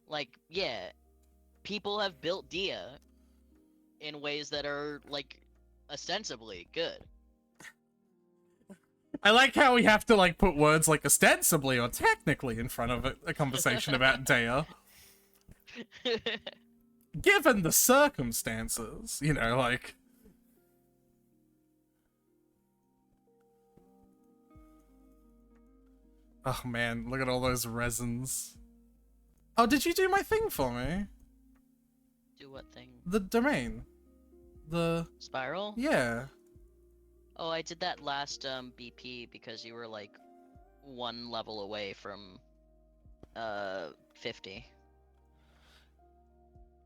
Like, yeah. People have built Dia in ways that are, like, ostensibly good. I like how we have to, like, put words like ostensibly or technically in front of a conversation about Dea. Given the circumstances, you know, like... Oh man, look at all those resins. Oh, did you do my thing for me? Do what thing? The domain. The... Spiral? Yeah. Oh, I did that last BP because you were like 1 level away from 50.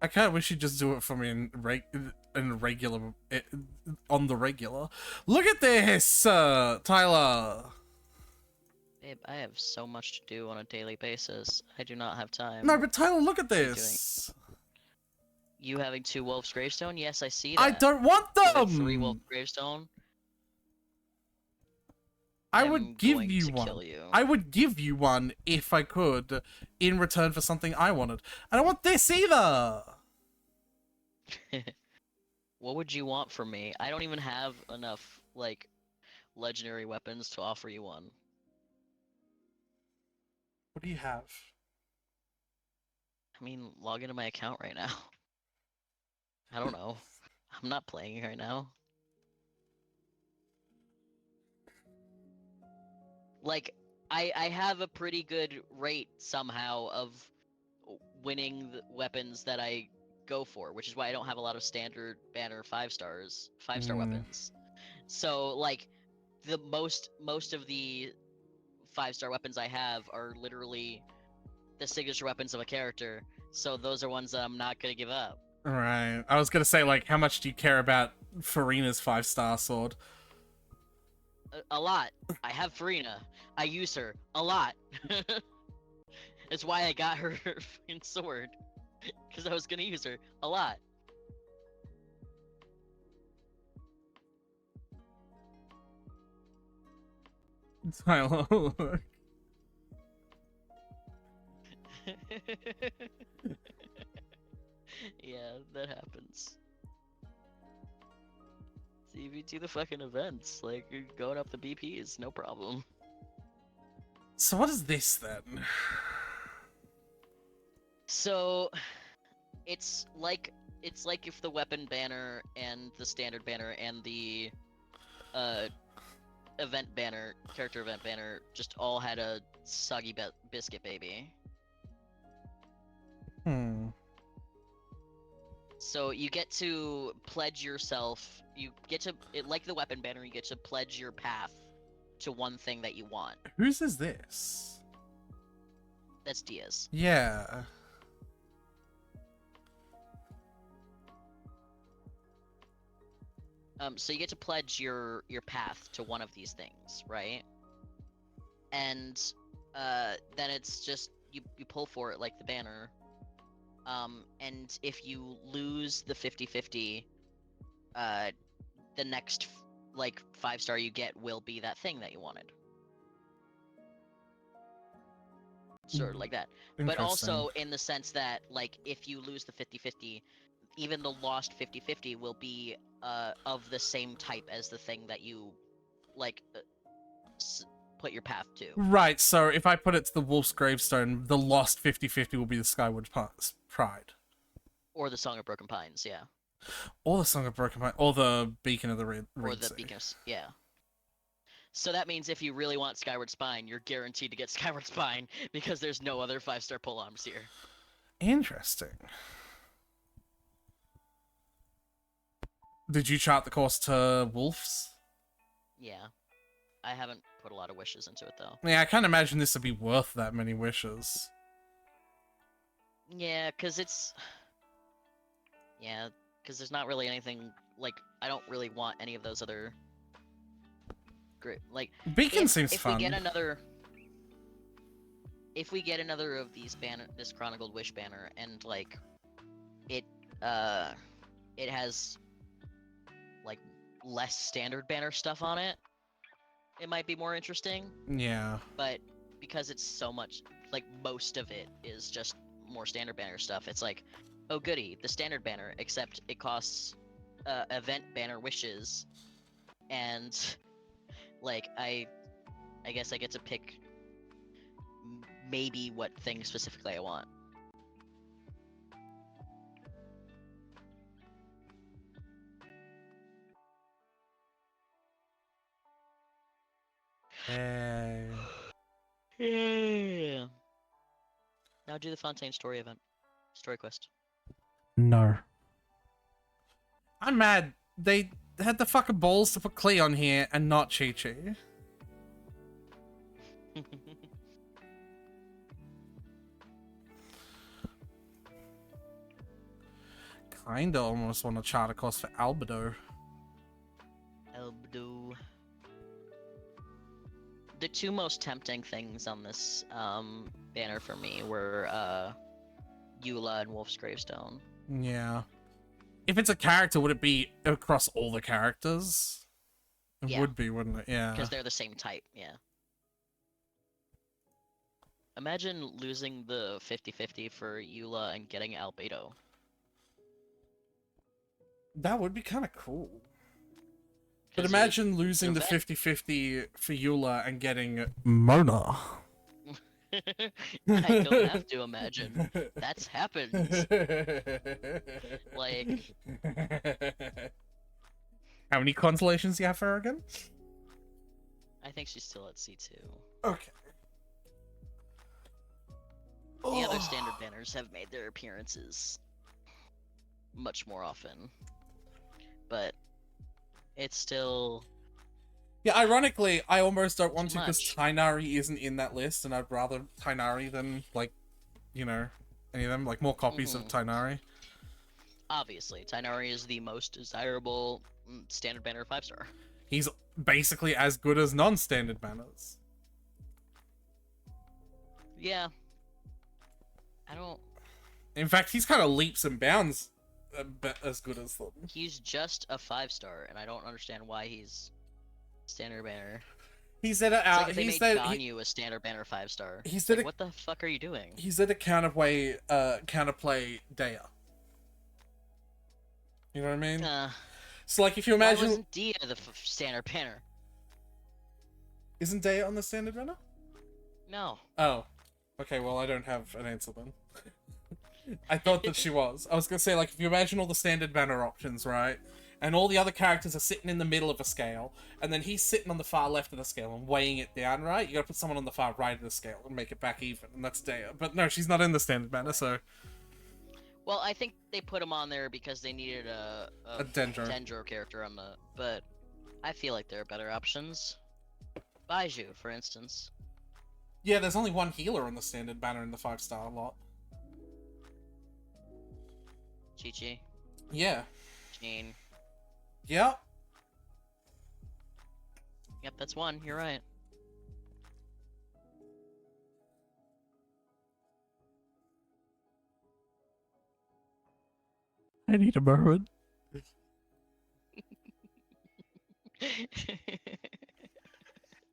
I kind of wish you'd just do it for me in regular, on the regular. Look at this, Tyler. Babe, I have so much to do on a daily basis. I do not have time. No, but Tyler, look at to be doing- this. You having 2 Wolf's Gravestone? Yes, I see I that. don't want You having 3 Wolf them. Gravestone? I I'm would give going you to one. kill you. I would give you one if I could, in return for something I wanted. I don't want this either. What would you want from me? I don't even have enough, like, legendary weapons to offer you one. What do you have? I mean, log into my account right now. I don't know. I'm not playing right now. Like, I have a pretty good rate somehow of winning the weapons that I go for, which is why I don't have a lot of standard banner 5-star weapons. So like the most of the 5-star weapons I have are literally the signature weapons of a character. So those are ones that I'm not gonna give up. Right. I was gonna say, like, how much do you care about Farina's 5-star sword? A lot. I have Farina. I use her a lot. It's why I got her fucking sword. Because I was gonna use her a lot. Tyler, look. Yeah, that happens. See, if you do the fucking events, like, you're going up the BPs, no problem. So what is this then? So, it's like if the weapon banner and the standard banner and the event banner, character event banner, just all had a soggy biscuit baby. Hmm. So you get to pledge yourself. You get to, like the weapon banner, you get to pledge your path to one thing that you want. Whose is this? That's Diaz. Yeah. So you get to pledge your path to one of these things, right? And then it's just you pull for it like the banner. And if you lose the 50-50, the next like 5-star you get will be that thing that you wanted. Sort of like that. But also in the sense that, like, if you lose the 50-50, even the lost 50-50 will be of the same type as the thing that you, like, put your path to. Right, so if I put it to the Wolf's Gravestone, the lost 50-50 will be the Skyward Pride. Or the Song of Broken Pines, yeah. Or the Song of Broken Pine, or the Beacon of the Red Or the Sea. Beacon of, yeah. So that means if you really want Skyward Spine, you're guaranteed to get Skyward Spine because there's no other 5-star pull-arms here. Interesting. Did you chart the course to Wolves? Yeah. I haven't put a lot of wishes into it, though. Yeah, I can't imagine this would be worth that many wishes. Yeah, because it's... Yeah, because there's not really anything... Like, I don't really want any of those other... Great, like... Beacon seems if fun. we get another... If we get another of these this Chronicled Wish banner, and, like... It has... Like, less standard banner stuff on it, it might be more interesting. Yeah. But because it's so much, like, most of it is just more standard banner stuff, it's like, oh goody, the standard banner, except it costs event banner wishes, and like I guess I get to pick maybe what thing specifically I want. Hey. Yeah. Now do the Fontaine story event. Story quest. No. I'm mad. They had the fucking balls to put Klee on here and not Chi-Chi. Kinda almost want to chart a course for Albedo. Albedo. The two most tempting things on this banner for me were Eula and Wolf's Gravestone. Yeah. If it's a character, would it be across all the characters? It Yeah. would be, wouldn't it? Yeah. Because they're the same type, yeah. Imagine losing the 50-50 for Eula and getting Albedo. That would be kind of cool. But 'Cause imagine losing the 50-50 for Eula and getting Mona. I don't have to imagine. That's happened. Like, how many constellations do you have for her again? I think she's still at C2. Okay. The other standard banners have made their appearances much more often. But it's still... Yeah, ironically, I almost don't want Too to because much. Tainari isn't in that list, and I'd rather Tainari than, like, you know, any of them. Like, more copies of Tainari. Obviously, Tainari is the most desirable standard banner 5-star. He's basically as good as non-standard banners. Yeah. I don't... In fact, he's kind of leaps and bounds as good as them. He's just a 5-star, and I don't understand why he's standard banner. He said it It's out. like if they He made said Ganyu a standard banner 5-star. he said Like, it- what the fuck are you doing? he said to counterplay Dea. You know what I mean? So like, if you Why imagine, wasn't Dia the standard banner? isn't Dea on the standard banner? No. Oh, okay. Well, I don't have an answer then. I thought that she was. I was gonna say, like, if you imagine all the standard banner options, right? And all the other characters are sitting in the middle of a scale, and then he's sitting on the far left of the scale and weighing it down, right? You gotta put someone on the far right of the scale and make it back even, and that's Dea. But no, she's not in the standard banner, so... Well, I think they put him on there because they needed a Dendro character on the... But I feel like there are better options. Baiju, for instance. Yeah, there's only one healer on the standard banner in the 5-star lot. Chi-Chi. Yeah. Jean. Yep. Yep, that's one. You're right. I need a moment.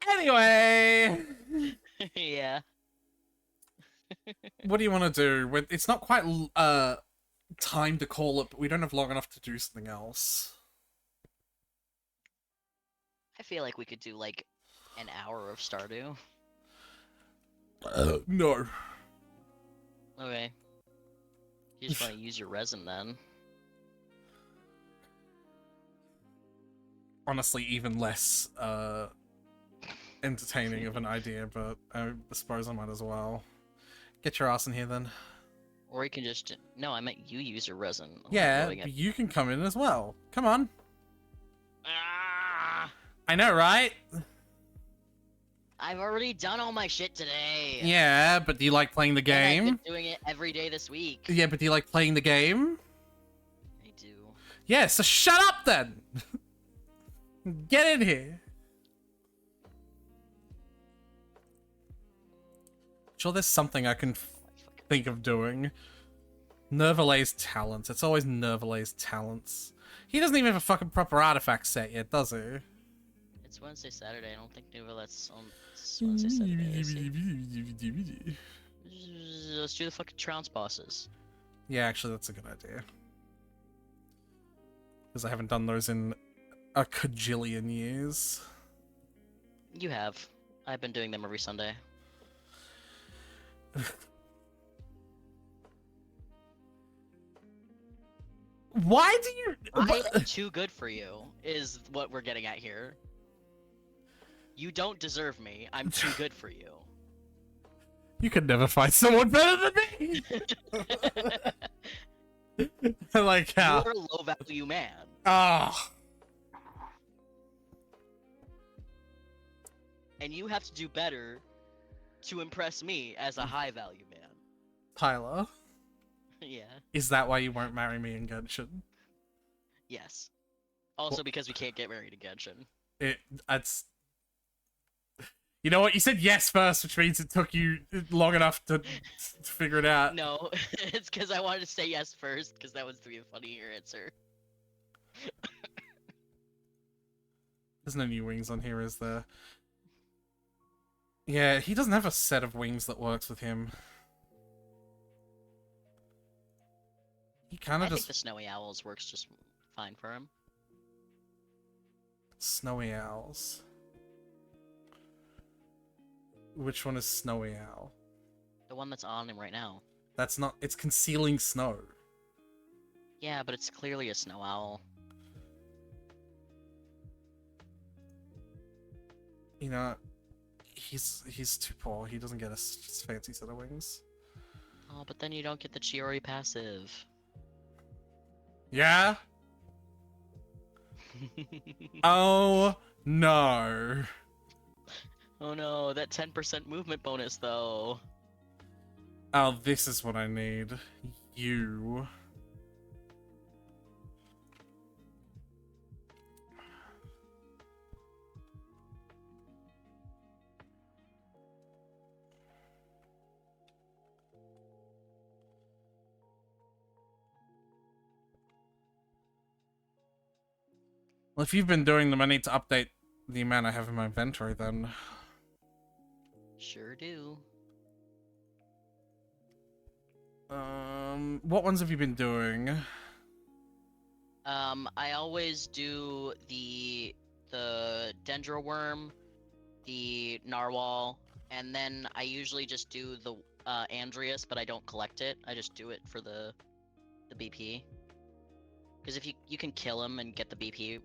Anyway! Yeah. What do you want to do? It's not quite time to call it, but we don't have long enough to do something else. I feel like we could do, like, an hour of Stardew. No. Okay. You just want to use your resin, then. Honestly, even less entertaining of an idea, but I suppose I might as well. Get your ass in here, then. Or you can just... No, I meant you use your resin. Yeah, but you can come in as well. Come on. Ah! I know, right? I've already done all my shit today. Yeah, but do you like playing the And I've game? been doing it every day this week. Yeah, but do you like playing the game? I do. Yeah, so shut up then! Get in here. Sure, there's something I can think of doing. Nervalay's talents. It's always Nervalay's talents. He doesn't even have a fucking proper artifact set yet, does he? It's Wednesday, Saturday. I don't think Nuvalet's on Wednesday, Saturday. Is it? Let's do the fucking trounce bosses. Yeah, actually, that's a good idea. Because I haven't done those in a cajillion years. You have. I've been doing them every Sunday. Why do you... I'm too good for you, is what we're getting at here. You don't deserve me. I'm too good for you. You could never find someone better than me! I like how... You're a low value man. Ah. And you have to do better to impress me as a high value man. Tyler, Yeah. is that why you won't marry me in Genshin? Yes. Also because we can't get married in Genshin. It's... You know what? You said yes first, which means it took you long enough to figure it out. No, it's because I wanted to say yes first, because that was to be a funnier answer. There's no new wings on here, is there? Yeah, he doesn't have a set of wings that works with him. He kind I of think just... the snowy owls works just fine for him. Snowy owls. Which one is Snowy Owl? The one that's on him right now. That's not... It's concealing snow. Yeah, but it's clearly a snow owl. You know, he's too poor. He doesn't get a fancy set of wings. Oh, but then you don't get the Chiori passive. Yeah? Oh, no. Oh no, that 10% movement bonus though. Oh, this is what I need. You. Well, if you've been doing them, I need to update the amount I have in my inventory then. Sure do. What ones have you been doing? I always do the Dendro Worm, the Narwhal, and then I usually just do the Andreas, but I don't collect it. I just do it for the BP. Because if you can kill him and get the BP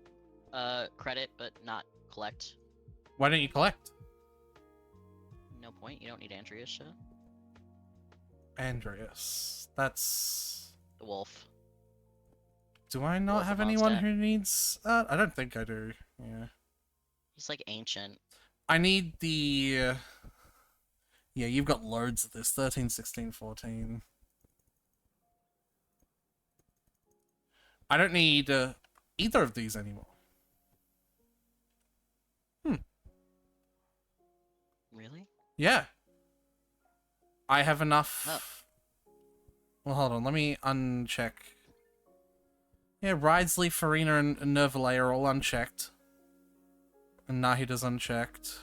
credit, but not collect. Why don't you collect? No point. You don't need Andreas shit. Andreas. That's... The wolf. Do I not Wolf have of anyone Mondstadt. who needs... I don't think I do. Yeah. He's like ancient. I need the... Yeah, you've got loads of this. 13, 16, 14. I don't need either of these anymore. Really? Yeah. I have enough... Oh. Well, hold on. Let me uncheck. Yeah, Ridesley, Farina, and Nervalay are all unchecked. And Nahida's unchecked.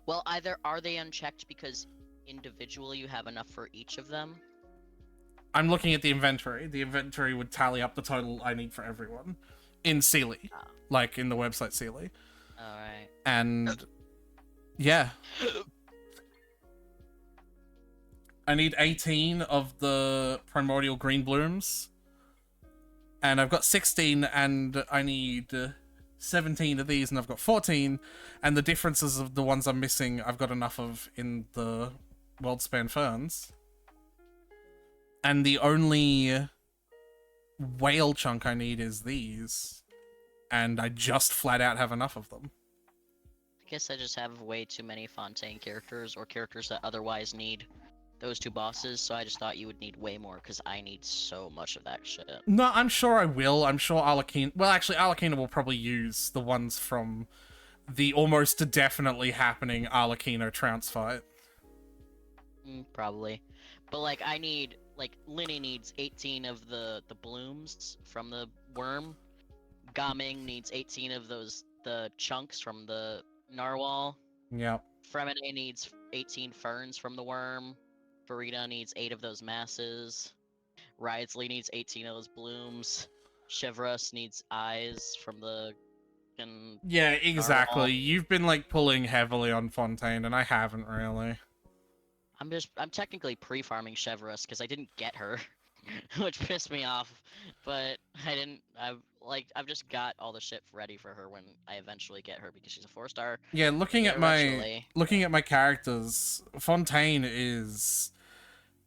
Well, either are they unchecked because individually you have enough for each of them? I'm looking at the inventory. The inventory would tally up the total I need for everyone. In Sealy. Oh. Like, in the website Sealy. Alright. And... Yeah. I need 18 of the primordial green blooms. And I've got 16, and I need 17 of these, and I've got 14. And the differences of the ones I'm missing, I've got enough of in the Worldspan Ferns. And the only whale chunk I need is these. And I just flat out have enough of them. I guess I just have way too many Fontaine characters, or characters that otherwise need those two bosses, so I just thought you would need way more, because I need so much of that shit. No, I'm sure I will. I'm sure Arlecchino... Well, actually, Arlecchino will probably use the ones from the almost definitely happening Arlecchino Trounce fight. Probably. But, like, I need... Like, Linny needs 18 of the blooms from the worm. Gaming needs 18 of the chunks from the narwhal. Yep. Fremine needs 18 ferns from the worm. Farida needs 8 of those masses. Ridesley needs 18 of those blooms. Chevrolet needs eyes from the... Yeah, exactly. Narwhal. You've been, like, pulling heavily on Fontaine, and I haven't really. I'm technically pre-farming Chevrolet because I didn't get her, which pissed me off. But I've just got all the shit ready for her when I eventually get her because she's a 4-star. Yeah, looking at my characters, Fontaine is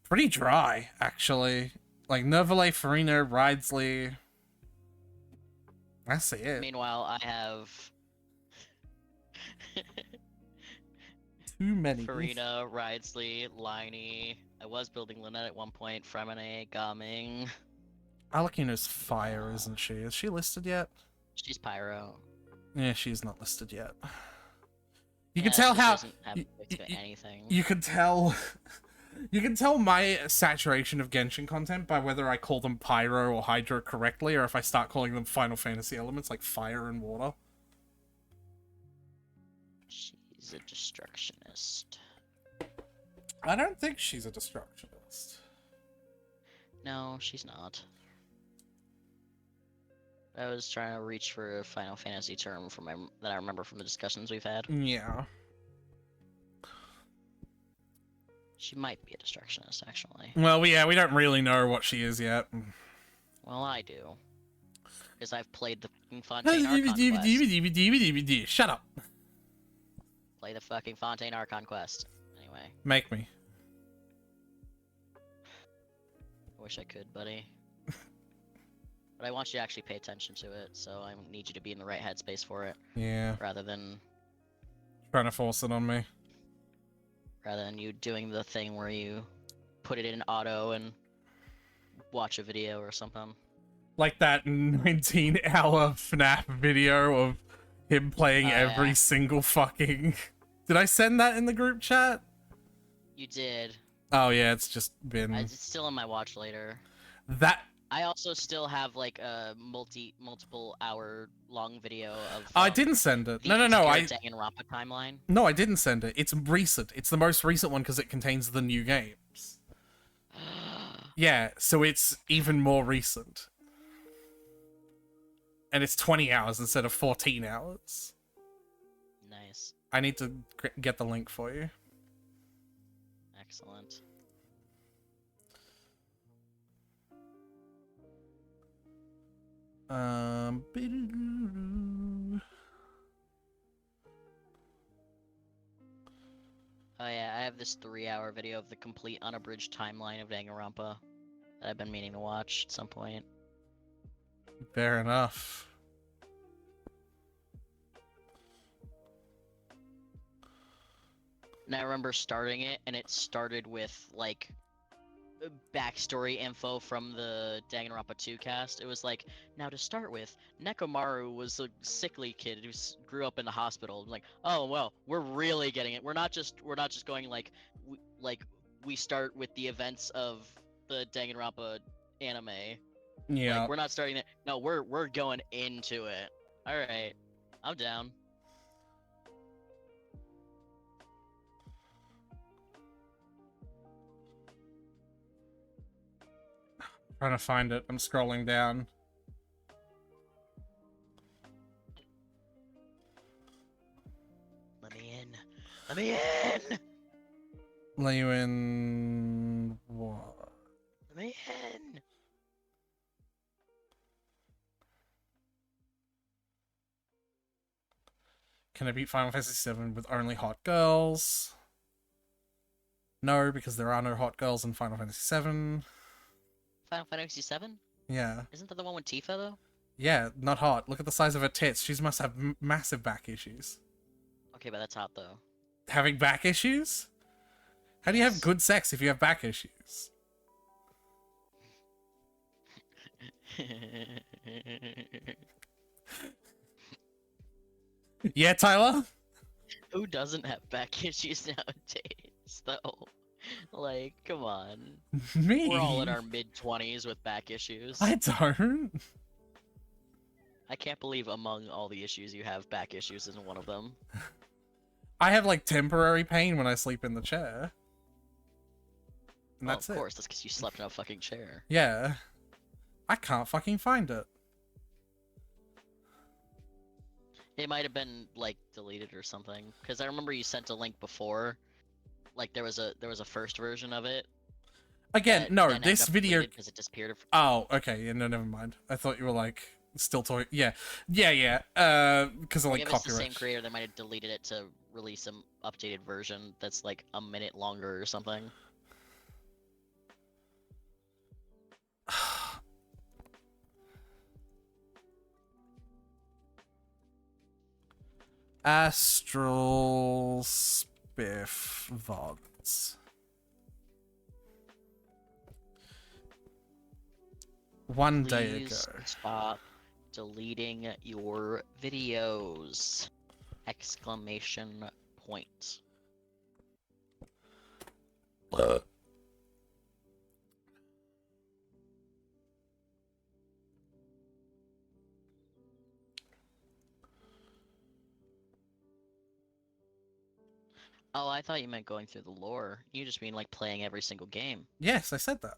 pretty dry, actually. Like, Nervalay, Farina, Ridesley... That's it. Meanwhile, I have... Too many. Farina, Ridesley, Liney. I was building Lynette at one point. Fremine, Gaming. Arlecchino's fire, isn't she? Is she listed yet? She's Pyro. Yeah, she's not listed yet. You can Yeah, tell she how doesn't have fixed anything. you can tell you can tell my saturation of Genshin content by whether I call them Pyro or Hydro correctly, or if I start calling them Final Fantasy elements like fire and water. She's a destructionist. I don't think she's a destructionist. No, she's not. I was trying to reach for a Final Fantasy term that I remember from the discussions we've had. Yeah. She might be a destructionist, actually. Well, yeah, we don't really know what she is yet. Well, I do. Because I've played the fucking Fontaine Archon quest. Shut up. Play the fucking Fontaine Archon quest. Anyway. Make me. I wish I could, buddy. But I want you to actually pay attention to it, so I need you to be in the right headspace for it. Yeah. Rather than Trying to force it on me. Rather than you doing the thing where you put it in auto and watch a video or something. Like that 19-hour FNAF video of him playing every single fucking... Did I send that in the group chat? You did. Oh yeah, it's just been... It's still in my watch later. That... I also still have like a multiple hour long video of. I didn't send it. No. Danganronpa timeline. No, I didn't send it. It's recent. It's the most recent one because it contains the new games. Yeah, so it's even more recent. And it's 20 hours instead of 14 hours. Nice. I need to get the link for you. Excellent. Oh yeah, I have this 3-hour video of the complete unabridged timeline of Danganronpa that I've been meaning to watch at some point. Fair enough. And I remember starting it, and it started with like backstory info from the Danganronpa 2 cast. It was like, now to start with, Nekomaru was a sickly kid who grew up in the hospital. Like, oh well, we're really getting it. We're not just going like we start with the events of the Danganronpa anime. Yeah. Like, we're not starting it. No, we're going into it. All right, I'm down. Trying to find it. I'm scrolling down. Let me in. Let me in. Let you in. What? Let me in. Can I beat Final Fantasy VII with only hot girls? No, because there are no hot girls in Final Fantasy VII. Final Fantasy VII? Yeah. Isn't that the one with Tifa, though? Yeah, not hot. Look at the size of her tits. She must have massive back issues. Okay, but that's hot, though. Having back issues? How do you have good sex if you have back issues? Yeah, Tyler? Who doesn't have back issues nowadays, though? Like, come on. Me? We're all in our mid-20s with back issues. I don't. I can't believe among all the issues you have, back issues isn't one of them. I have, like, temporary pain when I sleep in the chair. And that's of it. course, that's because you slept in a fucking chair. Yeah. I can't fucking find it. It might have been, like, deleted or something. Because I remember you sent a link before. Like, there was a first version of it. Again, no, this video... Because it disappeared. Oh, okay, yeah, no, never mind. I thought you were, like, still talking... Yeah, because of, like, If copyright. it's the same creator, they might have deleted it to release an updated version that's, like, a minute longer or something. Astral Spiff Vods. One day ago. Stop deleting your videos! Exclamation points. Oh, I thought you meant going through the lore. You just mean like playing every single game. Yes, I said that.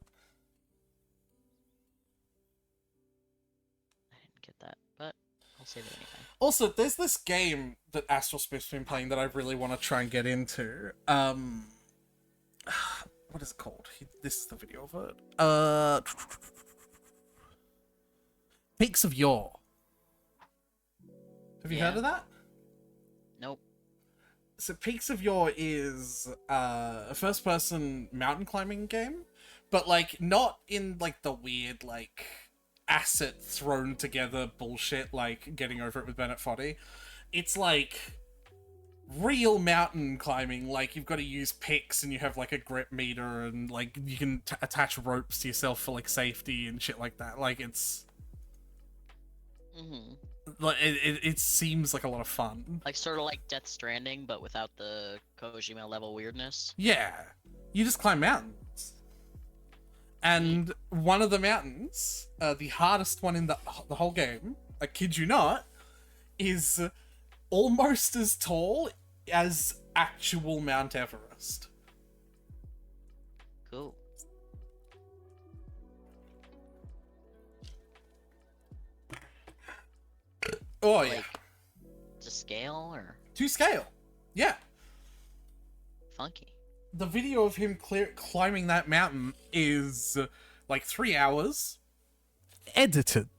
I didn't get that, but I'll say that anyway. Also, there's this game that Astral Spiff's been playing that I really want to try and get into. What is it called? This is the video of it. Peaks of Yore. Have you heard of that? Nope. So Peaks of Yore is a first-person mountain climbing game, but like not in like the weird like asset thrown together bullshit like Getting Over It with Bennett Foddy. It's like real mountain climbing. Like you've got to use picks and you have like a grip meter and like you can attach ropes to yourself for like safety and shit like that. Like it's like it seems like a lot of fun. Like sort of like Death Stranding, but without the Kojima level weirdness. Yeah, you just climb mountains. And one of the mountains, the hardest one in the whole game, I kid you not, is almost as tall as actual Mount Everest. Cool. Oh, Like, yeah. to scale or To scale. Yeah. funky? The video of him climbing that mountain is like 3 hours. Edited.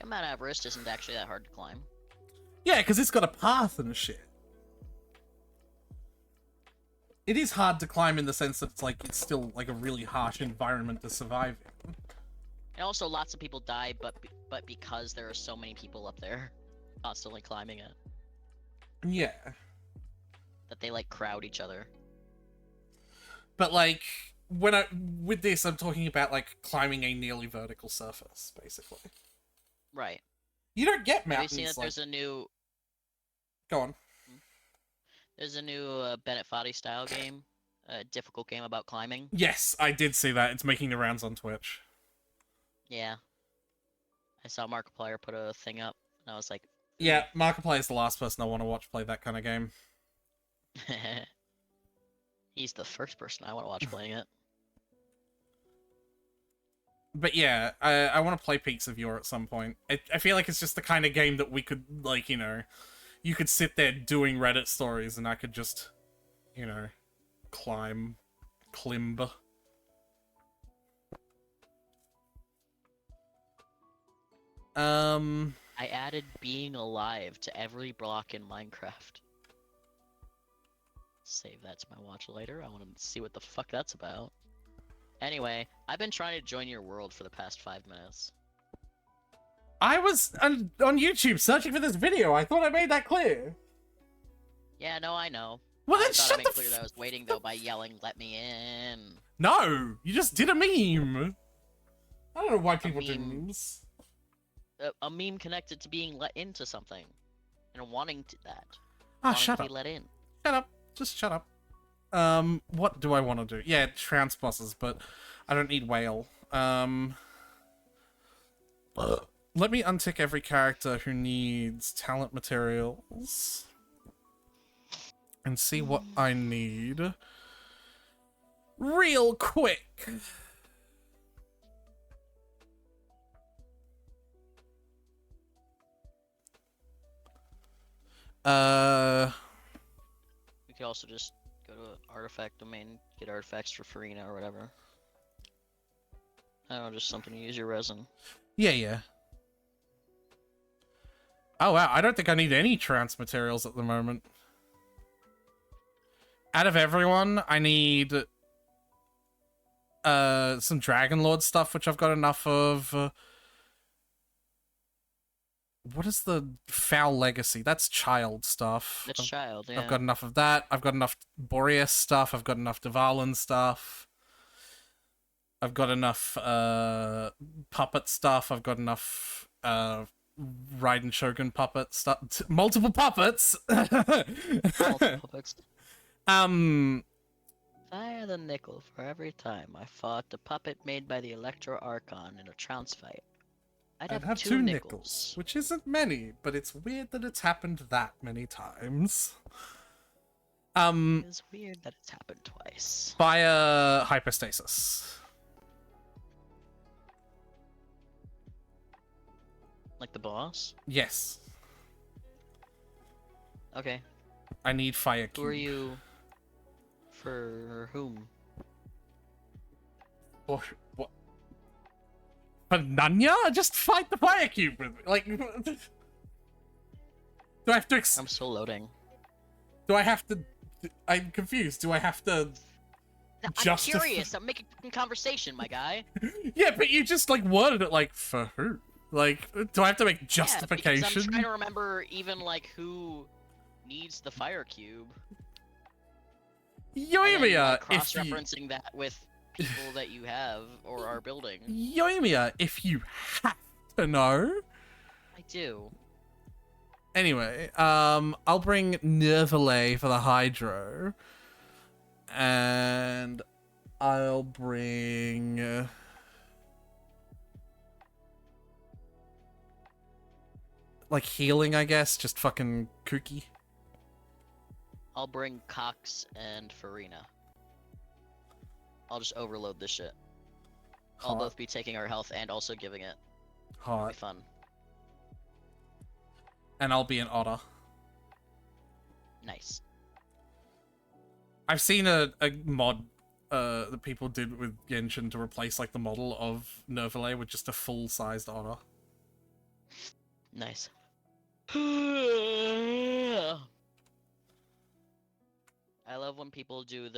Mount Everest isn't actually that hard to climb. Yeah, because it's got a path and shit. It is hard to climb in the sense that it's still like a really harsh environment to survive in. And also, lots of people die, but because there are so many people up there, constantly climbing it, Yeah. that they like crowd each other. But like with this, I'm talking about like climbing a nearly vertical surface, basically. Right. You don't get Have mountains. you seen that there's a new Go on. Bennett Foddy style game, a difficult game about climbing? Yes, I did see that. It's making the rounds on Twitch. Yeah. I saw Markiplier put a thing up, and I was like, Yeah, Markiplier is the last person I want to watch play that kind of game. he's the first person I want to watch playing it. But yeah, I want to play Peaks of Yore at some point. I feel like it's just the kind of game that we could, like, you know, you could sit there doing Reddit stories and I could just, you know, climb. I added being alive to every block in Minecraft. Save that to my watch later. I want to see what the fuck that's about. Anyway, I've been trying to join your world for the past 5 minutes. I was on YouTube searching for this video. I thought I made that clear. Yeah, no, I know. Well, I then thought shut I made the clear that I was waiting though by yelling, "Let me in." No, you just did a meme. I don't know why people do meme. memes. A meme connected to being let into something, and wanting that. Ah, Wanting shut to up. be let in. Shut up. Just shut up. What do I want to do? Yeah, trans bosses, but I don't need whale. Let me untick every character who needs talent materials and see what I need real quick. We could also just go to artifact domain, get artifacts for Farina or whatever. I don't know, just something to use your resin. Yeah. Oh wow, I don't think I need any trans materials at the moment. Out of everyone, I need some Dragon Lord stuff, which I've got enough of. What is the Foul Legacy? That's child stuff. That's child, yeah. I've got enough of that. I've got enough Boreas stuff. I've got enough Dvalin stuff. I've got enough puppet stuff. I've got enough Raiden Shogun puppet stuff. Multiple puppets. Multiple puppets. um. Fire the nickel for every time I fought the puppet made by the Electro Archon in a trounce fight. I'd I'd have, have two two nickels. which isn't many, but it's weird that it's happened that many times. It's weird that it's happened twice. Fire hypostasis. Like the boss? Yes. Okay. I need fire cube. Who are you? For whom? What? For Nanya? Just fight the fire cube with me. Like, do I have to? I'm still loading. Do I have to? I'm confused. Do I have to? I'm curious. I'm making conversation, my guy. Yeah, but you just like worded it like for who? Like, do I have to make justification? Yeah, because I'm trying to remember even like who needs the fire cube. Yoimiya, like, cross-referencing that with people that you have or are building. Yoimiya, if you have to know. I do. Anyway, I'll bring Nervalay for the Hydro. And I'll bring... like healing, I guess. Just fucking kooky. I'll bring Cox and Farina. I'll just overload this shit. I'll Hot. both be taking our health and also giving it. It'll be Hot. fun. And I'll be an otter. Nice. I've seen a mod that people did with Genshin to replace like the model of Nervalay with just a full-sized otter. Nice. I love when people do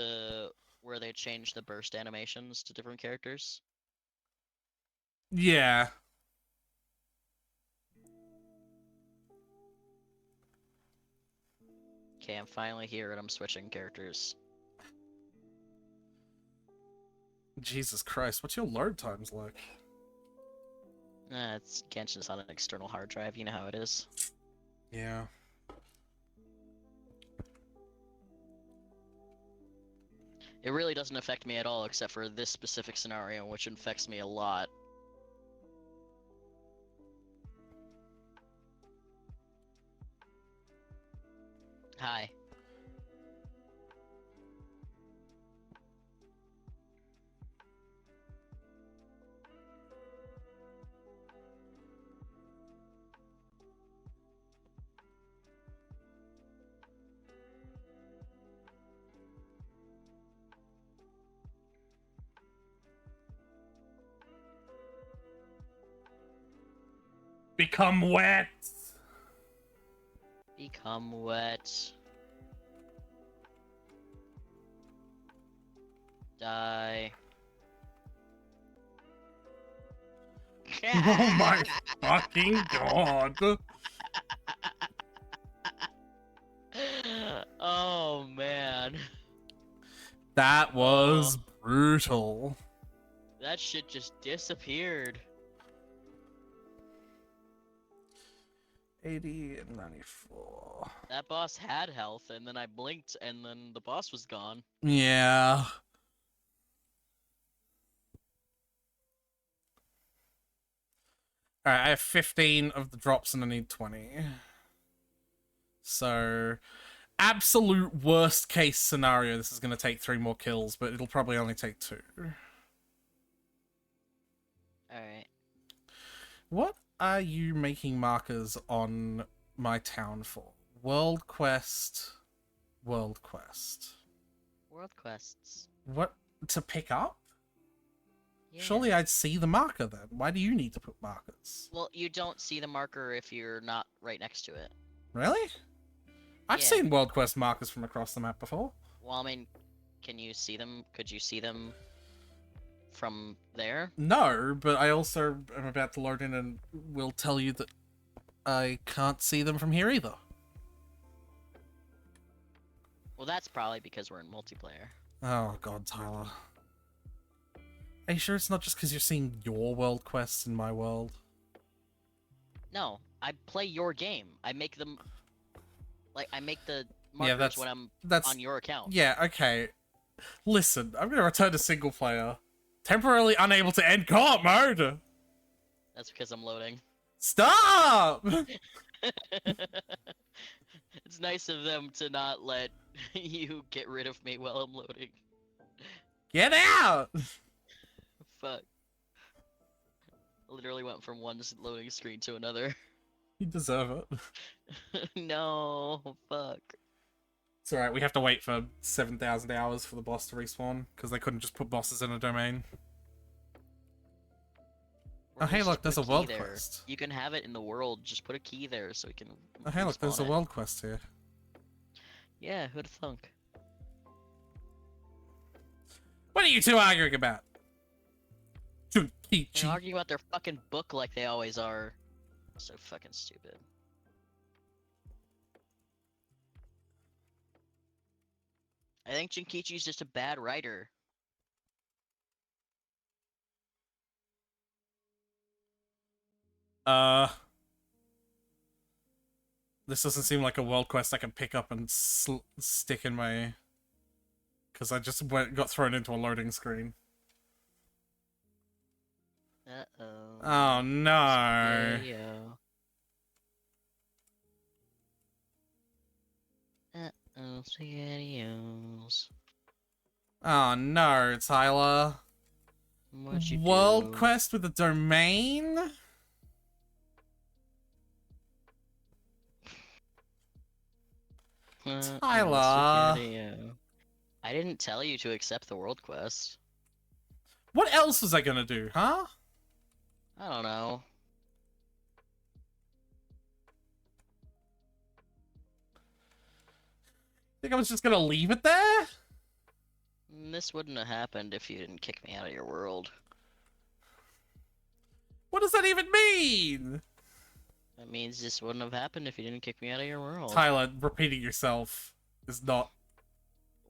where they change the burst animations to different characters. Yeah. Okay, I'm finally here and I'm switching characters. Jesus Christ, what's your load times like? It's Genshin's on an external hard drive, you know how it is. Yeah. It really doesn't affect me at all, except for this specific scenario, which affects me a lot. Hi. Become wet! Become wet. Die. Oh my fucking god! Oh man. That was brutal. That shit just disappeared. 80 and 94. That boss had health, and then I blinked, and then the boss was gone. Yeah. Alright, I have 15 of the drops and I need 20. So, absolute worst case scenario, this is going to take 3 more kills, but it'll probably only take 2. Alright. What are you making markers on my town for? World quest. World quest. World quests. What? To pick up? Yeah. Surely I'd see the marker then. Why do you need to put markers? Well, you don't see the marker if you're not right next to it. Really? I've Yeah. seen world quest markers from across the map before. Well, I mean, can you see them? Could you see them from there? No, but I also am about to load in and will tell you that I can't see them from here either. Well, that's probably because we're in multiplayer. Oh god, Tyler. Are you sure it's not just because you're seeing your world quests in my world? No, I play your game. I make them like I make the Yeah, markers when I'm that's on your account. yeah, okay. Listen, I'm gonna return to single player. Temporarily unable to end co-op mode. That's because I'm loading. Stop! It's nice of them to not let you get rid of me while I'm loading. Get out! Fuck. I literally went from one loading screen to another. You deserve it. No, fuck. It's alright, we have to wait for 7,000 hours for the boss to respawn, because they couldn't just put bosses in a domain. Or Oh hey just look, there's a put key world there. quest. You can have it in the world, just put a key there so we can Oh hey look, there's a respawn it. world quest here. Yeah, who'd thunk? What are you two arguing about? They're Junkichi. arguing about their fucking book like they always are. So fucking stupid. I think Jinkichi's just a bad writer. This doesn't seem like a world quest I can pick up and stick in my... Because I just got thrown into a loading screen. Uh-oh. Oh no. Spaghetti-o. Uh-oh, spaghettios. Oh no, Tyler. What'd you World do? quest with a domain? Tyler. Spaghetti-o. I didn't tell you to accept the world quest. What else was I gonna do, huh? I don't know. Think I was just gonna leave it there? This wouldn't have happened if you didn't kick me out of your world. What does that even mean? That means this wouldn't have happened if you didn't kick me out of your world. Tyler, repeating yourself is not...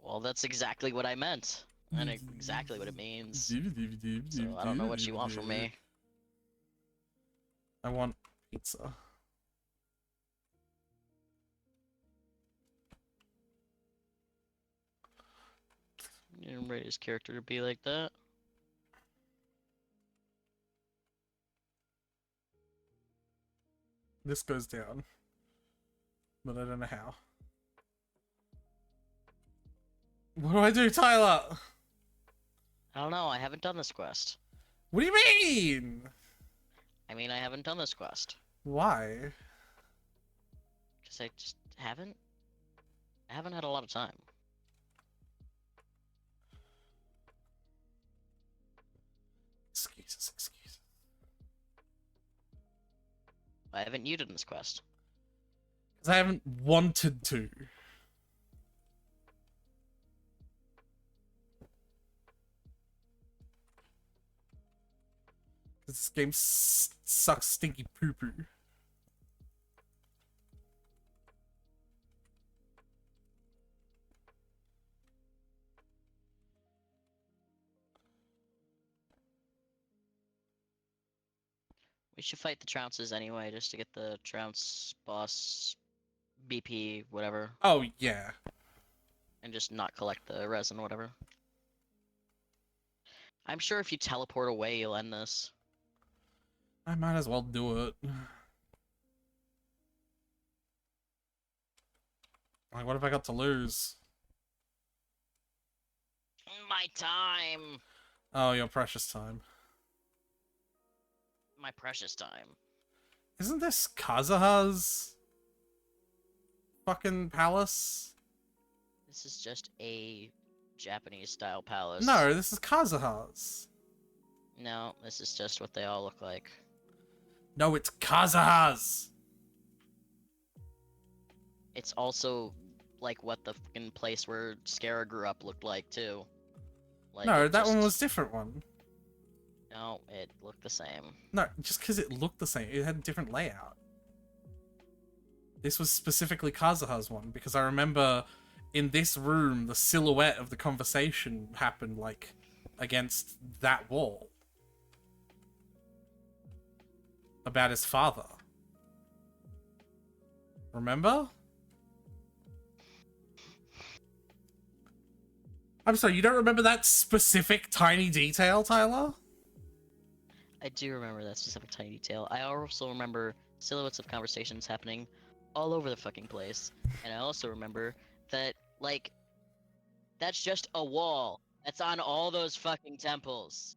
Well, that's exactly what I meant. And exactly what it means. So I don't know what you want from me. I want pizza. You didn't rate his character to be like that. This goes down. But I don't know how. What do I do, Tyler? I don't know, I haven't done this quest. What do you mean? I mean, I haven't done this quest. Why? Because I just haven't. I haven't had a lot of time. Excuses, excuses. Why haven't you done this quest? Because I haven't wanted to. This game sucks stinky poo-poo. We should fight the Trounces anyway, just to get the Trounce boss BP, whatever. Oh, yeah. And just not collect the resin, whatever. I'm sure if you teleport away, you'll end this. I might as well do it. Like, what have I got to lose? My time! Oh, your precious time. My precious time. Isn't this Kazuha's fucking palace? This is just a Japanese-style palace. No, this is Kazuha's. No, this is just what they all look like. No, it's Kazuha's. It's also like what the fucking place where Scara grew up looked like too. Like, No, that one was a different one. No, it looked the same. No, just because it looked the same, it had a different layout. This was specifically Kazuha's one, because I remember in this room, the silhouette of the conversation happened, like, against that wall. About his father. Remember? I'm sorry, you don't remember that specific tiny detail, Tyler? I do remember that specific tiny detail. I also remember silhouettes of conversations happening all over the fucking place. And I also remember that, like, that's just a wall that's on all those fucking temples.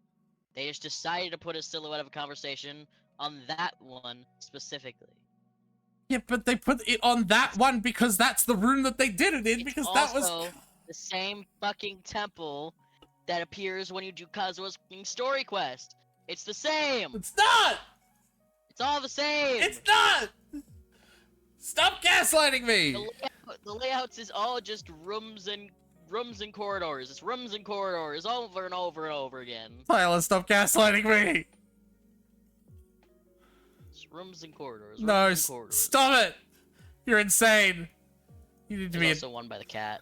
They just decided to put a silhouette of a conversation on that one specifically. Yeah, but they put it on that one because that's the room that they did it in, It's because that was... also the same fucking temple that appears when you do Kazua's fucking story quest. It's the same! It's not! It's all the same! It's not! Stop gaslighting me! The layouts is all just rooms and corridors. It's rooms and corridors over and over and over again. Tyler, stop gaslighting me! It's rooms and corridors. No, Rooms and corridors. stop it! You're insane. You need to There's be... also one by the cat.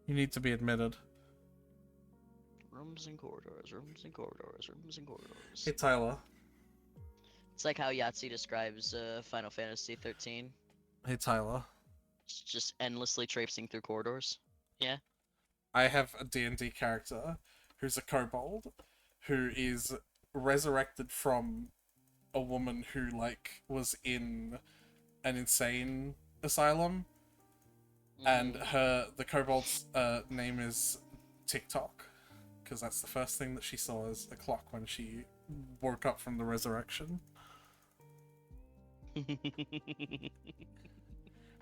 You need to be admitted. Rooms and corridors. Rooms and corridors. Rooms and corridors. Hey, Tyler. It's like how Yahtzee describes Final Fantasy 13. Hey, Tyler. It's just endlessly traipsing through corridors. Yeah. I have a D&D character who's a kobold who is resurrected from a woman who, like, was in an insane asylum. And the kobold's name is TikTok, because that's the first thing that she saw as a clock when she woke up from the resurrection.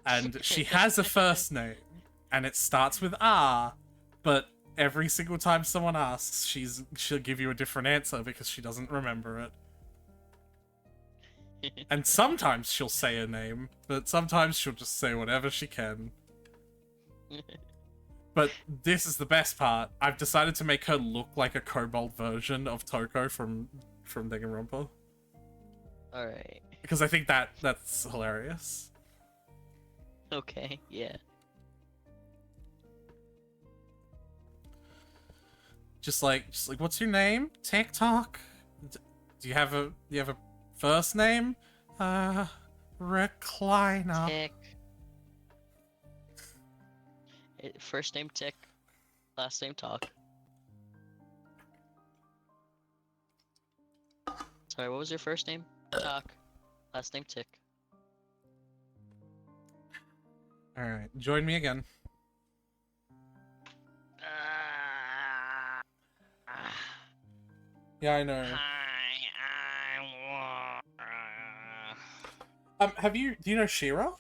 And she has a first name, and it starts with R, but every single time someone asks, she'll give you a different answer because she doesn't remember it. And sometimes she'll say a name, but sometimes she'll just say whatever she can. But this is the best part. I've decided to make her look like a kobold version of Toko from Danganronpa. Alright. Because I think that's hilarious. Okay, yeah. Just like, what's your name? TikTok? Do you have a first name? Recliner. Tick. First name Tick, last name Talk. Sorry, what was your first name? Talk. Last name Tick. Alright, join me again. Yeah, I know. Do you know Shira?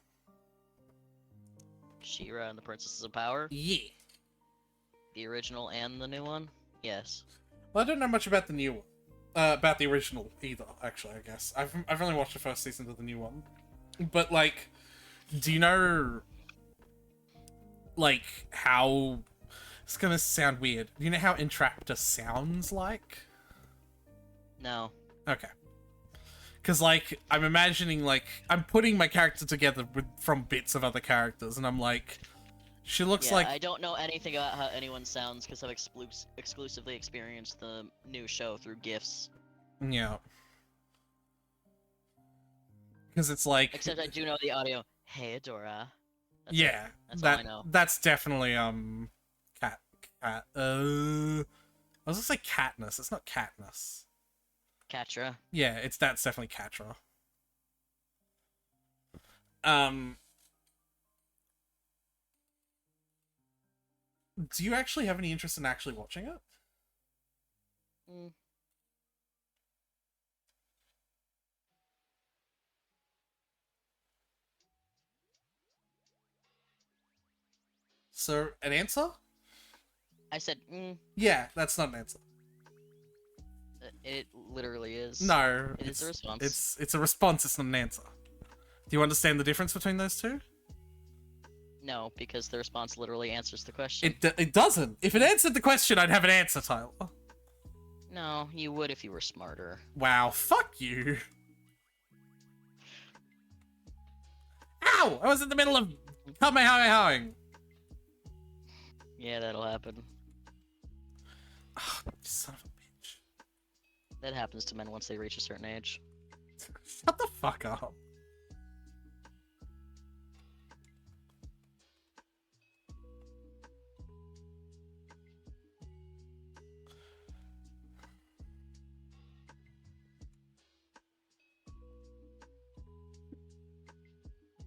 She-Ra and the Princesses of Power? Yeah. The original and the new one? Yes. Well, I don't know much about the new one. About the original either, actually, I guess. I've only watched the first season of the new one. But, like, do you know, like, how... It's gonna sound weird. Do you know how Entraptor sounds like? No. Okay. Because, like, I'm imagining, like, I'm putting my character together from bits of other characters, and I'm like, she looks like... I don't know anything about how anyone sounds because I've exclusively experienced the new show through GIFs. Yeah. Because it's like... Except I do know the audio, hey Adora. That's yeah, That's all I know. That's definitely, cat, I was gonna say Katniss, it's not Katniss. Catra. Yeah, that's definitely Catra. Do you actually have any interest in actually watching it? Mm. So, an answer? I said, Yeah, that's not an answer. It literally is. No, it's a response. It's a response, it's not an answer. Do you understand the difference between those two? No, because the response literally answers the question. It doesn't. If it answered the question, I'd have an answer, Tyler. No, you would if you were smarter. Wow, fuck you. Ow! I was in the middle of Kamehameha'ing. Yeah, that'll happen. Oh, son of a bitch. That happens to men once they reach a certain age. Shut the fuck up.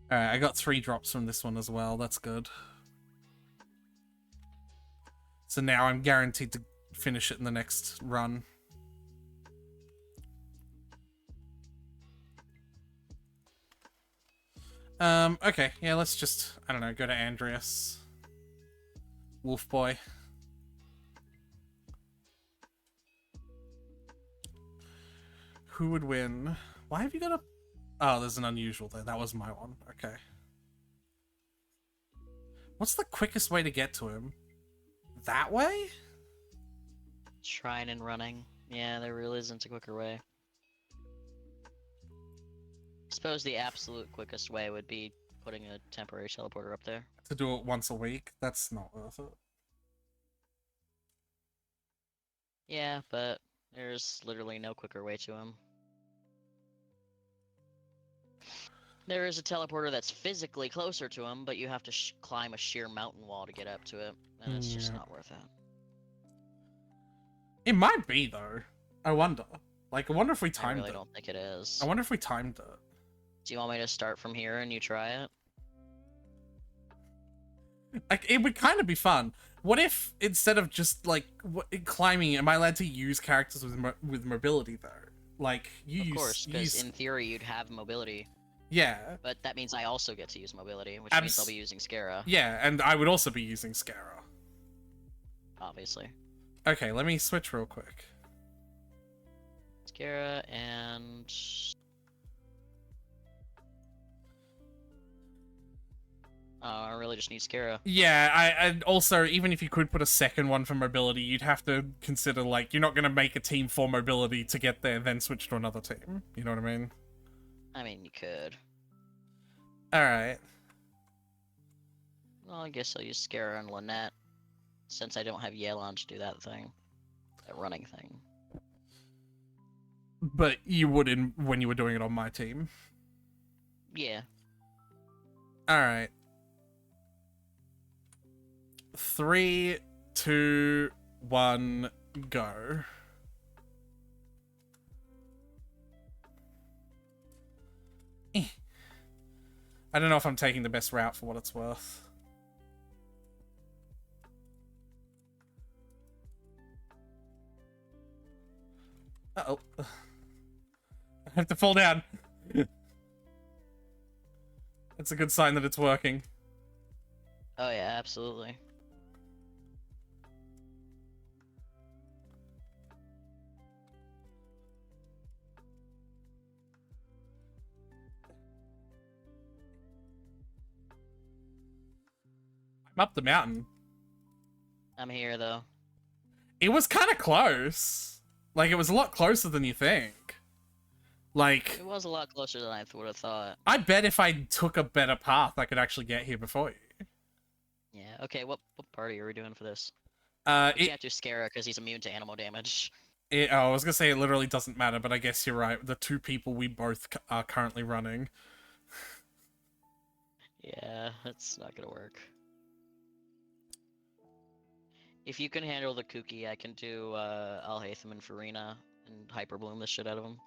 Alright, I got 3 drops from this one as well. That's good. So now I'm guaranteed to finish it in the next run. Okay, yeah, let's just, I don't know, go to Andreas. Wolf Boy. Who would win? Why have you got a... Oh, there's an unusual there. That was my one. Okay. What's the quickest way to get to him? That way? Shrine and running. Yeah, there really isn't a quicker way. I suppose the absolute quickest way would be putting a temporary teleporter up there. To do it once a week? That's not worth it. Yeah, but there's literally no quicker way to him. There is a teleporter that's physically closer to him, but you have to climb a sheer mountain wall to get up to it, and it's just not worth it. It might be, though. I wonder. Like, I wonder if we timed it. I really don't think it is. I wonder if we timed it. Do you want me to start from here and you try it? Like, it would kind of be fun. What if, instead of just, like, climbing, am I allowed to use characters with mobility, though? Like, Of course, because in theory you'd have mobility. Yeah. But that means I also get to use mobility, which means I'll be using Scara. Yeah, and I would also be using Scara. Obviously. Okay, let me switch real quick. Scara and... I really just need Scara. Yeah, and also, even if you could put a second one for mobility, you'd have to consider, like, you're not going to make a team for mobility to get there, then switch to another team. You know what I mean? I mean, you could. Alright. Well, I guess I'll use Scara and Lynette, since I don't have Yelan to do that thing. That running thing. But you would when you were doing it on my team. Yeah. Alright. 3, 2, 1, go. I don't know if I'm taking the best route for what it's worth. Uh-oh. I have to fall down. That's a good sign that it's working. Oh yeah, absolutely. I'm up the mountain. I'm here, though. It was kind of close. Like, it was a lot closer than you think. Like... It was a lot closer than I would have thought. I bet if I took a better path, I could actually get here before you. Yeah, okay, what party are we doing for this? You can't do Scara because he's immune to animal damage. Oh, I was gonna say it literally doesn't matter, but I guess you're right. The 2 people we both are currently running. Yeah, that's not gonna work. If you can handle the Kooky, I can do Alhaitham and Farina and Hyper Bloom the shit out of him.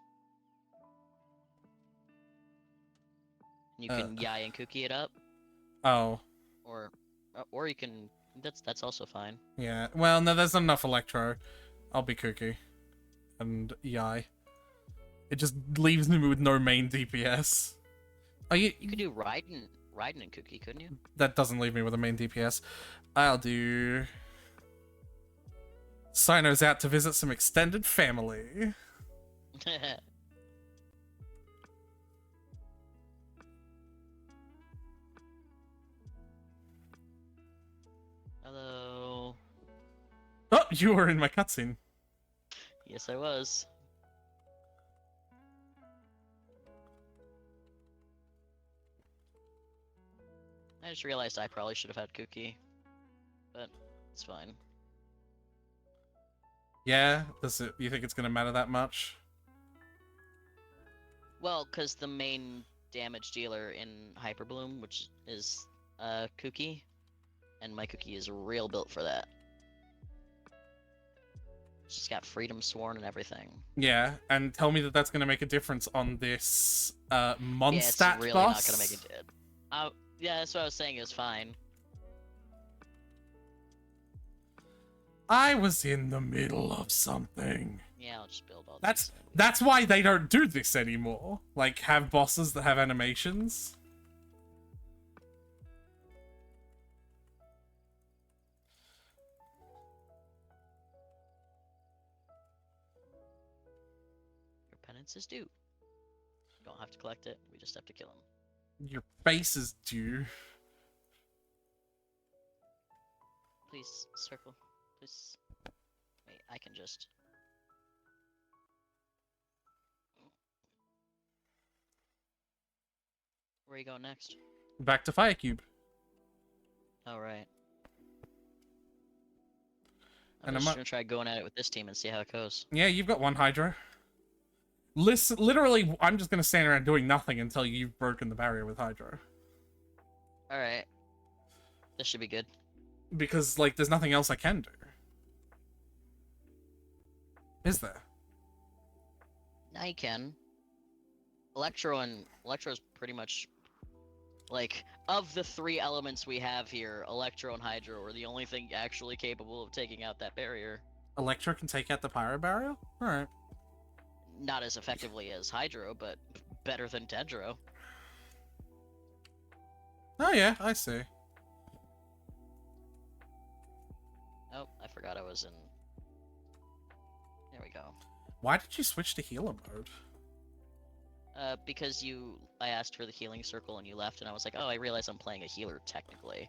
You can Yai and Kooky it up. Oh. Or you can... That's also fine. Yeah. Well, no, there's not enough Electro. I'll be Kooky. And Yai. It just leaves me with no main DPS. Oh, you could do Raiden and Kooky, couldn't you? That doesn't leave me with a main DPS. I'll do... Sino's out to visit some extended family. Hello. Oh, you were in my cutscene. Yes, I was. I just realized I probably should have had Kooky, but it's fine. Yeah? Does it? You think it's gonna matter that much? Well, because the main damage dealer in Hyper Bloom, which is Cookie, and my Cookie is real built for that. She's got Freedom Sworn and everything. Yeah, and tell me that that's gonna make a difference on this Yeah, it's Mondstadt really boss? not gonna make it. Yeah, that's what I was saying. Is fine. I was in the middle of something. Yeah, I'll just build all these. That's why they don't do this anymore. Like, have bosses that have animations. Your penance is due. Don't have to collect it. We just have to kill him. Your face is due. Please circle. Please. Wait, I can just. Where are you going next? Back to Firecube. Oh, right. And I'm just gonna try going at it with this team and see how it goes. Yeah, you've got one Hydra. Listen, literally, I'm just gonna stand around doing nothing until you've broken the barrier with Hydra. Alright. This should be good. Because, like, there's nothing else I can do. Is there? Now you can. Electro's pretty much like of the three elements we have here, Electro and Hydro are the only thing actually capable of taking out that barrier. Electro can take out the Pyro barrier? Alright. Not as effectively as Hydro, but better than Dendro. Oh yeah, I see. Oh, I forgot I was in. There we go. Why did you switch to healer mode? Because I asked for the healing circle and you left, and I was like, oh, I realize I'm playing a healer technically.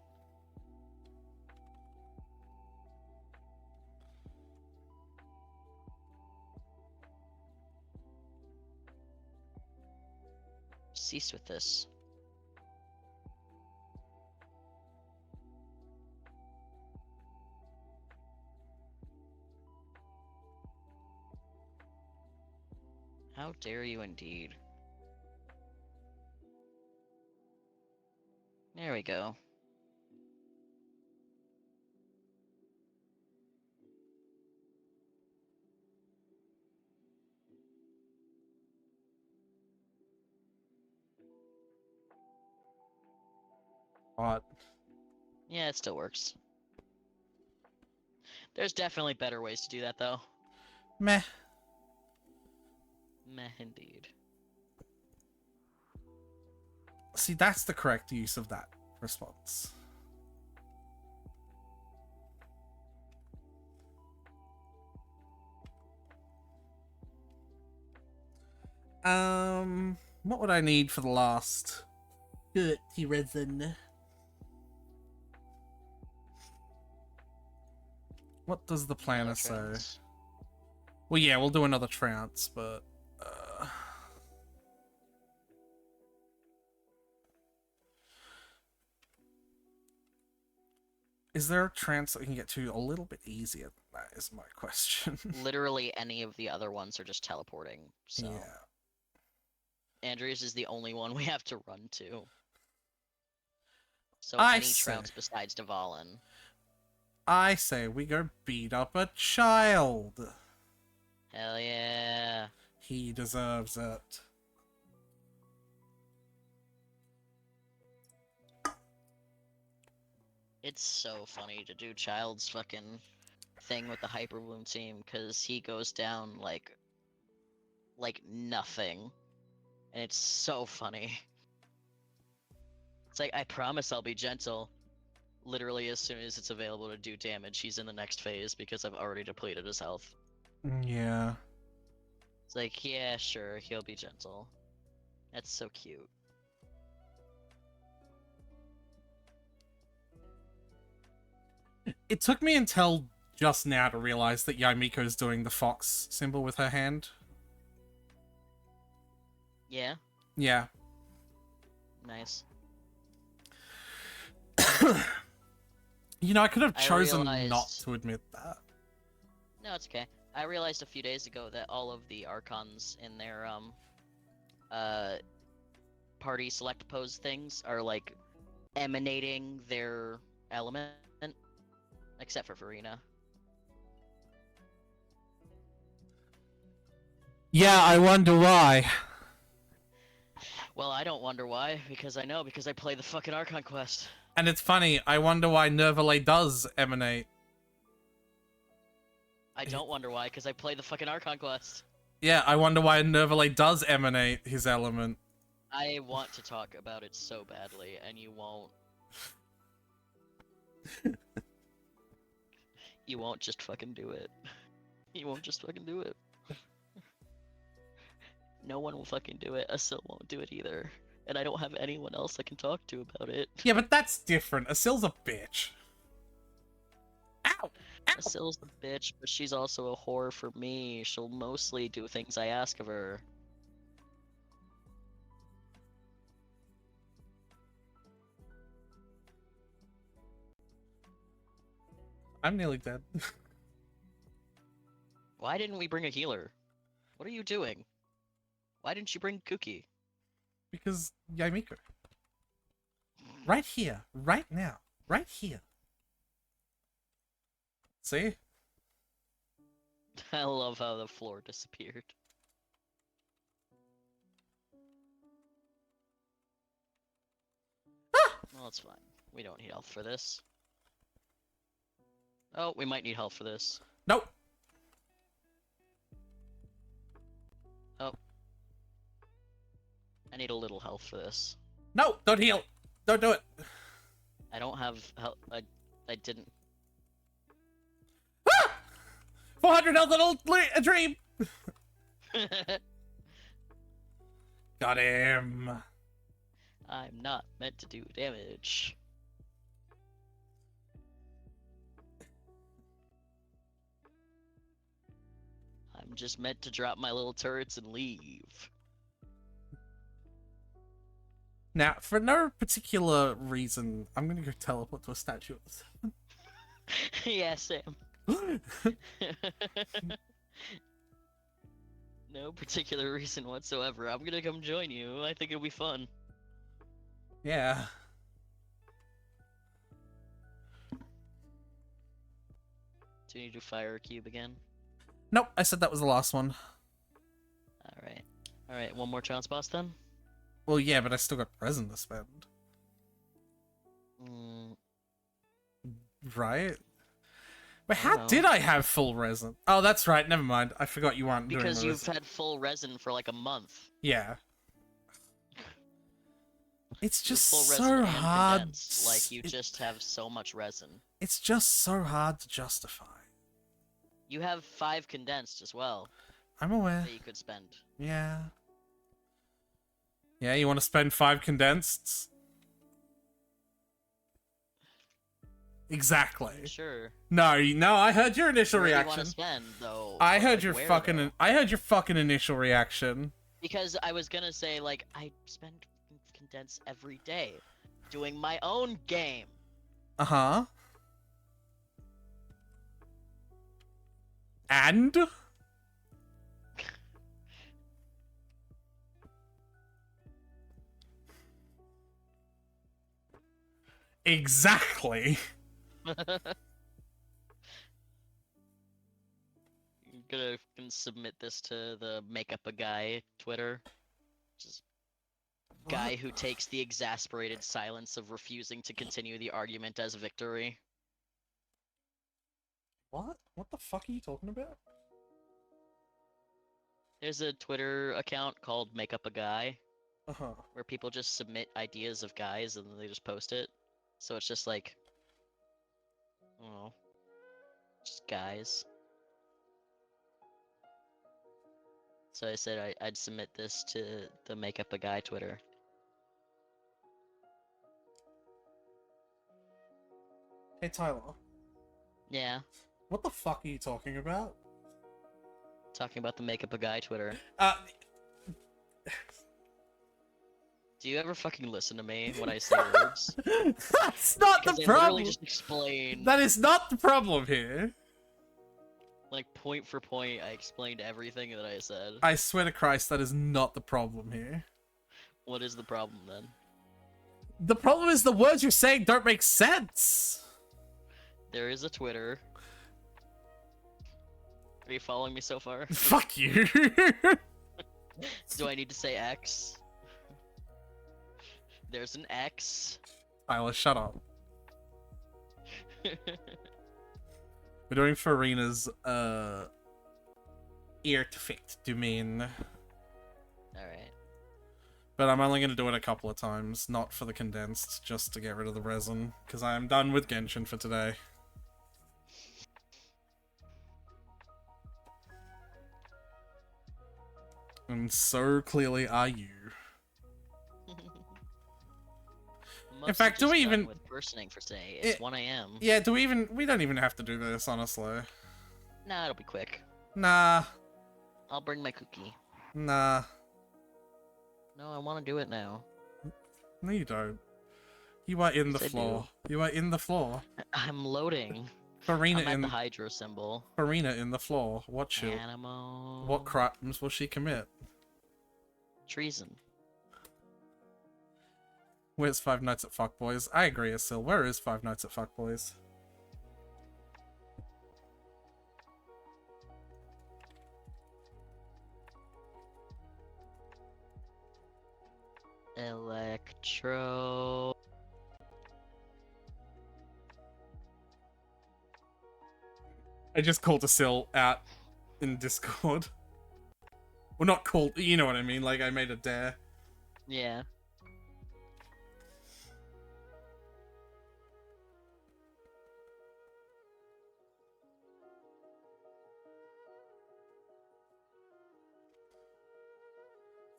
Cease with this. How dare you indeed. There we go. What? Yeah, it still works. There's definitely better ways to do that, though. Meh. Meh, indeed. See, that's the correct use of that response. What would I need for the last 30 resin? What does the planner say? Well, yeah, we'll do another trance, but... Is there a trance that we can get to a little bit easier than that, is my question. Literally any of the other ones are just teleporting, so... Yeah. Andrews is the only one we have to run to. So I any see. trounce besides Dvalin. I say we go beat up a child. Hell yeah. He deserves it. It's so funny to do Child's fucking thing with the Hyper Bloom team, because he goes down like nothing. And it's so funny. It's like, I promise I'll be gentle. Literally, as soon as it's available to do damage, he's in the next phase because I've already depleted his health. Yeah. It's like, yeah, sure, he'll be gentle. That's so cute. It took me until just now to realize that Yamiko's doing the fox symbol with her hand. Yeah? Yeah. Nice. You know, I could have chosen realized... not to admit that. No, it's okay. I realized a few days ago that all of the Archons in their uh party select pose things are like emanating their element, except for Farina. Yeah, I wonder why. Well, I don't wonder why, because I know, because I play the fucking Archon quest. And it's funny, I wonder why Nervalay does emanate. I don't wonder why, because I play the fucking Archon quest. Yeah, I wonder why Nervalay does emanate his element. I want to talk about it so badly, and you won't. You won't just fucking do it. You won't just fucking do it. No one will fucking do it. Asil won't do it either. And I don't have anyone else I can talk to about it. Yeah, but that's different. Asil's a bitch. Ow! Ow! Asil's the bitch, but she's also a whore for me. She'll mostly do things I ask of her. I'm nearly dead. Why didn't we bring a healer? What are you doing? Why didn't you bring Kuki? Because Yaimiko. Right here. Right now. Right here. See? I love how the floor disappeared. Well, it's fine. We don't need health for this. Oh, we might need health for this. Nope. Oh. I need a little health for this. No, don't heal. Don't do it. I don't have health. I didn't. 400 health, a dream. Got him. I'm not meant to do damage. I'm just meant to drop my little turrets and leave. Now, for no particular reason, I'm gonna go teleport to a statue. Yeah, Sam. No particular reason whatsoever. I'm gonna come join you. I think it'll be fun. Yeah. Do you need to fire a cube again? Nope, I said that was the last one. Alright. Alright, one more chance boss then? Well, yeah, but I still got present to spend. Right? But how did I have full resin? Oh, that's right, never mind. I forgot you weren't doing the because you've resin. had full resin for like a month. Yeah. It's just Full resin so and hard. condensed. Like, you just have so much resin. It's just so hard to justify. You have 5 condensed as well I'm aware. that you could spend. Yeah. Yeah, you want to spend 5 condensed? Exactly. Sure. No, I heard your initial Where do you reaction. want to spend, though? I heard Like, your where, fucking. though? I heard your fucking initial reaction. Because I was gonna say, like, I spend condensed every day doing my own game. Uh huh. And exactly. I'm gonna submit this to the Make Up a Guy Twitter. Just guy who takes the exasperated silence of refusing to continue the argument as victory. What? What the fuck are you talking about? There's a Twitter account called Make Up a Guy Uh huh. where people just submit ideas of guys and then they just post it. So it's just like, I don't know, just guys. So I said I'd submit this to the Make Up a Guy Twitter. Hey Tyler, Yeah, what the fuck are you talking about? talking about the Make Up a Guy Twitter. Do you ever fucking listen to me when I say words? That's not Because the I problem. literally just explain. That is not the problem here. Like point for point, I explained everything that I said. I swear to Christ, that is not the problem here. What is the problem then? The problem is the words you're saying don't make sense. There is a Twitter. Are you following me so far? Fuck you. Do I need to say X? There's an X. Tyler, shut up. We're doing Farina's artifact domain. Alright. But I'm only going to do it a couple of times, not for the condensed, just to get rid of the resin, because I am done with Genshin for today. And so clearly are you. In fact, do we even with personing for say it's 1 a.m. Yeah, do we even? We don't even have to do this, honestly. Nah, it'll be quick. Nah. I'll bring my cookie. Nah. No, I want to do it now. No, you don't. You are in Yes, the I floor. do. You are in the floor. I'm loading. Farina I'm at in the Hydro symbol. Farina in the floor. What should? Animal. What crimes will she commit? Treason. Where's Five Nights at Fuckboys? I agree, Asil. Where is Five Nights at Fuckboys? Electro. I just called Asil out in Discord. Well, not called, you know what I mean, like I made a dare. Yeah.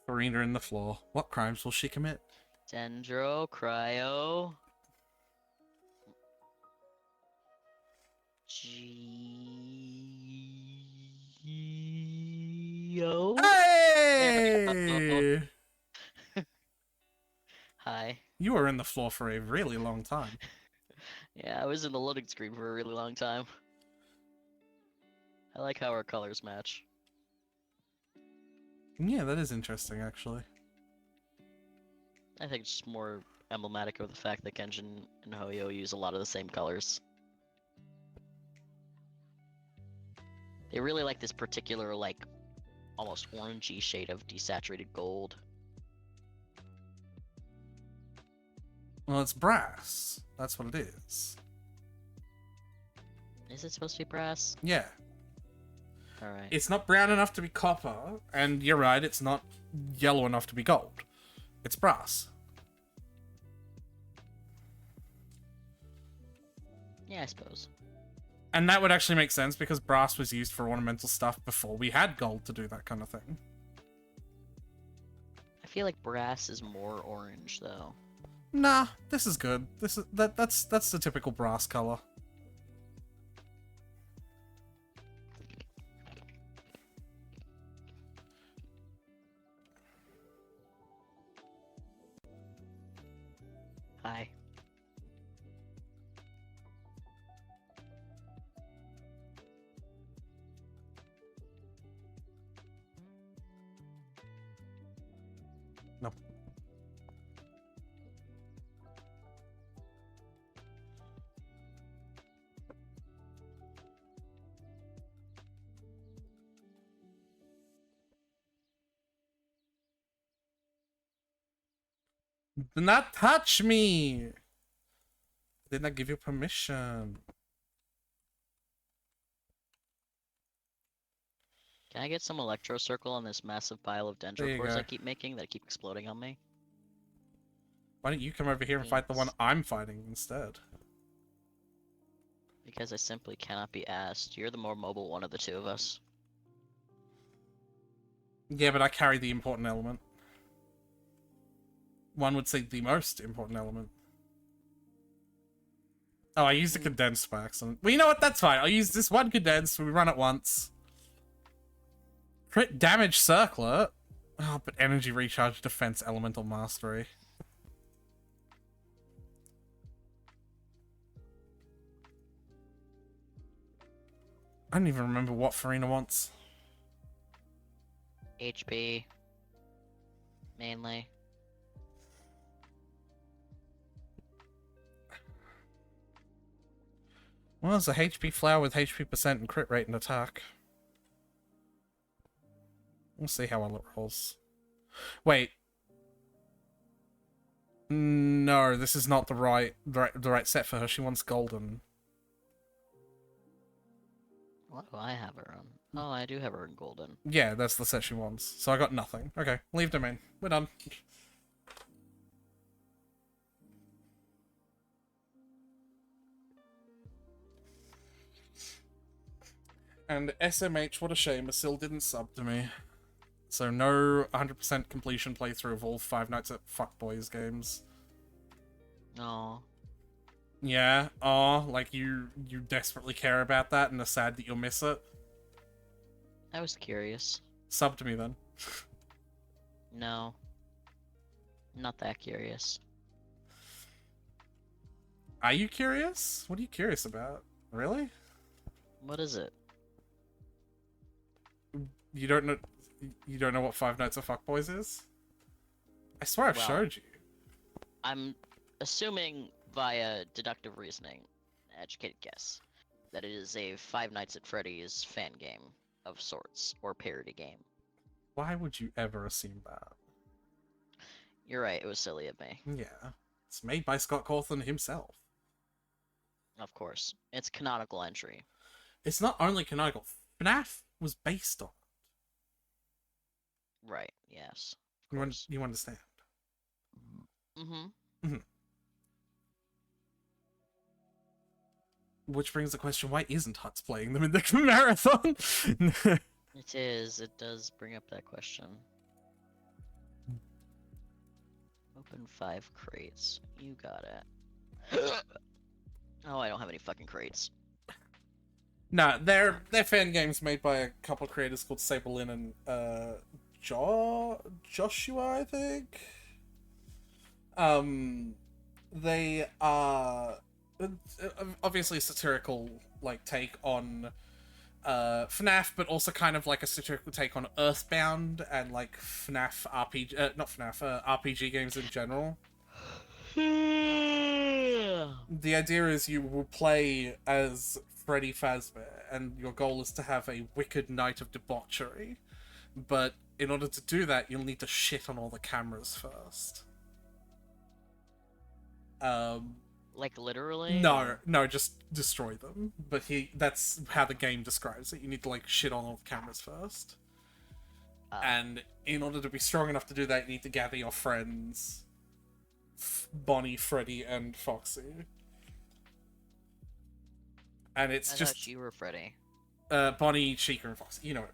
Farina in the floor. What crimes will she commit? Dendro, Cryo. Geo. Hey! Hi. You were in the floor for a really long time. Yeah, I was in the loading screen for a really long time. I like how our colors match. Yeah, that is interesting, actually. I think it's just more emblematic of the fact that Genshin and Hoyo use a lot of the same colors. They really like this particular, like, almost orangey shade of desaturated gold. Well, it's brass. That's what it is. Is it supposed to be brass? Yeah. Alright. It's not brown enough to be copper, and you're right, it's not yellow enough to be gold. It's brass. Yeah, I suppose. And that would actually make sense because brass was used for ornamental stuff before we had gold to do that kind of thing. I feel like brass is more orange, though. Nah, this is good. That's the typical brass color. Hi. No. Do not touch me! I did not give you permission. Can I get some electro circle on this massive pile of There you dendro cores go. I keep making that keep exploding on me? Why don't you come over here and fight the one I'm fighting instead? Because I simply cannot be asked. You're the more mobile one of the two of us. Yeah, but I carry the important element. One would say the most important element. Oh, I used a condensed by accident. Well, you know what? That's fine. I'll use this one condensed. We run it once. Crit damage circlet. Oh, but energy recharge, defense, elemental mastery. I don't even remember what Farina wants. HP. Mainly. Well, it's a HP flower with HP percent and crit rate and attack. We'll see how well it rolls. Wait. No, this is not the right set for her. She wants golden. What do I have her on? Oh, I do have her in golden. Yeah, that's the set she wants. So I got nothing. Okay, leave domain. We're done. And SMH, what a shame, Asil didn't sub to me. So no 100% completion playthrough of all Five Nights at Fuckboys games. No. Yeah, like you desperately care about that and are sad that you'll miss it. I was curious. Sub to me then. No. Not that curious. Are you curious? What are you curious about? Really? What is it? You don't know what Five Nights at Fuckboys is? I swear I've showed you. I'm assuming via deductive reasoning, educated guess, that it is a Five Nights at Freddy's fan game of sorts, or parody game. Why would you ever assume that? You're right, it was silly of me. Yeah. It's made by Scott Cawthon himself. Of course. It's canonical entry. It's not only canonical. FNAF was based on it. Right, yes. You understand? Mm-hmm. Which brings the question, why isn't Huts playing them in the marathon? It is. It does bring up that question. Open 5 crates. You got it. Oh, I don't have any fucking crates. Nah, they're fan games made by a couple of creators called Saberlin and Joshua, I think. They are obviously a satirical like take on FNAF, but also kind of like a satirical take on Earthbound and like FNAF RPG, not FNAF, RPG games in general. The idea is you will play as Freddy Fazbear, and your goal is to have a wicked night of debauchery. But in order to do that, you'll need to shit on all the cameras first. Like literally? No, just destroy them. But that's how the game describes it. You need to like shit on all the cameras first. And in order to be strong enough to do that, you need to gather your friends, Bonnie, Freddy, and Foxy. And it's I just thought you were Freddy. Bonnie, Chica, and Foxy. You know what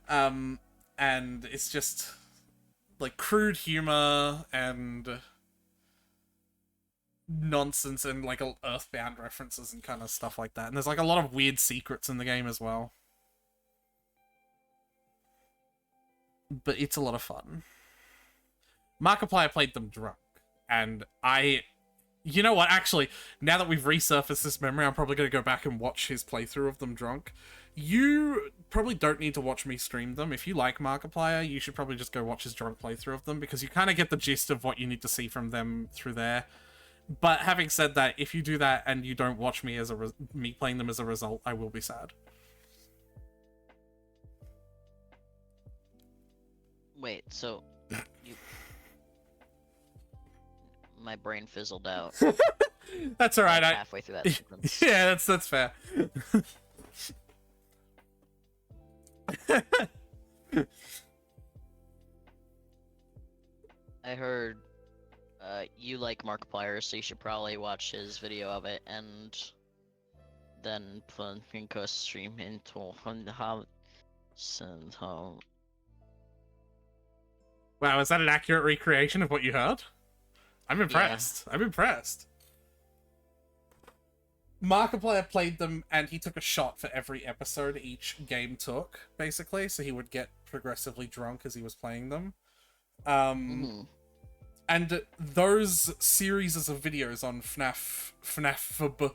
I mean. And it's just like crude humor and nonsense and like Earthbound references and kind of stuff like that. And there's like a lot of weird secrets in the game as well. But it's a lot of fun. Markiplier played them drunk, and you know what, actually, now that we've resurfaced this memory, I'm probably going to go back and watch his playthrough of them drunk. You probably don't need to watch me stream them. If you like Markiplier, you should probably just go watch his drunk playthrough of them, because you kind of get the gist of what you need to see from them through there. But having said that, if you do that and you don't watch me as me playing them as a result, I will be sad. Wait, so my brain fizzled out. That's all right. Halfway through that sequence. Yeah, that's fair. I heard you like Markiplier, so you should probably watch his video of it and then go stream into how. Wow, is that an accurate recreation of what you heard? I'm impressed. Yeah. I'm impressed. Markiplier played them, and he took a shot for every episode each game took, basically, so he would get progressively drunk as he was playing them. And those series of videos on FNAF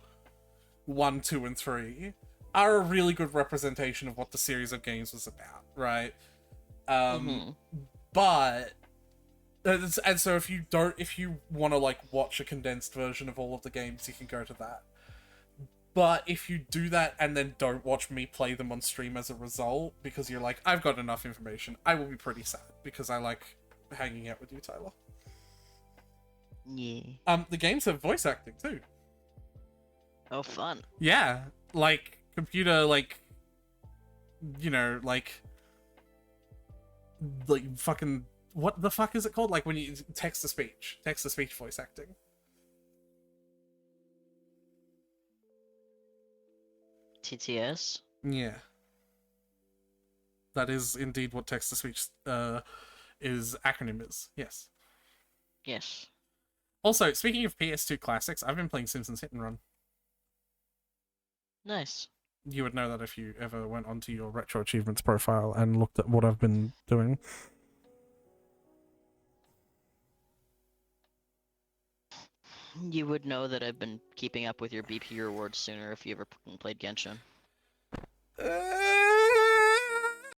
1, 2, and 3 are a really good representation of what the series of games was about, right? Um, Mm-hmm. but and so if you want to like watch a condensed version of all of the games, you can go to that. But if you do that and then don't watch me play them on stream as a result, because you're like, I've got enough information, I will be pretty sad because I like hanging out with you, Tyler. Yeah. The games have voice acting too. Oh, fun. Yeah, like computer, like you know, like fucking what the fuck is it called? Like when you text to speech voice acting. TTS? Yeah, that is indeed what text to speech is acronym is. Yes. Yes. Also, speaking of PS2 classics, I've been playing Simpsons Hit and Run. Nice. You would know that if you ever went onto your retro achievements profile and looked at what I've been doing. You would know that I've been keeping up with your BP rewards sooner if you ever played Genshin.